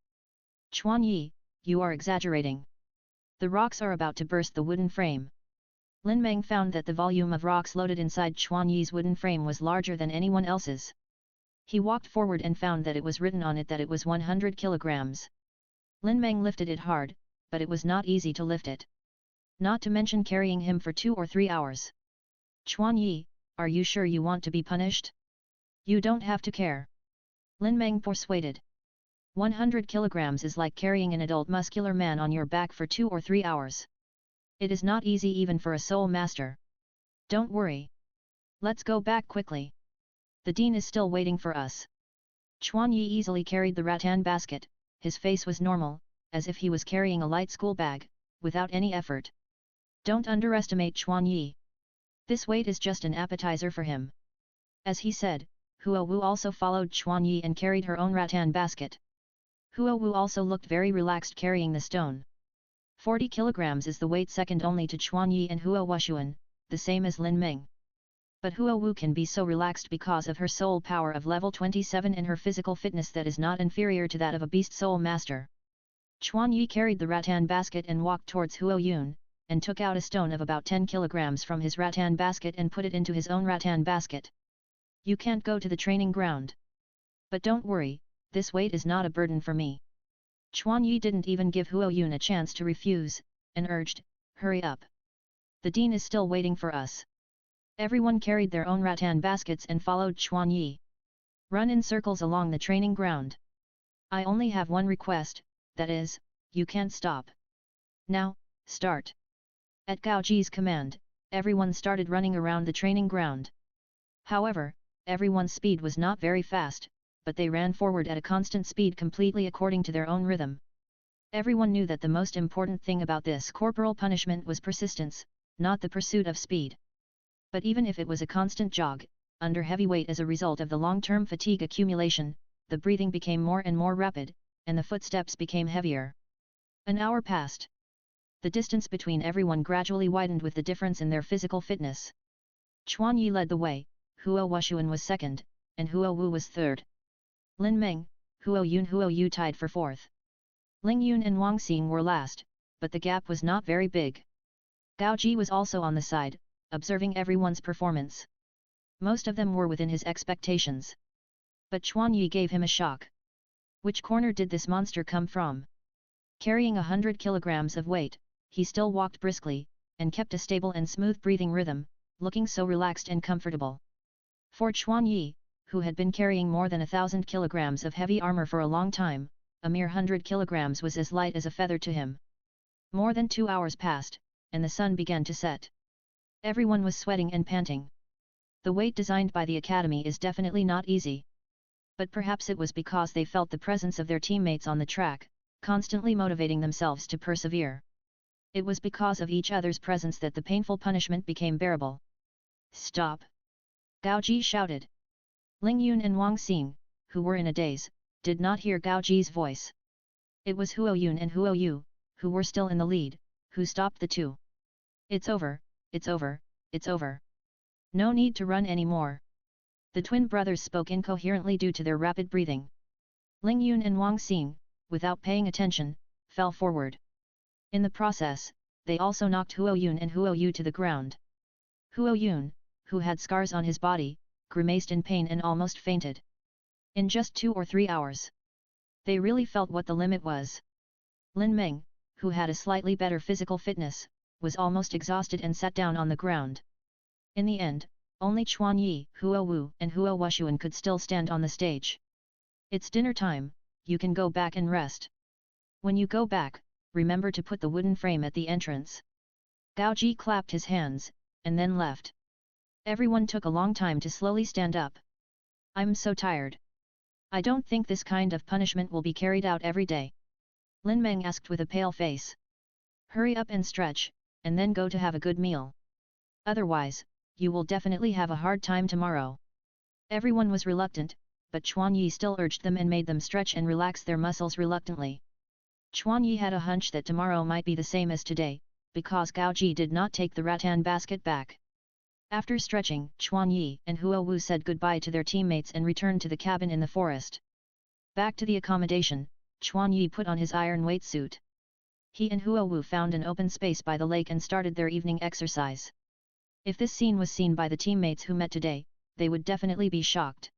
Chuan Yi, you are exaggerating. The rocks are about to burst the wooden frame. Lin Meng found that the volume of rocks loaded inside Chuan Yi's wooden frame was larger than anyone else's. He walked forward and found that it was written on it that it was 100 kilograms. Lin Meng lifted it hard, but it was not easy to lift it. Not to mention carrying him for 2 or 3 hours. Chuan Yi, are you sure you want to be punished? You don't have to care. Lin Meng persuaded. 100 kilograms is like carrying an adult muscular man on your back for 2 or 3 hours. It is not easy even for a soul master. Don't worry. Let's go back quickly. The dean is still waiting for us. Chuan Yi easily carried the rattan basket, his face was normal, as if he was carrying a light school bag, without any effort. Don't underestimate Chuan Yi. This weight is just an appetizer for him. As he said, Huo Wu also followed Chuan Yi and carried her own rattan basket. Huo Wu also looked very relaxed carrying the stone. 40 kilograms is the weight second only to Chuan Yi and Huo Wushuan, the same as Lin Meng. But Huo Wu can be so relaxed because of her soul power of level 27 and her physical fitness that is not inferior to that of a beast soul master. Chuan Yi carried the rattan basket and walked towards Huo Yun, and took out a stone of about 10 kilograms from his rattan basket and put it into his own rattan basket. You can't go to the training ground. But don't worry, this weight is not a burden for me. Chuan Yi didn't even give Huo Yun a chance to refuse, and urged, hurry up. The dean is still waiting for us. Everyone carried their own rattan baskets and followed Chuan Yi. Run in circles along the training ground. I only have one request, that is, you can't stop. Now, start. At Gao Ji's command, everyone started running around the training ground. However, everyone's speed was not very fast, but they ran forward at a constant speed completely according to their own rhythm. Everyone knew that the most important thing about this corporal punishment was persistence, not the pursuit of speed. But even if it was a constant jog, under heavy weight as a result of the long-term fatigue accumulation, the breathing became more and more rapid, and the footsteps became heavier. An hour passed. The distance between everyone gradually widened with the difference in their physical fitness. Chuan Yi led the way, Huo Wushuan was second, and Huo Wu was third. Lin Meng, Huo Yun Huo Yu tied for fourth. Ling Yun and Wang Xing were last, but the gap was not very big. Gao Ji was also on the side, observing everyone's performance. Most of them were within his expectations. But Chuan Yi gave him a shock. Which corner did this monster come from? Carrying 100 kilograms of weight, he still walked briskly, and kept a stable and smooth breathing rhythm, looking so relaxed and comfortable. For Chuan Yi, who had been carrying more than 1,000 kilograms of heavy armor for a long time, a mere 100 kilograms was as light as a feather to him. More than 2 hours passed, and the sun began to set. Everyone was sweating and panting. The weight designed by the academy is definitely not easy. But perhaps it was because they felt the presence of their teammates on the track, constantly motivating themselves to persevere. It was because of each other's presence that the painful punishment became bearable. Stop! Gao Ji shouted. Ling Yun and Wang Xing, who were in a daze, did not hear Gao Ji's voice. It was Huo Yun and Huo Yu, who were still in the lead, who stopped the two. It's over, it's over, it's over. No need to run anymore. The twin brothers spoke incoherently due to their rapid breathing. Ling Yun and Wang Xing, without paying attention, fell forward. In the process, they also knocked Huo Yun and Huo Yu to the ground. Huo Yun, who had scars on his body, grimaced in pain and almost fainted. In just 2 or 3 hours. They really felt what the limit was. Lin Meng, who had a slightly better physical fitness, was almost exhausted and sat down on the ground. In the end, only Chuan Yi, Huo Wu and Huo Wushuan could still stand on the stage. It's dinner time, you can go back and rest. When you go back, remember to put the wooden frame at the entrance. Gao Ji clapped his hands, and then left. Everyone took a long time to slowly stand up. I'm so tired. I don't think this kind of punishment will be carried out every day. Lin Meng asked with a pale face. Hurry up and stretch, and then go to have a good meal. Otherwise, you will definitely have a hard time tomorrow. Everyone was reluctant, but Chuan Yi still urged them and made them stretch and relax their muscles reluctantly. Chuan Yi had a hunch that tomorrow might be the same as today, because Gao Ji did not take the rattan basket back. After stretching, Chuan Yi and Huo Wu said goodbye to their teammates and returned to the cabin in the forest. Back to the accommodation, Chuan Yi put on his iron weight suit. He and Huo Wu found an open space by the lake and started their evening exercise. If this scene was seen by the teammates who met today, they would definitely be shocked.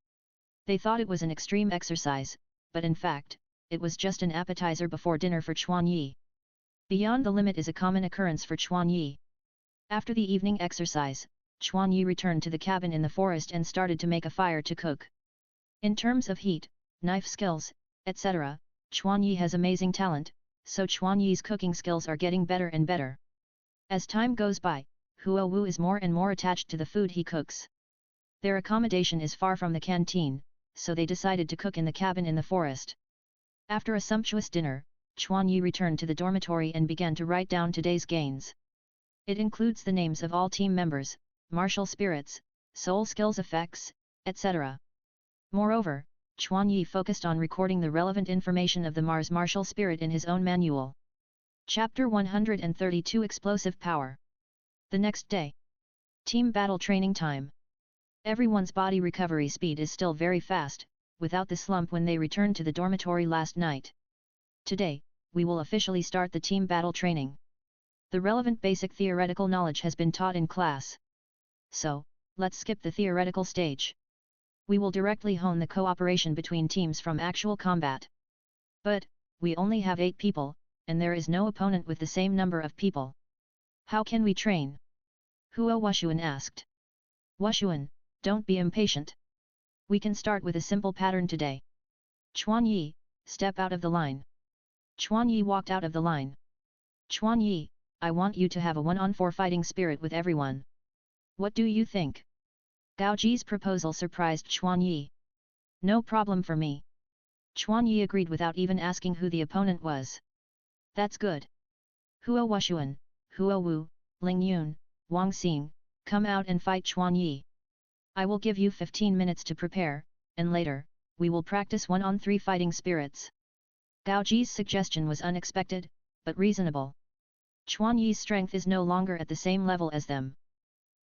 They thought it was an extreme exercise, but in fact, it was just an appetizer before dinner for Chuan Yi. Beyond the limit is a common occurrence for Chuan Yi. After the evening exercise, Chuan Yi returned to the cabin in the forest and started to make a fire to cook. In terms of heat, knife skills, etc., Chuan Yi has amazing talent, so Chuan Yi's cooking skills are getting better and better. As time goes by, Huo Wu is more and more attached to the food he cooks. Their accommodation is far from the canteen, so they decided to cook in the cabin in the forest. After a sumptuous dinner, Chuan Yi returned to the dormitory and began to write down today's gains. It includes the names of all team members, martial spirits, soul skills effects, etc. Moreover, Chuan Yi focused on recording the relevant information of the Mars martial spirit in his own manual. Chapter 132 Explosive Power. The next day. Team battle training time. Everyone's body recovery speed is still very fast, without the slump when they returned to the dormitory last night. Today, we will officially start the team battle training. The relevant basic theoretical knowledge has been taught in class. So, let's skip the theoretical stage. We will directly hone the cooperation between teams from actual combat. But, we only have 8 people, and there is no opponent with the same number of people. How can we train? Huo Wushuan asked. Wushuan, don't be impatient. We can start with a simple pattern today. Chuan Yi, step out of the line. Chuan Yi walked out of the line. Chuan Yi, I want you to have a 1-on-4 fighting spirit with everyone. What do you think? Gao Ji's proposal surprised Chuan Yi. No problem for me. Chuan Yi agreed without even asking who the opponent was. That's good. Huo Wushuan, Huo Wu, Ling Yun, Wang Xing, come out and fight Chuan Yi. I will give you 15 minutes to prepare, and later, we will practice 1-on-3 fighting spirits. Gao Ji's suggestion was unexpected, but reasonable. Chuan Yi's strength is no longer at the same level as them.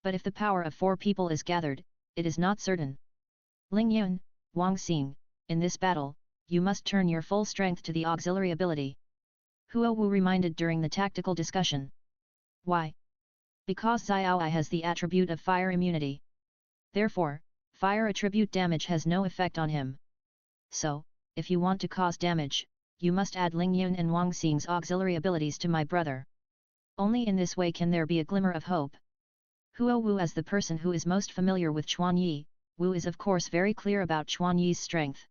But if the power of 4 people is gathered, it is not certain. Ling Yun, Wang Xing, in this battle, you must turn your full strength to the auxiliary ability. Huo Wu reminded during the tactical discussion. Why? Because Xiaoai has the attribute of fire immunity. Therefore, fire attribute damage has no effect on him. So, if you want to cause damage, you must add Ling Yun and Wang Xing's auxiliary abilities to my brother. Only in this way can there be a glimmer of hope. Huo Wu, as the person who is most familiar with Chuan Yi, Wu is of course very clear about Chuan Yi's strength.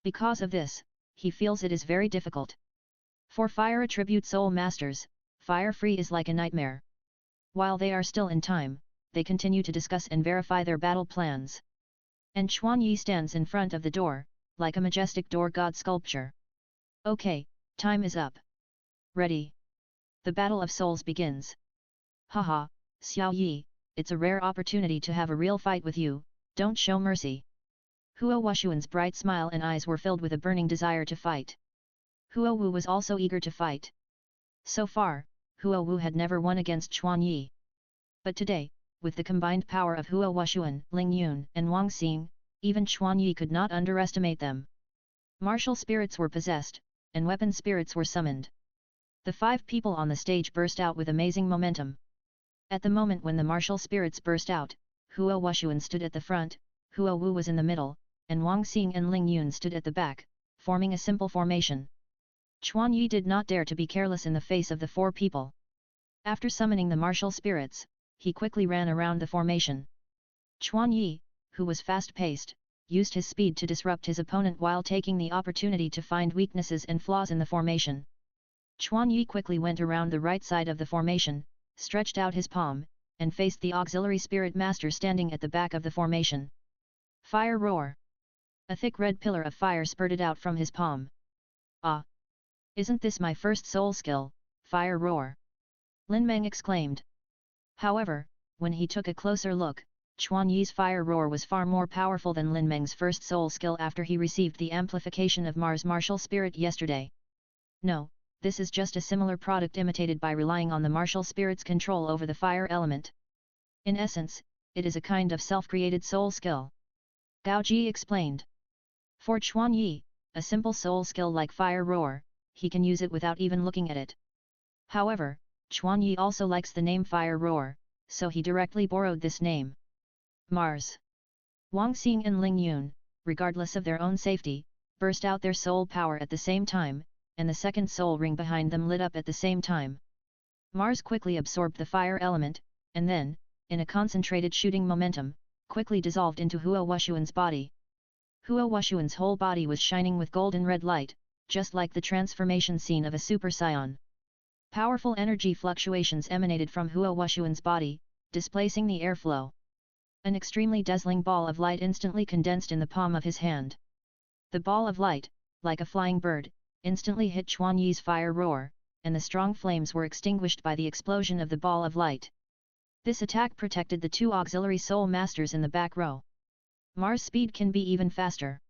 Because of this, he feels it is very difficult. For fire attribute soul masters, fire free is like a nightmare. While they are still in time, they continue to discuss and verify their battle plans. And Chuan Yi stands in front of the door, like a majestic door god sculpture. Okay, time is up. Ready. The battle of souls begins. Haha, Xiao Yi, it's a rare opportunity to have a real fight with you, don't show mercy. Huo Wushuan's bright smile and eyes were filled with a burning desire to fight. Huo Wu was also eager to fight. So far, Huo Wu had never won against Chuan Yi. But today, with the combined power of Huo Wushuan, Ling Yun, and Wang Xing, even Chuan Yi could not underestimate them. Martial spirits were possessed, and weapon spirits were summoned. The 5 people on the stage burst out with amazing momentum. At the moment when the martial spirits burst out, Huo Wushuan stood at the front, Huo Wu was in the middle, and Wang Xing and Ling Yun stood at the back, forming a simple formation. Chuan Yi did not dare to be careless in the face of the 4 people. After summoning the martial spirits, he quickly ran around the formation. Chuan Yi, who was fast-paced, used his speed to disrupt his opponent while taking the opportunity to find weaknesses and flaws in the formation. Chuan Yi quickly went around the right side of the formation, stretched out his palm, and faced the auxiliary spirit master standing at the back of the formation. Fire roar! A thick red pillar of fire spurted out from his palm. Ah! Isn't this my first soul skill, fire roar? Lin Meng exclaimed. However, when he took a closer look, Chuan Yi's fire roar was far more powerful than Lin Meng's first soul skill after he received the amplification of Mars martial spirit yesterday. No, this is just a similar product imitated by relying on the martial spirit's control over the fire element. In essence, it is a kind of self-created soul skill. Gao Ji explained. For Chuan Yi, a simple soul skill like fire roar, he can use it without even looking at it. However, Chuan Yi also likes the name Fire Roar, so he directly borrowed this name. Mars. Wang Xing and Ling Yun, regardless of their own safety, burst out their soul power at the same time, and the second soul ring behind them lit up at the same time. Mars quickly absorbed the fire element, and then, in a concentrated shooting momentum, quickly dissolved into Hua Wushuan's body. Hua Wushuan's whole body was shining with golden red light, just like the transformation scene of a super scion. Powerful energy fluctuations emanated from Hua Wushuan's body, displacing the airflow. An extremely dazzling ball of light instantly condensed in the palm of his hand. The ball of light, like a flying bird, instantly hit Chuan Yi's fire roar, and the strong flames were extinguished by the explosion of the ball of light. This attack protected the two auxiliary soul masters in the back row. Mars' speed can be even faster.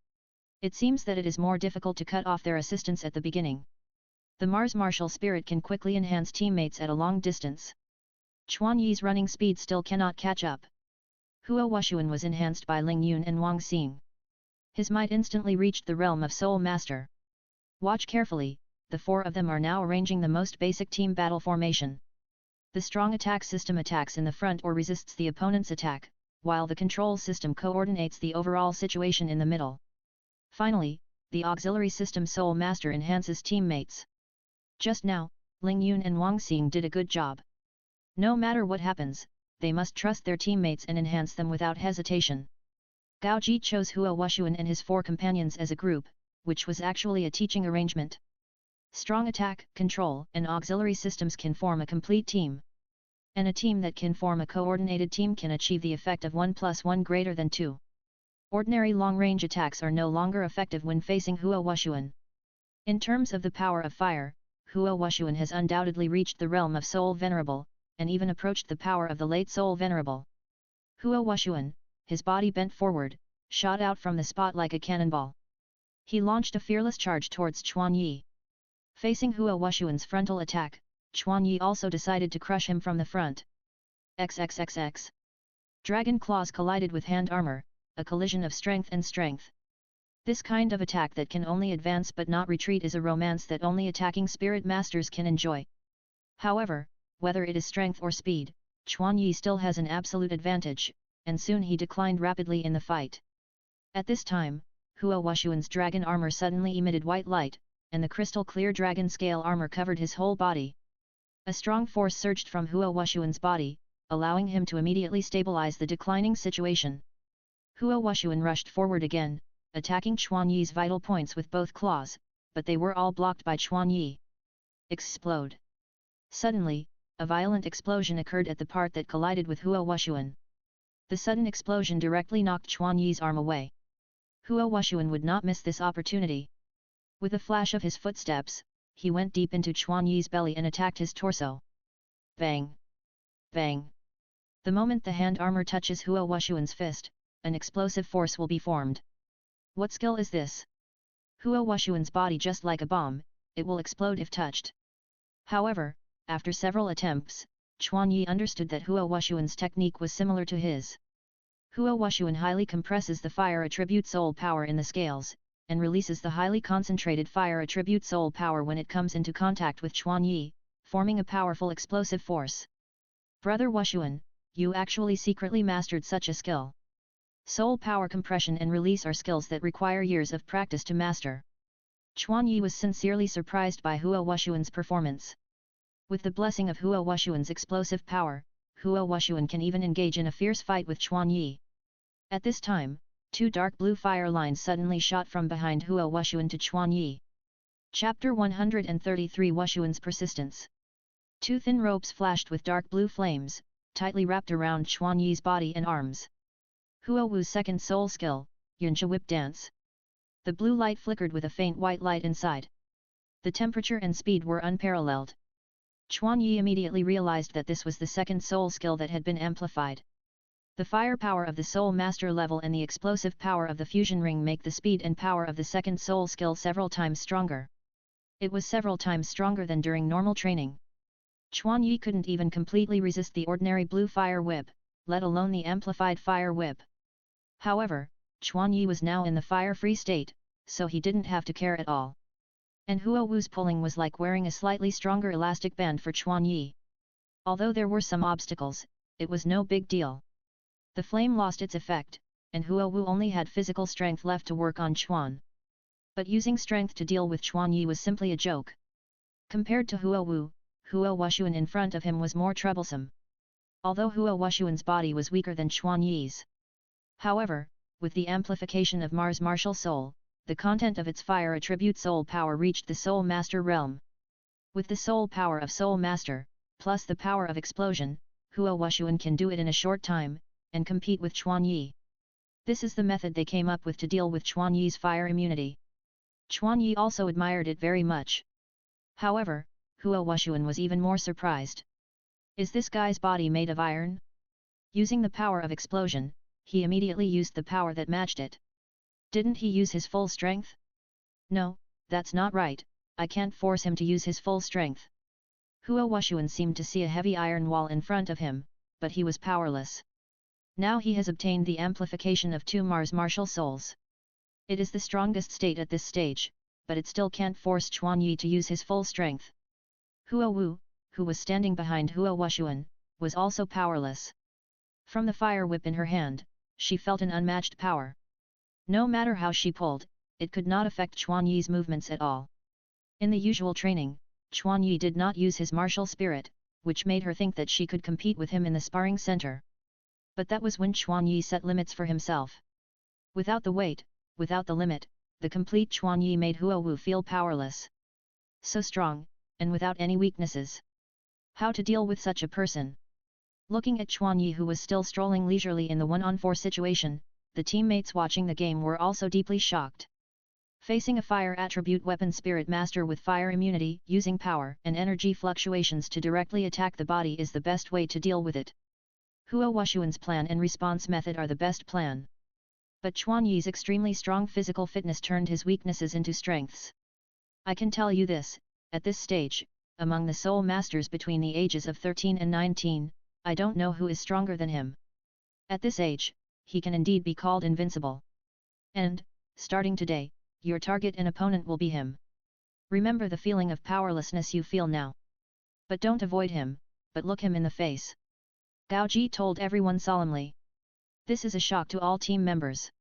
It seems that it is more difficult to cut off their assistance at the beginning. The Mars martial spirit can quickly enhance teammates at a long distance. Chuan Yi's running speed still cannot catch up. Hua Wushuan was enhanced by Ling Yun and Wang Xing. His might instantly reached the realm of Soul Master. Watch carefully, the four of them are now arranging the most basic team battle formation. The strong attack system attacks in the front or resists the opponent's attack, while the control system coordinates the overall situation in the middle. Finally, the auxiliary system Soul Master enhances teammates. Just now, Ling Yun and Wang Xing did a good job. No matter what happens, they must trust their teammates and enhance them without hesitation. Gao Ji chose Hua Wushuan and his four companions as a group, which was actually a teaching arrangement. Strong attack, control, and auxiliary systems can form a complete team. And a team that can form a coordinated team can achieve the effect of 1 + 1 greater than 2. Ordinary long-range attacks are no longer effective when facing Hua Wushuan. In terms of the power of fire, Hua Wushuan has undoubtedly reached the realm of Soul Venerable, and even approached the power of the late Soul Venerable. Hua Wushuan, his body bent forward, shot out from the spot like a cannonball. He launched a fearless charge towards Chuan Yi. Facing Hua Wushuan's frontal attack, Chuan Yi also decided to crush him from the front. XXXX. Dragon claws collided with hand armor, a collision of strength and strength. This kind of attack that can only advance but not retreat is a romance that only attacking spirit masters can enjoy. However, whether it is strength or speed, Chuan Yi still has an absolute advantage, and soon he declined rapidly in the fight. At this time, Hua Wushuan's dragon armor suddenly emitted white light, and the crystal-clear dragon scale armor covered his whole body. A strong force surged from Hua Wushuan's body, allowing him to immediately stabilize the declining situation. Hua Wushuan rushed forward again, attacking Chuan Yi's vital points with both claws, but they were all blocked by Chuan Yi. Explode! Suddenly, a violent explosion occurred at the part that collided with Hua Wushuan. The sudden explosion directly knocked Chuan Yi's arm away. Hua Wushuan would not miss this opportunity. With a flash of his footsteps, he went deep into Chuan Yi's belly and attacked his torso. Bang! Bang! The moment the hand armor touches Hua Wushuan's fist, an explosive force will be formed. What skill is this? Hua Wushuan's body just like a bomb, it will explode if touched. However, after several attempts, Chuan Yi understood that Hua Wushuan's technique was similar to his. Hua Wushuan highly compresses the fire attribute soul power in the scales, and releases the highly concentrated fire attribute soul power when it comes into contact with Chuan Yi, forming a powerful explosive force. Brother Wushuan, you actually secretly mastered such a skill. Soul power compression and release are skills that require years of practice to master. Chuan Yi was sincerely surprised by Hua Wushuan's performance. With the blessing of Hua Wushuan's explosive power, Hua Wushuan can even engage in a fierce fight with Chuan Yi. At this time, two dark blue fire lines suddenly shot from behind Hua Wushuan to Chuan Yi. Chapter 133 Wushuan's Persistence. Two thin ropes flashed with dark blue flames, tightly wrapped around Chuan Yi's body and arms. Hua Wu's second soul skill, Yunjia Whip Dance. The blue light flickered with a faint white light inside. The temperature and speed were unparalleled. Chuan Yi immediately realized that this was the second soul skill that had been amplified. The firepower of the soul master level and the explosive power of the fusion ring make the speed and power of the second soul skill several times stronger. It was several times stronger than during normal training. Chuan Yi couldn't even completely resist the ordinary blue fire whip, let alone the amplified fire whip. However, Chuan Yi was now in the fire-free state, so he didn't have to care at all. And Hua Wu's pulling was like wearing a slightly stronger elastic band for Chuan Yi. Although there were some obstacles, it was no big deal. The flame lost its effect, and Huo Wu only had physical strength left to work on Chuan. But using strength to deal with Chuan Yi was simply a joke. Compared to Huo Wu, Huo Wuxuan in front of him was more troublesome. Although Huo Wuxuan's body was weaker than Chuan Yi's. However, with the amplification of Mars' martial soul, the content of its fire attribute soul power reached the Soul Master realm. With the soul power of Soul Master, plus the power of explosion, Huo Wuxuan can do it in a short time, and compete with Chuan Yi. This is the method they came up with to deal with Chuan Yi's fire immunity. Chuan Yi also admired it very much. However, Huo Wuxuan was even more surprised. Is this guy's body made of iron? Using the power of explosion, he immediately used the power that matched it. Didn't he use his full strength? No, that's not right, I can't force him to use his full strength. Huo Wuxuan seemed to see a heavy iron wall in front of him, but he was powerless. Now he has obtained the amplification of 2 Mars martial souls. It is the strongest state at this stage, but it still can't force Chuan Yi to use his full strength. Huo Wu, who was standing behind Huo Wuxuan, was also powerless. From the fire whip in her hand, she felt an unmatched power. No matter how she pulled, it could not affect Chuan Yi's movements at all. In the usual training, Chuan Yi did not use his martial spirit, which made her think that she could compete with him in the sparring center. But that was when Chuan Yi set limits for himself. Without the weight, without the limit, the complete Chuan Yi made Huo Wu feel powerless. So strong, and without any weaknesses. How to deal with such a person? Looking at Chuan Yi, who was still strolling leisurely in the 1-on-4 situation, the teammates watching the game were also deeply shocked. Facing a fire attribute weapon spirit master with fire immunity, using power and energy fluctuations to directly attack the body is the best way to deal with it. Huo Wuxuan's plan and response method are the best plan. But Chuan Yi's extremely strong physical fitness turned his weaknesses into strengths. I can tell you this, at this stage, among the soul masters between the ages of 13 and 19, I don't know who is stronger than him. At this age, he can indeed be called invincible. And, starting today, your target and opponent will be him. Remember the feeling of powerlessness you feel now. But don't avoid him, but look him in the face. Gao Ji told everyone solemnly. This is a shock to all team members.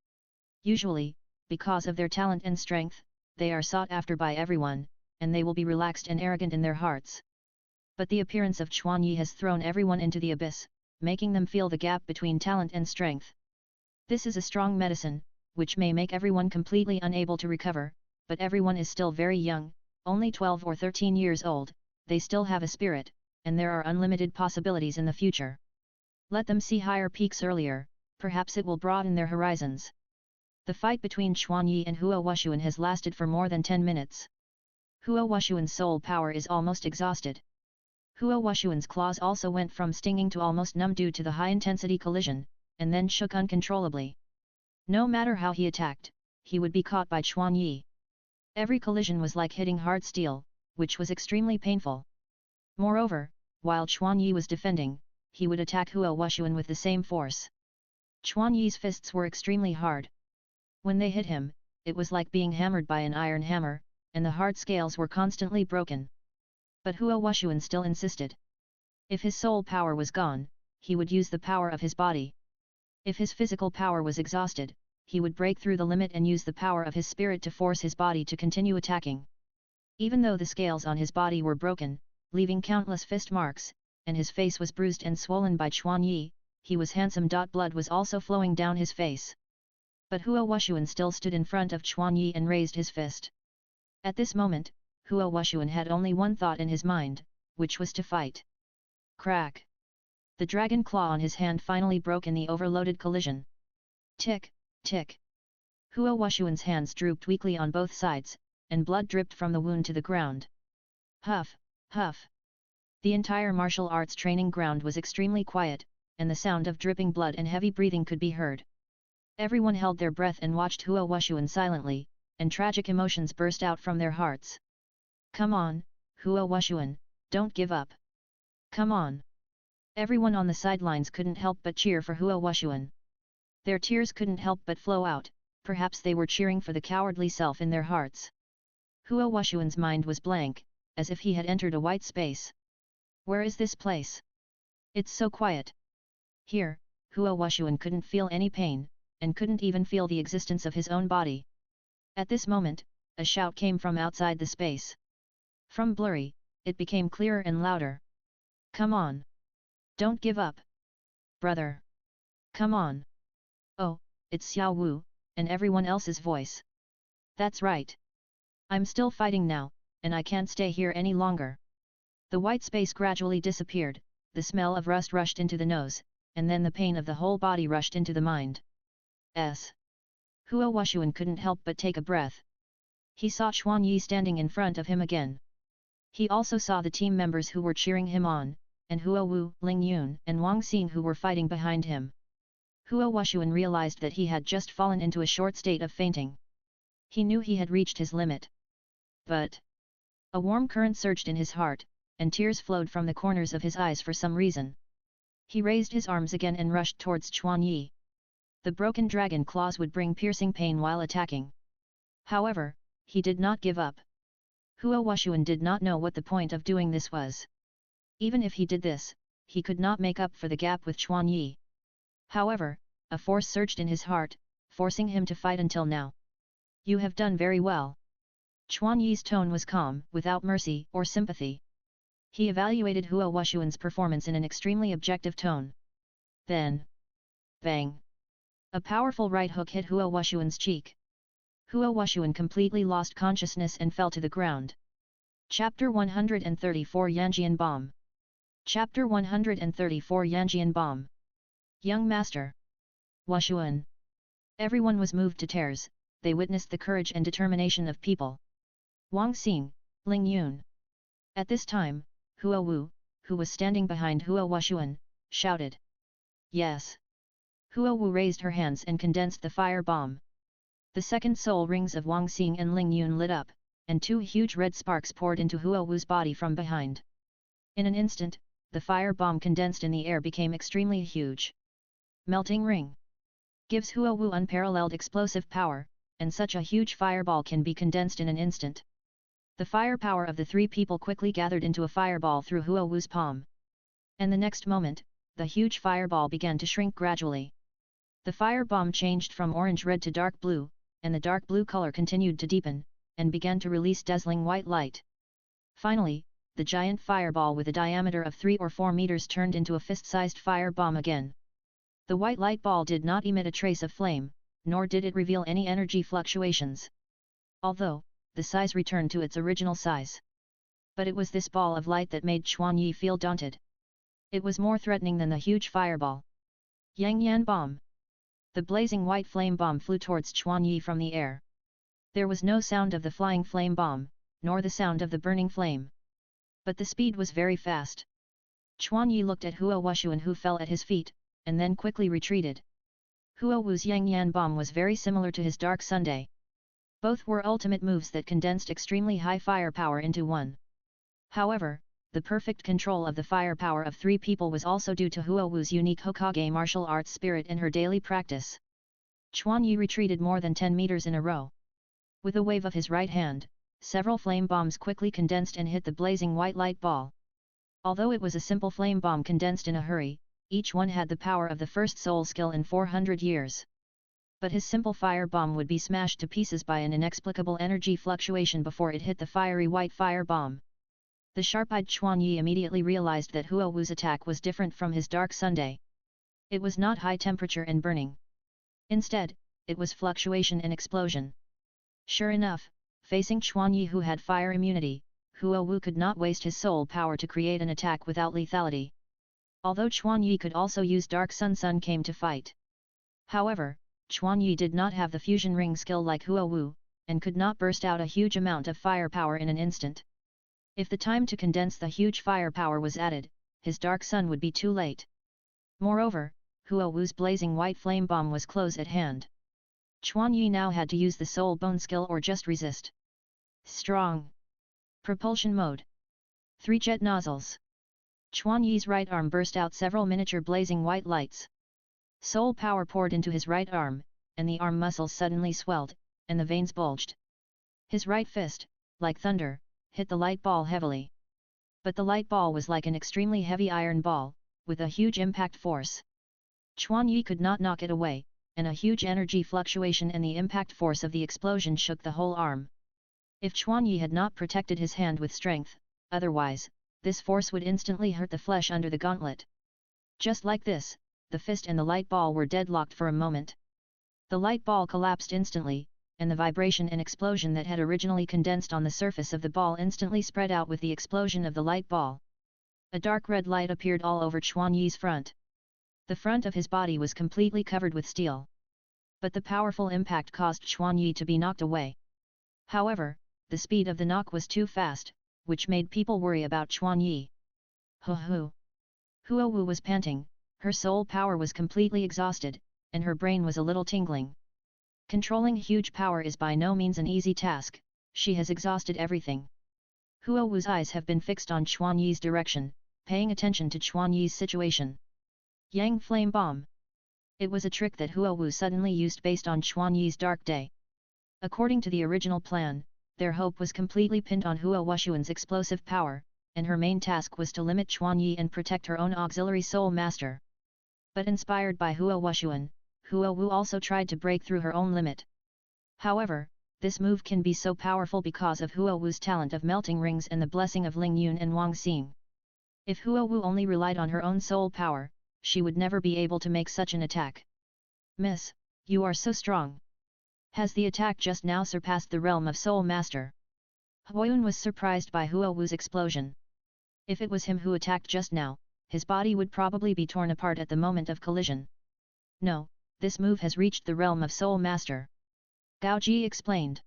Usually, because of their talent and strength, they are sought after by everyone, and they will be relaxed and arrogant in their hearts. But the appearance of Chuan Yi has thrown everyone into the abyss, making them feel the gap between talent and strength. This is a strong medicine, which may make everyone completely unable to recover, but everyone is still very young, only 12 or 13 years old, they still have a spirit, and there are unlimited possibilities in the future. Let them see higher peaks earlier, perhaps it will broaden their horizons. The fight between Chuan Yi and Huo Wuxuan has lasted for more than 10 minutes. Huo Wuxuan's soul power is almost exhausted. Huo Wuxuan's claws also went from stinging to almost numb due to the high-intensity collision, and then shook uncontrollably. No matter how he attacked, he would be caught by Chuan Yi. Every collision was like hitting hard steel, which was extremely painful. Moreover, while Chuan Yi was defending, he would attack Huo Wuxuan with the same force. Chuan Yi's fists were extremely hard. When they hit him, it was like being hammered by an iron hammer, and the hard scales were constantly broken. But Huo Wuxuan still insisted. If his soul power was gone, he would use the power of his body. If his physical power was exhausted, he would break through the limit and use the power of his spirit to force his body to continue attacking. Even though the scales on his body were broken, leaving countless fist marks, and his face was bruised and swollen by Chuan Yi, he was handsome. Blood was also flowing down his face. But Huo Wuxuan still stood in front of Chuan Yi and raised his fist. At this moment, Huo Wuxuan had only one thought in his mind, which was to fight. Crack! The dragon claw on his hand finally broke in the overloaded collision. Tick, tick. Huo Wuxuan's hands drooped weakly on both sides, and blood dripped from the wound to the ground. Huff, huff. The entire martial arts training ground was extremely quiet, and the sound of dripping blood and heavy breathing could be heard. Everyone held their breath and watched Huo Wuxuan silently, and tragic emotions burst out from their hearts. Come on, Huo Wuxuan, don't give up. Come on. Everyone on the sidelines couldn't help but cheer for Huo Wuxuan. Their tears couldn't help but flow out, perhaps they were cheering for the cowardly self in their hearts. Huo Wuxuan's mind was blank, as if he had entered a white space. Where is this place? It's so quiet. Here, Huo Wuxuan couldn't feel any pain, and couldn't even feel the existence of his own body. At this moment, a shout came from outside the space. From blurry, it became clearer and louder. "Come on! Don't give up! Brother! Come on! Oh, it's Xiao Wu," and everyone else's voice. "That's right! I'm still fighting now, and I can't stay here any longer." The white space gradually disappeared, the smell of rust rushed into the nose, and then the pain of the whole body rushed into the mind. Huo Wuxuan couldn't help but take a breath. He saw Chuan Yi standing in front of him again. He also saw the team members who were cheering him on, and Huo Wu, Ling Yun and Wang Xing who were fighting behind him. Huo Wuxuan realized that he had just fallen into a short state of fainting. He knew he had reached his limit. But a warm current surged in his heart, and tears flowed from the corners of his eyes for some reason. He raised his arms again and rushed towards Chuan Yi. The broken dragon claws would bring piercing pain while attacking. However, he did not give up. Huo Wuxuan did not know what the point of doing this was. Even if he did this, he could not make up for the gap with Chuan Yi. However, a force surged in his heart, forcing him to fight until now. "You have done very well." Chuan Yi's tone was calm, without mercy or sympathy. He evaluated Huo Wuxuan's performance in an extremely objective tone. Then, bang! A powerful right hook hit Huo Wuxuan's cheek. Huo Wuxuan completely lost consciousness and fell to the ground. Chapter 134 Yanjian Bomb. Chapter 134 Yanjian Bomb. Young Master. Wuxuan. Everyone was moved to tears. They witnessed the courage and determination of people. Wang Xing, Ling Yun. At this time, Huo Wu, who was standing behind Huo Wuxuan, shouted. "Yes!" Huo Wu raised her hands and condensed the fire bomb. The second soul rings of Wang Xing and Ling Yun lit up, and two huge red sparks poured into Huo Wu's body from behind. In an instant, the fire bomb condensed in the air became extremely huge. Melting ring gives Huo Wu unparalleled explosive power, and such a huge fireball can be condensed in an instant. The firepower of the three people quickly gathered into a fireball through Huo Wu's palm. And the next moment, the huge fireball began to shrink gradually. The firebomb changed from orange-red to dark blue, and the dark blue color continued to deepen, and began to release dazzling white light. Finally, the giant fireball with a diameter of 3 or 4 meters turned into a fist-sized fire bomb again. The white light ball did not emit a trace of flame, nor did it reveal any energy fluctuations. Although, the size returned to its original size. But it was this ball of light that made Chuan Yi feel daunted. It was more threatening than the huge fireball. Yang Yan Bomb. The blazing white flame bomb flew towards Chuan Yi from the air. There was no sound of the flying flame bomb, nor the sound of the burning flame. But the speed was very fast. Chuan Yi looked at Huo Wuxuan who fell at his feet, and then quickly retreated. Huo Wu's Yang Yan Bomb was very similar to his Dark Sunday. Both were ultimate moves that condensed extremely high firepower into one. However, the perfect control of the firepower of three people was also due to Huo Wu's unique Hokage martial arts spirit in her daily practice. Chuan Yi retreated more than 10 meters in a row. With a wave of his right hand, several flame bombs quickly condensed and hit the blazing white light ball. Although it was a simple flame bomb condensed in a hurry, each one had the power of the first soul skill in 400 years. But his simple fire bomb would be smashed to pieces by an inexplicable energy fluctuation before it hit the fiery white fire bomb. The sharp-eyed Chuan Yi immediately realized that Huo Wu's attack was different from his Dark Sunday. It was not high temperature and burning. Instead, it was fluctuation and explosion. Sure enough, facing Chuan Yi who had fire immunity, Huo Wu could not waste his soul power to create an attack without lethality. Although Chuan Yi could also use Dark Sun came to fight. However, Chuan Yi did not have the fusion ring skill like Huo Wu, and could not burst out a huge amount of firepower in an instant. If the time to condense the huge firepower was added, his Dark Sun would be too late. Moreover, Huo Wu's blazing white flame bomb was close at hand. Chuan Yi now had to use the soul bone skill or just resist. Strong. Propulsion mode. 3 jet nozzles. Chuan Yi's right arm burst out several miniature blazing white lights. Soul power poured into his right arm, and the arm muscles suddenly swelled, and the veins bulged. His right fist, like thunder, hit the light ball heavily. But the light ball was like an extremely heavy iron ball, with a huge impact force. Chuan Yi could not knock it away, and a huge energy fluctuation and the impact force of the explosion shook the whole arm. If Chuan Yi had not protected his hand with strength, otherwise, this force would instantly hurt the flesh under the gauntlet. Just like this, the fist and the light ball were deadlocked for a moment. The light ball collapsed instantly, and the vibration and explosion that had originally condensed on the surface of the ball instantly spread out with the explosion of the light ball. A dark red light appeared all over Chuan Yi's front. The front of his body was completely covered with steel. But the powerful impact caused Chuan Yi to be knocked away. However, the speed of the knock was too fast, which made people worry about Chuan Yi. Hoo-hoo! Huo Wu was panting, her soul power was completely exhausted, and her brain was a little tingling. Controlling huge power is by no means an easy task, she has exhausted everything. Huo Wu's eyes have been fixed on Chuan Yi's direction, paying attention to Chuan Yi's situation. Yang Flame Bomb. It was a trick that Huo Wu suddenly used based on Chuan Yi's dark day. According to the original plan, their hope was completely pinned on Huo Wushuan's explosive power, and her main task was to limit Chuan Yi and protect her own auxiliary soul master. But inspired by Huo Wushuan, Huo Wu also tried to break through her own limit. However, this move can be so powerful because of Huo Wu's talent of melting rings and the blessing of Ling Yun and Wang Xing. If Huo Wu only relied on her own soul power, she would never be able to make such an attack. Miss, you are so strong. Has the attack just now surpassed the realm of Soul Master? Huoyun was surprised by Huo Wu's explosion. If it was him who attacked just now, his body would probably be torn apart at the moment of collision. No, this move has reached the realm of Soul Master. Gao Ji explained.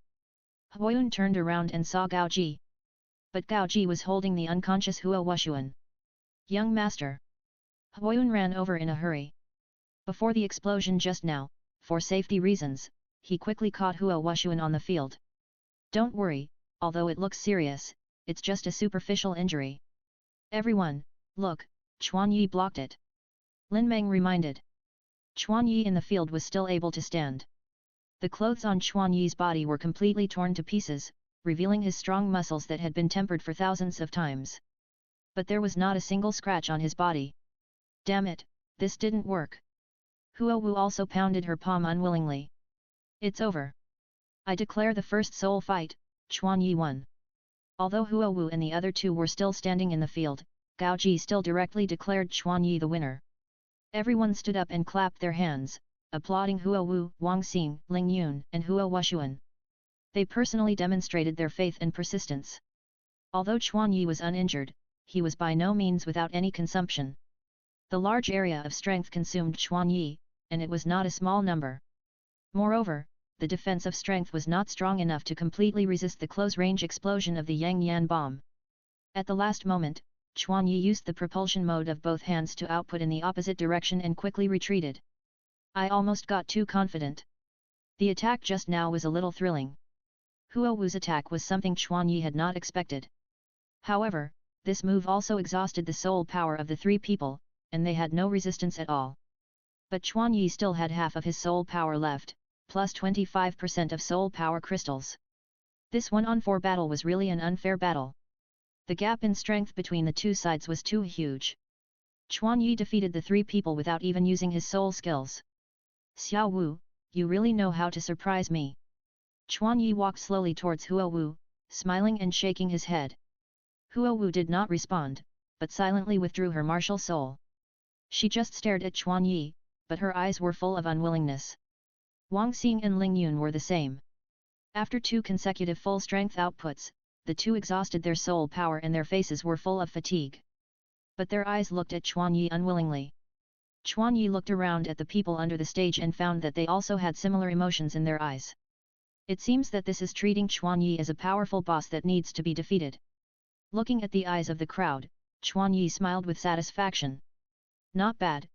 Huoyun turned around and saw Gao Ji. But Gao Ji was holding the unconscious Huo Wushuan. Young Master. Huoyun ran over in a hurry. Before the explosion just now, for safety reasons, he quickly caught Huo Wushuan on the field. Don't worry, although it looks serious, it's just a superficial injury. Everyone, look, Chuan Yi blocked it. Lin Meng reminded. Chuan Yi in the field was still able to stand. The clothes on Chuan Yi's body were completely torn to pieces, revealing his strong muscles that had been tempered for thousands of times. But there was not a single scratch on his body. Damn it, this didn't work. Huo Wu also pounded her palm unwillingly. It's over. I declare the first soul fight, Chuan Yi won. Although Huo Wu and the other two were still standing in the field, Gao Ji still directly declared Chuan Yi the winner. Everyone stood up and clapped their hands, applauding Huo Wu, Wang Xing, Ling Yun, and Huo Wushuan. They personally demonstrated their faith and persistence. Although Chuan Yi was uninjured, he was by no means without any consumption. The large area of strength consumed Chuan Yi, and it was not a small number. Moreover, the defense of strength was not strong enough to completely resist the close-range explosion of the Yang Yan bomb. At the last moment, Chuan Yi used the propulsion mode of both hands to output in the opposite direction and quickly retreated. I almost got too confident. The attack just now was a little thrilling. Huo Wu's attack was something Chuan Yi had not expected. However, this move also exhausted the soul power of the three people, and they had no resistance at all. But Chuan Yi still had half of his soul power left, plus 25% of soul power crystals. This 1-on-4 battle was really an unfair battle. The gap in strength between the two sides was too huge. Chuan Yi defeated the three people without even using his soul skills. Xiao Wu, you really know how to surprise me. Chuan Yi walked slowly towards Huo Wu, smiling and shaking his head. Huo Wu did not respond, but silently withdrew her martial soul. She just stared at Chuan Yi, but her eyes were full of unwillingness. Wang Xing and Ling Yun were the same. After 2 consecutive full-strength outputs, the two exhausted their soul power and their faces were full of fatigue. But their eyes looked at Chuan Yi unwillingly. Chuan Yi looked around at the people under the stage and found that they also had similar emotions in their eyes. It seems that this is treating Chuan Yi as a powerful boss that needs to be defeated. Looking at the eyes of the crowd, Chuan Yi smiled with satisfaction. Not bad,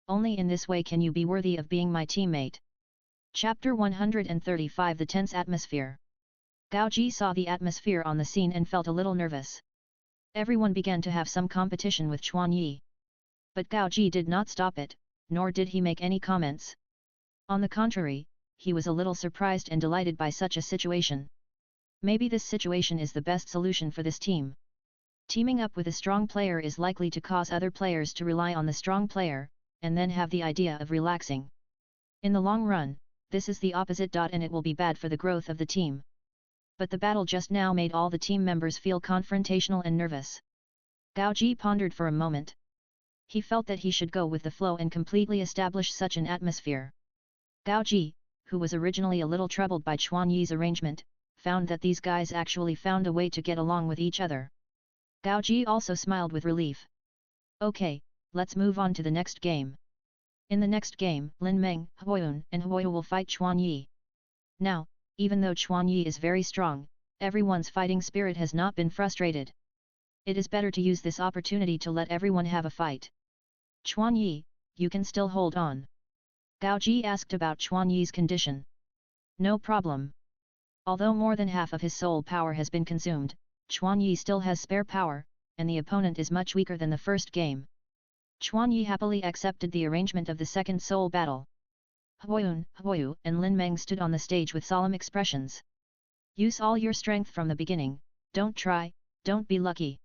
only in this way can you be worthy of being my teammate. Chapter 135 The Tense Atmosphere. Gao Ji saw the atmosphere on the scene and felt a little nervous. Everyone began to have some competition with Chuan Yi. But Gao Ji did not stop it, nor did he make any comments. On the contrary, he was a little surprised and delighted by such a situation. Maybe this situation is the best solution for this team. Teaming up with a strong player is likely to cause other players to rely on the strong player, and then have the idea of relaxing. In the long run, this is the opposite. And it will be bad for the growth of the team. But the battle just now made all the team members feel confrontational and nervous. Gao Ji pondered for a moment. He felt that he should go with the flow and completely establish such an atmosphere. Gao Ji, who was originally a little troubled by Chuan Yi's arrangement, found that these guys actually found a way to get along with each other. Gao Ji also smiled with relief. Okay, let's move on to the next game. In the next game, Lin Meng, Huoyun and Huoyu will fight Chuan Yi. Now, even though Chuan Yi is very strong, everyone's fighting spirit has not been frustrated. It is better to use this opportunity to let everyone have a fight. Chuan Yi, you can still hold on. Gao Ji asked about Chuan Yi's condition. No problem. Although more than half of his soul power has been consumed, Chuan Yi still has spare power, and the opponent is much weaker than the first game. Chuan Yi happily accepted the arrangement of the second soul battle. Huoyun, Huoyu and Lin Meng stood on the stage with solemn expressions. Use all your strength from the beginning, don't be lucky.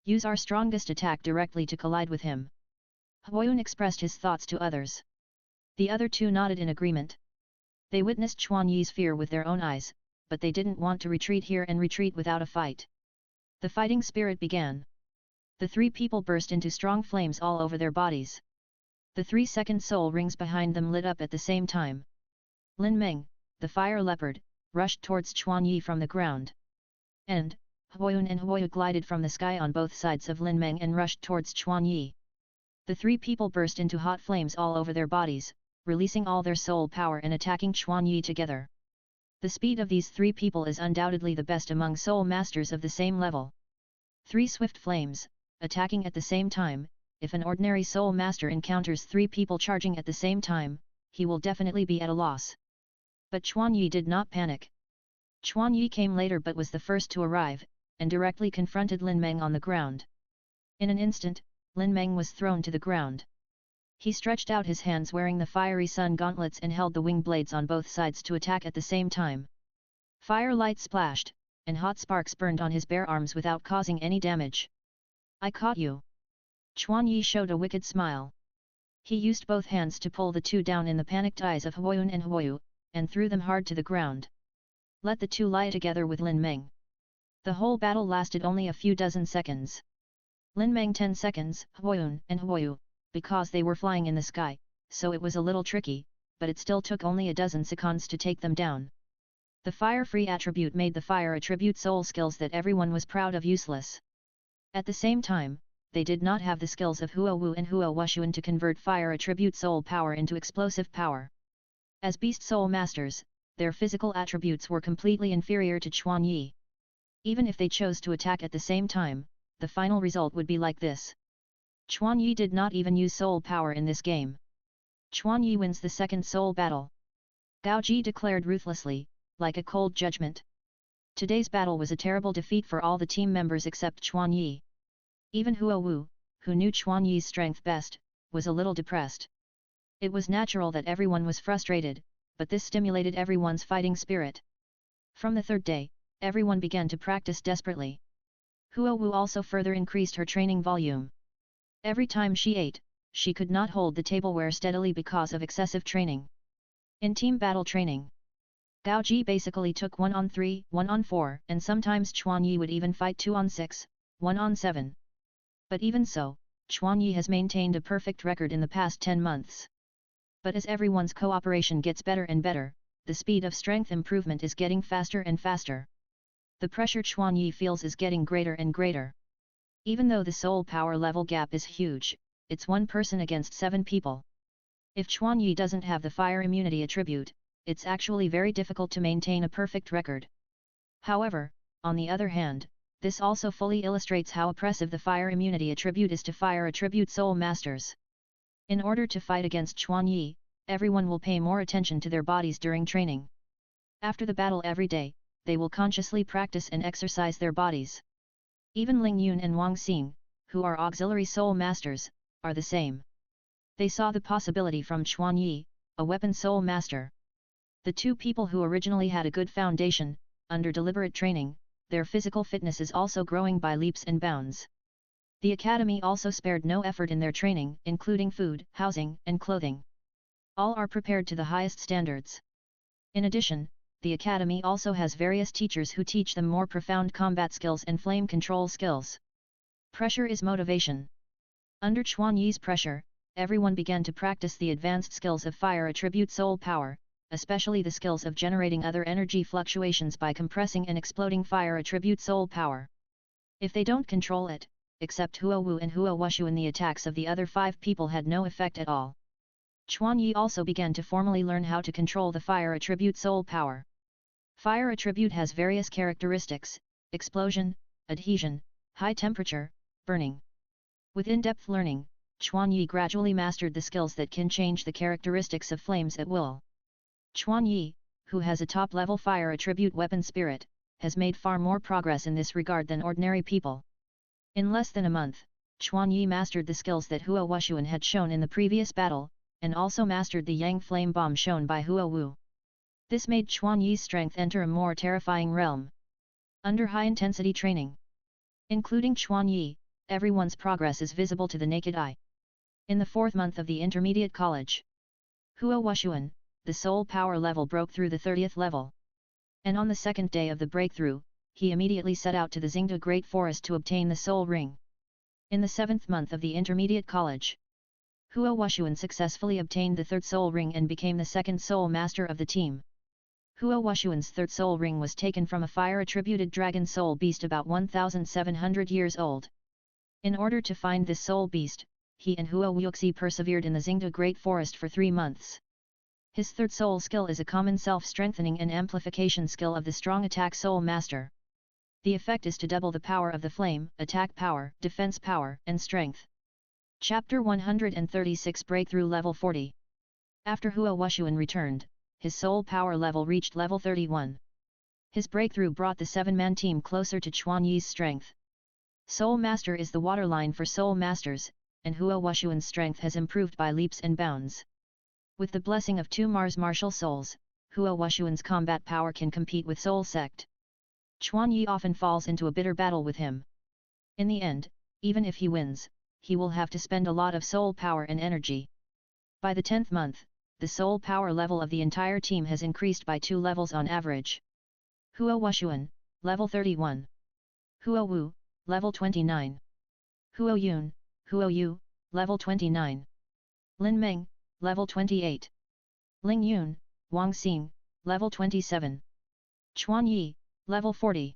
Use our strongest attack directly to collide with him. Huoyun expressed his thoughts to others. The other two nodded in agreement. They witnessed Chuan Yi's fear with their own eyes, but they didn't want to retreat here and retreat without a fight. The fighting spirit began. The three people burst into strong flames all over their bodies. The 3-second soul rings behind them lit up at the same time. Lin Meng, the fire leopard, rushed towards Chuan Yi from the ground. And, Huoyun and Huoyu glided from the sky on both sides of Lin Meng and rushed towards Chuan Yi. The three people burst into hot flames all over their bodies, releasing all their soul power and attacking Chuan Yi together. The speed of these three people is undoubtedly the best among soul masters of the same level. 3 swift flames, attacking at the same time. If an ordinary soul master encounters 3 people charging at the same time, he will definitely be at a loss. But Chuan Yi did not panic. Chuan Yi came later but was the first to arrive, and directly confronted Lin Meng on the ground. In an instant, Lin Meng was thrown to the ground. He stretched out his hands wearing the fiery sun gauntlets and held the wing blades on both sides to attack at the same time. Fire light splashed, and hot sparks burned on his bare arms without causing any damage. I caught you. Chuan Yi showed a wicked smile. He used both hands to pull the two down in the panicked eyes of Huoyun and Huoyu, and threw them hard to the ground. Let the two lie together with Lin Meng. The whole battle lasted only a few dozen seconds. Lin Meng 10 seconds, Huoyun and Huoyu, because they were flying in the sky, so it was a little tricky, but it still took only a dozen seconds to take them down. The fire-free attribute made the fire attribute soul skills that everyone was proud of useless. At the same time, they did not have the skills of Huo Wu and Huo Wushuan to convert fire attribute soul power into explosive power. As beast soul masters, their physical attributes were completely inferior to Chuan Yi. Even if they chose to attack at the same time, the final result would be like this. Chuan Yi did not even use soul power in this game. Chuan Yi wins the second soul battle. Gao Ji declared ruthlessly, like a cold judgment. Today's battle was a terrible defeat for all the team members except Chuan Yi. Even Huo Wu, who knew Chuan Yi's strength best, was a little depressed. It was natural that everyone was frustrated, but this stimulated everyone's fighting spirit. From the third day, everyone began to practice desperately. Huo Wu also further increased her training volume. Every time she ate, she could not hold the tableware steadily because of excessive training. In team battle training, Gao Ji basically took 1-on-3, 1-on-4, and sometimes Chuan Yi would even fight 2-on-6, 1-on-7. But even so, Chuan Yi has maintained a perfect record in the past 10 months. But as everyone's cooperation gets better and better, the speed of strength improvement is getting faster and faster. The pressure Chuan Yi feels is getting greater and greater. Even though the soul power level gap is huge, it's 1 person against 7 people. If Chuan Yi doesn't have the fire immunity attribute, it's actually very difficult to maintain a perfect record. However, on the other hand, this also fully illustrates how oppressive the fire immunity attribute is to fire attribute soul masters. In order to fight against Chuan Yi, everyone will pay more attention to their bodies during training. After the battle every day, they will consciously practice and exercise their bodies. Even Ling Yun and Wang Xing, who are auxiliary soul masters, are the same. They saw the possibility from Chuan Yi, a weapon soul master. The two people who originally had a good foundation, under deliberate training, their physical fitness is also growing by leaps and bounds. The academy also spared no effort in their training, including food, housing, and clothing. All are prepared to the highest standards. In addition, the academy also has various teachers who teach them more profound combat skills and flame control skills. Pressure is motivation. Under Chuan Yi's pressure, everyone began to practice the advanced skills of fire attribute soul power, especially the skills of generating other energy fluctuations by compressing and exploding fire attribute soul power. If they don't control it, except Huo Wu and Huo Wushuan, the attacks of the other 5 people had no effect at all. Chuan Yi also began to formally learn how to control the fire attribute soul power. Fire attribute has various characteristics: explosion, adhesion, high temperature, burning. With in-depth learning, Chuan Yi gradually mastered the skills that can change the characteristics of flames at will. Chuan Yi, who has a top-level fire attribute weapon spirit, has made far more progress in this regard than ordinary people. In less than a month, Chuan Yi mastered the skills that Huo Wushuan had shown in the previous battle, and also mastered the Yang Flame Bomb shown by Huo Wu. This made Chuan Yi's strength enter a more terrifying realm. Under high-intensity training, including Chuan Yi, everyone's progress is visible to the naked eye. In the 4th month of the intermediate college, Huo Wushuan, the soul power level broke through the 30th level. And on the 2nd day of the breakthrough, he immediately set out to the Xingde Great Forest to obtain the soul ring. In the 7th month of the intermediate college, Huo Wushuan successfully obtained the 3rd soul ring and became the 2nd soul master of the team. Huo Wushuan's 3rd soul ring was taken from a fire-attributed dragon soul beast about 1,700 years old. In order to find this soul beast, he and Huo Wuxi persevered in the Xingde Great Forest for 3 months. His 3rd soul skill is a common self-strengthening and amplification skill of the strong attack soul master. The effect is to double the power of the flame, attack power, defense power, and strength. Chapter 136 Breakthrough Level 40. After Huo Wushuan returned, his soul power level reached level 31. His breakthrough brought the 7-man team closer to Chuan Yi's strength. Soul Master is the waterline for Soul Masters, and Huo Wushuan's strength has improved by leaps and bounds. With the blessing of 2 Mars martial souls, Huo Wushuan's combat power can compete with Soul Sect. Chuan Yi often falls into a bitter battle with him. In the end, even if he wins, he will have to spend a lot of soul power and energy. By the 10th month, the soul power level of the entire team has increased by 2 levels on average. Huo Wushuan, level 31. Huo Wu, level 29. Huo Yun, Huo Yu, level 29. Lin Meng, level 28. Ling Yun, Wang Xing, level 27. Chuan Yi, level 40.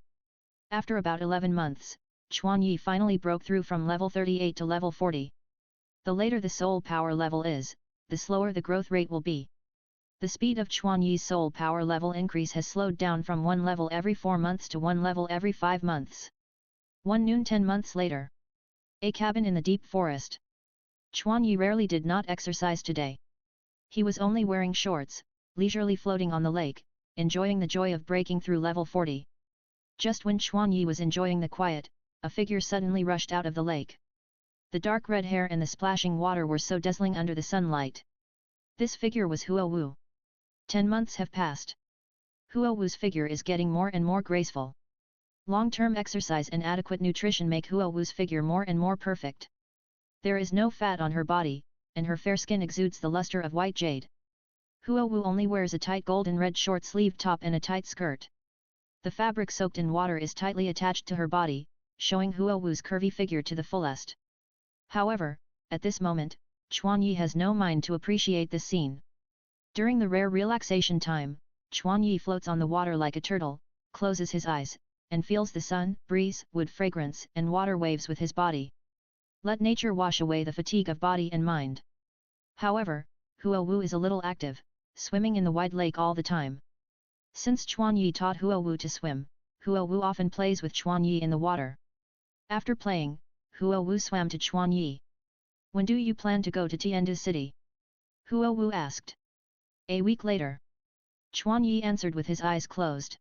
After about 11 months, Chuan Yi finally broke through from level 38 to level 40. The later the soul power level is, the slower the growth rate will be. The speed of Chuan Yi's soul power level increase has slowed down from 1 level every 4 months to 1 level every 5 months. 1 noon 10 months later. A cabin in the deep forest. Chuan Yi rarely did not exercise today. He was only wearing shorts, leisurely floating on the lake, enjoying the joy of breaking through level 40. Just when Chuan Yi was enjoying the quiet, a figure suddenly rushed out of the lake. The dark red hair and the splashing water were so dazzling under the sunlight. This figure was Huo Wu. 10 months have passed. Huo Wu's figure is getting more and more graceful. Long-term exercise and adequate nutrition make Huo Wu's figure more and more perfect. There is no fat on her body, and her fair skin exudes the luster of white jade. Huo Wu only wears a tight golden red short-sleeved top and a tight skirt. The fabric soaked in water is tightly attached to her body, showing Huo Wu's curvy figure to the fullest. However, at this moment, Chuan Yi has no mind to appreciate this scene. During the rare relaxation time, Chuan Yi floats on the water like a turtle, closes his eyes, and feels the sun, breeze, wood fragrance, and water waves with his body. Let nature wash away the fatigue of body and mind. However, Huo Wu is a little active, swimming in the wide lake all the time. Since Chuan Yi taught Huo Wu to swim, Huo Wu often plays with Chuan Yi in the water. After playing, Huo Wu swam to Chuan Yi. When do you plan to go to Tiandu City? Huo Wu asked. A week later. Chuan Yi answered with his eyes closed.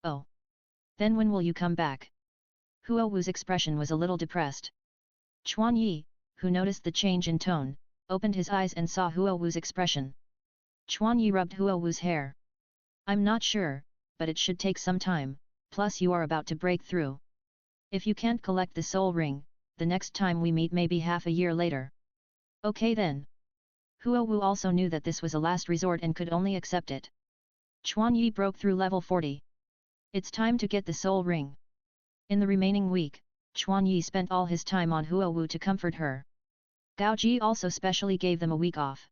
Oh. Then when will you come back? Huo Wu's expression was a little depressed. Chuan Yi, who noticed the change in tone, opened his eyes and saw Huo Wu's expression. Chuan Yi rubbed Huo Wu's hair. I'm not sure, but it should take some time, plus you are about to break through. If you can't collect the soul ring, the next time we meet may be half a year later. Okay then. Huo Wu also knew that this was a last resort and could only accept it. Chuan Yi broke through level 40. It's time to get the soul ring. In the remaining week, Chuan Yi spent all his time on Huo Wu to comfort her. Gao Ji also specially gave them a week off.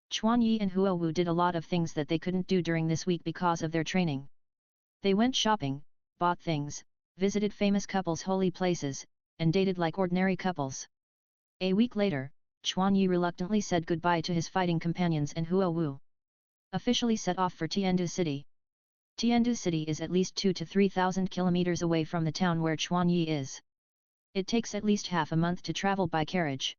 Chuan Yi and Huo Wu did a lot of things that they couldn't do during this week because of their training. They went shopping, bought things, visited famous couples' holy places, and dated like ordinary couples. A week later, Chuan Yi reluctantly said goodbye to his fighting companions and Huo Wu. Officially set off for Tiandu City. Tiandu City is at least 2,000 to 3,000 kilometers away from the town where Chuan Yi is. It takes at least half a month to travel by carriage.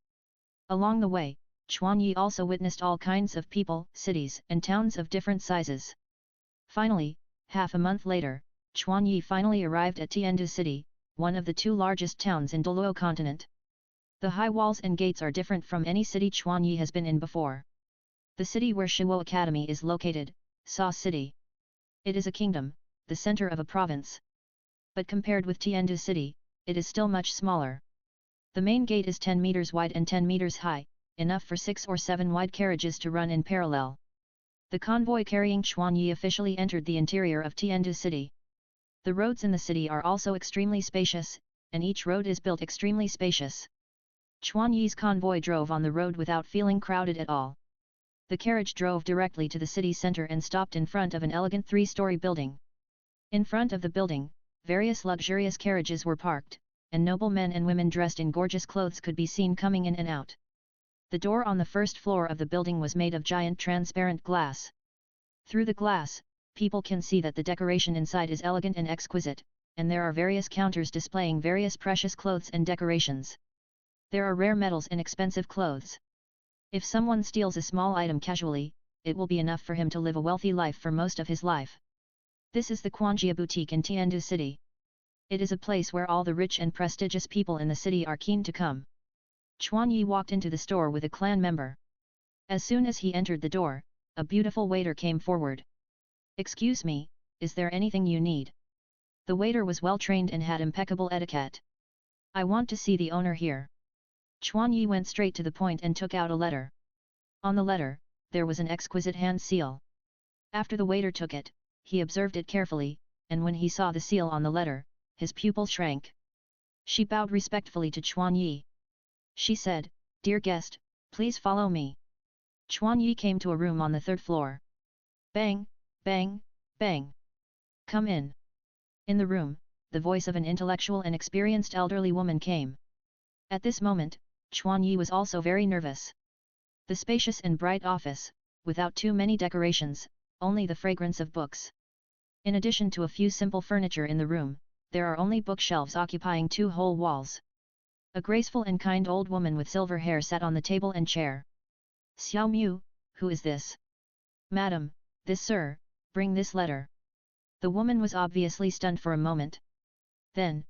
Along the way, Chuan Yi also witnessed all kinds of people, cities and towns of different sizes. Finally, half a month later, Chuan Yi finally arrived at Tiandu City, one of the two largest towns in Douluo continent. The high walls and gates are different from any city Chuan Yi has been in before. The city where Shuo Academy is located, Sa City. It is a kingdom, the center of a province. But compared with Tiandu City, it is still much smaller. The main gate is 10 meters wide and 10 meters high, enough for 6 or 7 wide carriages to run in parallel. The convoy carrying Chuan Yi officially entered the interior of Tiandu City. The roads in the city are also extremely spacious, and each road is built extremely spacious. Chuan Yi's convoy drove on the road without feeling crowded at all. The carriage drove directly to the city center and stopped in front of an elegant 3-story building. In front of the building, various luxurious carriages were parked, and noble men and women dressed in gorgeous clothes could be seen coming in and out. The door on the first floor of the building was made of giant transparent glass. Through the glass, people can see that the decoration inside is elegant and exquisite, and there are various counters displaying various precious clothes and decorations. There are rare metals and expensive clothes. If someone steals a small item casually, it will be enough for him to live a wealthy life for most of his life. This is the Quanjia Boutique in Tiandu City. It is a place where all the rich and prestigious people in the city are keen to come. Chuan Yi walked into the store with a clan member. As soon as he entered the door, a beautiful waiter came forward. "Excuse me, is there anything you need?" The waiter was well trained and had impeccable etiquette. "I want to see the owner here." Chuan Yi went straight to the point and took out a letter. On the letter, there was an exquisite hand seal. After the waiter took it, he observed it carefully, and when he saw the seal on the letter, his pupils shrank. She bowed respectfully to Chuan Yi. She said, "Dear guest, please follow me." Chuan Yi came to a room on the 3rd floor. Bang, bang, bang. "Come in." In the room, the voice of an intellectual and experienced elderly woman came. At this moment, Chuan Yi was also very nervous. The spacious and bright office, without too many decorations, only the fragrance of books. In addition to a few simple furniture in the room, there are only bookshelves occupying 2 whole walls. A graceful and kind old woman with silver hair sat on the table and chair. "Xiao Mu, who is this?" "Madam, this sir, bring this letter." The woman was obviously stunned for a moment. Then,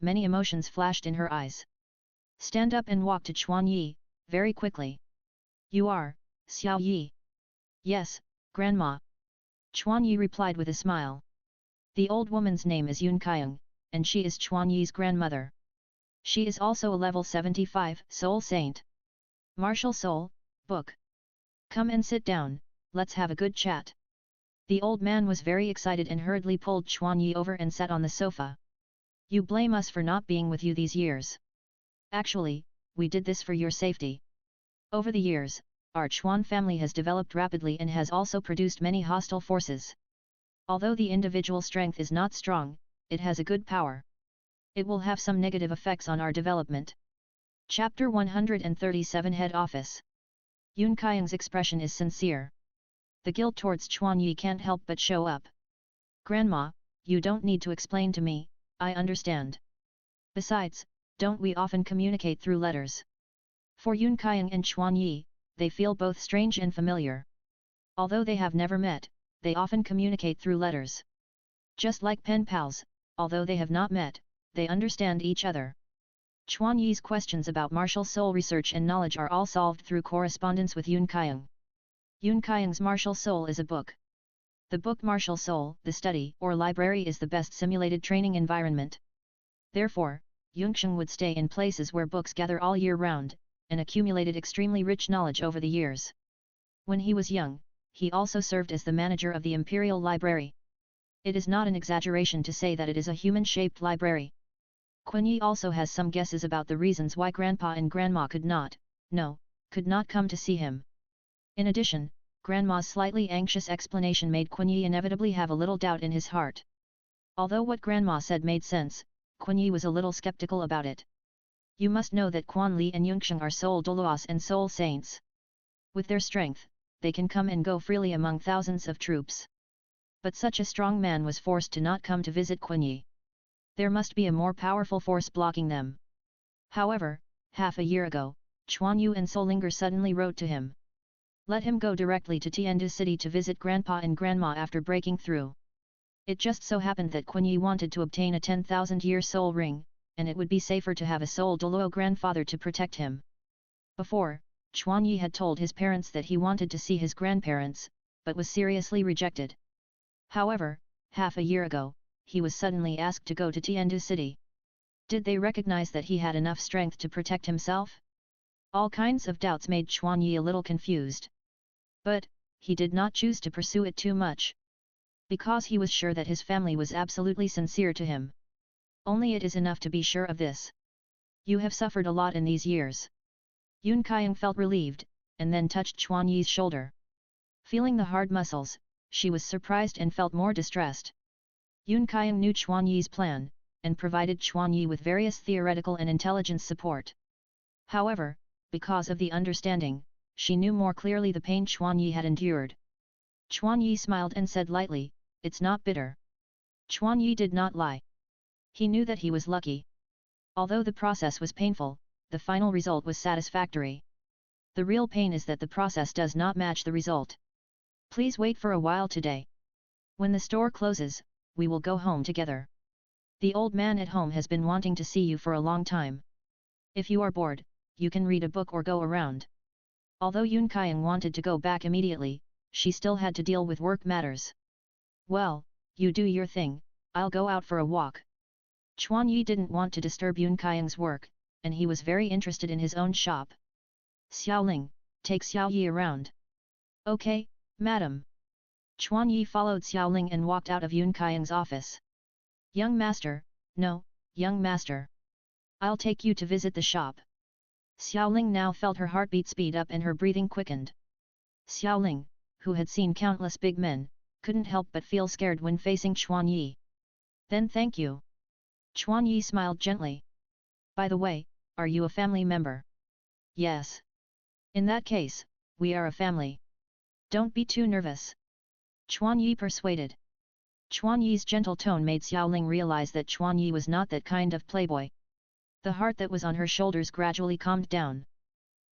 many emotions flashed in her eyes. "Stand up and walk to Chuan Yi, very quickly." "You are, Xiao Yi?" "Yes, Grandma." Chuan Yi replied with a smile. The old woman's name is Yun Qiang, and she is Chuan Yi's grandmother. She is also a level 75 soul saint. "Martial soul, book. Come and sit down, let's have a good chat." The old man was very excited and hurriedly pulled Chuan Yi over and sat on the sofa. "You blame us for not being with you these years. Actually, we did this for your safety. Over the years, our Chuan family has developed rapidly and has also produced many hostile forces. Although the individual strength is not strong, it has a good power. It will have some negative effects on our development." Chapter 137 Head Office. Yun Qiang's expression is sincere. The guilt towards Chuan Yi can't help but show up. "Grandma, you don't need to explain to me, I understand. Besides, don't we often communicate through letters?" For Yun Qiang and Chuan Yi, they feel both strange and familiar. Although they have never met, they often communicate through letters. Just like pen pals, although they have not met, they understand each other. Chuan Yi's questions about martial soul research and knowledge are all solved through correspondence with Yun Qiang. Yun Qiang's Martial Soul is a book. The book Martial Soul, the study or library, is the best simulated training environment. Therefore, Yunxiang would stay in places where books gather all year round, and accumulated extremely rich knowledge over the years. When he was young, he also served as the manager of the Imperial Library. It is not an exaggeration to say that it is a human-shaped library. Quinyi also has some guesses about the reasons why Grandpa and Grandma could not come to see him. In addition, Grandma's slightly anxious explanation made Quinyi inevitably have a little doubt in his heart. Although what Grandma said made sense, Quinyi was a little skeptical about it. You must know that Quan Li and Yunxiang are soul Douluos and soul saints. With their strength, they can come and go freely among thousands of troops. But such a strong man was forced to not come to visit Quinyi. There must be a more powerful force blocking them. However, half a year ago, Chuan Yu and Solinger suddenly wrote to him. Let him go directly to Tiandu City to visit Grandpa and Grandma after breaking through. It just so happened that Quinyi wanted to obtain a 10,000-year soul ring, and it would be safer to have a soul Douluo grandfather to protect him. Before, Chuan Yi had told his parents that he wanted to see his grandparents, but was seriously rejected. However, half a year ago, he was suddenly asked to go to Tiandu City. Did they recognize that he had enough strength to protect himself? All kinds of doubts made Chuan Yi a little confused. But, he did not choose to pursue it too much. Because he was sure that his family was absolutely sincere to him. Only it is enough to be sure of this. You have suffered a lot in these years. Yun Qiang felt relieved, and then touched Chuan Yi's shoulder. Feeling the hard muscles, she was surprised and felt more distressed. Yun Qiang knew Chuan Yi's plan, and provided Chuan Yi with various theoretical and intelligence support. However, because of the understanding, she knew more clearly the pain Chuan Yi had endured. Chuan Yi smiled and said lightly, "It's not bitter." Chuan Yi did not lie. He knew that he was lucky. Although the process was painful, the final result was satisfactory. The real pain is that the process does not match the result. Please wait for a while today. When the store closes, we will go home together. The old man at home has been wanting to see you for a long time. If you are bored, you can read a book or go around. Although Yun Qiang wanted to go back immediately, she still had to deal with work matters. Well, you do your thing, I'll go out for a walk. Chuan Yi didn't want to disturb Yun Qiang's work, and he was very interested in his own shop. Xiaoling, take Xiao Yi around. Okay, madam. Chuan Yi followed Xiaoling and walked out of Yun Qiang's office. Young master, no, young master. I'll take you to visit the shop. Xiaoling now felt her heartbeat speed up and her breathing quickened. Xiaoling, who had seen countless big men, couldn't help but feel scared when facing Chuan Yi. Then thank you. Chuan Yi smiled gently. By the way, are you a family member? Yes. In that case, we are a family. Don't be too nervous. Chuan Yi persuaded. Chuan Yi's gentle tone made Xiaoling realize that Chuan Yi was not that kind of playboy. The heart that was on her shoulders gradually calmed down.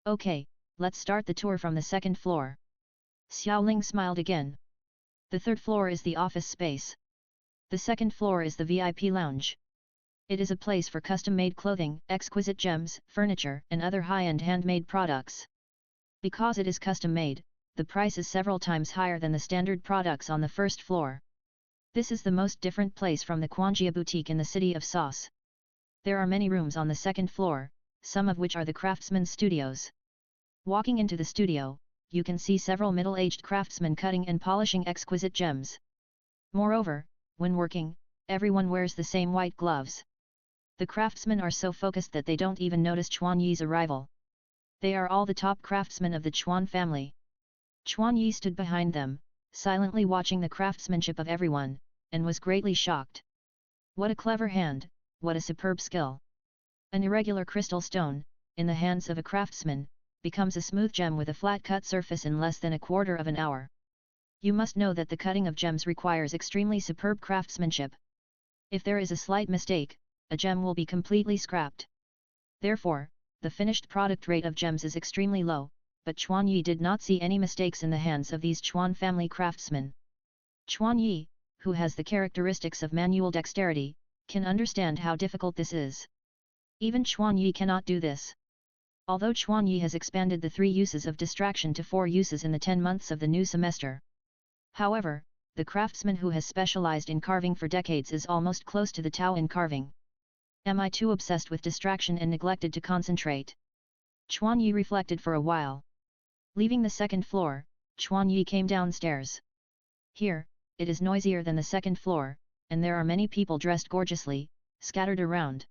Okay, let's start the tour from the second floor. Xiaoling smiled again. The third floor is the office space. The second floor is the VIP lounge. It is a place for custom-made clothing, exquisite gems, furniture, and other high-end handmade products. Because it is custom-made, the price is several times higher than the standard products on the first floor. This is the most different place from the Quanjia boutique in the city of Sauce. There are many rooms on the second floor, some of which are the craftsmen's studios. Walking into the studio, you can see several middle-aged craftsmen cutting and polishing exquisite gems. Moreover, when working, everyone wears the same white gloves. The craftsmen are so focused that they don't even notice Chuan Yi's arrival. They are all the top craftsmen of the Chuan family. Chuan Yi stood behind them, silently watching the craftsmanship of everyone, and was greatly shocked. What a clever hand, what a superb skill! An irregular crystal stone, in the hands of a craftsman, becomes a smooth gem with a flat-cut surface in less than a quarter of an hour. You must know that the cutting of gems requires extremely superb craftsmanship. If there is a slight mistake, a gem will be completely scrapped. Therefore, the finished product rate of gems is extremely low, but Chuan Yi did not see any mistakes in the hands of these Chuan family craftsmen. Chuan Yi, who has the characteristics of manual dexterity, can understand how difficult this is. Even Chuan Yi cannot do this. Although Chuan Yi has expanded the 3 uses of distraction to 4 uses in the 10 months of the new semester. However, the craftsman who has specialized in carving for decades is almost close to the Tao in carving. Am I too obsessed with distraction and neglected to concentrate? Chuan Yi reflected for a while. Leaving the second floor, Chuan Yi came downstairs. Here, it is noisier than the second floor, and there are many people dressed gorgeously, scattered around.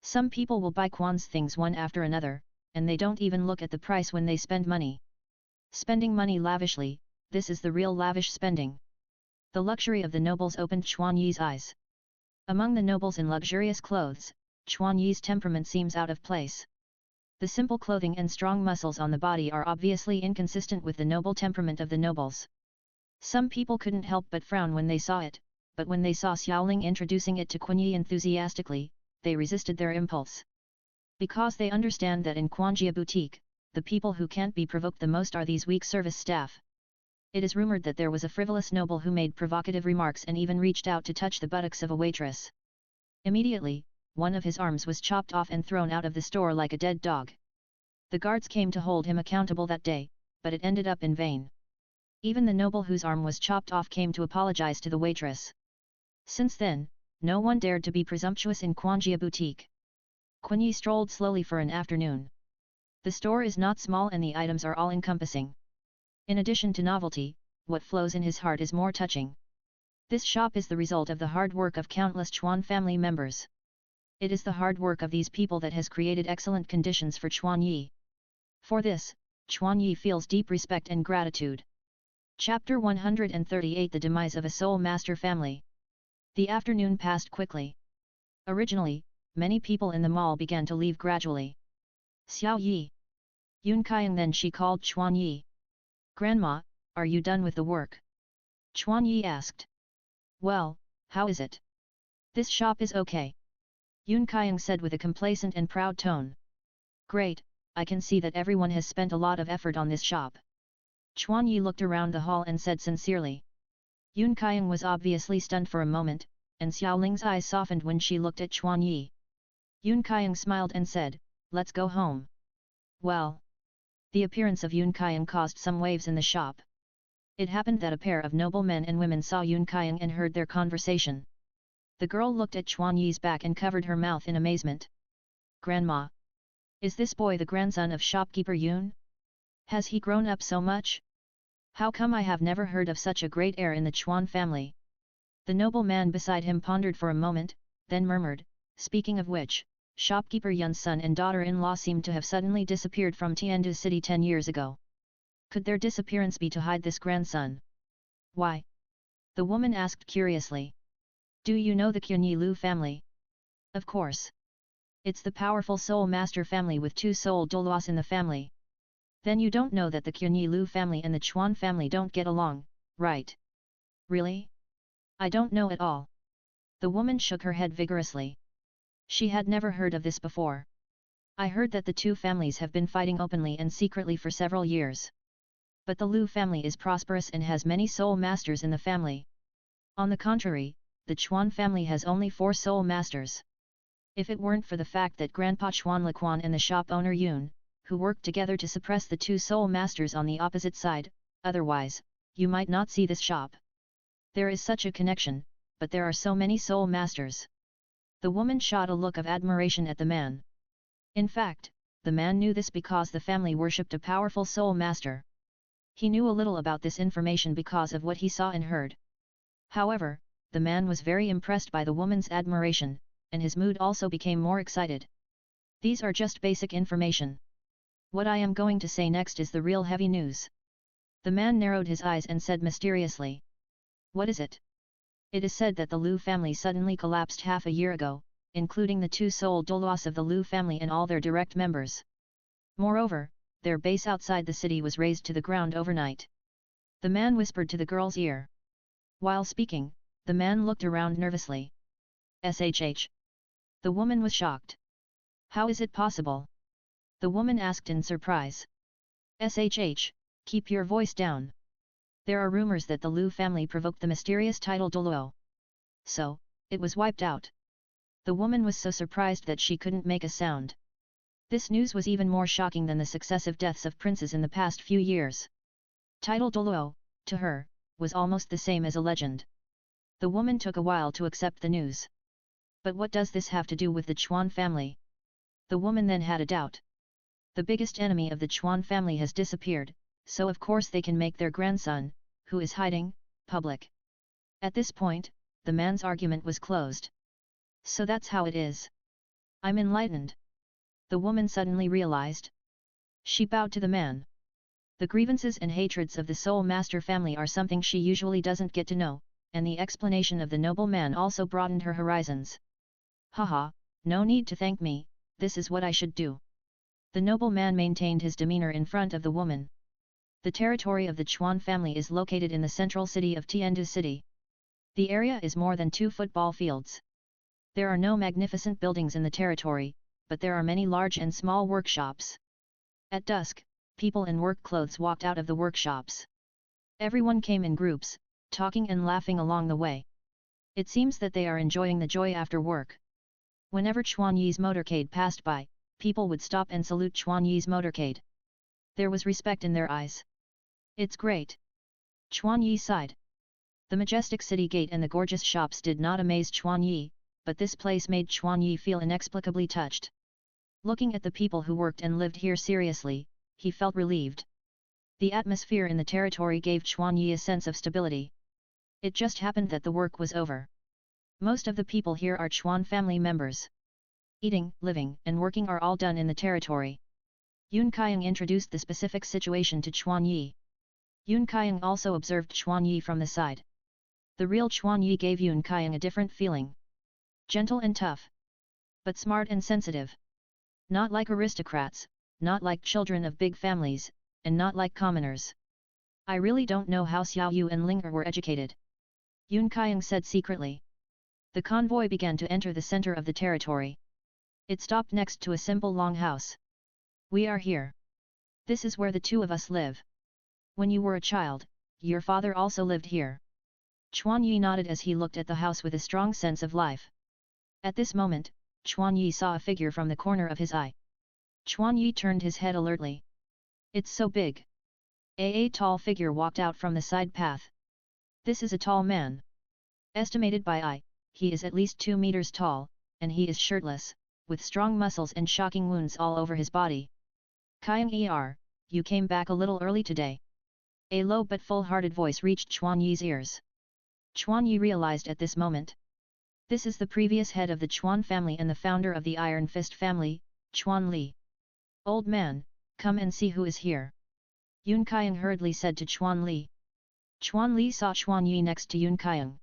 Some people will buy Quan's things one after another, and they don't even look at the price when they spend money. Spending money lavishly, this is the real lavish spending. The luxury of the nobles opened Chuan Yi's eyes. Among the nobles in luxurious clothes, Chuan Yi's temperament seems out of place. The simple clothing and strong muscles on the body are obviously inconsistent with the noble temperament of the nobles. Some people couldn't help but frown when they saw it, but when they saw Xiaoling introducing it to Quan Yi enthusiastically, they resisted their impulse. Because they understand that in Quanjia Boutique, the people who can't be provoked the most are these weak service staff. It is rumored that there was a frivolous noble who made provocative remarks and even reached out to touch the buttocks of a waitress. Immediately, one of his arms was chopped off and thrown out of the store like a dead dog. The guards came to hold him accountable that day, but it ended up in vain. Even the noble whose arm was chopped off came to apologize to the waitress. Since then, no one dared to be presumptuous in Quanjia Boutique. Quan Yi strolled slowly for an afternoon. The store is not small and the items are all-encompassing. In addition to novelty, what flows in his heart is more touching. This shop is the result of the hard work of countless Chuan family members. It is the hard work of these people that has created excellent conditions for Chuan Yi. For this, Chuan Yi feels deep respect and gratitude. Chapter 138 The Demise of a Soul Master Family. The afternoon passed quickly. Originally, many people in the mall began to leave gradually. Xiao Yi. Yun Kaiyang. Then she called Chuan Yi. Grandma, are you done with the work? Chuan Yi asked. Well, how is it? This shop is okay. Yun Kaiyang said with a complacent and proud tone. Great, I can see that everyone has spent a lot of effort on this shop. Chuan Yi looked around the hall and said sincerely. Yun Kaiyang was obviously stunned for a moment, and Xiaoling's eyes softened when she looked at Chuan Yi. Yun Kaiyang smiled and said, let's go home. Well. The appearance of Yun Kaiyang caused some waves in the shop. It happened that a pair of noble men and women saw Yun Kaiyang and heard their conversation. The girl looked at Chuan Yi's back and covered her mouth in amazement. Grandma. Is this boy the grandson of shopkeeper Yun? Has he grown up so much? How come I have never heard of such a great heir in the Chuan family? The noble man beside him pondered for a moment, then murmured, speaking of which, shopkeeper Yun's son and daughter-in-law seemed to have suddenly disappeared from Tiandu city 10 years ago. Could their disappearance be to hide this grandson? Why? The woman asked curiously. Do you know the Qunyi Lu family? Of course. It's the powerful soul master family with 2 soul Douluos in the family. Then you don't know that the Qunyi Lu family and the Chuan family don't get along, right? Really? I don't know at all. The woman shook her head vigorously. She had never heard of this before. I heard that the 2 families have been fighting openly and secretly for several years. But the Lu family is prosperous and has many soul masters in the family. On the contrary, the Chuan family has only 4 soul masters. If it weren't for the fact that Grandpa Chuan Liquan and the shop owner Yun, who worked together to suppress the 2 soul masters on the opposite side, otherwise, you might not see this shop. There is such a connection, but there are so many soul masters. The woman shot a look of admiration at the man. In fact, the man knew this because the family worshipped a powerful soul master. He knew a little about this information because of what he saw and heard. However, the man was very impressed by the woman's admiration, and his mood also became more excited. These are just basic information. What I am going to say next is the real heavy news. The man narrowed his eyes and said mysteriously. What is it? It is said that the Lu family suddenly collapsed half a year ago, including the 2 soul Douluos of the Lu family and all their direct members. Moreover, their base outside the city was razed to the ground overnight. The man whispered to the girl's ear. While speaking, the man looked around nervously. SHH. The woman was shocked. How is it possible? The woman asked in surprise. SHH, keep your voice down. There are rumors that the Lu family provoked the mysterious title Douluo. So, it was wiped out. The woman was so surprised that she couldn't make a sound. This news was even more shocking than the successive deaths of princes in the past few years. Title Douluo, to her, was almost the same as a legend. The woman took a while to accept the news. But what does this have to do with the Chuan family? The woman then had a doubt. The biggest enemy of the Chuan family has disappeared, so of course they can make their grandson, who is hiding, public. At this point, the man's argument was closed. So that's how it is. I'm enlightened. The woman suddenly realized. She bowed to the man. The grievances and hatreds of the Soul Master family are something she usually doesn't get to know, and the explanation of the noble man also broadened her horizons. Haha, no need to thank me, this is what I should do. The noble man maintained his demeanor in front of the woman. The territory of the Chuan family is located in the central city of Tiandu City. The area is more than 2 football fields. There are no magnificent buildings in the territory, but there are many large and small workshops. At dusk, people in work clothes walked out of the workshops. Everyone came in groups, talking and laughing along the way. It seems that they are enjoying the joy after work. Whenever Chuan Yi's motorcade passed by, people would stop and salute Chuan Yi's motorcade. There was respect in their eyes. It's great. Chuan Yi sighed. The majestic city gate and the gorgeous shops did not amaze Chuan Yi, but this place made Chuan Yi feel inexplicably touched. Looking at the people who worked and lived here seriously, he felt relieved. The atmosphere in the territory gave Chuan Yi a sense of stability. It just happened that the work was over. Most of the people here are Chuan family members. Eating, living, and working are all done in the territory. Yun Kaiyang introduced the specific situation to Chuan Yi. Yun Kaiyang also observed Chuan Yi from the side. The real Chuan Yi gave Yun Kaiyang a different feeling. Gentle and tough. But smart and sensitive. Not like aristocrats, not like children of big families, and not like commoners. I really don't know how Xiao Yu and Ling Er were educated. Yun Kaiyang said secretly. The convoy began to enter the center of the territory. It stopped next to a simple long house. We are here. This is where the 2 of us live. When you were a child, your father also lived here. Chuan Yi nodded as he looked at the house with a strong sense of life. At this moment, Chuan Yi saw a figure from the corner of his eye. Chuan Yi turned his head alertly. It's so big. A tall figure walked out from the side path. This is a tall man. Estimated by eye, he is at least 2 meters tall, and he is shirtless, with strong muscles and shocking wounds all over his body. Kaiyang you came back a little early today. A low but full-hearted voice reached Chuan Yi's ears. Chuan Yi realized at this moment. This is the previous head of the Chuan family and the founder of the Iron Fist family, Chuan Li. Old man, come and see who is here. Yun Kaiyang hurriedly said to Chuan Li. Chuan Li saw Chuan Yi next to Yun Kaiyang.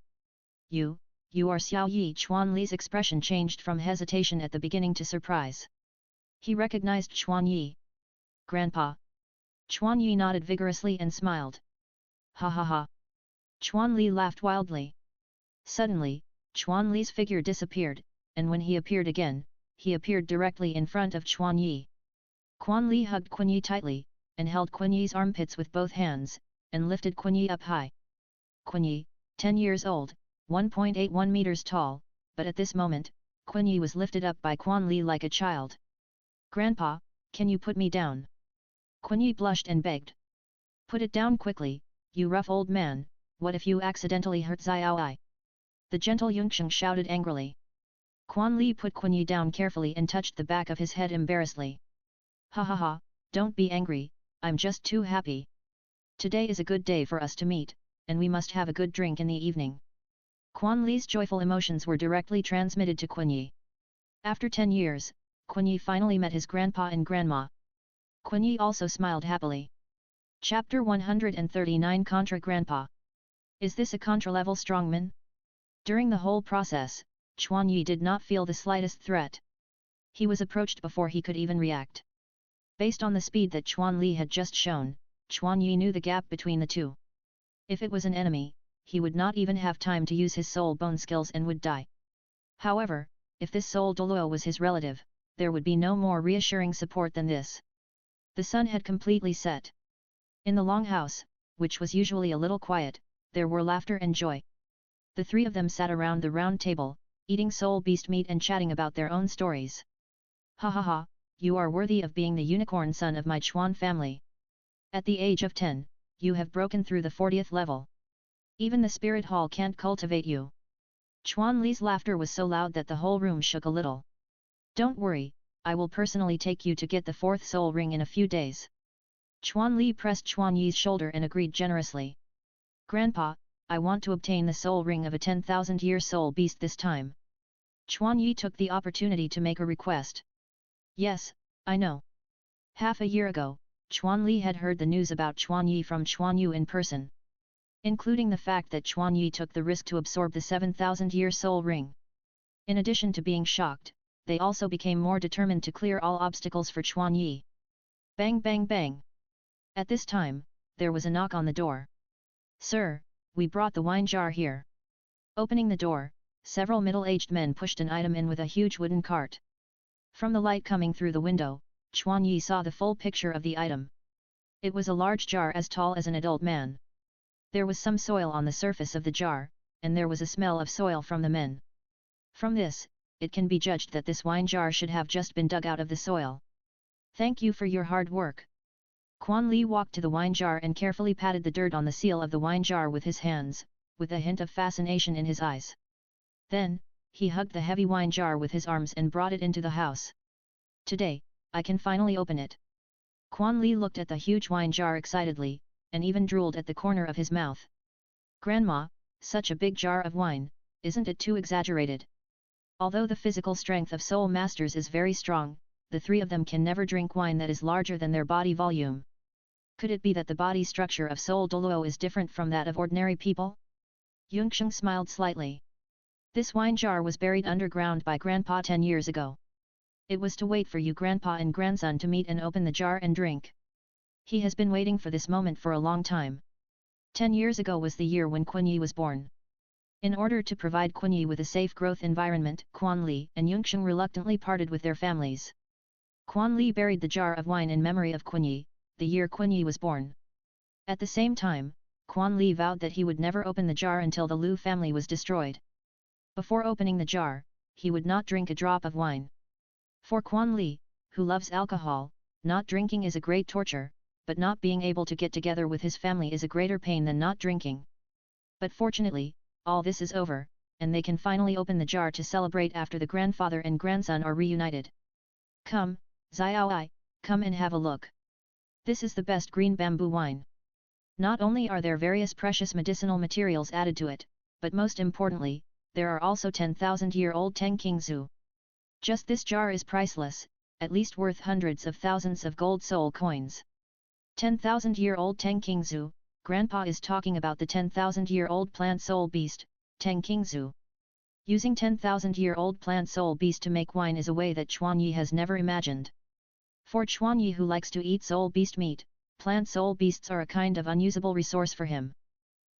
You are Xiao Yi. Chuan Li's expression changed from hesitation at the beginning to surprise. He recognized Chuan Yi. Grandpa. Chuan Yi nodded vigorously and smiled. Ha ha ha. Chuan Li laughed wildly. Suddenly, Chuan Li's figure disappeared, and when he appeared again, he appeared directly in front of Chuan Yi. Chuan Li hugged Kun Yi tightly, and held Kun Yi's armpits with both hands, and lifted Kun Yi up high. Kun Yi, 10 years old, 1.81 meters tall, but at this moment, Kun Yi was lifted up by Chuan Li like a child. Grandpa, can you put me down? Kun Yi blushed and begged. Put it down quickly, you rough old man, what if you accidentally hurt Xiao Ai? The gentle Yunxiang shouted angrily. Quan Li put Kun Yi down carefully and touched the back of his head embarrassedly. Ha ha ha, don't be angry, I'm just too happy. Today is a good day for us to meet, and we must have a good drink in the evening. Quan Li's joyful emotions were directly transmitted to Kun Yi. After 10 years, Kun Yi finally met his grandpa and grandma. Kun Yi also smiled happily. Chapter 139 Contra Grandpa. Is this a Contra-level strongman? During the whole process, Chuan Yi did not feel the slightest threat. He was approached before he could even react. Based on the speed that Chuan Li had just shown, Chuan Yi knew the gap between the two. If it was an enemy, he would not even have time to use his soul bone skills and would die. However, if this soul Douluo was his relative, there would be no more reassuring support than this. The sun had completely set. In the long house, which was usually a little quiet, there were laughter and joy. The 3 of them sat around the round table, eating soul beast meat and chatting about their own stories. Ha ha ha, you are worthy of being the unicorn son of my Chuan family. At the age of 10, you have broken through the 40th level. Even the spirit hall can't cultivate you. Chuan Li's laughter was so loud that the whole room shook a little. Don't worry, I will personally take you to get the 4th soul ring in a few days. Chuan Li pressed Chuan Yi's shoulder and agreed generously. Grandpa, I want to obtain the soul ring of a 10,000-year soul beast this time. Chuan Yi took the opportunity to make a request. Yes, I know. Half a year ago, Chuan Li had heard the news about Chuan Yi from Chuan Yu in person, including the fact that Chuan Yi took the risk to absorb the 7,000-year soul ring. In addition to being shocked, they also became more determined to clear all obstacles for Chuan Yi. Bang bang bang. At this time, there was a knock on the door. Sir, we brought the wine jar here. Opening the door, several middle-aged men pushed an item in with a huge wooden cart. From the light coming through the window, Chuan Yi saw the full picture of the item. It was a large jar as tall as an adult man. There was some soil on the surface of the jar, and there was a smell of soil from the men. From this, it can be judged that this wine jar should have just been dug out of the soil. Thank you for your hard work. Quan Li walked to the wine jar and carefully patted the dirt on the seal of the wine jar with his hands, with a hint of fascination in his eyes. Then, he hugged the heavy wine jar with his arms and brought it into the house. Today, I can finally open it. Quan Li looked at the huge wine jar excitedly, and even drooled at the corner of his mouth. Grandma, such a big jar of wine, isn't it too exaggerated? Although the physical strength of soul masters is very strong, the 3 of them can never drink wine that is larger than their body volume. Could it be that the body structure of Soul Douluo is different from that of ordinary people? Yunxiang smiled slightly. This wine jar was buried underground by Grandpa 10 years ago. It was to wait for you Grandpa and grandson to meet and open the jar and drink. He has been waiting for this moment for a long time. 10 years ago was the year when Kun Yi was born. In order to provide Kun Yi with a safe growth environment, Quan Li and Yunxiang reluctantly parted with their families. Quan Li buried the jar of wine in memory of Kun Yi, the year Kun Yi was born. At the same time, Quan Li vowed that he would never open the jar until the Lu family was destroyed. Before opening the jar, he would not drink a drop of wine. For Quan Li, who loves alcohol, not drinking is a great torture, but not being able to get together with his family is a greater pain than not drinking. But fortunately, all this is over, and they can finally open the jar to celebrate after the grandfather and grandson are reunited. Come, Xiaoai, come and have a look. This is the best green bamboo wine. Not only are there various precious medicinal materials added to it, but most importantly, there are also 10,000-year-old Teng Qingzu. Just this jar is priceless, at least worth hundreds of thousands of gold soul coins. 10,000-year-old Teng Qingzu, Grandpa is talking about the 10,000-year-old plant soul beast, Teng Qingzu. Using 10,000-year-old plant soul beast to make wine is a way that Chuan Yi has never imagined. For Chuan Yi who likes to eat soul beast meat, plant soul beasts are a kind of unusable resource for him.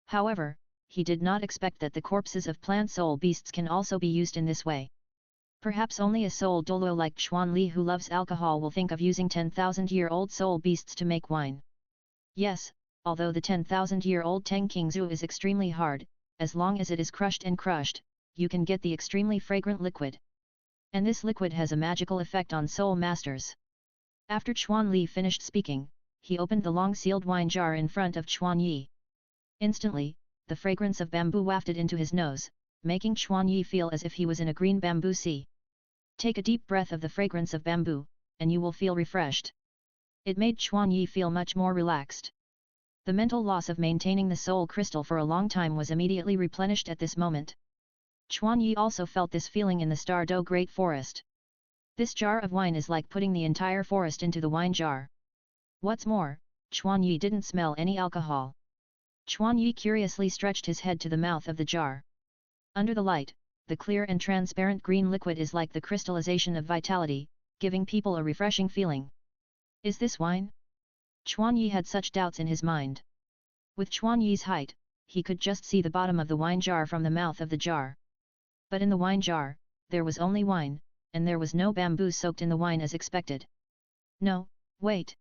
However, he did not expect that the corpses of plant soul beasts can also be used in this way. Perhaps only a soul Douluo like Chuan Li who loves alcohol will think of using 10,000-year-old soul beasts to make wine. Yes, although the 10,000-year-old Teng Qingzu is extremely hard, as long as it is crushed, you can get the extremely fragrant liquid. And this liquid has a magical effect on soul masters. After Chuan Li finished speaking, he opened the long-sealed wine jar in front of Chuan Yi. Instantly, the fragrance of bamboo wafted into his nose, making Chuan Yi feel as if he was in a green bamboo sea. Take a deep breath of the fragrance of bamboo, and you will feel refreshed. It made Chuan Yi feel much more relaxed. The mental loss of maintaining the soul crystal for a long time was immediately replenished at this moment. Chuan Yi also felt this feeling in the Star Do Great Forest. This jar of wine is like putting the entire forest into the wine jar. What's more, Chuan Yi didn't smell any alcohol. Chuan Yi curiously stretched his head to the mouth of the jar. Under the light, the clear and transparent green liquid is like the crystallization of vitality, giving people a refreshing feeling. Is this wine? Chuan Yi had such doubts in his mind. With Chuan Yi's height, he could just see the bottom of the wine jar from the mouth of the jar. But in the wine jar, there was only wine, and there was no bamboo soaked in the wine as expected. No, wait.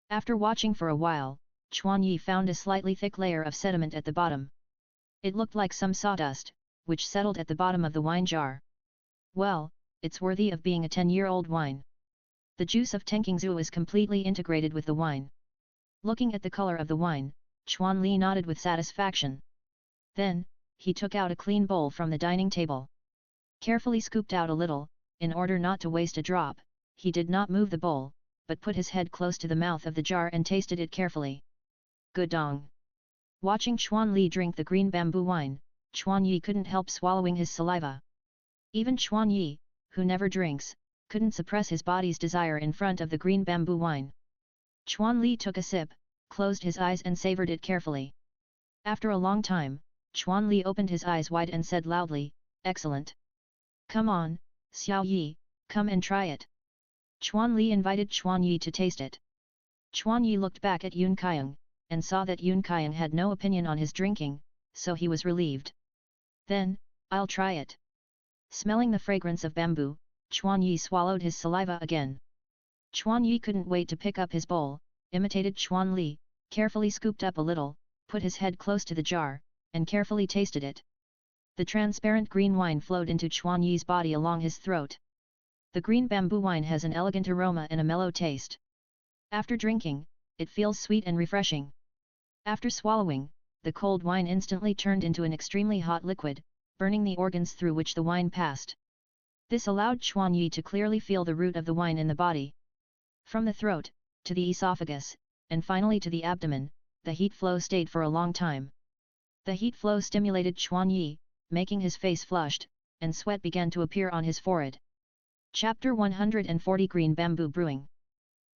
After watching for a while, Chuan Yi found a slightly thick layer of sediment at the bottom. It looked like some sawdust, which settled at the bottom of the wine jar. Well, it's worthy of being a 10-year-old wine. The juice of Teng Qingzu is completely integrated with the wine. Looking at the color of the wine, Chuan Li nodded with satisfaction. Then, he took out a clean bowl from the dining table. Carefully scooped out a little, in order not to waste a drop, he did not move the bowl, but put his head close to the mouth of the jar and tasted it carefully. Gudong. Watching Chuan Li drink the green bamboo wine, Chuan Yi couldn't help swallowing his saliva. Even Chuan Yi, who never drinks, couldn't suppress his body's desire in front of the green bamboo wine. Chuan Li took a sip, closed his eyes and savored it carefully. After a long time, Chuan Li opened his eyes wide and said loudly, "Excellent! Come on, Xiao Yi, come and try it." Chuan Li invited Chuan Yi to taste it. Chuan Yi looked back at Yun Qiang, and saw that Yun Qiang had no opinion on his drinking, so he was relieved. "Then, I'll try it." Smelling the fragrance of bamboo, Chuan Yi swallowed his saliva again. Chuan Yi couldn't wait to pick up his bowl, imitated Chuan Li, carefully scooped up a little, put his head close to the jar, and carefully tasted it. The transparent green wine flowed into Chuan Yi's body along his throat. The green bamboo wine has an elegant aroma and a mellow taste. After drinking, it feels sweet and refreshing. After swallowing, the cold wine instantly turned into an extremely hot liquid, burning the organs through which the wine passed. This allowed Chuan Yi to clearly feel the root of the wine in the body. From the throat, to the esophagus, and finally to the abdomen, the heat flow stayed for a long time. The heat flow stimulated Chuan Yi, making his face flushed, and sweat began to appear on his forehead. Chapter 140 Green Bamboo Brewing.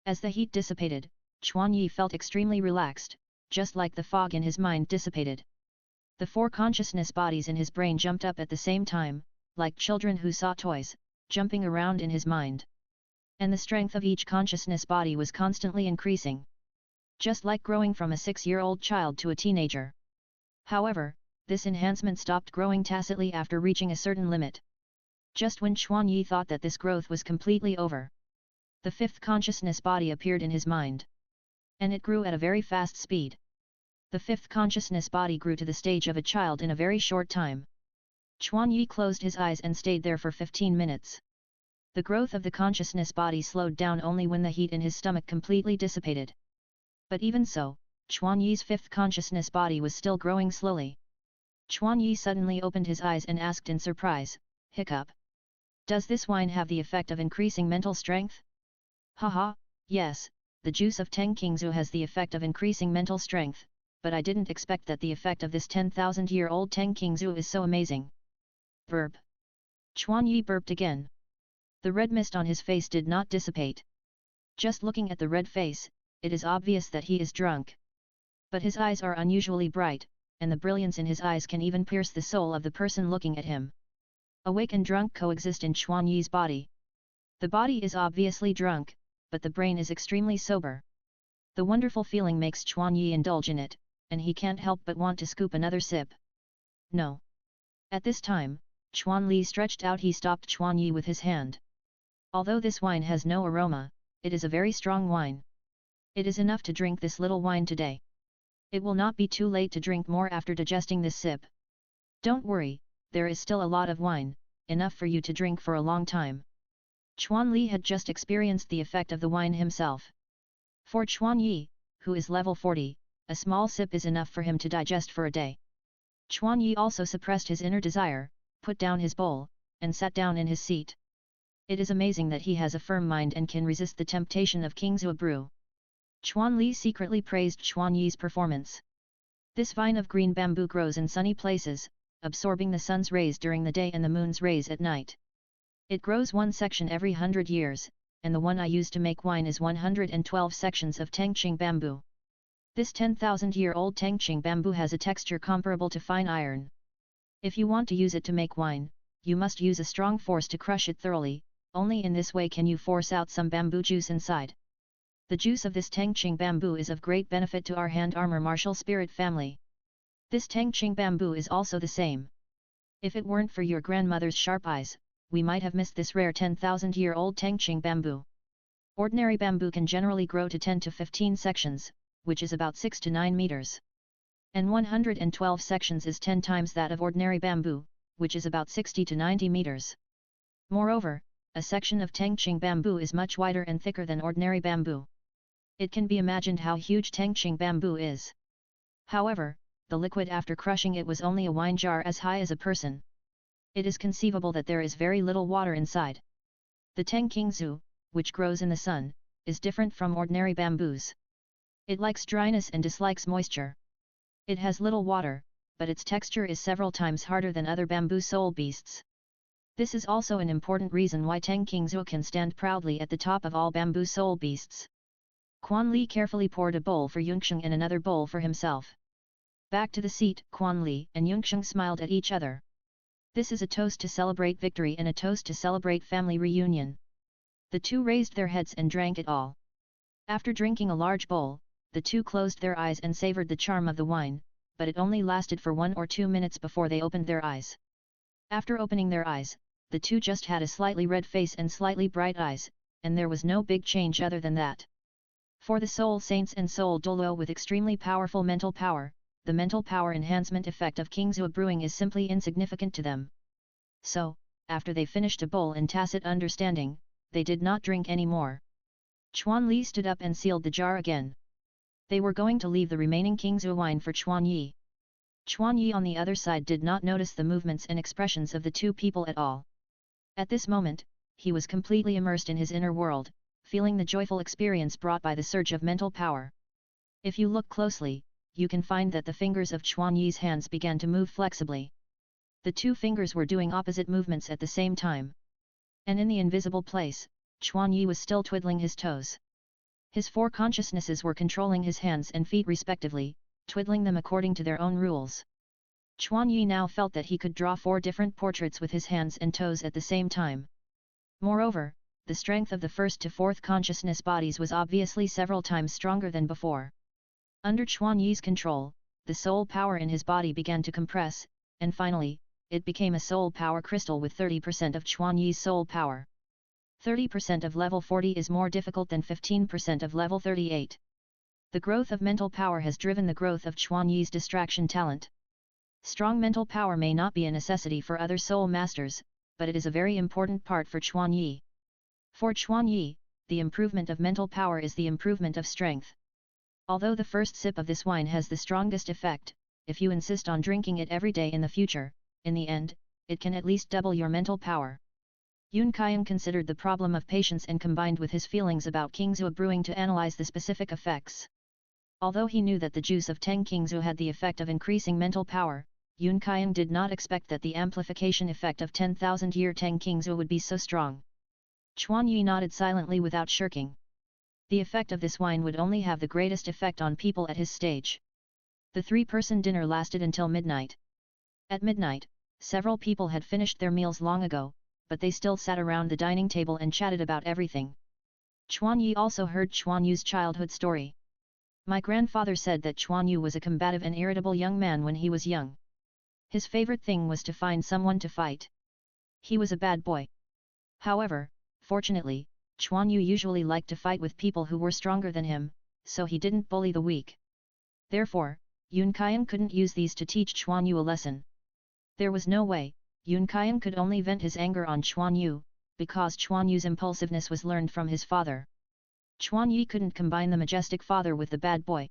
As the heat dissipated, Chuan Yi felt extremely relaxed, just like the fog in his mind dissipated. The four consciousness bodies in his brain jumped up at the same time, like children who saw toys, jumping around in his mind. And the strength of each consciousness body was constantly increasing. Just like growing from a 6-year-old child to a teenager. However, this enhancement stopped growing tacitly after reaching a certain limit. Just when Chuan Yi thought that this growth was completely over, the fifth consciousness body appeared in his mind. And it grew at a very fast speed. The fifth consciousness body grew to the stage of a child in a very short time. Chuan Yi closed his eyes and stayed there for 15 minutes. The growth of the consciousness body slowed down only when the heat in his stomach completely dissipated. But even so, Chuan Yi's fifth consciousness body was still growing slowly. Chuan Yi suddenly opened his eyes and asked in surprise, "Hiccup. Does this wine have the effect of increasing mental strength?" "Haha, yes, the juice of Teng Qingzu has the effect of increasing mental strength, but I didn't expect that the effect of this 10,000-year-old Teng Qingzu is so amazing." Burp. Chuan Yi burped again. The red mist on his face did not dissipate. Just looking at the red face, it is obvious that he is drunk. But his eyes are unusually bright, and the brilliance in his eyes can even pierce the soul of the person looking at him. Awake and drunk coexist in Chuan Yi's body. The body is obviously drunk, but the brain is extremely sober. The wonderful feeling makes Chuan Yi indulge in it, and he can't help but want to scoop another sip. No. At this time, Chuan Li stretched out. He stopped Chuan Yi with his hand. Although this wine has no aroma, it is a very strong wine. It is enough to drink this little wine today. It will not be too late to drink more after digesting this sip. Don't worry, there is still a lot of wine, enough for you to drink for a long time. Chuan Li had just experienced the effect of the wine himself. For Chuan Yi, who is level 40, a small sip is enough for him to digest for a day. Chuan Yi also suppressed his inner desire, put down his bowl, and sat down in his seat. It is amazing that he has a firm mind and can resist the temptation of Qingzu brew. Chuan Li secretly praised Chuan Yi's performance. This vine of green bamboo grows in sunny places, absorbing the sun's rays during the day and the moon's rays at night. It grows one section every 100 years, and the one I use to make wine is 112 sections of Tengqing bamboo. This 10,000-year-old Tengqing bamboo has a texture comparable to fine iron. If you want to use it to make wine, you must use a strong force to crush it thoroughly. Only in this way can you force out some bamboo juice inside. The juice of this Tengqing bamboo is of great benefit to our hand armor martial spirit family. This Tengqing bamboo is also the same. If it weren't for your grandmother's sharp eyes, we might have missed this rare 10,000-year-old Tengqing bamboo. Ordinary bamboo can generally grow to 10 to 15 sections, which is about 6 to 9 meters. And 112 sections is 10 times that of ordinary bamboo, which is about 60 to 90 meters. Moreover, a section of Tengqing bamboo is much wider and thicker than ordinary bamboo. It can be imagined how huge Tengqing bamboo is. However, the liquid after crushing it was only a wine jar as high as a person. It is conceivable that there is very little water inside. The Teng Qingzu, which grows in the sun, is different from ordinary bamboos. It likes dryness and dislikes moisture. It has little water, but its texture is several times harder than other bamboo soul beasts. This is also an important reason why Teng Qingzhou can stand proudly at the top of all bamboo soul beasts. Quan Li carefully poured a bowl for Yunxiang and another bowl for himself. Back to the seat, Quan Li and Yunxiang smiled at each other. This is a toast to celebrate victory and a toast to celebrate family reunion. The two raised their heads and drank it all. After drinking a large bowl, the two closed their eyes and savored the charm of the wine, but it only lasted for 1 or 2 minutes before they opened their eyes. After opening their eyes, the two just had a slightly red face and slightly bright eyes, and there was no big change other than that. For the soul saints and soul Douluo with extremely powerful mental power, the mental power enhancement effect of Qingzhou brewing is simply insignificant to them. So, after they finished a bowl in tacit understanding, they did not drink any more. Quan Li stood up and sealed the jar again. They were going to leave the remaining Qingzhou wine for Quan Yi. Quan Yi on the other side did not notice the movements and expressions of the two people at all. At this moment, he was completely immersed in his inner world, feeling the joyful experience brought by the surge of mental power. If you look closely, you can find that the fingers of Quan Yi's hands began to move flexibly. The two fingers were doing opposite movements at the same time. And in the invisible place, Quan Yi was still twiddling his toes. His 4 consciousnesses were controlling his hands and feet respectively, twiddling them according to their own rules. Quan Yi now felt that he could draw 4 different portraits with his hands and toes at the same time. Moreover, the strength of the first to 4th consciousness bodies was obviously several times stronger than before. Under Quan Yi's control, the soul power in his body began to compress, and finally, it became a soul power crystal with 30% of Quan Yi's soul power. 30% of level 40 is more difficult than 15% of level 38. The growth of mental power has driven the growth of Quan Yi's distraction talent. Strong mental power may not be a necessity for other soul masters, but it is a very important part for Quan Yi. For Quan Yi, the improvement of mental power is the improvement of strength. Although the first sip of this wine has the strongest effect, if you insist on drinking it every day in the future, in the end, it can at least double your mental power. Yun Qian considered the problem of patience and combined with his feelings about Qingzhou brewing to analyze the specific effects. Although he knew that the juice of Teng Qingzhou had the effect of increasing mental power, Yun Qian did not expect that the amplification effect of 10,000-year Teng Qingzhou would be so strong. Quan Yi nodded silently without shirking. The effect of this wine would only have the greatest effect on people at his stage. The 3-person dinner lasted until midnight. At midnight, several people had finished their meals long ago, but they still sat around the dining table and chatted about everything. Quan Yi also heard Quan Yu's childhood story. My grandfather said that Quan Yu was a combative and irritable young man when he was young. His favorite thing was to find someone to fight. He was a bad boy. However, fortunately, Quan Yu usually liked to fight with people who were stronger than him, so he didn't bully the weak. Therefore, Yun Qian couldn't use these to teach Quan Yu a lesson. There was no way, Yun Qian could only vent his anger on Quan Yu, because Quan Yu's impulsiveness was learned from his father. Quan Yi couldn't combine the majestic father with the bad boy.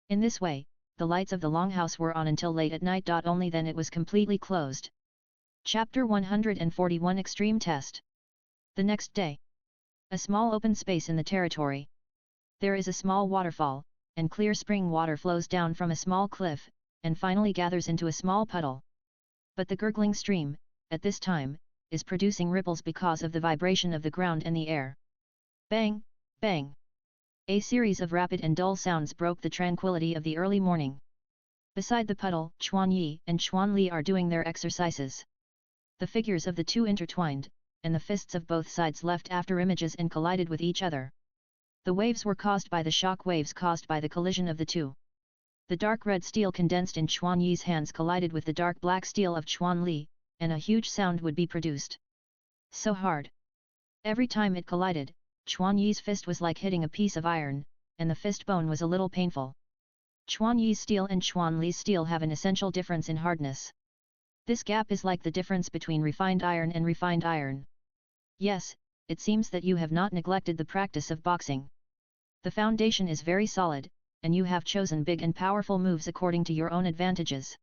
In this way, the lights of the longhouse were on until late at night. Only then it was completely closed. Chapter 141 Extreme Test. The next day. A small open space in the territory. There is a small waterfall, and clear spring water flows down from a small cliff, and finally gathers into a small puddle. But the gurgling stream, at this time, is producing ripples because of the vibration of the ground and the air. Bang! Bang! A series of rapid and dull sounds broke the tranquility of the early morning. Beside the puddle, Quan Yi and Quan Li are doing their exercises. The figures of the two intertwined, and the fists of both sides left after images and collided with each other. The waves were caused by the shock waves caused by the collision of the two. The dark red steel condensed in Quan Yi's hands collided with the dark black steel of Quan Li, and a huge sound would be produced. So hard. Every time it collided, Quan Yi's fist was like hitting a piece of iron, and the fist bone was a little painful. Quan Yi's steel and Quan Li's steel have an essential difference in hardness. This gap is like the difference between refined iron and refined iron. Yes, it seems that you have not neglected the practice of boxing. The foundation is very solid, and you have chosen big and powerful moves according to your own advantages.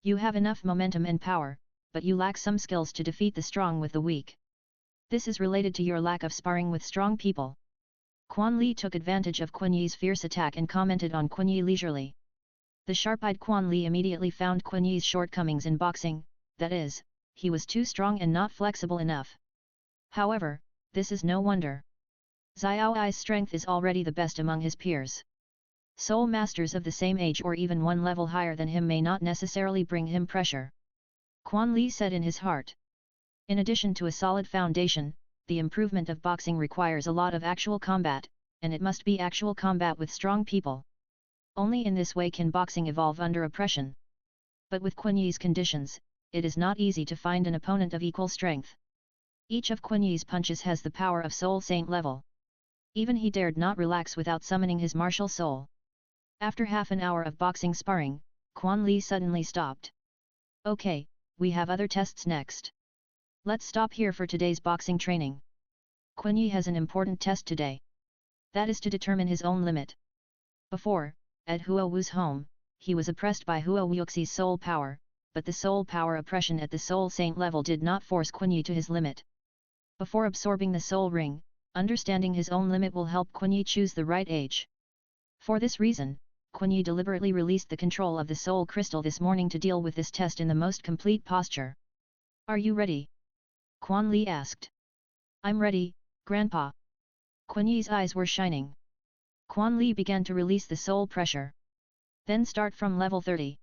You have enough momentum and power, but you lack some skills to defeat the strong with the weak. This is related to your lack of sparring with strong people. Quan Li took advantage of Kun Yi's fierce attack and commented on Kun Yi leisurely. The sharp-eyed Quan Li immediately found Kun Yi's shortcomings in boxing, that is, he was too strong and not flexible enough. However, this is no wonder. Xiao Ai's strength is already the best among his peers. Soul masters of the same age or even one level higher than him may not necessarily bring him pressure. Quan Li said in his heart. In addition to a solid foundation, the improvement of boxing requires a lot of actual combat, and it must be actual combat with strong people. Only in this way can boxing evolve under oppression. But with Kun Yi's conditions, it is not easy to find an opponent of equal strength. Each of Kun Yi's punches has the power of Soul Saint level. Even he dared not relax without summoning his martial soul. After half an hour of boxing sparring, Quan Li suddenly stopped. Okay, we have other tests next. Let's stop here for today's boxing training. Kun Yi has an important test today. That is to determine his own limit. Before, at Huo Wu's home, he was oppressed by Huo Wuxi's soul power, but the soul power oppression at the Soul Saint level did not force Kun Yi to his limit. Before absorbing the soul ring, understanding his own limit will help Kun Yi choose the right age. For this reason, Kun Yi deliberately released the control of the soul crystal this morning to deal with this test in the most complete posture. Are you ready? Quan Li asked. I'm ready, Grandpa. Kun Yi's eyes were shining. Quan Li began to release the soul pressure. Then start from level 30.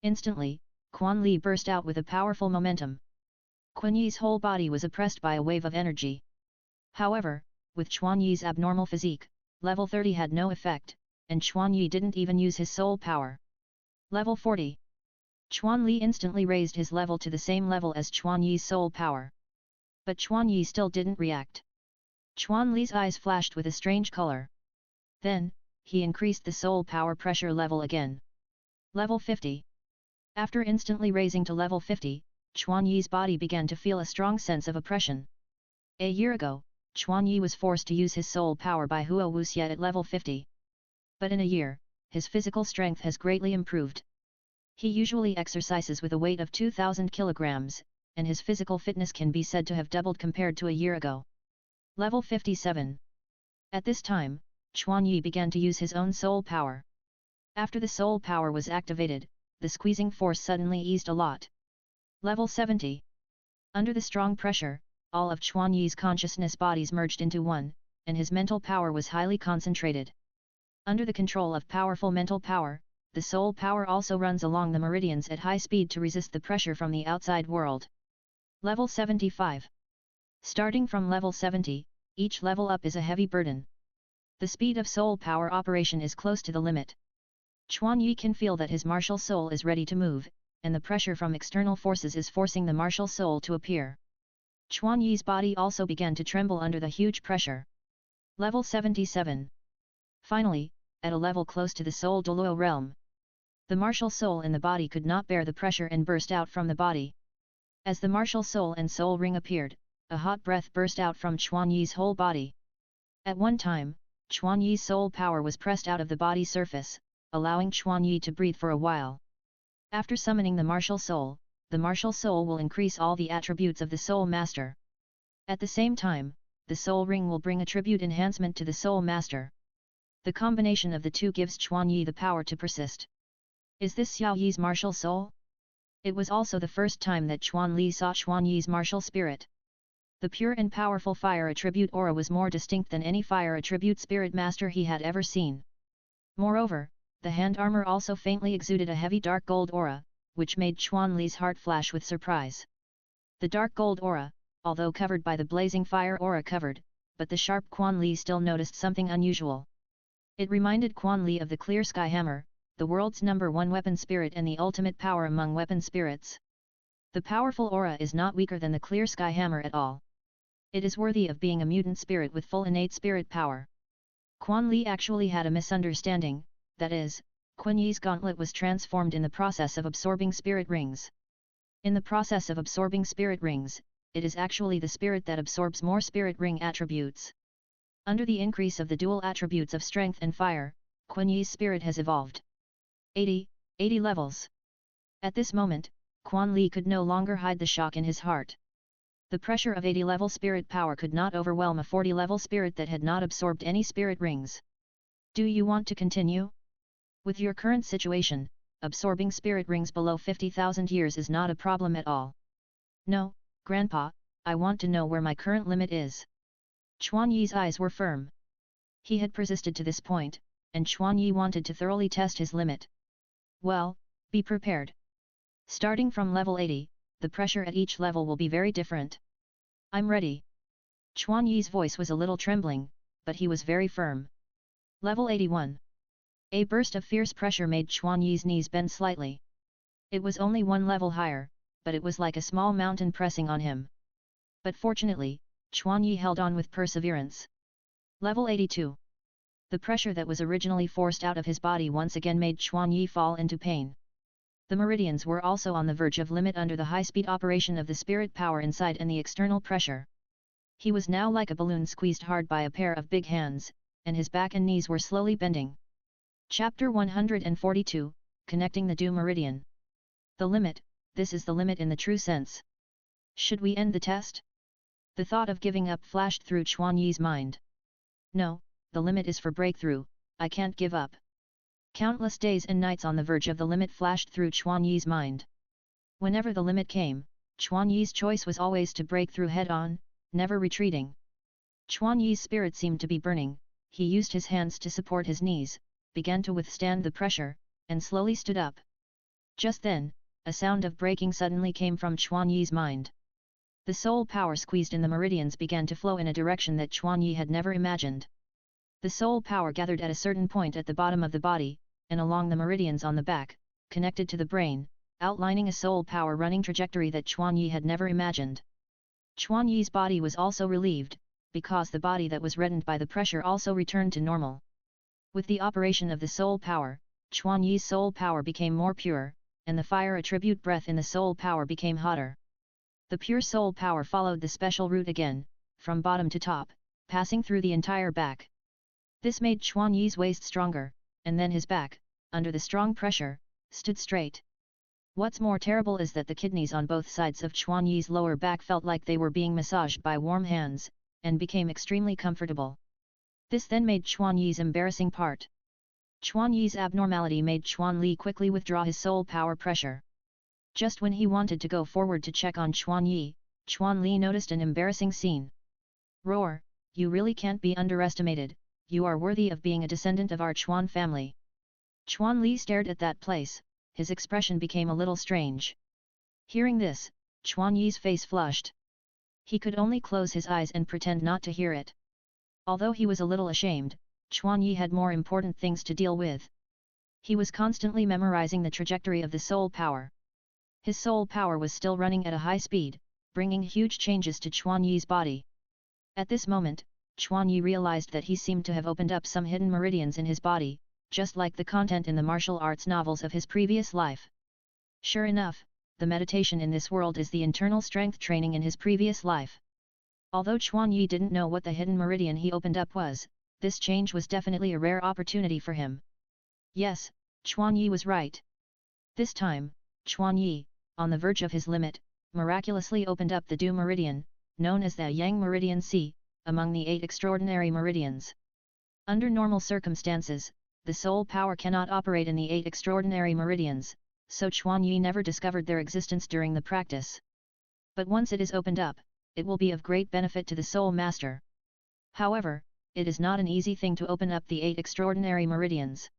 Instantly, Quan Li burst out with a powerful momentum. Kun Yi's whole body was oppressed by a wave of energy. However, with Quan Yi's abnormal physique, level 30 had no effect, and Quan Yi didn't even use his soul power. Level 40. Quan Li instantly raised his level to the same level as Quan Yi's soul power. But Quan Yi still didn't react. Quan Li's eyes flashed with a strange color. Then, he increased the soul power pressure level again. Level 50. After instantly raising to level 50, Quan Yi's body began to feel a strong sense of oppression. A year ago, Quan Yi was forced to use his soul power by Huo Wuxi at level 50. But in a year, his physical strength has greatly improved. He usually exercises with a weight of 2,000 kilograms, and his physical fitness can be said to have doubled compared to a year ago. Level 57. At this time, Quan Yi began to use his own soul power. After the soul power was activated, the squeezing force suddenly eased a lot. Level 70. Under the strong pressure, all of Quan Yi's consciousness bodies merged into one, and his mental power was highly concentrated. Under the control of powerful mental power, the soul power also runs along the meridians at high speed to resist the pressure from the outside world. Level 75. Starting from level 70, each level up is a heavy burden. The speed of soul power operation is close to the limit. Quan Yi can feel that his martial soul is ready to move, and the pressure from external forces is forcing the martial soul to appear. Quan Yi's body also began to tremble under the huge pressure. Level 77. Finally, at a level close to the soul Douluo realm, the martial soul in the body could not bear the pressure and burst out from the body. As the martial soul and soul ring appeared, a hot breath burst out from Quan Yi's whole body. At one time, Quan Yi's soul power was pressed out of the body surface, allowing Quan Yi to breathe for a while. After summoning the martial soul will increase all the attributes of the soul master. At the same time, the soul ring will bring attribute enhancement to the soul master. The combination of the two gives Quan Yi the power to persist. Is this Xiao Yi's martial soul? It was also the first time that Quan Li saw Quan Yi's martial spirit. The pure and powerful fire attribute aura was more distinct than any fire attribute spirit master he had ever seen. Moreover, the hand armor also faintly exuded a heavy dark gold aura, which made Quan Li's heart flash with surprise. The dark gold aura, although covered by the blazing fire aura covered, but the sharp Quan Li still noticed something unusual. It reminded Quan Li of the clear sky hammer, the world's #1 weapon spirit and the ultimate power among weapon spirits. The powerful aura is not weaker than the clear sky hammer at all. It is worthy of being a mutant spirit with full innate spirit power. Quan Li actually had a misunderstanding, that is, Kun Yi's gauntlet was transformed in the process of absorbing spirit rings. In the process of absorbing spirit rings, it is actually the spirit that absorbs more spirit ring attributes. Under the increase of the dual attributes of strength and fire, Kun Yi's spirit has evolved. 80 levels. At this moment, Quan Li could no longer hide the shock in his heart. The pressure of 80-level spirit power could not overwhelm a 40-level spirit that had not absorbed any spirit rings. Do you want to continue? With your current situation, absorbing spirit rings below 50,000 years is not a problem at all. No, Grandpa, I want to know where my current limit is. Chuan Yi's eyes were firm. He had persisted to this point, and Chuan Yi wanted to thoroughly test his limit. Well, be prepared. Starting from level 80, the pressure at each level will be very different. I'm ready. Chuan Yi's voice was a little trembling, but he was very firm. Level 81. A burst of fierce pressure made Chuan Yi's knees bend slightly. It was only one level higher, but it was like a small mountain pressing on him. But fortunately, Chuan Yi held on with perseverance. Level 82. The pressure that was originally forced out of his body once again made Chuan Yi fall into pain. The meridians were also on the verge of limit under the high-speed operation of the spirit power inside and the external pressure. He was now like a balloon squeezed hard by a pair of big hands, and his back and knees were slowly bending. Chapter 142, Connecting the Dew Meridian. The limit, this is the limit in the true sense. Should we end the test? The thought of giving up flashed through Chuan Yi's mind. No, the limit is for breakthrough, I can't give up. Countless days and nights on the verge of the limit flashed through Chuan Yi's mind. Whenever the limit came, Chuan Yi's choice was always to break through head-on, never retreating. Chuan Yi's spirit seemed to be burning, he used his hands to support his knees, began to withstand the pressure, and slowly stood up. Just then, a sound of breaking suddenly came from Chuan Yi's mind. The soul power squeezed in the meridians began to flow in a direction that Chuan Yi had never imagined. The soul power gathered at a certain point at the bottom of the body, and along the meridians on the back, connected to the brain, outlining a soul power running trajectory that Chuan Yi had never imagined. Chuan Yi's body was also relieved, because the body that was reddened by the pressure also returned to normal. With the operation of the soul power, Chuan Yi's soul power became more pure, and the fire attribute breath in the soul power became hotter. The pure soul power followed the special route again, from bottom to top, passing through the entire back. This made Chuan Yi's waist stronger, and then his back, under the strong pressure, stood straight. What's more terrible is that the kidneys on both sides of Chuan Yi's lower back felt like they were being massaged by warm hands, and became extremely comfortable. This then made Chuan Yi's embarrassing part. Chuan Yi's abnormality made Chuan Li quickly withdraw his soul power pressure. Just when he wanted to go forward to check on Chuan Yi, Chuan Li noticed an embarrassing scene. Roar, you really can't be underestimated, you are worthy of being a descendant of our Chuan family. Chuan Li stared at that place, his expression became a little strange. Hearing this, Chuan Yi's face flushed. He could only close his eyes and pretend not to hear it. Although he was a little ashamed, Chuan Yi had more important things to deal with. He was constantly memorizing the trajectory of the soul power. His soul power was still running at a high speed, bringing huge changes to Chuan Yi's body. At this moment, Chuan Yi realized that he seemed to have opened up some hidden meridians in his body, just like the content in the martial arts novels of his previous life. Sure enough, the meditation in this world is the internal strength training in his previous life. Although Chuan Yi didn't know what the hidden meridian he opened up was, this change was definitely a rare opportunity for him. Yes, Chuan Yi was right. This time, Chuan Yi, on the verge of his limit, miraculously opened up the Dew Meridian, known as the Yang Meridian C, among the 8 extraordinary meridians. Under normal circumstances, the soul power cannot operate in the 8 extraordinary meridians, so Chuan Yi never discovered their existence during the practice. But once it is opened up, it will be of great benefit to the soul master. However, it is not an easy thing to open up the 8 extraordinary meridians.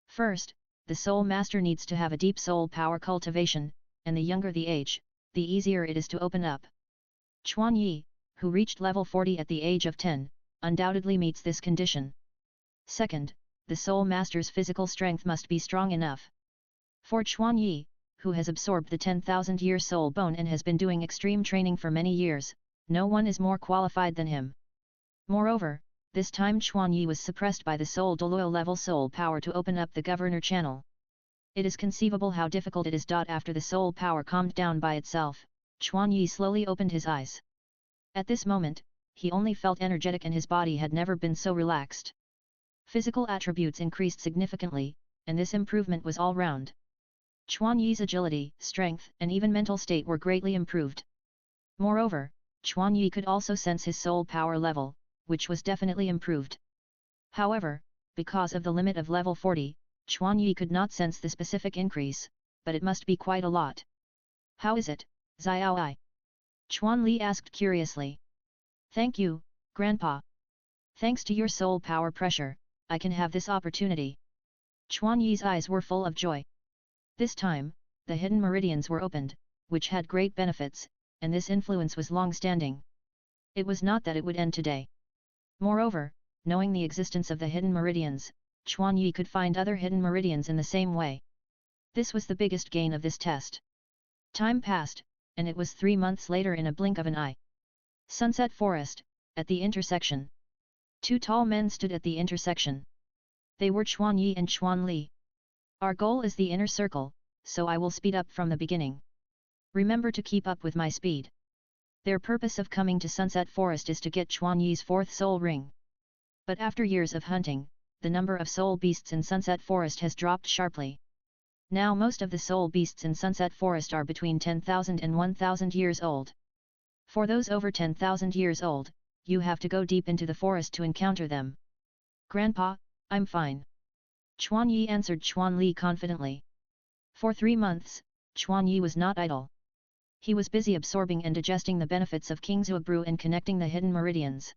First, the soul master needs to have a deep soul power cultivation, and the younger the age, the easier it is to open up. Chuan Yi, who reached level 40 at the age of 10, undoubtedly meets this condition. Second, the soul master's physical strength must be strong enough. For Chuan Yi, who has absorbed the 10,000-year soul bone and has been doing extreme training for many years, no one is more qualified than him. Moreover, this time Chuan Yi was suppressed by the soul Douluo level soul power to open up the governor channel. It is conceivable how difficult it is. After the soul power calmed down by itself, Chuan Yi slowly opened his eyes. At this moment, he only felt energetic and his body had never been so relaxed. Physical attributes increased significantly, and this improvement was all round. Chuan Yi's agility, strength, and even mental state were greatly improved. Moreover, Chuan Yi could also sense his soul power level, which was definitely improved. However, because of the limit of level 40, Chuan Yi could not sense the specific increase, but it must be quite a lot. How is it, Xiao Ai? Chuan Li asked curiously. Thank you, Grandpa. Thanks to your soul power pressure, I can have this opportunity. Chuan Yi's eyes were full of joy. This time, the hidden meridians were opened, which had great benefits, and this influence was long-standing. It was not that it would end today. Moreover, knowing the existence of the hidden meridians, Chuan Yi could find other hidden meridians in the same way. This was the biggest gain of this test. Time passed, and it was 3 months later in a blink of an eye. Sunset Forest, at the intersection. 2 tall men stood at the intersection. They were Chuan Yi and Chuan Li. Our goal is the inner circle, so I will speed up from the beginning. Remember to keep up with my speed. Their purpose of coming to Sunset Forest is to get Chuan Yi's 4th soul ring. But after years of hunting, the number of soul beasts in Sunset Forest has dropped sharply. Now most of the soul beasts in Sunset Forest are between 10,000 and 1,000 years old. For those over 10,000 years old, you have to go deep into the forest to encounter them. Grandpa, I'm fine. Chuan Yi answered Chuan Li confidently. For 3 months, Chuan Yi was not idle. He was busy absorbing and digesting the benefits of Kingzhou brew and connecting the hidden meridians.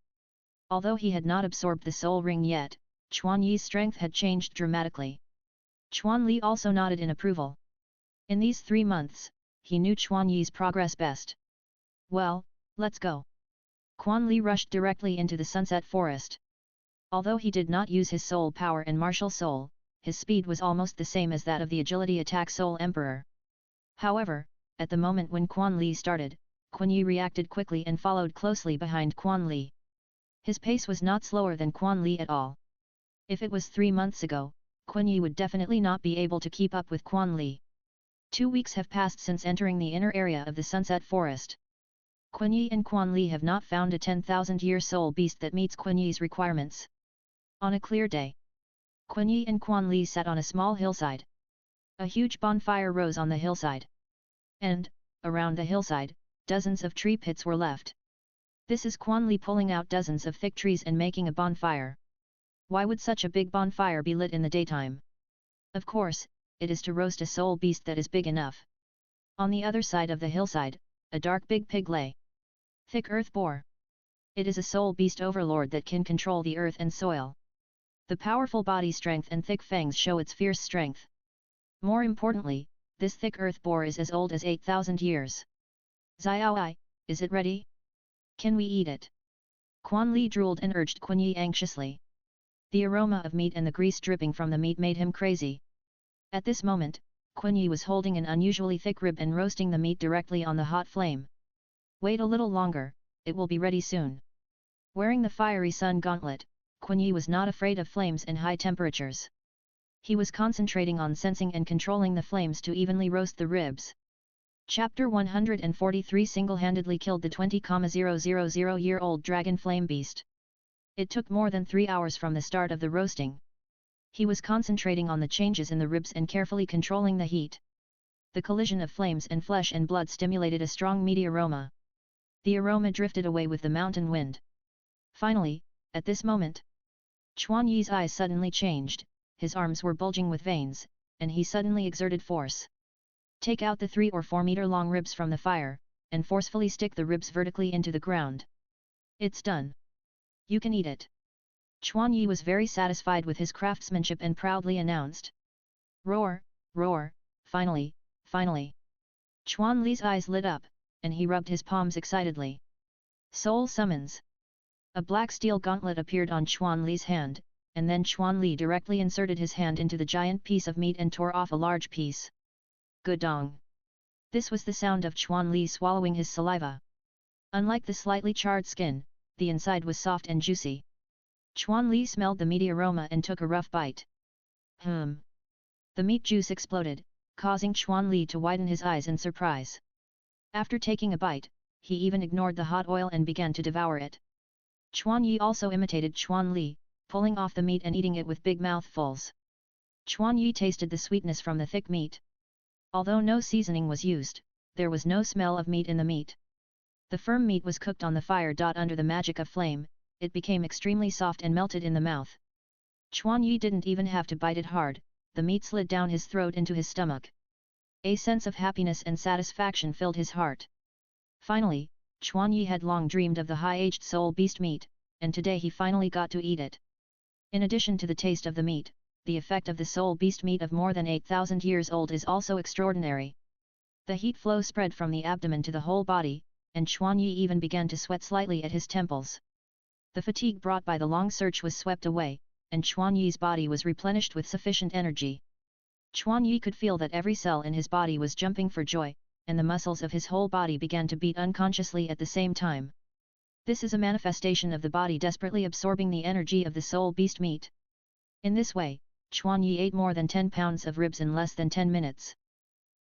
Although he had not absorbed the soul ring yet, Chuan Yi's strength had changed dramatically. Chuan Li also nodded in approval. In these 3 months, he knew Chuan Yi's progress best. Well, let's go. Chuan Li rushed directly into the Sunset Forest. Although he did not use his soul power and martial soul, his speed was almost the same as that of the agility attack Soul Emperor. However, at the moment when Chuan Li started, Quan Yi reacted quickly and followed closely behind Quan Li. His pace was not slower than Quan Li at all. If it was 3 months ago, Quan Yi would definitely not be able to keep up with Quan Li. 2 weeks have passed since entering the inner area of the Sunset Forest. Quan Yi and Quan Li have not found a 10,000-year soul beast that meets Quan Yi's requirements. On a clear day, Quan Yi and Quan Li sat on a small hillside. A huge bonfire rose on the hillside. And, around the hillside, dozens of tree pits were left. This is Quan Li pulling out dozens of thick trees and making a bonfire. Why would such a big bonfire be lit in the daytime? Of course, it is to roast a soul beast that is big enough. On the other side of the hillside, a dark big pig lay. Thick earth boar. It is a soul beast overlord that can control the earth and soil. The powerful body strength and thick fangs show its fierce strength. More importantly, this thick earth boar is as old as 8,000 years. Xiao Ai, is it ready? Can we eat it? Quan Li drooled and urged Quan Yi anxiously. The aroma of meat and the grease dripping from the meat made him crazy. At this moment, Quan Yi was holding an unusually thick rib and roasting the meat directly on the hot flame. Wait a little longer, it will be ready soon. Wearing the fiery sun gauntlet, Quan Yi was not afraid of flames and high temperatures. He was concentrating on sensing and controlling the flames to evenly roast the ribs. Chapter 143 single-handedly killed the 20,000-year-old dragon flame beast. It took more than 3 hours from the start of the roasting. He was concentrating on the changes in the ribs and carefully controlling the heat. The collision of flames and flesh and blood stimulated a strong meaty aroma. The aroma drifted away with the mountain wind. Finally, at this moment, Chuan Yi's eyes suddenly changed, his arms were bulging with veins, and he suddenly exerted force. Take out the 3 or 4 meter long ribs from the fire, and forcefully stick the ribs vertically into the ground. It's done. You can eat it. Chuan Yi was very satisfied with his craftsmanship and proudly announced. Roar, roar, finally, finally. Chuan Li's eyes lit up, and he rubbed his palms excitedly. Soul summons. A black steel gauntlet appeared on Chuan Li's hand, and then Chuan Li directly inserted his hand into the giant piece of meat and tore off a large piece. Gudong. This was the sound of Chuan Li swallowing his saliva. Unlike the slightly charred skin, the inside was soft and juicy. Chuan Li smelled the meaty aroma and took a rough bite. The meat juice exploded, causing Chuan Li to widen his eyes in surprise. After taking a bite, he even ignored the hot oil and began to devour it. Chuan Yi also imitated Chuan Li, pulling off the meat and eating it with big mouthfuls. Chuan Yi tasted the sweetness from the thick meat. Although no seasoning was used, there was no smell of meat in the meat. The firm meat was cooked on the fire. Under the magic of flame, it became extremely soft and melted in the mouth. Chuan Yi didn't even have to bite it hard, the meat slid down his throat into his stomach. A sense of happiness and satisfaction filled his heart. Finally, Chuan Yi had long dreamed of the high-aged soul beast meat, and today he finally got to eat it. In addition to the taste of the meat, the effect of the soul beast meat of more than 8,000 years old is also extraordinary. The heat flow spread from the abdomen to the whole body, and Chuan Yi even began to sweat slightly at his temples. The fatigue brought by the long search was swept away, and Chuan Yi's body was replenished with sufficient energy. Chuan Yi could feel that every cell in his body was jumping for joy, and the muscles of his whole body began to beat unconsciously at the same time. This is a manifestation of the body desperately absorbing the energy of the soul beast meat. In this way, Chuan Yi ate more than 10 pounds of ribs in less than 10 minutes.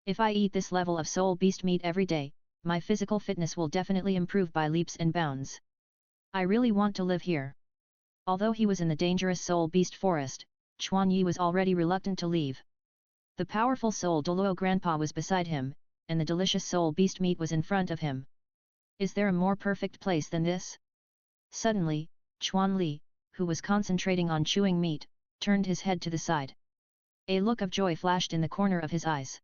If I eat this level of soul beast meat every day, my physical fitness will definitely improve by leaps and bounds. I really want to live here. Although he was in the dangerous soul beast forest, Chuan Yi was already reluctant to leave. The powerful soul Douluo grandpa was beside him, and the delicious soul beast meat was in front of him. Is there a more perfect place than this? Suddenly, Chuan Li, who was concentrating on chewing meat, turned his head to the side. A look of joy flashed in the corner of his eyes.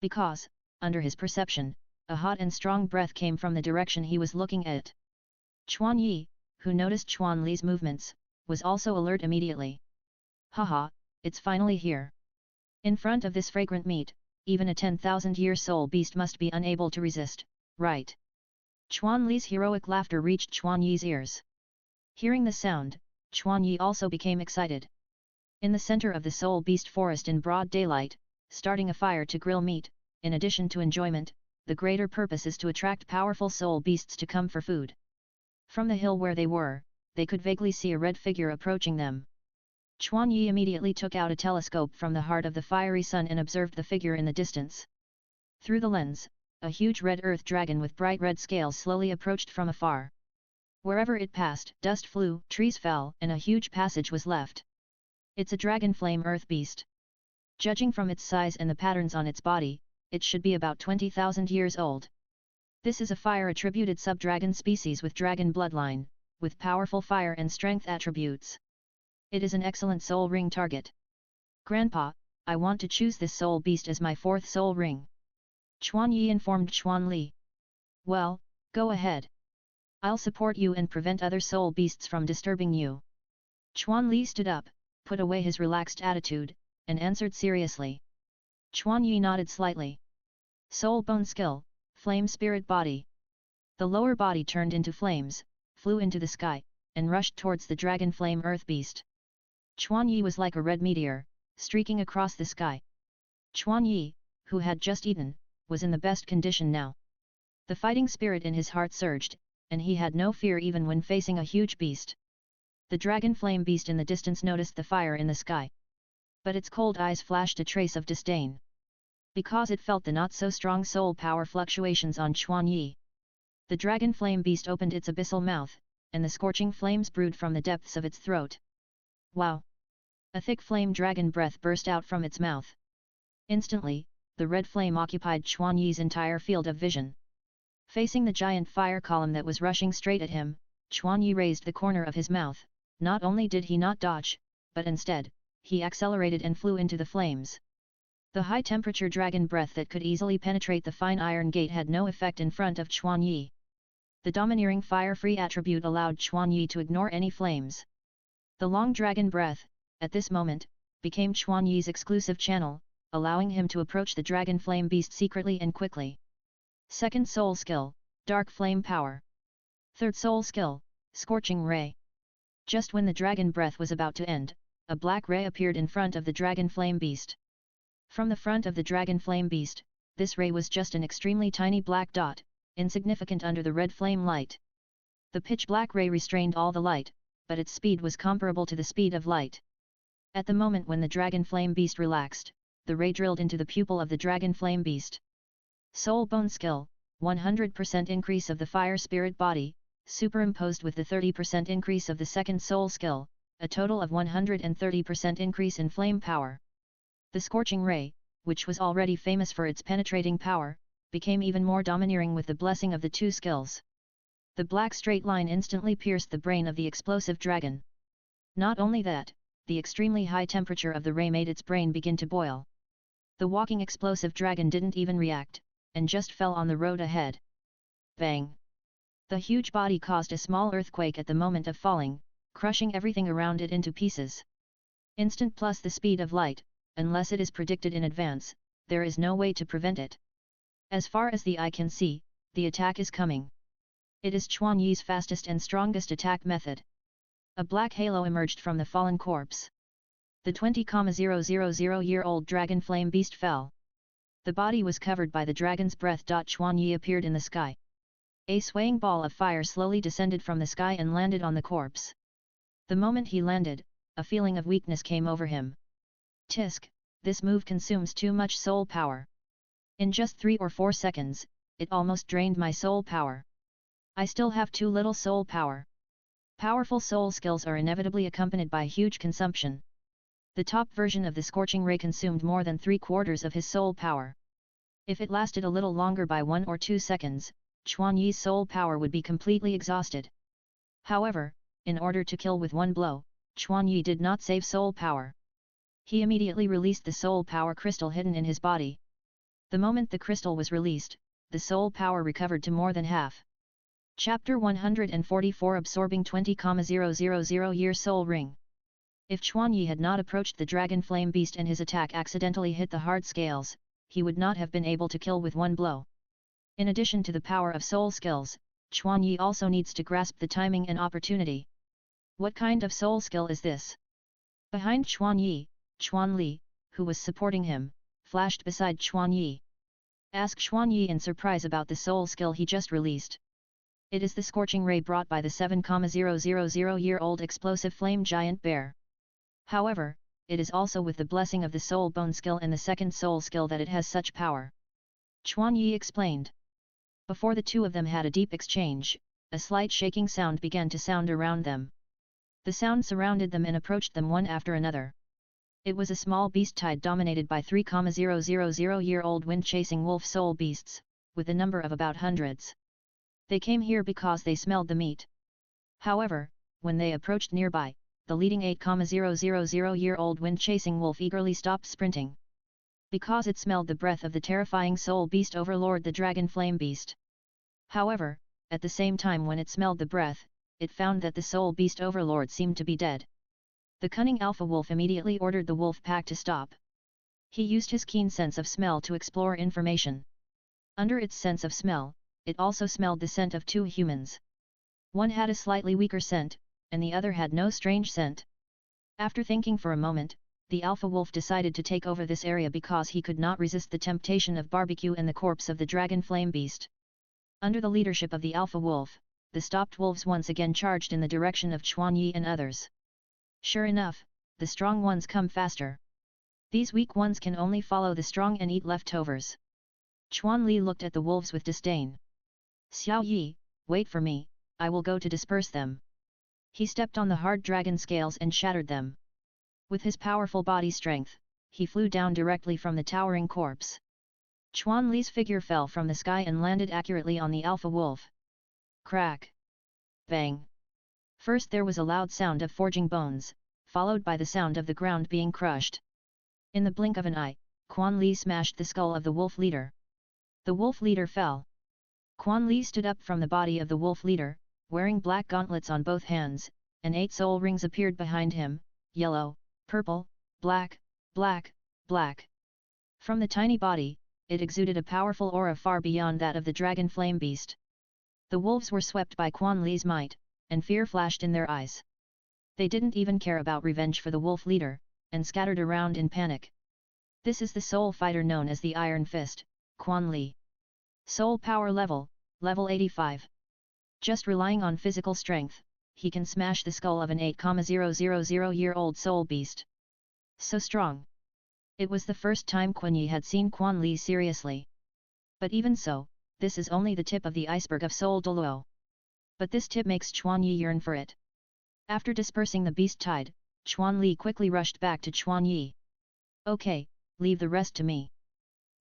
Because, under his perception, a hot and strong breath came from the direction he was looking at. Chuan Yi, who noticed Chuan Li's movements, was also alert immediately. Haha, it's finally here. In front of this fragrant meat, even a 10,000-year soul beast must be unable to resist, right? Chuan Li's heroic laughter reached Chuan Yi's ears. Hearing the sound, Chuan Yi also became excited. In the center of the soul beast forest in broad daylight, starting a fire to grill meat, in addition to enjoyment, the greater purpose is to attract powerful soul beasts to come for food. From the hill where they were, they could vaguely see a red figure approaching them. Chuan Yi immediately took out a telescope from the heart of the fiery sun and observed the figure in the distance. Through the lens, a huge red earth dragon with bright red scales slowly approached from afar. Wherever it passed, dust flew, trees fell, and a huge passage was left. It's a dragon flame earth beast. Judging from its size and the patterns on its body, it should be about 20,000 years old. This is a fire-attributed sub-dragon species with dragon bloodline, with powerful fire and strength attributes. It is an excellent soul ring target. Grandpa, I want to choose this soul beast as my 4th soul ring. Chuan Yi informed Chuan Li. Well, go ahead. I'll support you and prevent other soul beasts from disturbing you. Chuan Li stood up, put away his relaxed attitude, and answered seriously. Chuan Yi nodded slightly. Soul bone skill, flame spirit body. The lower body turned into flames, flew into the sky, and rushed towards the dragon flame earth beast. Chuan Yi was like a red meteor, streaking across the sky. Chuan Yi, who had just eaten, was in the best condition now. The fighting spirit in his heart surged, and he had no fear even when facing a huge beast. The dragon flame beast in the distance noticed the fire in the sky. But its cold eyes flashed a trace of disdain. Because it felt the not-so-strong soul power fluctuations on Chuan Yi. The dragon flame beast opened its abyssal mouth, and the scorching flames brewed from the depths of its throat. Wow! A thick flame dragon breath burst out from its mouth. Instantly, the red flame occupied Chuan Yi's entire field of vision. Facing the giant fire column that was rushing straight at him, Chuan Yi raised the corner of his mouth. Not only did he not dodge, but instead, he accelerated and flew into the flames. The high-temperature dragon breath that could easily penetrate the fine iron gate had no effect in front of Chuan Yi. The domineering fire-free attribute allowed Chuan Yi to ignore any flames. The long dragon breath, at this moment, became Chuan Yi's exclusive channel, allowing him to approach the dragon flame beast secretly and quickly. 2nd soul skill, dark flame power. 3rd soul skill, scorching ray. Just when the dragon breath was about to end, a black ray appeared in front of the dragon flame beast. From the front of the dragon flame beast, this ray was just an extremely tiny black dot, insignificant under the red flame light. The pitch-black ray restrained all the light, but its speed was comparable to the speed of light. At the moment when the dragon flame beast relaxed, the ray drilled into the pupil of the dragon flame beast. Soul bone skill, 100% increase of the fire spirit body, superimposed with the 30% increase of the 2nd soul skill, a total of 130% increase in flame power. The scorching ray, which was already famous for its penetrating power, became even more domineering with the blessing of the two skills. The black straight line instantly pierced the brain of the explosive dragon. Not only that, the extremely high temperature of the ray made its brain begin to boil. The walking explosive dragon didn't even react, and just fell on the road ahead. Bang! The huge body caused a small earthquake at the moment of falling, crushing everything around it into pieces. Instant plus the speed of light, unless it is predicted in advance, there is no way to prevent it. As far as the eye can see, the attack is coming. It is Chuan Yi's fastest and strongest attack method. A black halo emerged from the fallen corpse. The 20,000-year-old dragon flame beast fell. The body was covered by the dragon's breath. Chuan Yi appeared in the sky. A swaying ball of fire slowly descended from the sky and landed on the corpse. The moment he landed, a feeling of weakness came over him. Tisk, this move consumes too much soul power. In just 3 or 4 seconds, it almost drained my soul power. I still have too little soul power. Powerful soul skills are inevitably accompanied by huge consumption. The top version of the scorching ray consumed more than 3/4 of his soul power. If it lasted a little longer by 1 or 2 seconds, Chuan Yi's soul power would be completely exhausted. However, in order to kill with one blow, Chuan Yi did not save soul power. He immediately released the soul power crystal hidden in his body. The moment the crystal was released, the soul power recovered to more than half. Chapter 144 Absorbing 20,000-year soul ring. If Chuan Yi had not approached the dragon flame beast and his attack accidentally hit the hard scales, he would not have been able to kill with one blow. In addition to the power of soul skills, Chuan Yi also needs to grasp the timing and opportunity. What kind of soul skill is this? Behind Chuan Yi, Chuan Li, who was supporting him, flashed beside Chuan Yi. Ask Chuan Yi in surprise about the soul skill he just released. It is the scorching ray brought by the 7,000-year-old explosive flame giant bear. However, it is also with the blessing of the soul bone skill and the second soul skill that it has such power. Chuan Yi explained. Before the two of them had a deep exchange, a slight shaking sound began to sound around them. The sound surrounded them and approached them one after another. It was a small beast tide dominated by 3,000-year-old wind-chasing wolf soul beasts, with a number of about hundreds. They came here because they smelled the meat. However, when they approached nearby, the leading 8,000-year-old wind-chasing wolf eagerly stopped sprinting. Because it smelled the breath of the terrifying soul beast overlord the dragon flame beast. However, at the same time when it smelled the breath, it found that the soul beast overlord seemed to be dead. The cunning alpha wolf immediately ordered the wolf pack to stop. He used his keen sense of smell to explore information. Under its sense of smell, it also smelled the scent of 2 humans. One had a slightly weaker scent, and the other had no strange scent. After thinking for a moment, the alpha wolf decided to take over this area because he could not resist the temptation of barbecue and the corpse of the dragon flame beast. Under the leadership of the alpha wolf, the stopped wolves once again charged in the direction of Chuan Yi and others. Sure enough, the strong ones come faster. These weak ones can only follow the strong and eat leftovers. Chuan Li looked at the wolves with disdain. Xiao Yi, wait for me, I will go to disperse them. He stepped on the hard dragon scales and shattered them. With his powerful body strength, he flew down directly from the towering corpse. Chuan Li's figure fell from the sky and landed accurately on the alpha wolf. Crack! Bang! First there was a loud sound of forging bones, followed by the sound of the ground being crushed. In the blink of an eye, Quan Li smashed the skull of the wolf leader. The wolf leader fell. Quan Li stood up from the body of the wolf leader, wearing black gauntlets on both hands, and 8 soul rings appeared behind him, yellow, purple, black, black, black. From the tiny body, it exuded a powerful aura far beyond that of the dragon flame beast. The wolves were swept by Quan Li's might, and fear flashed in their eyes. They didn't even care about revenge for the wolf leader, and scattered around in panic. This is the soul fighter known as the Iron Fist, Quan Li. Soul power level 85. Just relying on physical strength, he can smash the skull of an 8,000-year-old soul beast. So strong. It was the first time Quan Yi had seen Quan Li seriously. But even so, this is only the tip of the iceberg of Soul Douluo. But this tip makes Chuan Yi yearn for it. After dispersing the beast tide, Chuan Li quickly rushed back to Chuan Yi. Okay, leave the rest to me.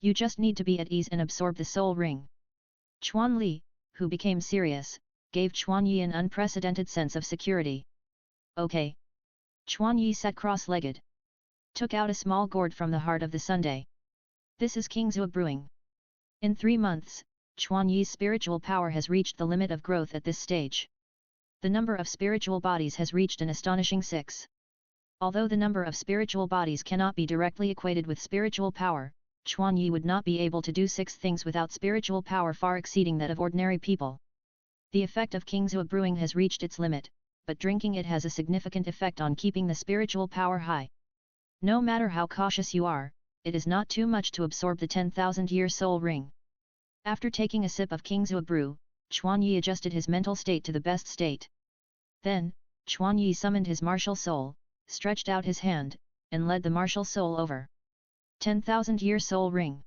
You just need to be at ease and absorb the soul ring. Chuan Li, who became serious, gave Chuan Yi an unprecedented sense of security. Okay. Chuan Yi sat cross-legged. Took out a small gourd from the heart of the sundae. This is Kingzhou brewing. In 3 months, Chuan Yi's spiritual power has reached the limit of growth at this stage. The number of spiritual bodies has reached an astonishing 6. Although the number of spiritual bodies cannot be directly equated with spiritual power, Chuan Yi would not be able to do 6 things without spiritual power far exceeding that of ordinary people. The effect of Kingzhou brewing has reached its limit, but drinking it has a significant effect on keeping the spiritual power high. No matter how cautious you are, it is not too much to absorb the 10,000-year soul ring. After taking a sip of Kingzhou brew, Chuan Yi adjusted his mental state to the best state. Then, Chuan Yi summoned his martial soul, stretched out his hand, and led the martial soul over. 10,000-year soul ring.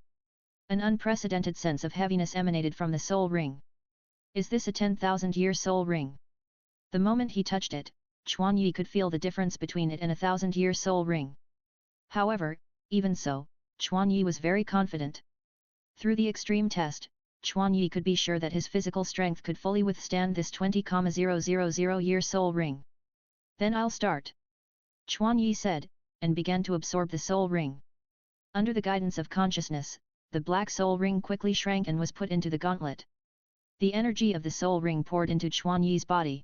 An unprecedented sense of heaviness emanated from the soul ring. Is this a 10,000-year soul ring? The moment he touched it, Chuan Yi could feel the difference between it and a 1,000-year soul ring. However, even so, Chuan Yi was very confident. Through the extreme test, Chuan Yi could be sure that his physical strength could fully withstand this 20,000-year soul ring. Then I'll start. Chuan Yi said, and began to absorb the soul ring. Under the guidance of consciousness, the black soul ring quickly shrank and was put into the gauntlet. The energy of the soul ring poured into Chuan Yi's body.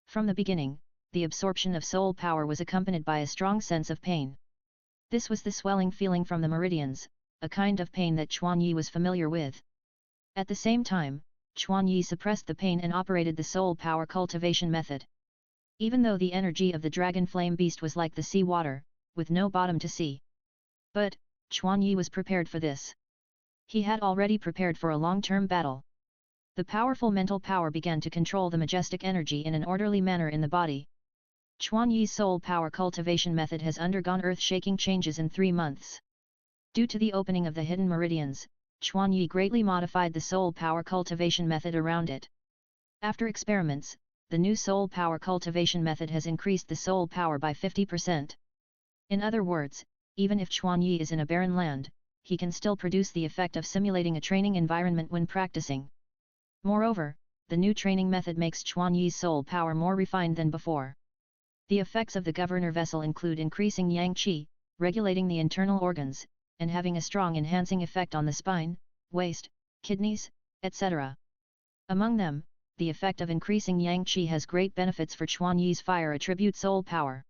From the beginning, the absorption of soul power was accompanied by a strong sense of pain. This was the swelling feeling from the meridians, a kind of pain that Chuan Yi was familiar with. At the same time, Chuan Yi suppressed the pain and operated the soul power cultivation method. Even though the energy of the dragon flame beast was like the sea water, with no bottom to see. But, Chuan Yi was prepared for this. He had already prepared for a long-term battle. The powerful mental power began to control the majestic energy in an orderly manner in the body. Chuan Yi's soul power cultivation method has undergone earth-shaking changes in 3 months. Due to the opening of the hidden meridians, Chuan Yi greatly modified the soul power cultivation method around it. After experiments, the new soul power cultivation method has increased the soul power by 50%. In other words, even if Chuan Yi is in a barren land, he can still produce the effect of simulating a training environment when practicing. Moreover, the new training method makes Chuan Yi's soul power more refined than before. The effects of the governor vessel include increasing yang qi, regulating the internal organs, and having a strong enhancing effect on the spine, waist, kidneys, etc. Among them, the effect of increasing yang qi has great benefits for Chuan Yi's fire attribute soul power.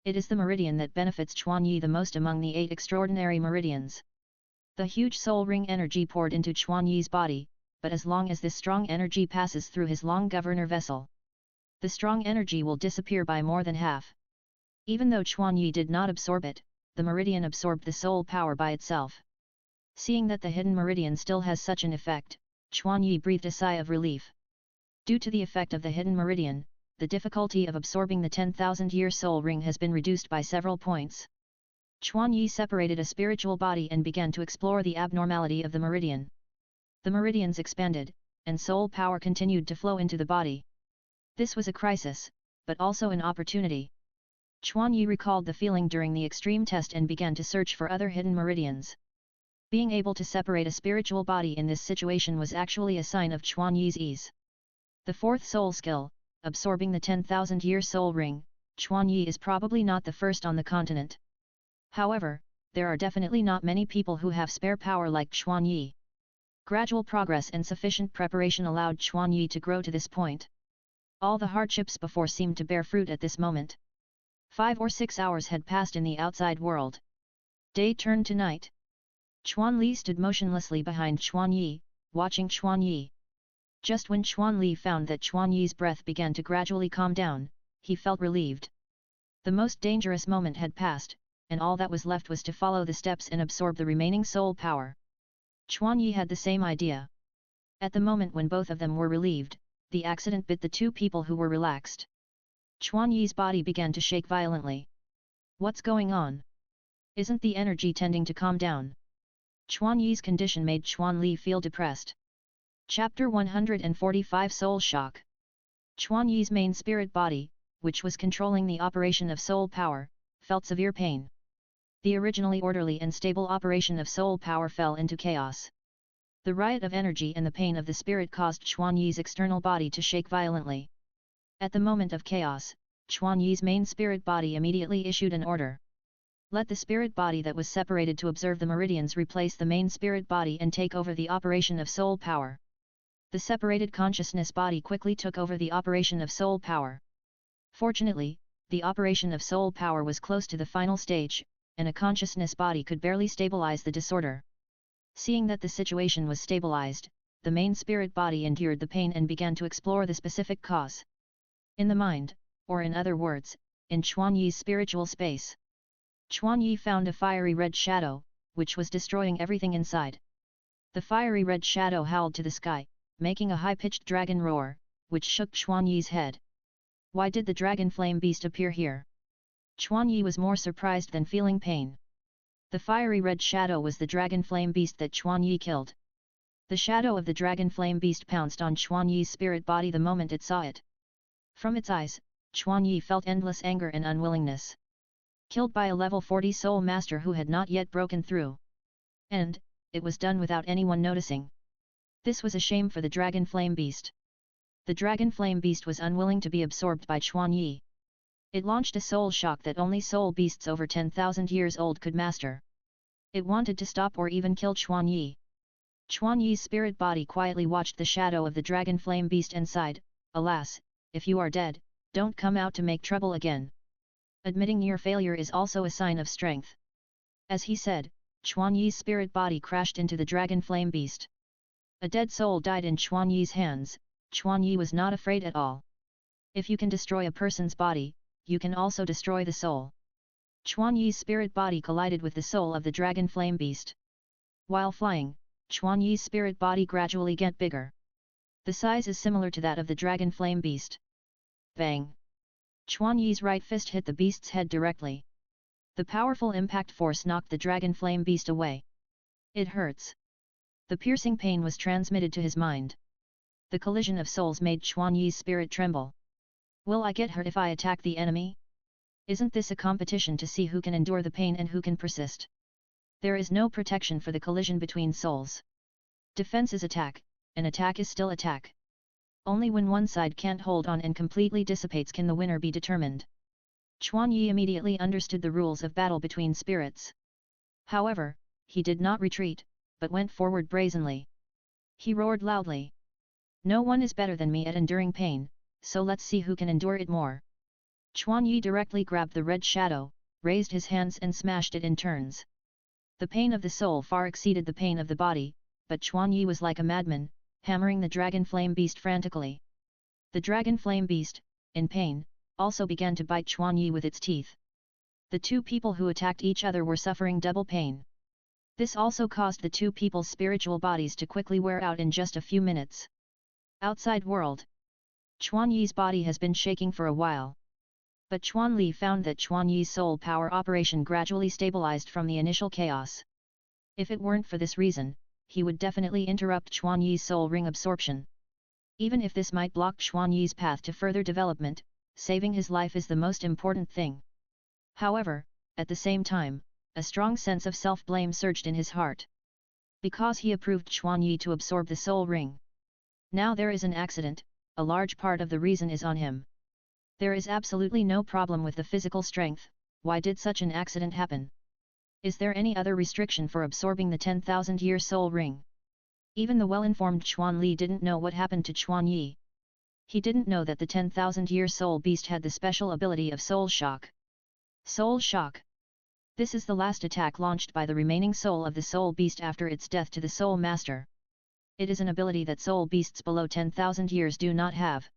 It is the meridian that benefits Chuan Yi the most among the 8 extraordinary meridians. The huge soul ring energy poured into Chuan Yi's body, but as long as this strong energy passes through his long governor vessel, the strong energy will disappear by more than half. Even though Chuan Yi did not absorb it, the meridian absorbed the soul power by itself. Seeing that the hidden meridian still has such an effect, Chuan Yi breathed a sigh of relief. Due to the effect of the hidden meridian, the difficulty of absorbing the 10,000-year soul ring has been reduced by several points. Chuan Yi separated a spiritual body and began to explore the abnormality of the meridian. The meridians expanded, and soul power continued to flow into the body. This was a crisis, but also an opportunity. Chuan Yi recalled the feeling during the extreme test and began to search for other hidden meridians. Being able to separate a spiritual body in this situation was actually a sign of Chuan Yi's ease. The 4th soul skill, absorbing the 10,000-year soul ring, Chuan Yi is probably not the first on the continent. However, there are definitely not many people who have spare power like Chuan Yi. Gradual progress and sufficient preparation allowed Chuan Yi to grow to this point. All the hardships before seemed to bear fruit at this moment. 5 or 6 hours had passed in the outside world. Day turned to night. Chuan Li stood motionlessly behind Chuan Yi, watching Chuan Yi. Just when Chuan Li found that Chuan Yi's breath began to gradually calm down, he felt relieved. The most dangerous moment had passed, and all that was left was to follow the steps and absorb the remaining soul power. Chuan Yi had the same idea. At the moment when both of them were relieved, the accident bit the 2 people who were relaxed. Chuan Yi's body began to shake violently. What's going on? Isn't the energy tending to calm down? Chuan Yi's condition made Chuan Li feel depressed. Chapter 145 Soul Shock. Chuan Yi's main spirit body, which was controlling the operation of soul power, felt severe pain. The originally orderly and stable operation of soul power fell into chaos. The riot of energy and the pain of the spirit caused Chuan Yi's external body to shake violently. At the moment of chaos, Chuan Yi's main spirit body immediately issued an order. Let the spirit body that was separated to observe the meridians replace the main spirit body and take over the operation of soul power. The separated consciousness body quickly took over the operation of soul power. Fortunately, the operation of soul power was close to the final stage, and a consciousness body could barely stabilize the disorder. Seeing that the situation was stabilized, the main spirit body endured the pain and began to explore the specific cause. In the mind, or in other words, in Chuan Yi's spiritual space, Chuan Yi found a fiery red shadow, which was destroying everything inside. The fiery red shadow howled to the sky, making a high-pitched dragon roar, which shook Chuan Yi's head. Why did the dragon flame beast appear here? Chuan Yi was more surprised than feeling pain. The fiery red shadow was the dragon flame beast that Chuan Yi killed. The shadow of the dragon flame beast pounced on Chuan Yi's spirit body the moment it saw it. From its eyes, Chuan Yi felt endless anger and unwillingness. Killed by a level 40 soul master who had not yet broken through. And, it was done without anyone noticing. This was a shame for the dragon flame beast. The dragon flame beast was unwilling to be absorbed by Chuan Yi. It launched a soul shock that only soul beasts over 10,000 years old could master. It wanted to stop or even kill Chuan Yi. Chuan Yi's spirit body quietly watched the shadow of the dragon flame beast and sighed, "Alas, if you are dead, don't come out to make trouble again." Admitting your failure is also a sign of strength. As he said, Chuan Yi's spirit body crashed into the dragon flame beast. A dead soul died in Chuan Yi's hands. Chuan Yi was not afraid at all. If you can destroy a person's body, you can also destroy the soul. Chuan Yi's spirit body collided with the soul of the dragon flame beast. While flying, Chuan Yi's spirit body gradually get bigger. The size is similar to that of the dragon flame beast. Bang! Chuan Yi's right fist hit the beast's head directly. The powerful impact force knocked the dragon flame beast away. It hurts. The piercing pain was transmitted to his mind. The collision of souls made Chuan Yi's spirit tremble. Will I get hurt if I attack the enemy? Isn't this a competition to see who can endure the pain and who can persist? There is no protection for the collision between souls. Defense is attack, and attack is still attack. Only when one side can't hold on and completely dissipates can the winner be determined. Chuan Yi immediately understood the rules of battle between spirits. However, he did not retreat, but went forward brazenly. He roared loudly. "No one is better than me at enduring pain, so let's see who can endure it more." Chuan Yi directly grabbed the red shadow, raised his hands and smashed it in turns. The pain of the soul far exceeded the pain of the body, but Chuan Yi was like a madman, hammering the dragon flame beast frantically. The dragon flame beast, in pain, also began to bite Chuan Yi with its teeth. The two people who attacked each other were suffering double pain. This also caused the two people's spiritual bodies to quickly wear out in just a few minutes. Outside world. Chuan Yi's body has been shaking for a while. But Chuan Li found that Chuan Yi's soul power operation gradually stabilized from the initial chaos. If it weren't for this reason, he would definitely interrupt Chuan Yi's soul ring absorption. Even if this might block Chuan Yi's path to further development, saving his life is the most important thing. However, at the same time, a strong sense of self-blame surged in his heart. Because he approved Chuan Yi to absorb the soul ring. Now there is an accident, a large part of the reason is on him. There is absolutely no problem with the physical strength, why did such an accident happen? Is there any other restriction for absorbing the 10,000-year soul ring? Even the well-informed Chuan Li didn't know what happened to Chuan Yi. He didn't know that the 10,000-year soul beast had the special ability of soul shock. Soul shock. This is the last attack launched by the remaining soul of the soul beast after its death to the soul master. It is an ability that soul beasts below 10,000 years do not have.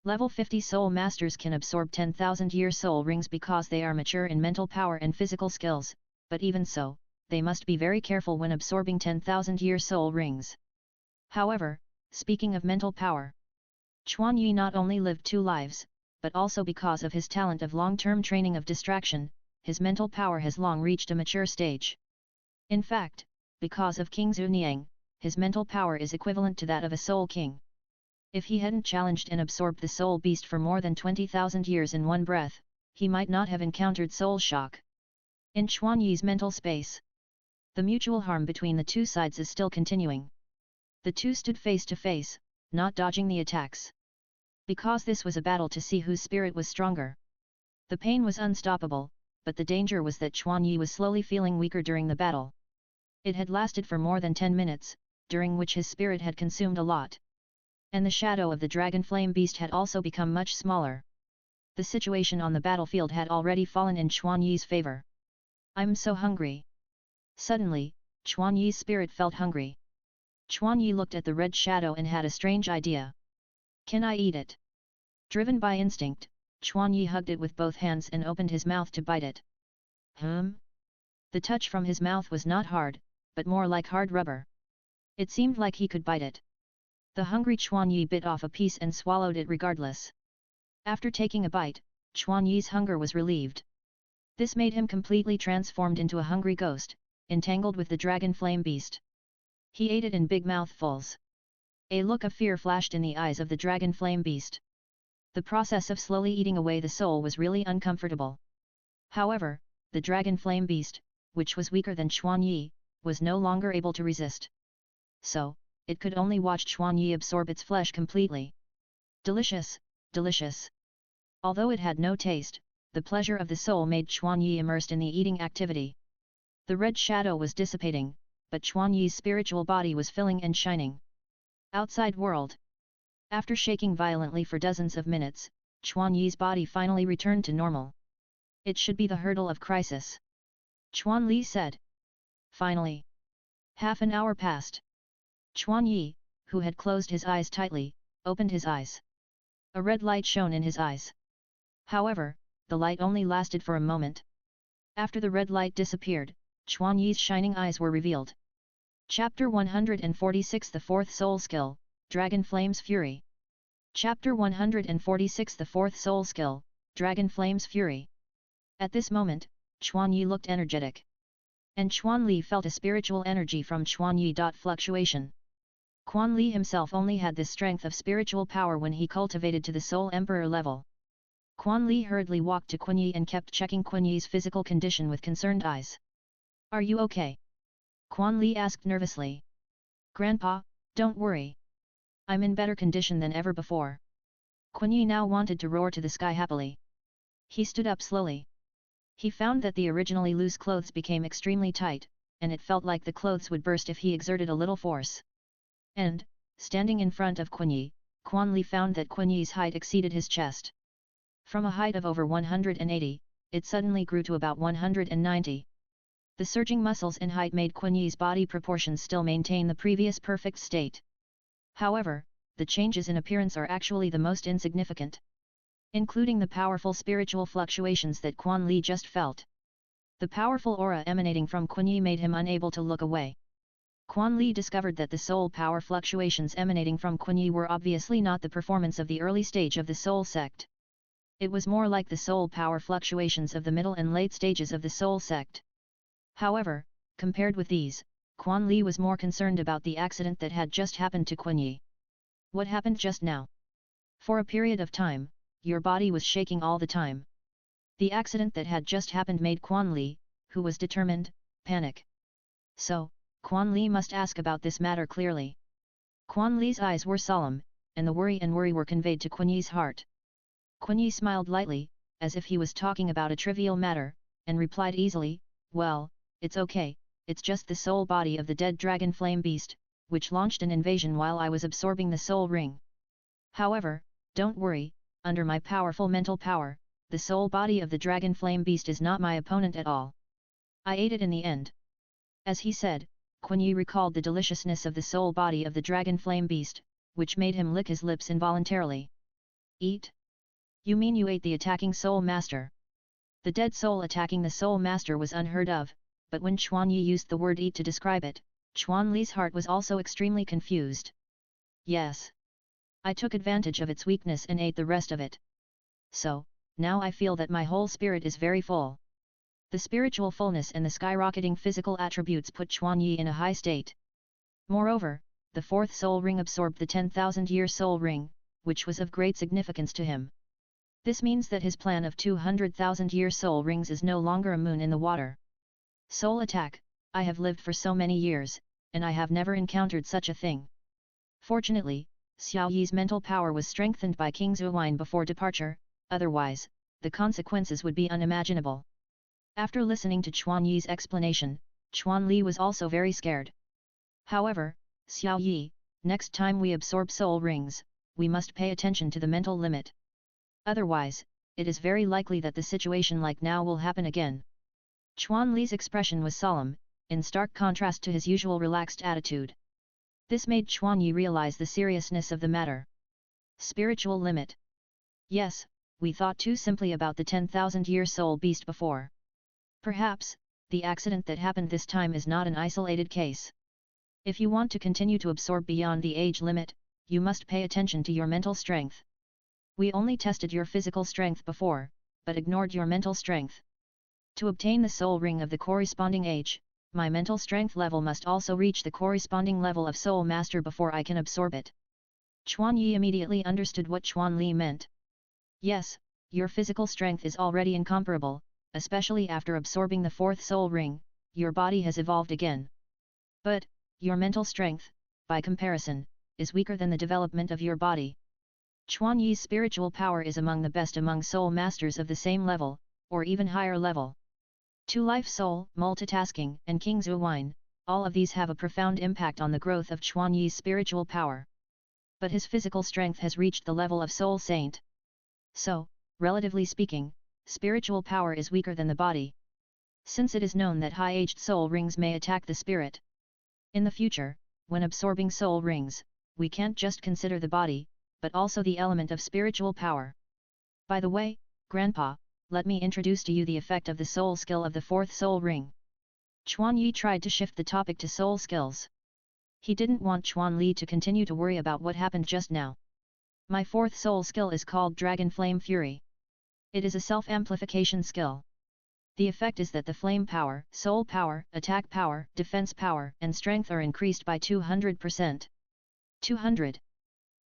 Level 50 soul masters can absorb 10,000-year soul rings because they are mature in mental power and physical skills, but even so, they must be very careful when absorbing 10,000-year soul rings. However, speaking of mental power, Chuan Yi not only lived 2 lives, but also because of his talent of long-term training of distraction, his mental power has long reached a mature stage. In fact, because of King Zhu Niang, his mental power is equivalent to that of a soul king. If he hadn't challenged and absorbed the soul beast for more than 20,000 years in one breath, he might not have encountered soul shock. In Chuan Yi's mental space, the mutual harm between the two sides is still continuing. The two stood face to face, not dodging the attacks. Because this was a battle to see whose spirit was stronger. The pain was unstoppable, but the danger was that Chuan Yi was slowly feeling weaker during the battle. It had lasted for more than 10 minutes, during which his spirit had consumed a lot. And the shadow of the dragon flame beast had also become much smaller. The situation on the battlefield had already fallen in Chuan Yi's favor. I'm so hungry. Suddenly, Chuan Yi's spirit felt hungry. Chuan Yi looked at the red shadow and had a strange idea. Can I eat it? Driven by instinct, Chuan Yi hugged it with both hands and opened his mouth to bite it. The touch from his mouth was not hard, but more like hard rubber. It seemed like he could bite it. The hungry Chuan Yi bit off a piece and swallowed it regardless. After taking a bite, Chuan Yi's hunger was relieved. This made him completely transformed into a hungry ghost, entangled with the dragon flame beast. He ate it in big mouthfuls. A look of fear flashed in the eyes of the dragon flame beast. The process of slowly eating away the soul was really uncomfortable. However, the dragon flame beast, which was weaker than Chuan Yi, was no longer able to resist. So, it could only watch Chuan Yi absorb its flesh completely. Delicious, delicious. Although it had no taste, the pleasure of the soul made Chuan Yi immersed in the eating activity. The red shadow was dissipating, but Chuan Yi's spiritual body was filling and shining. Outside world. After shaking violently for dozens of minutes, Chuan Yi's body finally returned to normal. It should be the hurdle of crisis. Chuan Li said. Finally. Half an hour passed. Chuan Yi, who had closed his eyes tightly, opened his eyes. A red light shone in his eyes. However, the light only lasted for a moment. After the red light disappeared, Chuan Yi's shining eyes were revealed. Chapter 146 The Fourth Soul Skill, Dragon Flame's Fury. Chapter 146 The Fourth Soul Skill, Dragon Flame's Fury. At this moment, Chuan Yi looked energetic. And Chuan Li felt a spiritual energy from Chuan Yi. Fluctuation. Quan Li himself only had this strength of spiritual power when he cultivated to the Soul Emperor level. Quan Li hurriedly walked to Kun Yi and kept checking Kun Yi's physical condition with concerned eyes. Are you okay? Quan Li asked nervously. Grandpa, don't worry. I'm in better condition than ever before. Kun Yi now wanted to roar to the sky happily. He stood up slowly. He found that the originally loose clothes became extremely tight, and it felt like the clothes would burst if he exerted a little force. And, standing in front of Kun Yi, Quan Li found that Kun Yi's height exceeded his chest. From a height of over 180, it suddenly grew to about 190. The surging muscles and height made Kun Yi's body proportions still maintain the previous perfect state. However, the changes in appearance are actually the most insignificant, including the powerful spiritual fluctuations that Quan Li just felt. The powerful aura emanating from Kun Yi made him unable to look away. Quan Li discovered that the soul power fluctuations emanating from Kun Yi were obviously not the performance of the early stage of the soul sect. It was more like the soul power fluctuations of the middle and late stages of the soul sect. However, compared with these, Quan Li was more concerned about the accident that had just happened to Kun Yi. What happened just now? For a period of time, your body was shaking all the time. The accident that had just happened made Quan Li, who was determined, panic. So, Quan Li must ask about this matter clearly. Quan Li's eyes were solemn, and the worry were conveyed to Kun Yi's heart. Kun Yi smiled lightly, as if he was talking about a trivial matter, and replied easily, well, it's okay, it's just the soul body of the dead dragon flame beast, which launched an invasion while I was absorbing the soul ring. However, don't worry, under my powerful mental power, the soul body of the dragon flame beast is not my opponent at all. I ate it in the end. As he said, Kun Yi recalled the deliciousness of the soul body of the dragon flame beast, which made him lick his lips involuntarily. Eat? You mean you ate the attacking soul master? The dead soul attacking the soul master was unheard of, but when Chuan Yi used the word eat to describe it, Chuan Li's heart was also extremely confused. Yes. I took advantage of its weakness and ate the rest of it. So, now I feel that my whole spirit is very full. The spiritual fullness and the skyrocketing physical attributes put Chuan Yi in a high state. Moreover, the fourth soul ring absorbed the 10,000-year soul ring, which was of great significance to him. This means that his plan of 200,000-year soul rings is no longer a moon in the water. Soul attack, I have lived for so many years, and I have never encountered such a thing. Fortunately, Xiao Yi's mental power was strengthened by King Zuowen before departure, otherwise, the consequences would be unimaginable. After listening to Chuan Yi's explanation, Chuan Li was also very scared. However, Xiao Yi, next time we absorb soul rings, we must pay attention to the mental limit. Otherwise, it is very likely that the situation like now will happen again. Chuan Li's expression was solemn, in stark contrast to his usual relaxed attitude. This made Chuan Yi realize the seriousness of the matter. Spiritual limit. Yes, we thought too simply about the 10,000-year soul beast before. Perhaps, the accident that happened this time is not an isolated case. If you want to continue to absorb beyond the age limit, you must pay attention to your mental strength. We only tested your physical strength before, but ignored your mental strength. To obtain the soul ring of the corresponding age, my mental strength level must also reach the corresponding level of Soul Master before I can absorb it. Chuan Yi immediately understood what Chuan Li meant. Yes, your physical strength is already incomparable, especially after absorbing the fourth soul ring, your body has evolved again. But, your mental strength, by comparison, is weaker than the development of your body. Chuan Yi's spiritual power is among the best among soul masters of the same level, or even higher level. Two Life Soul, multitasking, and King Zuowen, all of these have a profound impact on the growth of Chuan Yi's spiritual power. But his physical strength has reached the level of Soul Saint. So, relatively speaking, spiritual power is weaker than the body. Since it is known that high-aged soul rings may attack the spirit. In the future, when absorbing soul rings, we can't just consider the body, but also the element of spiritual power. By the way, Grandpa, let me introduce to you the effect of the soul skill of the fourth soul ring. Chuan Yi tried to shift the topic to soul skills. He didn't want Chuan Li to continue to worry about what happened just now. My fourth soul skill is called Dragon Flame Fury. It is a self-amplification skill. The effect is that the flame power, soul power, attack power, defense power, and strength are increased by 200%. 200.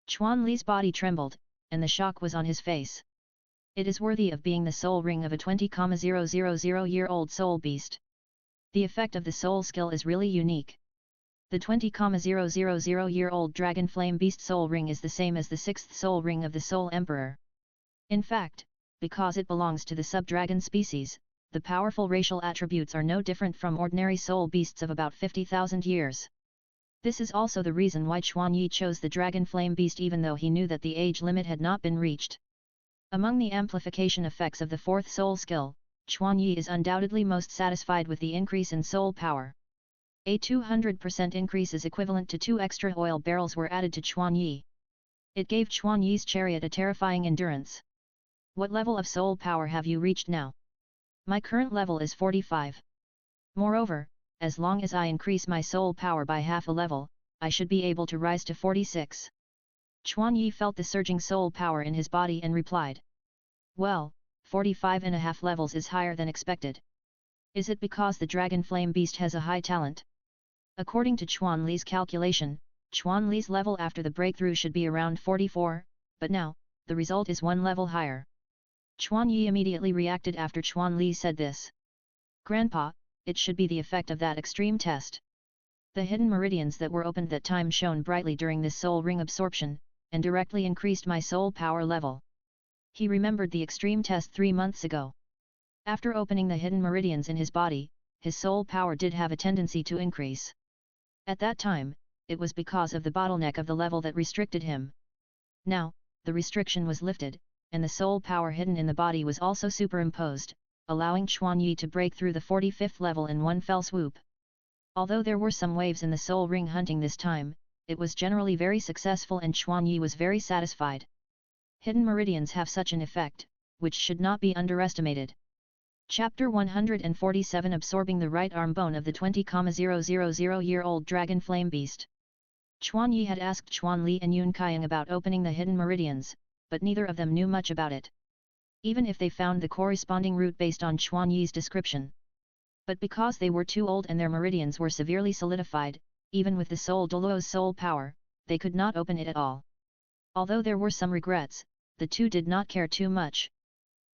Chuan Li's body trembled, and the shock was on his face. It is worthy of being the soul ring of a 20,000-year-old soul beast. The effect of the soul skill is really unique. The 20,000-year-old Dragon Flame Beast soul ring is the same as the sixth soul ring of the Soul Emperor. In fact, because it belongs to the sub-dragon species, the powerful racial attributes are no different from ordinary soul beasts of about 50,000 years. This is also the reason why Chuan Yi chose the Dragon Flame Beast even though he knew that the age limit had not been reached. Among the amplification effects of the fourth soul skill, Chuan Yi is undoubtedly most satisfied with the increase in soul power. A 200% increase is equivalent to 2 extra oil barrels were added to Chuan Yi. It gave Chuan Yi's chariot a terrifying endurance. What level of soul power have you reached now? My current level is 45. Moreover, as long as I increase my soul power by half a level, I should be able to rise to 46. Chuan Yi felt the surging soul power in his body and replied. Well, 45.5 levels is higher than expected. Is it because the Dragon Flame Beast has a high talent? According to Chuan Li's calculation, Chuan Li's level after the breakthrough should be around 44, but now, the result is 1 level higher. Chuan Yi immediately reacted after Chuan Li said this. Grandpa, it should be the effect of that extreme test. The hidden meridians that were opened that time shone brightly during this soul ring absorption, and directly increased my soul power level. He remembered the extreme test 3 months ago. After opening the hidden meridians in his body, his soul power did have a tendency to increase. At that time, it was because of the bottleneck of the level that restricted him. Now, the restriction was lifted, and the soul power hidden in the body was also superimposed, allowing Chuan Yi to break through the 45th level in one fell swoop. Although there were some waves in the soul ring hunting this time, it was generally very successful and Chuan Yi was very satisfied. Hidden meridians have such an effect, which should not be underestimated. Chapter 147 Absorbing the right arm bone of the 20,000-year-old Dragon Flame Beast. Chuan Yi had asked Chuan Li and Yun Kaiyang about opening the hidden meridians, but neither of them knew much about it. Even if they found the corresponding route based on Chuan Yi's description. But because they were too old and their meridians were severely solidified, even with the soul Douluo's soul power, they could not open it at all. Although there were some regrets, the two did not care too much.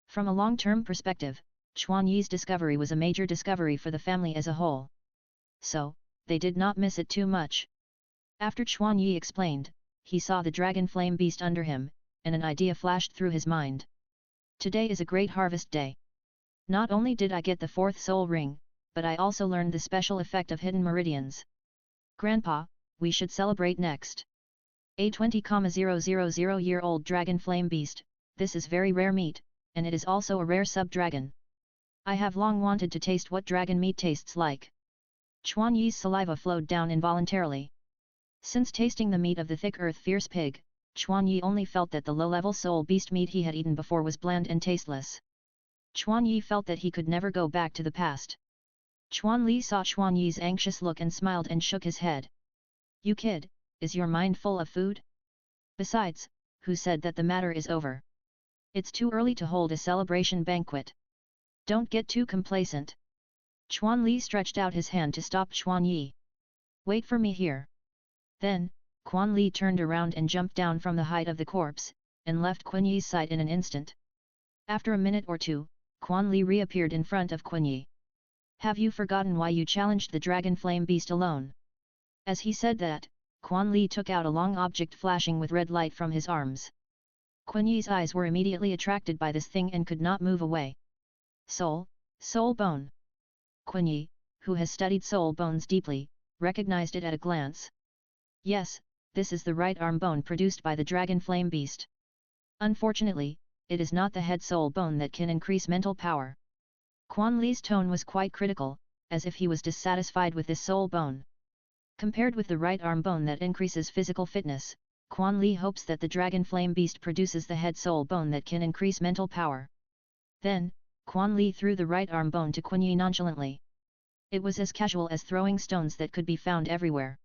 From a long-term perspective, Chuan Yi's discovery was a major discovery for the family as a whole. So, they did not miss it too much. After Chuan Yi explained, he saw the dragon flame beast under him, and an idea flashed through his mind. Today is a great harvest day. Not only did I get the 4th soul ring, but I also learned the special effect of hidden meridians. Grandpa, we should celebrate next. A 20,000-year-old dragon flame beast, this is very rare meat, and it is also a rare sub-dragon. I have long wanted to taste what dragon meat tastes like. Chuan Yi's saliva flowed down involuntarily. Since tasting the meat of the thick earth fierce pig, Chuan Yi only felt that the low-level soul beast meat he had eaten before was bland and tasteless. Chuan Yi felt that he could never go back to the past. Chuan Li saw Chuan Yi's anxious look and smiled and shook his head. You kid, is your mind full of food? Besides, who said that the matter is over? It's too early to hold a celebration banquet. Don't get too complacent. Chuan Li stretched out his hand to stop Chuan Yi. Wait for me here. Then, Quan Li turned around and jumped down from the height of the corpse, and left Kun Yi's side in an instant. After a minute or two, Quan Li reappeared in front of Kun Yi. Have you forgotten why you challenged the dragon flame beast alone? As he said that, Quan Li took out a long object flashing with red light from his arms. Kun Yi's eyes were immediately attracted by this thing and could not move away. Soul bone. Kun Yi, who has studied soul bones deeply, recognized it at a glance. Yes, this is the right arm bone produced by the dragon flame beast. Unfortunately, it is not the head soul bone that can increase mental power. Quan Li's tone was quite critical, as if he was dissatisfied with this soul bone. Compared with the right arm bone that increases physical fitness, Quan Li hopes that the dragon flame beast produces the head soul bone that can increase mental power. Then, Quan Li threw the right arm bone to Kun Yi nonchalantly. It was as casual as throwing stones that could be found everywhere.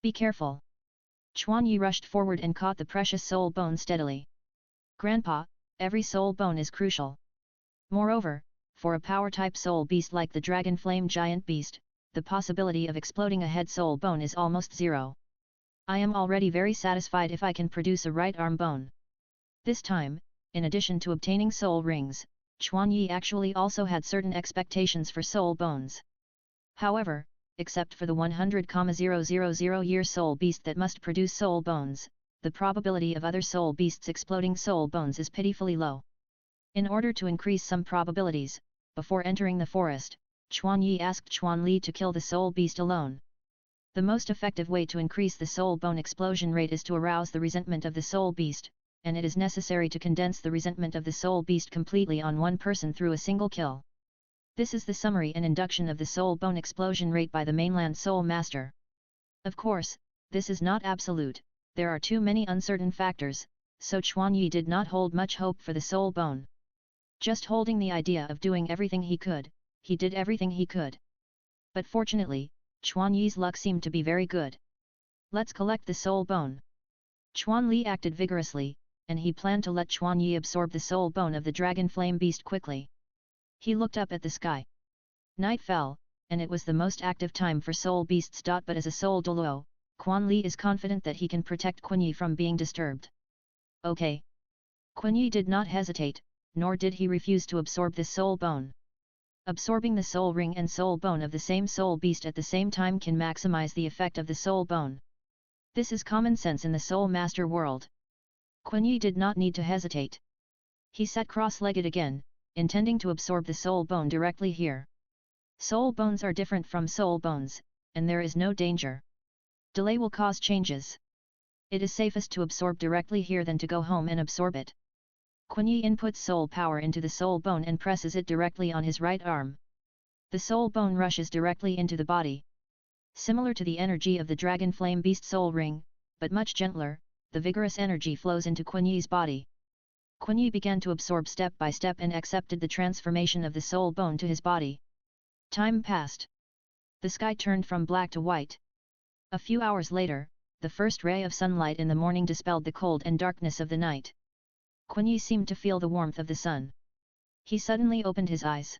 Be careful. Chuan Yi rushed forward and caught the precious soul bone steadily. Grandpa, every soul bone is crucial. Moreover, for a power-type soul beast like the dragon flame giant beast, the possibility of exploding a head soul bone is almost zero. I am already very satisfied if I can produce a right arm bone. This time, in addition to obtaining soul rings, Chuan Yi actually also had certain expectations for soul bones. However, except for the 100,000-year soul beast that must produce soul bones, the probability of other soul beasts exploding soul bones is pitifully low. In order to increase some probabilities, before entering the forest, Chuan Yi asked Chuan Li to kill the soul beast alone. The most effective way to increase the soul bone explosion rate is to arouse the resentment of the soul beast, and it is necessary to condense the resentment of the soul beast completely on one person through a single kill. This is the summary and induction of the soul bone explosion rate by the mainland soul master. Of course, this is not absolute, there are too many uncertain factors, so Chuan Yi did not hold much hope for the soul bone. Just holding the idea of doing everything he could, he did everything he could. But fortunately, Chuan Yi's luck seemed to be very good. Let's collect the soul bone. Chuan Li acted vigorously, and he planned to let Chuan Yi absorb the soul bone of the dragon flame beast quickly. He looked up at the sky. Night fell, and it was the most active time for soul beasts. But as a soul Douluo, Quan Li is confident that he can protect Kun Yi from being disturbed. Okay. Kun Yi did not hesitate, nor did he refuse to absorb this soul bone. Absorbing the soul ring and soul bone of the same soul beast at the same time can maximize the effect of the soul bone. This is common sense in the soul master world. Kun Yi did not need to hesitate. He sat cross-legged again, intending to absorb the soul bone directly here. Soul bones are different from soul bones, and there is no danger. Delay will cause changes. It is safest to absorb directly here than to go home and absorb it. Kun Yi inputs soul power into the soul bone and presses it directly on his right arm. The soul bone rushes directly into the body. Similar to the energy of the dragon flame beast soul ring, but much gentler, the vigorous energy flows into Kun Yi's body. Kun Yi began to absorb step by step and accepted the transformation of the soul bone to his body. Time passed. The sky turned from black to white. A few hours later, the first ray of sunlight in the morning dispelled the cold and darkness of the night. Kun Yi seemed to feel the warmth of the sun. He suddenly opened his eyes.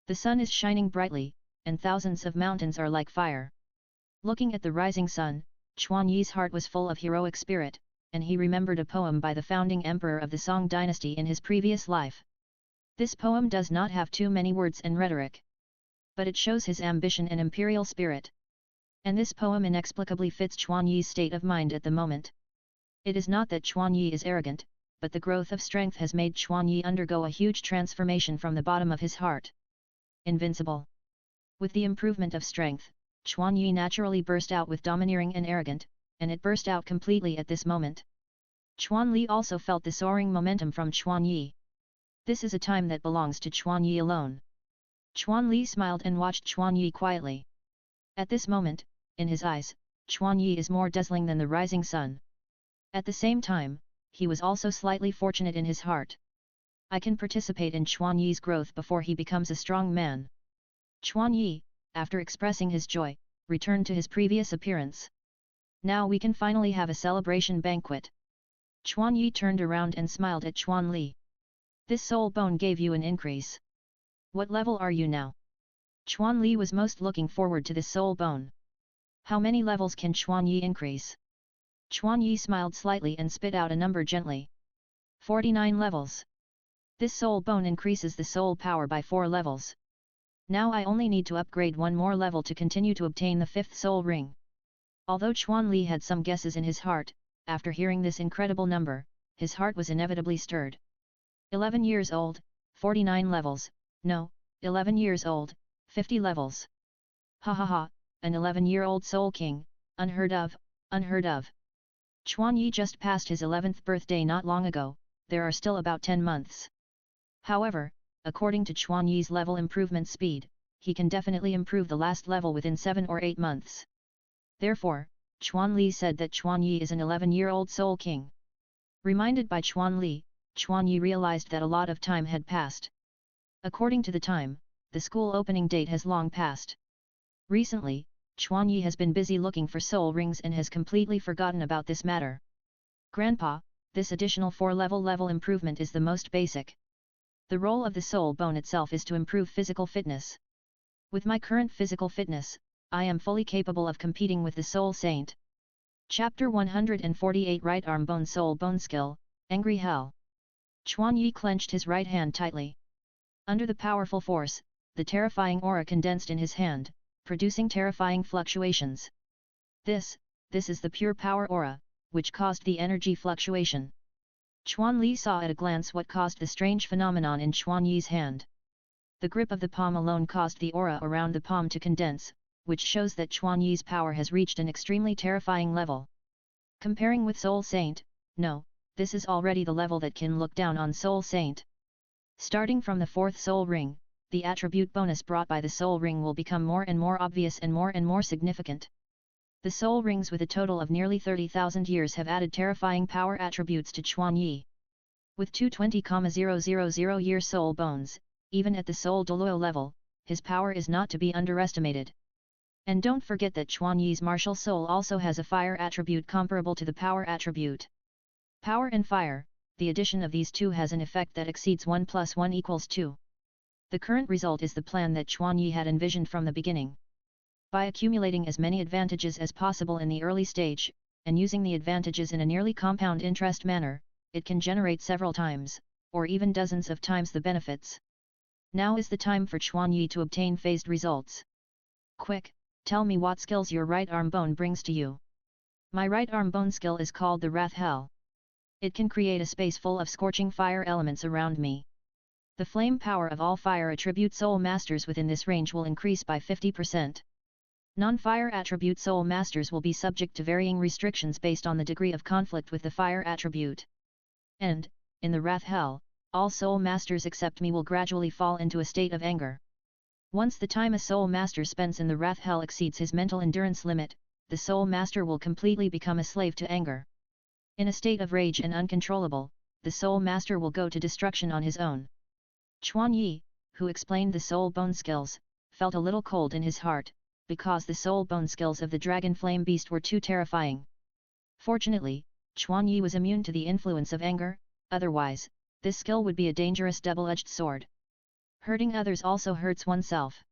The sun is shining brightly, and thousands of mountains are like fire. Looking at the rising sun, Chuan Yi's heart was full of heroic spirit, and he remembered a poem by the founding emperor of the Song dynasty in his previous life. This poem does not have too many words and rhetoric, but it shows his ambition and imperial spirit. And this poem inexplicably fits Chuan Yi's state of mind at the moment. It is not that Chuan Yi is arrogant, but the growth of strength has made Chuan Yi undergo a huge transformation from the bottom of his heart. Invincible. With the improvement of strength, Chuan Yi naturally burst out with domineering and arrogant, and it burst out completely at this moment. Chuan Li also felt the soaring momentum from Chuan Yi. This is a time that belongs to Chuan Yi alone. Chuan Li smiled and watched Chuan Yi quietly. At this moment, in his eyes, Chuan Yi is more dazzling than the rising sun. At the same time, he was also slightly fortunate in his heart. I can participate in Chuan Yi's growth before he becomes a strong man. Chuan Yi, after expressing his joy, returned to his previous appearance. Now we can finally have a celebration banquet. Chuan Yi turned around and smiled at Chuan Li. This soul bone gave you an increase. What level are you now? Chuan Li was most looking forward to this soul bone. How many levels can Chuan Yi increase? Chuan Yi smiled slightly and spit out a number gently. 49 levels. This soul bone increases the soul power by 4 levels. Now I only need to upgrade one more level to continue to obtain the 5th soul ring. Although Chuan Li had some guesses in his heart, after hearing this incredible number, his heart was inevitably stirred. 11 years old, 49 levels, no, 11 years old, 50 levels. Ha ha ha, an 11-year-old soul king, unheard of, unheard of. Chuan Yi just passed his 11th birthday not long ago, there are still about 10 months. However, according to Chuan Yi's level improvement speed, he can definitely improve the last level within 7 or 8 months. Therefore, Chuan Li said that Chuan Yi is an 11-year-old soul king. Reminded by Chuan Li, Chuan Yi realized that a lot of time had passed. According to the time, the school opening date has long passed. Recently, Chuan Yi has been busy looking for soul rings and has completely forgotten about this matter. Grandpa, this additional 4-level improvement is the most basic. The role of the soul bone itself is to improve physical fitness. With my current physical fitness, I am fully capable of competing with the soul saint. Chapter 148 Right Arm Bone Soul Bone Skill, Angry Hell. Chuan Yi clenched his right hand tightly. Under the powerful force, the terrifying aura condensed in his hand, producing terrifying fluctuations. This is the pure power aura, which caused the energy fluctuation. Chuan Li saw at a glance what caused the strange phenomenon in Chuan Yi's hand. The grip of the palm alone caused the aura around the palm to condense, which shows that Chuan Yi's power has reached an extremely terrifying level. Comparing with Soul Saint, no, this is already the level that can look down on Soul Saint. Starting from the 4th soul ring, the attribute bonus brought by the soul ring will become more and more obvious and more significant. The soul rings with a total of nearly 30,000 years have added terrifying power attributes to Chuan Yi. With 220,000 year soul bones, even at the soul Douluo level, his power is not to be underestimated. And don't forget that Chuan Yi's martial soul also has a fire attribute comparable to the power attribute. Power and fire, the addition of these two has an effect that exceeds 1 + 1 = 2. The current result is the plan that Chuan Yi had envisioned from the beginning. By accumulating as many advantages as possible in the early stage, and using the advantages in a nearly compound interest manner, it can generate several times, or even dozens of times the benefits. Now is the time for Chuan Yi to obtain phased results. Quick, tell me what skills your right arm bone brings to you. My right arm bone skill is called the Wrath Hell. It can create a space full of scorching fire elements around me. The flame power of all fire attribute soul masters within this range will increase by 50%. Non-fire attribute soul masters will be subject to varying restrictions based on the degree of conflict with the fire attribute. And, in the Wrath Hell, all soul masters except me will gradually fall into a state of anger. Once the time a soul master spends in the Wrath Hell exceeds his mental endurance limit, the soul master will completely become a slave to anger. In a state of rage and uncontrollable, the soul master will go to destruction on his own. Chuan Yi, who explained the soul bone skills, felt a little cold in his heart, because the soul bone skills of the dragon flame beast were too terrifying. Fortunately, Chuan Yi was immune to the influence of anger, otherwise, this skill would be a dangerous double-edged sword. Hurting others also hurts oneself.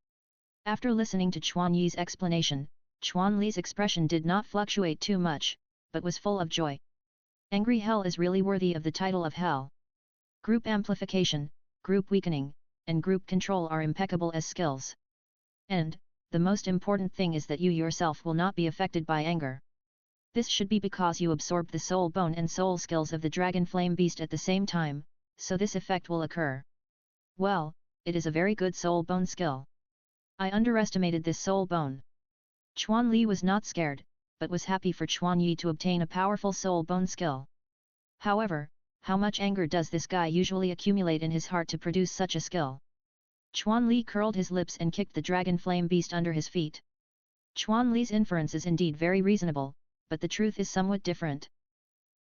After listening to Chuan Yi's explanation, Chuan Li's expression did not fluctuate too much, but was full of joy. Angry Hell is really worthy of the title of Hell. Group Amplification. group weakening, and group control are impeccable as skills. And, the most important thing is that you yourself will not be affected by anger. This should be because you absorbed the soul bone and soul skills of the dragon flame beast at the same time, so this effect will occur. Well, it is a very good soul bone skill. I underestimated this soul bone. Chuan Li was not scared, but was happy for Chuan Yi to obtain a powerful soul bone skill. However, how much anger does this guy usually accumulate in his heart to produce such a skill? Chuan Li curled his lips and kicked the dragon flame beast under his feet. Chuan Li's inference is indeed very reasonable, but the truth is somewhat different.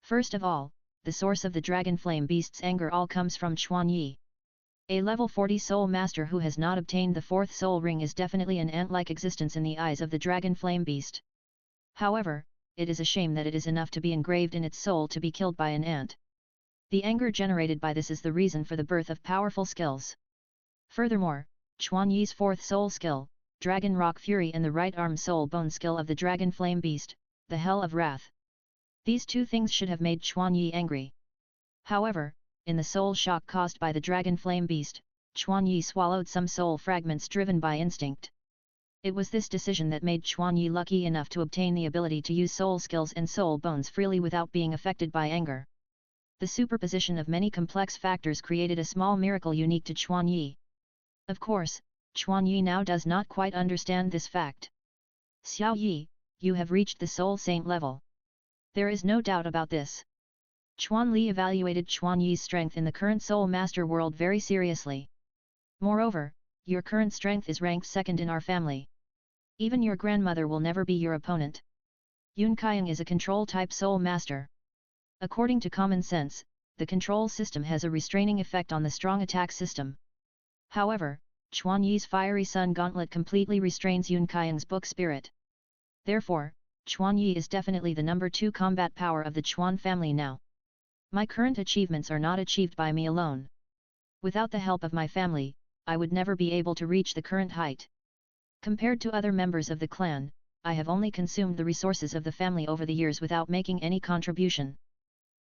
First of all, the source of the dragon flame beast's anger all comes from Chuan Yi. A level 40 soul master who has not obtained the fourth soul ring is definitely an ant-like existence in the eyes of the dragon flame beast. However, it is a shame that it is enough to be engraved in its soul to be killed by an ant. The anger generated by this is the reason for the birth of powerful skills. Furthermore, Chuan Yi's fourth soul skill, Dragon Rock Fury, and the right arm soul bone skill of the dragon flame beast, the Hell of Wrath. These two things should have made Chuan Yi angry. However, in the soul shock caused by the dragon flame beast, Chuan Yi swallowed some soul fragments driven by instinct. It was this decision that made Chuan Yi lucky enough to obtain the ability to use soul skills and soul bones freely without being affected by anger. The superposition of many complex factors created a small miracle unique to Chuan Yi. Of course, Chuan Yi now does not quite understand this fact. Xiao Yi, you have reached the soul saint level. There is no doubt about this. Chuan Li evaluated Chuan Yi's strength in the current soul master world very seriously. Moreover, your current strength is ranked second in our family. Even your grandmother will never be your opponent. Yun Qiang is a control-type soul master. According to common sense, the control system has a restraining effect on the strong attack system. However, Chuan Yi's fiery sun gauntlet completely restrains Yun Qiang's book spirit. Therefore, Chuan Yi is definitely the number 2 combat power of the Chuan family now. My current achievements are not achieved by me alone. Without the help of my family, I would never be able to reach the current height. Compared to other members of the clan, I have only consumed the resources of the family over the years without making any contribution.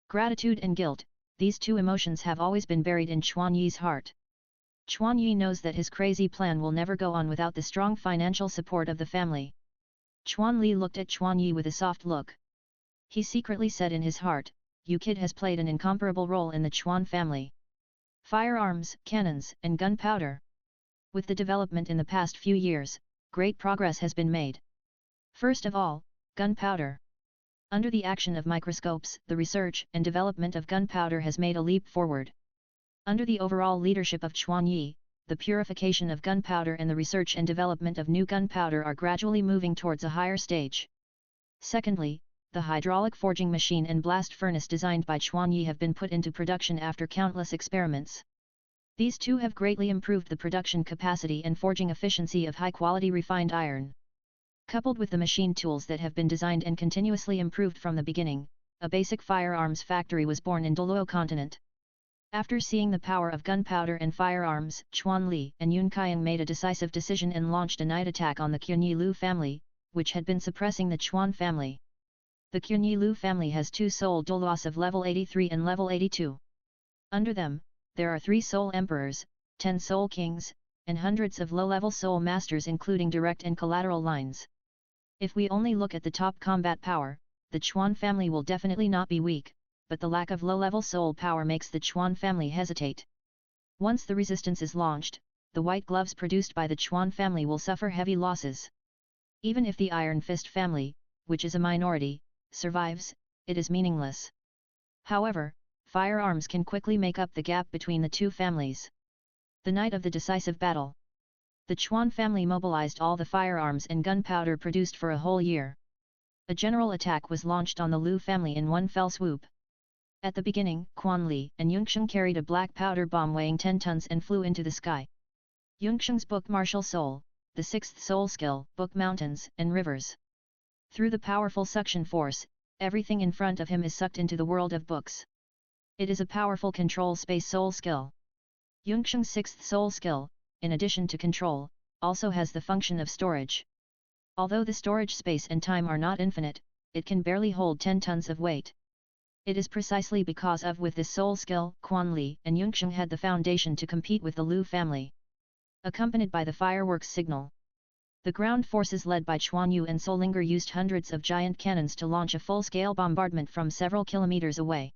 Gratitude and guilt, these two emotions have always been buried in Chuan Yi's heart. Chuan Yi knows that his crazy plan will never go on without the strong financial support of the family. Chuan Li looked at Chuan Yi with a soft look. He secretly said in his heart, "You kid has played an incomparable role in the Chuan family. Firearms, cannons, and gunpowder. With the development in the past few years, great progress has been made. First of all, gunpowder. Under the action of microscopes, the research and development of gunpowder has made a leap forward. Under the overall leadership of Chuan Yi, the purification of gunpowder and the research and development of new gunpowder are gradually moving towards a higher stage. Secondly, the hydraulic forging machine and blast furnace designed by Chuan Yi have been put into production after countless experiments. These two have greatly improved the production capacity and forging efficiency of high-quality refined iron. Coupled with the machine tools that have been designed and continuously improved from the beginning, a basic firearms factory was born in Douluo continent. After seeing the power of gunpowder and firearms, Chuan Li and Yun Qiang made a decisive decision and launched a night attack on the Qunyi Lu family, which had been suppressing the Chuan family. The Qunyi Lu family has 2 soul Douluos of level 83 and level 82. Under them, there are 3 soul emperors, 10 soul kings, and hundreds of low-level soul masters including direct and collateral lines. If we only look at the top combat power, the Chuan family will definitely not be weak, but the lack of low-level soul power makes the Chuan family hesitate. Once the resistance is launched, the white gloves produced by the Chuan family will suffer heavy losses. Even if the Iron Fist family, which is a minority, survives, it is meaningless. However, firearms can quickly make up the gap between the two families. The night of the decisive battle, the Chuan family mobilized all the firearms and gunpowder produced for a whole year. A general attack was launched on the Lu family in one fell swoop. At the beginning, Quan Li and Yunxiang carried a black powder bomb weighing 10 tons and flew into the sky. Yunxiang's book Martial Soul, the 6th soul skill, book mountains and rivers. Through the powerful suction force, everything in front of him is sucked into the world of books. It is a powerful control space soul skill. Yunxiang's 6th soul skill, in addition to control, also has the function of storage. Although the storage space and time are not infinite, it can barely hold 10 tons of weight. It is precisely because of with this soul skill, Quan Li and Yunxiang had the foundation to compete with the Lu family. Accompanied by the fireworks signal, the ground forces led by Chuan Yu and Solinger used hundreds of giant cannons to launch a full-scale bombardment from several kilometers away.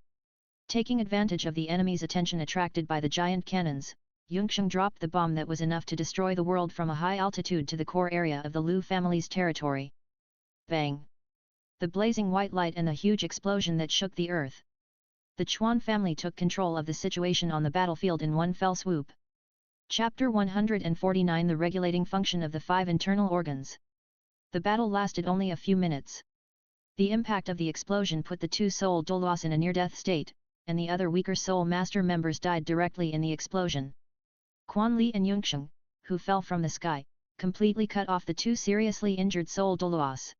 Taking advantage of the enemy's attention attracted by the giant cannons, Yunxiang dropped the bomb that was enough to destroy the world from a high altitude to the core area of the Lu family's territory. Bang! The blazing white light and the huge explosion that shook the earth. The Chuan family took control of the situation on the battlefield in one fell swoop. Chapter 149 The regulating function of the 5 internal organs. The battle lasted only a few minutes. The impact of the explosion put the 2 soul Douluos in a near-death state, and the other weaker soul master members died directly in the explosion. Quan Li and Yunxiang, who fell from the sky, completely cut off the 2 seriously injured soul Douluos.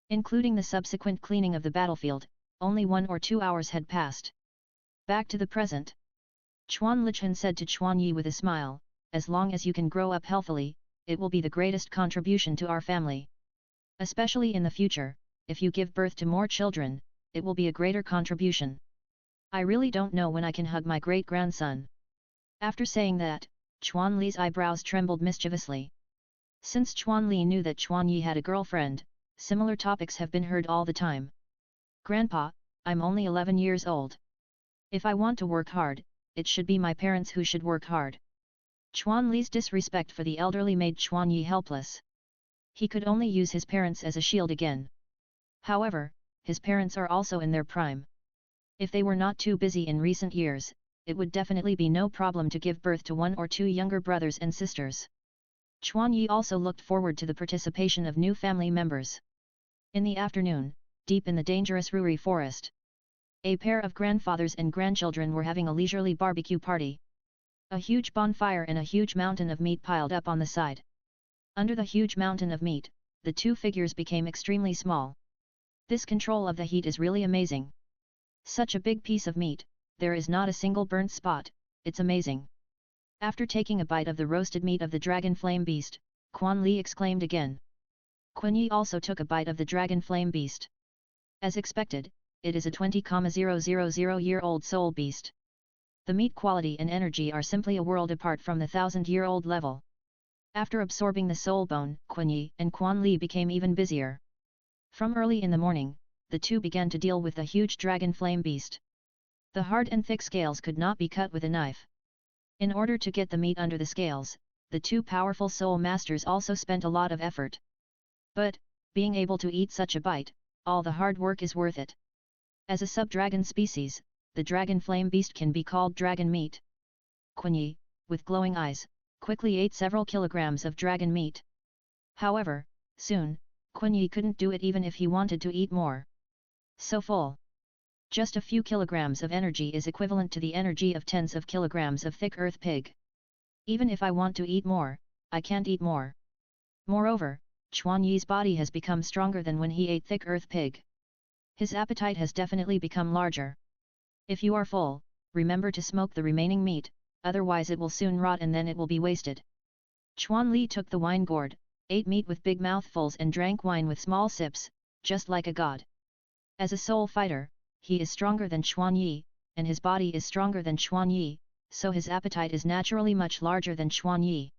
Including the subsequent cleaning of the battlefield, only 1 or 2 hours had passed. Back to the present. Chuan Lichen said to Chuan Yi with a smile, as long as you can grow up healthily, it will be the greatest contribution to our family. Especially in the future, if you give birth to more children, it will be a greater contribution. I really don't know when I can hug my great-grandson. After saying that, Chuan Li's eyebrows trembled mischievously. Since Chuan Li knew that Chuan Yi had a girlfriend, similar topics have been heard all the time. Grandpa, I'm only 11 years old. If I want to work hard, it should be my parents who should work hard. Chuan Li's disrespect for the elderly made Chuan Yi helpless. He could only use his parents as a shield again. However, his parents are also in their prime. If they were not too busy in recent years, it would definitely be no problem to give birth to 1 or 2 younger brothers and sisters. Chuan Yi also looked forward to the participation of new family members. In the afternoon, deep in the dangerous Ruri forest, a pair of grandfathers and grandchildren were having a leisurely barbecue party. A huge bonfire and a huge mountain of meat piled up on the side. Under the huge mountain of meat, the 2 figures became extremely small. This control of the heat is really amazing. Such a big piece of meat, there is not a single burnt spot, it's amazing. After taking a bite of the roasted meat of the dragon flame beast, Quan Li exclaimed again. Quan Yi also took a bite of the dragon flame beast. As expected, it is a 20,000-year-old soul beast. The meat quality and energy are simply a world apart from the 1,000-year-old level. After absorbing the soul bone, Quan Yi and Quan Li became even busier. From early in the morning, the 2 began to deal with the huge dragon flame beast. The hard and thick scales could not be cut with a knife. In order to get the meat under the scales, the 2 powerful soul masters also spent a lot of effort. But, being able to eat such a bite, all the hard work is worth it. As a sub-dragon species, the dragon flame beast can be called dragon meat. Quan Yi, with glowing eyes, quickly ate several kilograms of dragon meat. However, soon, Quan Yi couldn't do it even if he wanted to eat more. So full. Just a few kilograms of energy is equivalent to the energy of tens of kilograms of thick earth pig. Even if I want to eat more, I can't eat more. Moreover, Chuan Yi's body has become stronger than when he ate thick earth pig. His appetite has definitely become larger. If you are full, remember to smoke the remaining meat, otherwise it will soon rot and then it will be wasted. Chuan Li took the wine gourd, ate meat with big mouthfuls and drank wine with small sips, just like a god. As a soul fighter, he is stronger than Chuan Yi, and his body is stronger than Chuan Yi, so his appetite is naturally much larger than Chuan Yi.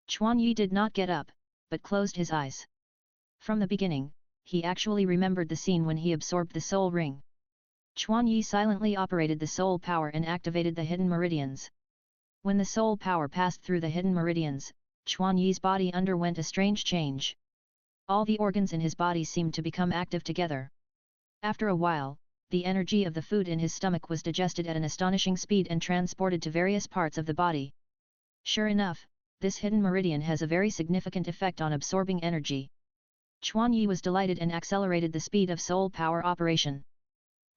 Chuan Yi did not get up, but closed his eyes. From the beginning, he actually remembered the scene when he absorbed the soul ring. Chuan Yi silently operated the soul power and activated the hidden meridians. When the soul power passed through the hidden meridians, Chuan Yi's body underwent a strange change. All the organs in his body seemed to become active together. After a while, the energy of the food in his stomach was digested at an astonishing speed and transported to various parts of the body. Sure enough, this hidden meridian has a very significant effect on absorbing energy. Chuan Yi was delighted and accelerated the speed of soul power operation.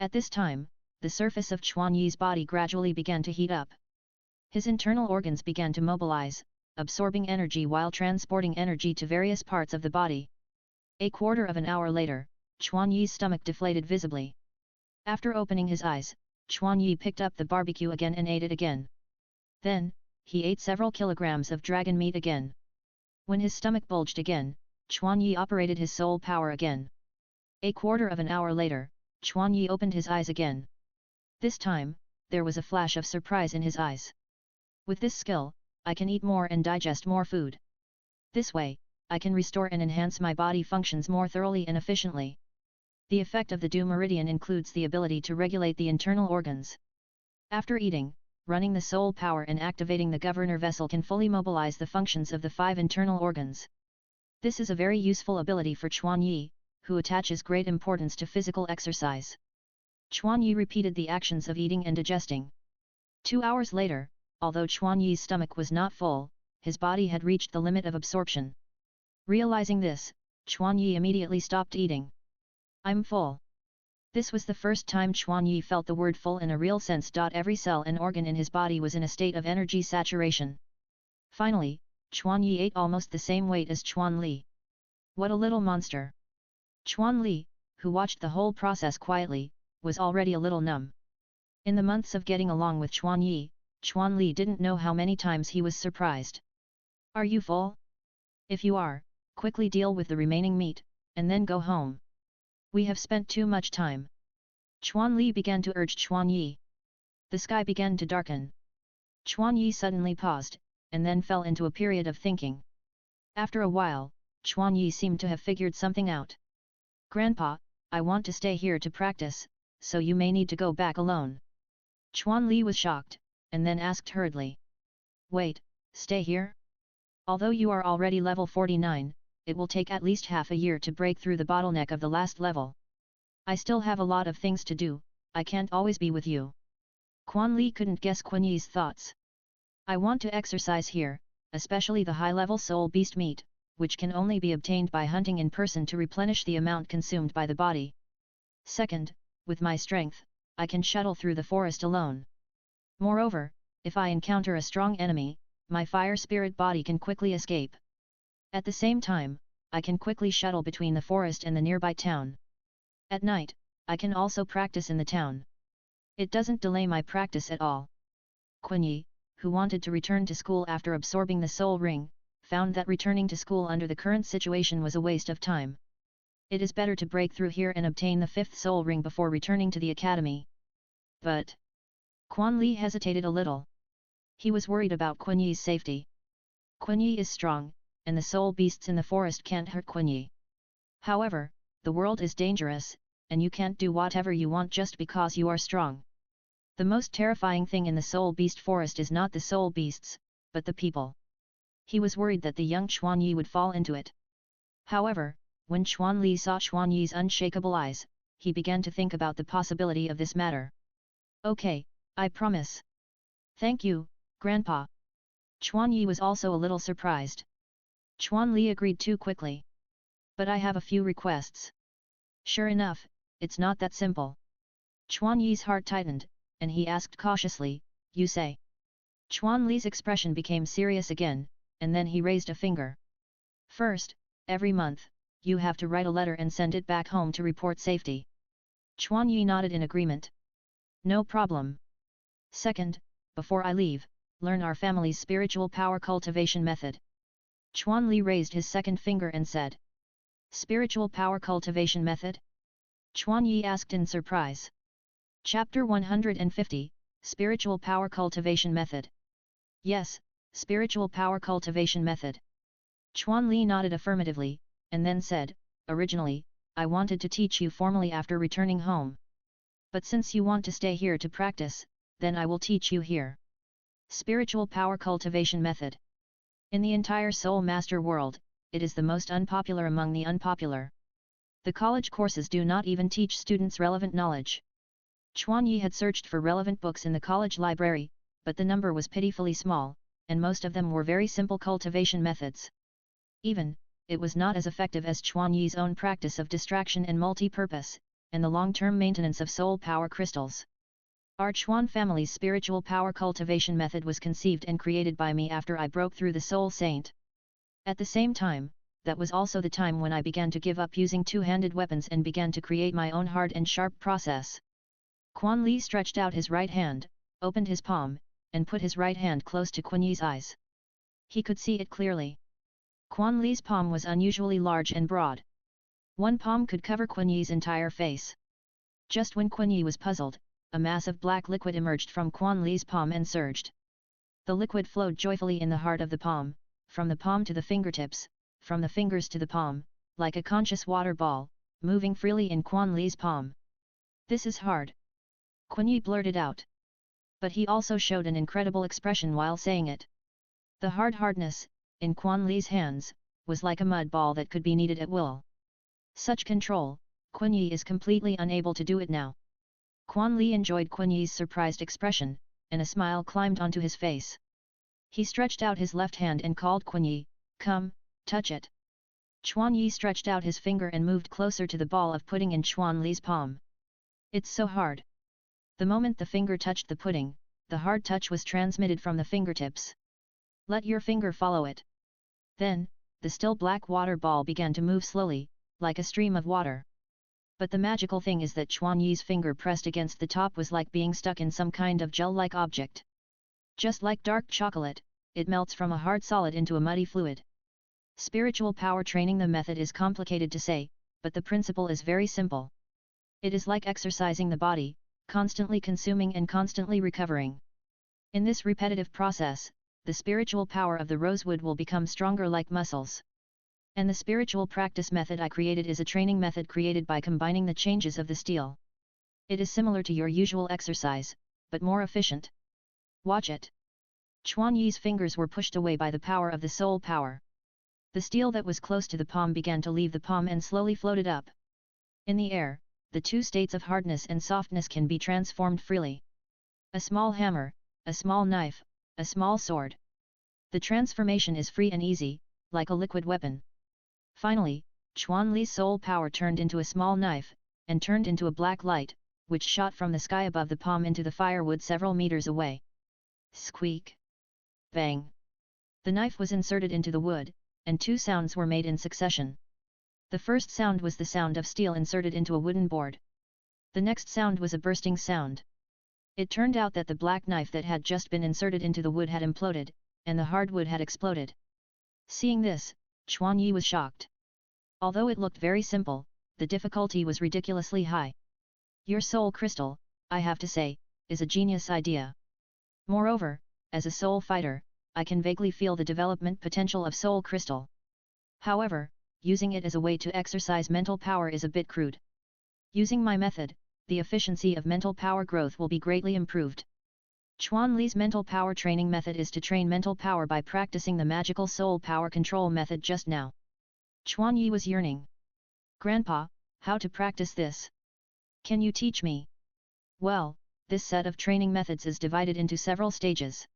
At this time, the surface of Chuan Yi's body gradually began to heat up. His internal organs began to mobilize, absorbing energy while transporting energy to various parts of the body. A quarter of an hour later, Chuan Yi's stomach deflated visibly. After opening his eyes, Chuan Yi picked up the barbecue again and ate it again. Then, he ate several kilograms of dragon meat again. When his stomach bulged again, Chuan Yi operated his soul power again. A quarter of an hour later, Chuan Yi opened his eyes again. This time, there was a flash of surprise in his eyes. With this skill, I can eat more and digest more food. This way, I can restore and enhance my body functions more thoroughly and efficiently. The effect of the dew meridian includes the ability to regulate the internal organs. After eating, running the soul power and activating the governor vessel can fully mobilize the functions of the 5 internal organs. This is a very useful ability for Chuan Yi, who attaches great importance to physical exercise. Chuan Yi repeated the actions of eating and digesting. 2 hours later, although Chuan Yi's stomach was not full, his body had reached the limit of absorption. Realizing this, Chuan Yi immediately stopped eating. I'm full. This was the first time Chuan Yi felt the word full in a real sense. Every cell and organ in his body was in a state of energy saturation. Finally, Chuan Yi ate almost the same weight as Chuan Li. What a little monster! Chuan Li, who watched the whole process quietly, was already a little numb. In the months of getting along with Chuan Yi, Chuan Li didn't know how many times he was surprised. Are you full? If you are, quickly deal with the remaining meat, and then go home. We have spent too much time. Chuan Li began to urge Chuan Yi. The sky began to darken. Chuan Yi suddenly paused, and then fell into a period of thinking. After a while, Chuan Yi seemed to have figured something out. Grandpa, I want to stay here to practice, so you may need to go back alone. Chuan Li was shocked, and then asked hurriedly. Wait, stay here? Although you are already level 49, it will take at least half a year to break through the bottleneck of the last level. I still have a lot of things to do, I can't always be with you. Quan Li couldn't guess Quan Yi's thoughts. I want to exercise here, especially the high-level soul beast meat, which can only be obtained by hunting in person to replenish the amount consumed by the body. Second, with my strength, I can shuttle through the forest alone. Moreover, if I encounter a strong enemy, my fire spirit body can quickly escape. At the same time, I can quickly shuttle between the forest and the nearby town. At night, I can also practice in the town. It doesn't delay my practice at all. Quan Yi, who wanted to return to school after absorbing the soul ring, found that returning to school under the current situation was a waste of time. It is better to break through here and obtain the 5th soul ring before returning to the academy. But Quan Li hesitated a little. He was worried about Quan Yi's safety. Quan Yi is strong, and the soul beasts in the forest can't hurt Quan Yi. However, the world is dangerous, and you can't do whatever you want just because you are strong. The most terrifying thing in the soul beast forest is not the soul beasts, but the people. He was worried that the young Chuan Yi would fall into it. However, when Chuan Li saw Chuan Yi's unshakable eyes, he began to think about the possibility of this matter. Okay, I promise. Thank you, Grandpa. Chuan Yi was also a little surprised. Chuan Li agreed too quickly. But I have a few requests. Sure enough, it's not that simple. Chuan Yi's heart tightened, and he asked cautiously, you say? Chuan Li's expression became serious again, and then he raised a finger. First, every month, you have to write a letter and send it back home to report safety. Chuan Yi nodded in agreement. No problem. Second, before I leave, learn our family's spiritual power cultivation method. Chuan Li raised his second finger and said. Spiritual power cultivation method? Chuan Yi asked in surprise. Chapter 150, Spiritual Power Cultivation Method. Yes, Spiritual Power Cultivation Method. Chuan Li nodded affirmatively, and then said, originally, I wanted to teach you formally after returning home. But since you want to stay here to practice, then I will teach you here. Spiritual Power Cultivation Method. In the entire Soul Master world, it is the most unpopular among the unpopular. The college courses do not even teach students relevant knowledge. Chuan Yi had searched for relevant books in the college library, but the number was pitifully small, and most of them were very simple cultivation methods. Even, it was not as effective as Chuan Yi's own practice of distraction and multi-purpose, and the long-term maintenance of soul power crystals. Our Chuan family's spiritual power cultivation method was conceived and created by me after I broke through the Soul Saint. At the same time, that was also the time when I began to give up using two-handed weapons and began to create my own hard and sharp process. Quan Li stretched out his right hand, opened his palm, and put his right hand close to Quan Yi's eyes. He could see it clearly. Quan Li's palm was unusually large and broad. One palm could cover Quan Yi's entire face. Just when Quan Yi was puzzled, a mass of black liquid emerged from Quan Li's palm and surged. The liquid flowed joyfully in the heart of the palm, from the palm to the fingertips, from the fingers to the palm, like a conscious water ball, moving freely in Quan Li's palm. "This is hard," Quan Yi blurted out. But he also showed an incredible expression while saying it. The hardness, in Quan Li's hands, was like a mud ball that could be kneaded at will. Such control, Quan Yi is completely unable to do it now. Quan Li enjoyed Quan Yi's surprised expression, and a smile climbed onto his face. He stretched out his left hand and called Quan Yi, "Come, touch it." Quan Yi stretched out his finger and moved closer to the ball of pudding in Quan Li's palm. "It's so hard." The moment the finger touched the pudding, the hard touch was transmitted from the fingertips. "Let your finger follow it." Then, the still black water ball began to move slowly, like a stream of water. But the magical thing is that Quan Yi's finger pressed against the top was like being stuck in some kind of gel-like object. Just like dark chocolate, it melts from a hard solid into a muddy fluid. Spiritual power training. The method is complicated to say, but the principle is very simple. It is like exercising the body, constantly consuming and constantly recovering. In this repetitive process, the spiritual power of the rosewood will become stronger like muscles. And the spiritual practice method I created is a training method created by combining the changes of the steel. It is similar to your usual exercise, but more efficient. Watch it. Quan Yi's fingers were pushed away by the power of the soul power. The steel that was close to the palm began to leave the palm and slowly floated up. In the air, the two states of hardness and softness can be transformed freely. A small hammer, a small knife, a small sword. The transformation is free and easy, like a liquid weapon. Finally, Quan Li's soul power turned into a small knife, and turned into a black light, which shot from the sky above the palm into the firewood several meters away. Squeak! Bang! The knife was inserted into the wood, and two sounds were made in succession. The first sound was the sound of steel inserted into a wooden board. The next sound was a bursting sound. It turned out that the black knife that had just been inserted into the wood had imploded, and the hard wood had exploded. Seeing this, Quan Yi was shocked. Although it looked very simple, the difficulty was ridiculously high. Your soul crystal, I have to say, is a genius idea. Moreover, as a soul fighter, I can vaguely feel the development potential of soul crystal. However, using it as a way to exercise mental power is a bit crude. Using my method, the efficiency of mental power growth will be greatly improved. Quan Li's mental power training method is to train mental power by practicing the magical soul power control method just now. Quan Yi was yearning. "Grandpa, how to practice this? Can you teach me?" Well, this set of training methods is divided into several stages.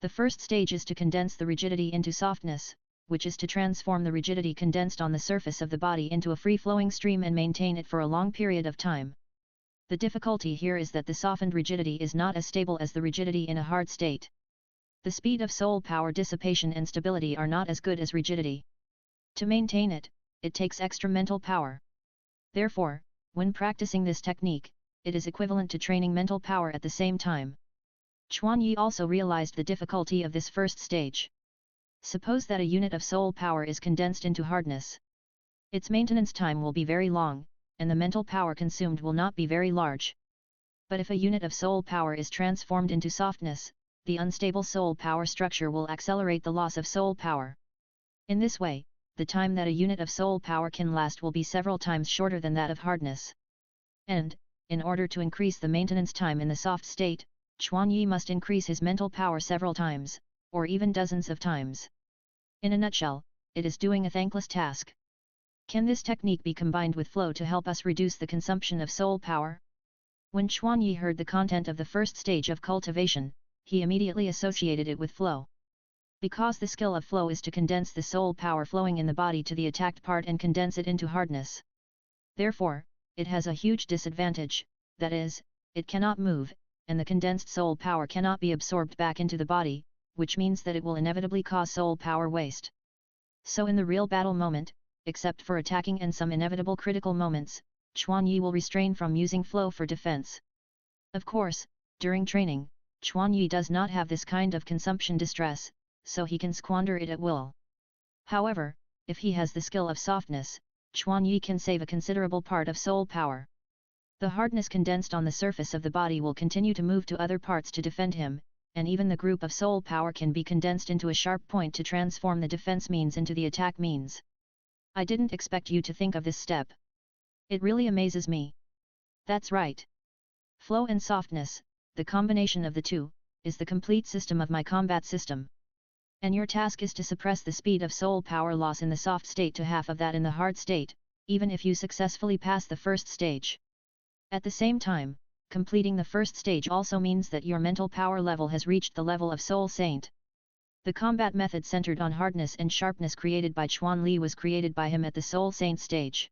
The first stage is to condense the rigidity into softness, which is to transform the rigidity condensed on the surface of the body into a free-flowing stream and maintain it for a long period of time. The difficulty here is that the softened rigidity is not as stable as the rigidity in a hard state. The speed of soul power dissipation and stability are not as good as rigidity. To maintain it, it takes extra mental power. Therefore, when practicing this technique, it is equivalent to training mental power at the same time. Quan Yi also realized the difficulty of this first stage. Suppose that a unit of soul power is condensed into hardness. Its maintenance time will be very long, and the mental power consumed will not be very large. But if a unit of soul power is transformed into softness, the unstable soul power structure will accelerate the loss of soul power. In this way, the time that a unit of soul power can last will be several times shorter than that of hardness. And, in order to increase the maintenance time in the soft state, Quan Yi must increase his mental power several times, or even dozens of times. In a nutshell, it is doing a thankless task. Can this technique be combined with flow to help us reduce the consumption of soul power? When Quan Yi heard the content of the first stage of cultivation, he immediately associated it with flow. Because the skill of flow is to condense the soul power flowing in the body to the attacked part and condense it into hardness. Therefore, it has a huge disadvantage, that is, it cannot move, and the condensed soul power cannot be absorbed back into the body, which means that it will inevitably cause soul power waste. So in the real battle moment, except for attacking and some inevitable critical moments, Quan Yi will restrain from using flow for defense. Of course, during training, Quan Yi does not have this kind of consumption distress, so he can squander it at will. However, if he has the skill of softness, Quan Yi can save a considerable part of soul power. The hardness condensed on the surface of the body will continue to move to other parts to defend him, and even the group of soul power can be condensed into a sharp point to transform the defense means into the attack means. I didn't expect you to think of this step. It really amazes me. That's right. Flow and softness, the combination of the two, is the complete system of my combat system. And your task is to suppress the speed of soul power loss in the soft state to half of that in the hard state, even if you successfully pass the first stage. At the same time, completing the first stage also means that your mental power level has reached the level of Soul Saint. The combat method centered on hardness and sharpness created by Chuan Li was created by him at the Soul Saint stage.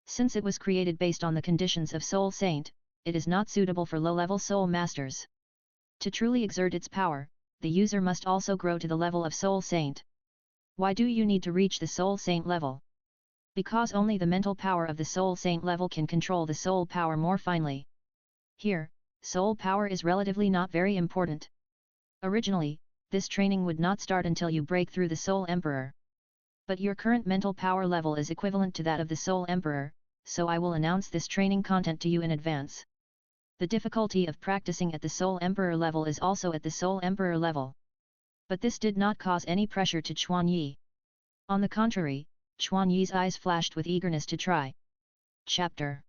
Since it was created based on the conditions of Soul Saint, it is not suitable for low-level Soul Masters. To truly exert its power, the user must also grow to the level of Soul Saint. Why do you need to reach the Soul Saint level? Because only the mental power of the Soul Saint level can control the soul power more finely. Here, soul power is relatively not very important. Originally, this training would not start until you break through the Soul Emperor. But your current mental power level is equivalent to that of the Soul Emperor, so I will announce this training content to you in advance. The difficulty of practicing at the Soul Emperor level is also at the Soul Emperor level. But this did not cause any pressure to Chuan Yi. On the contrary, Chuan Yi's eyes flashed with eagerness to try. Chapter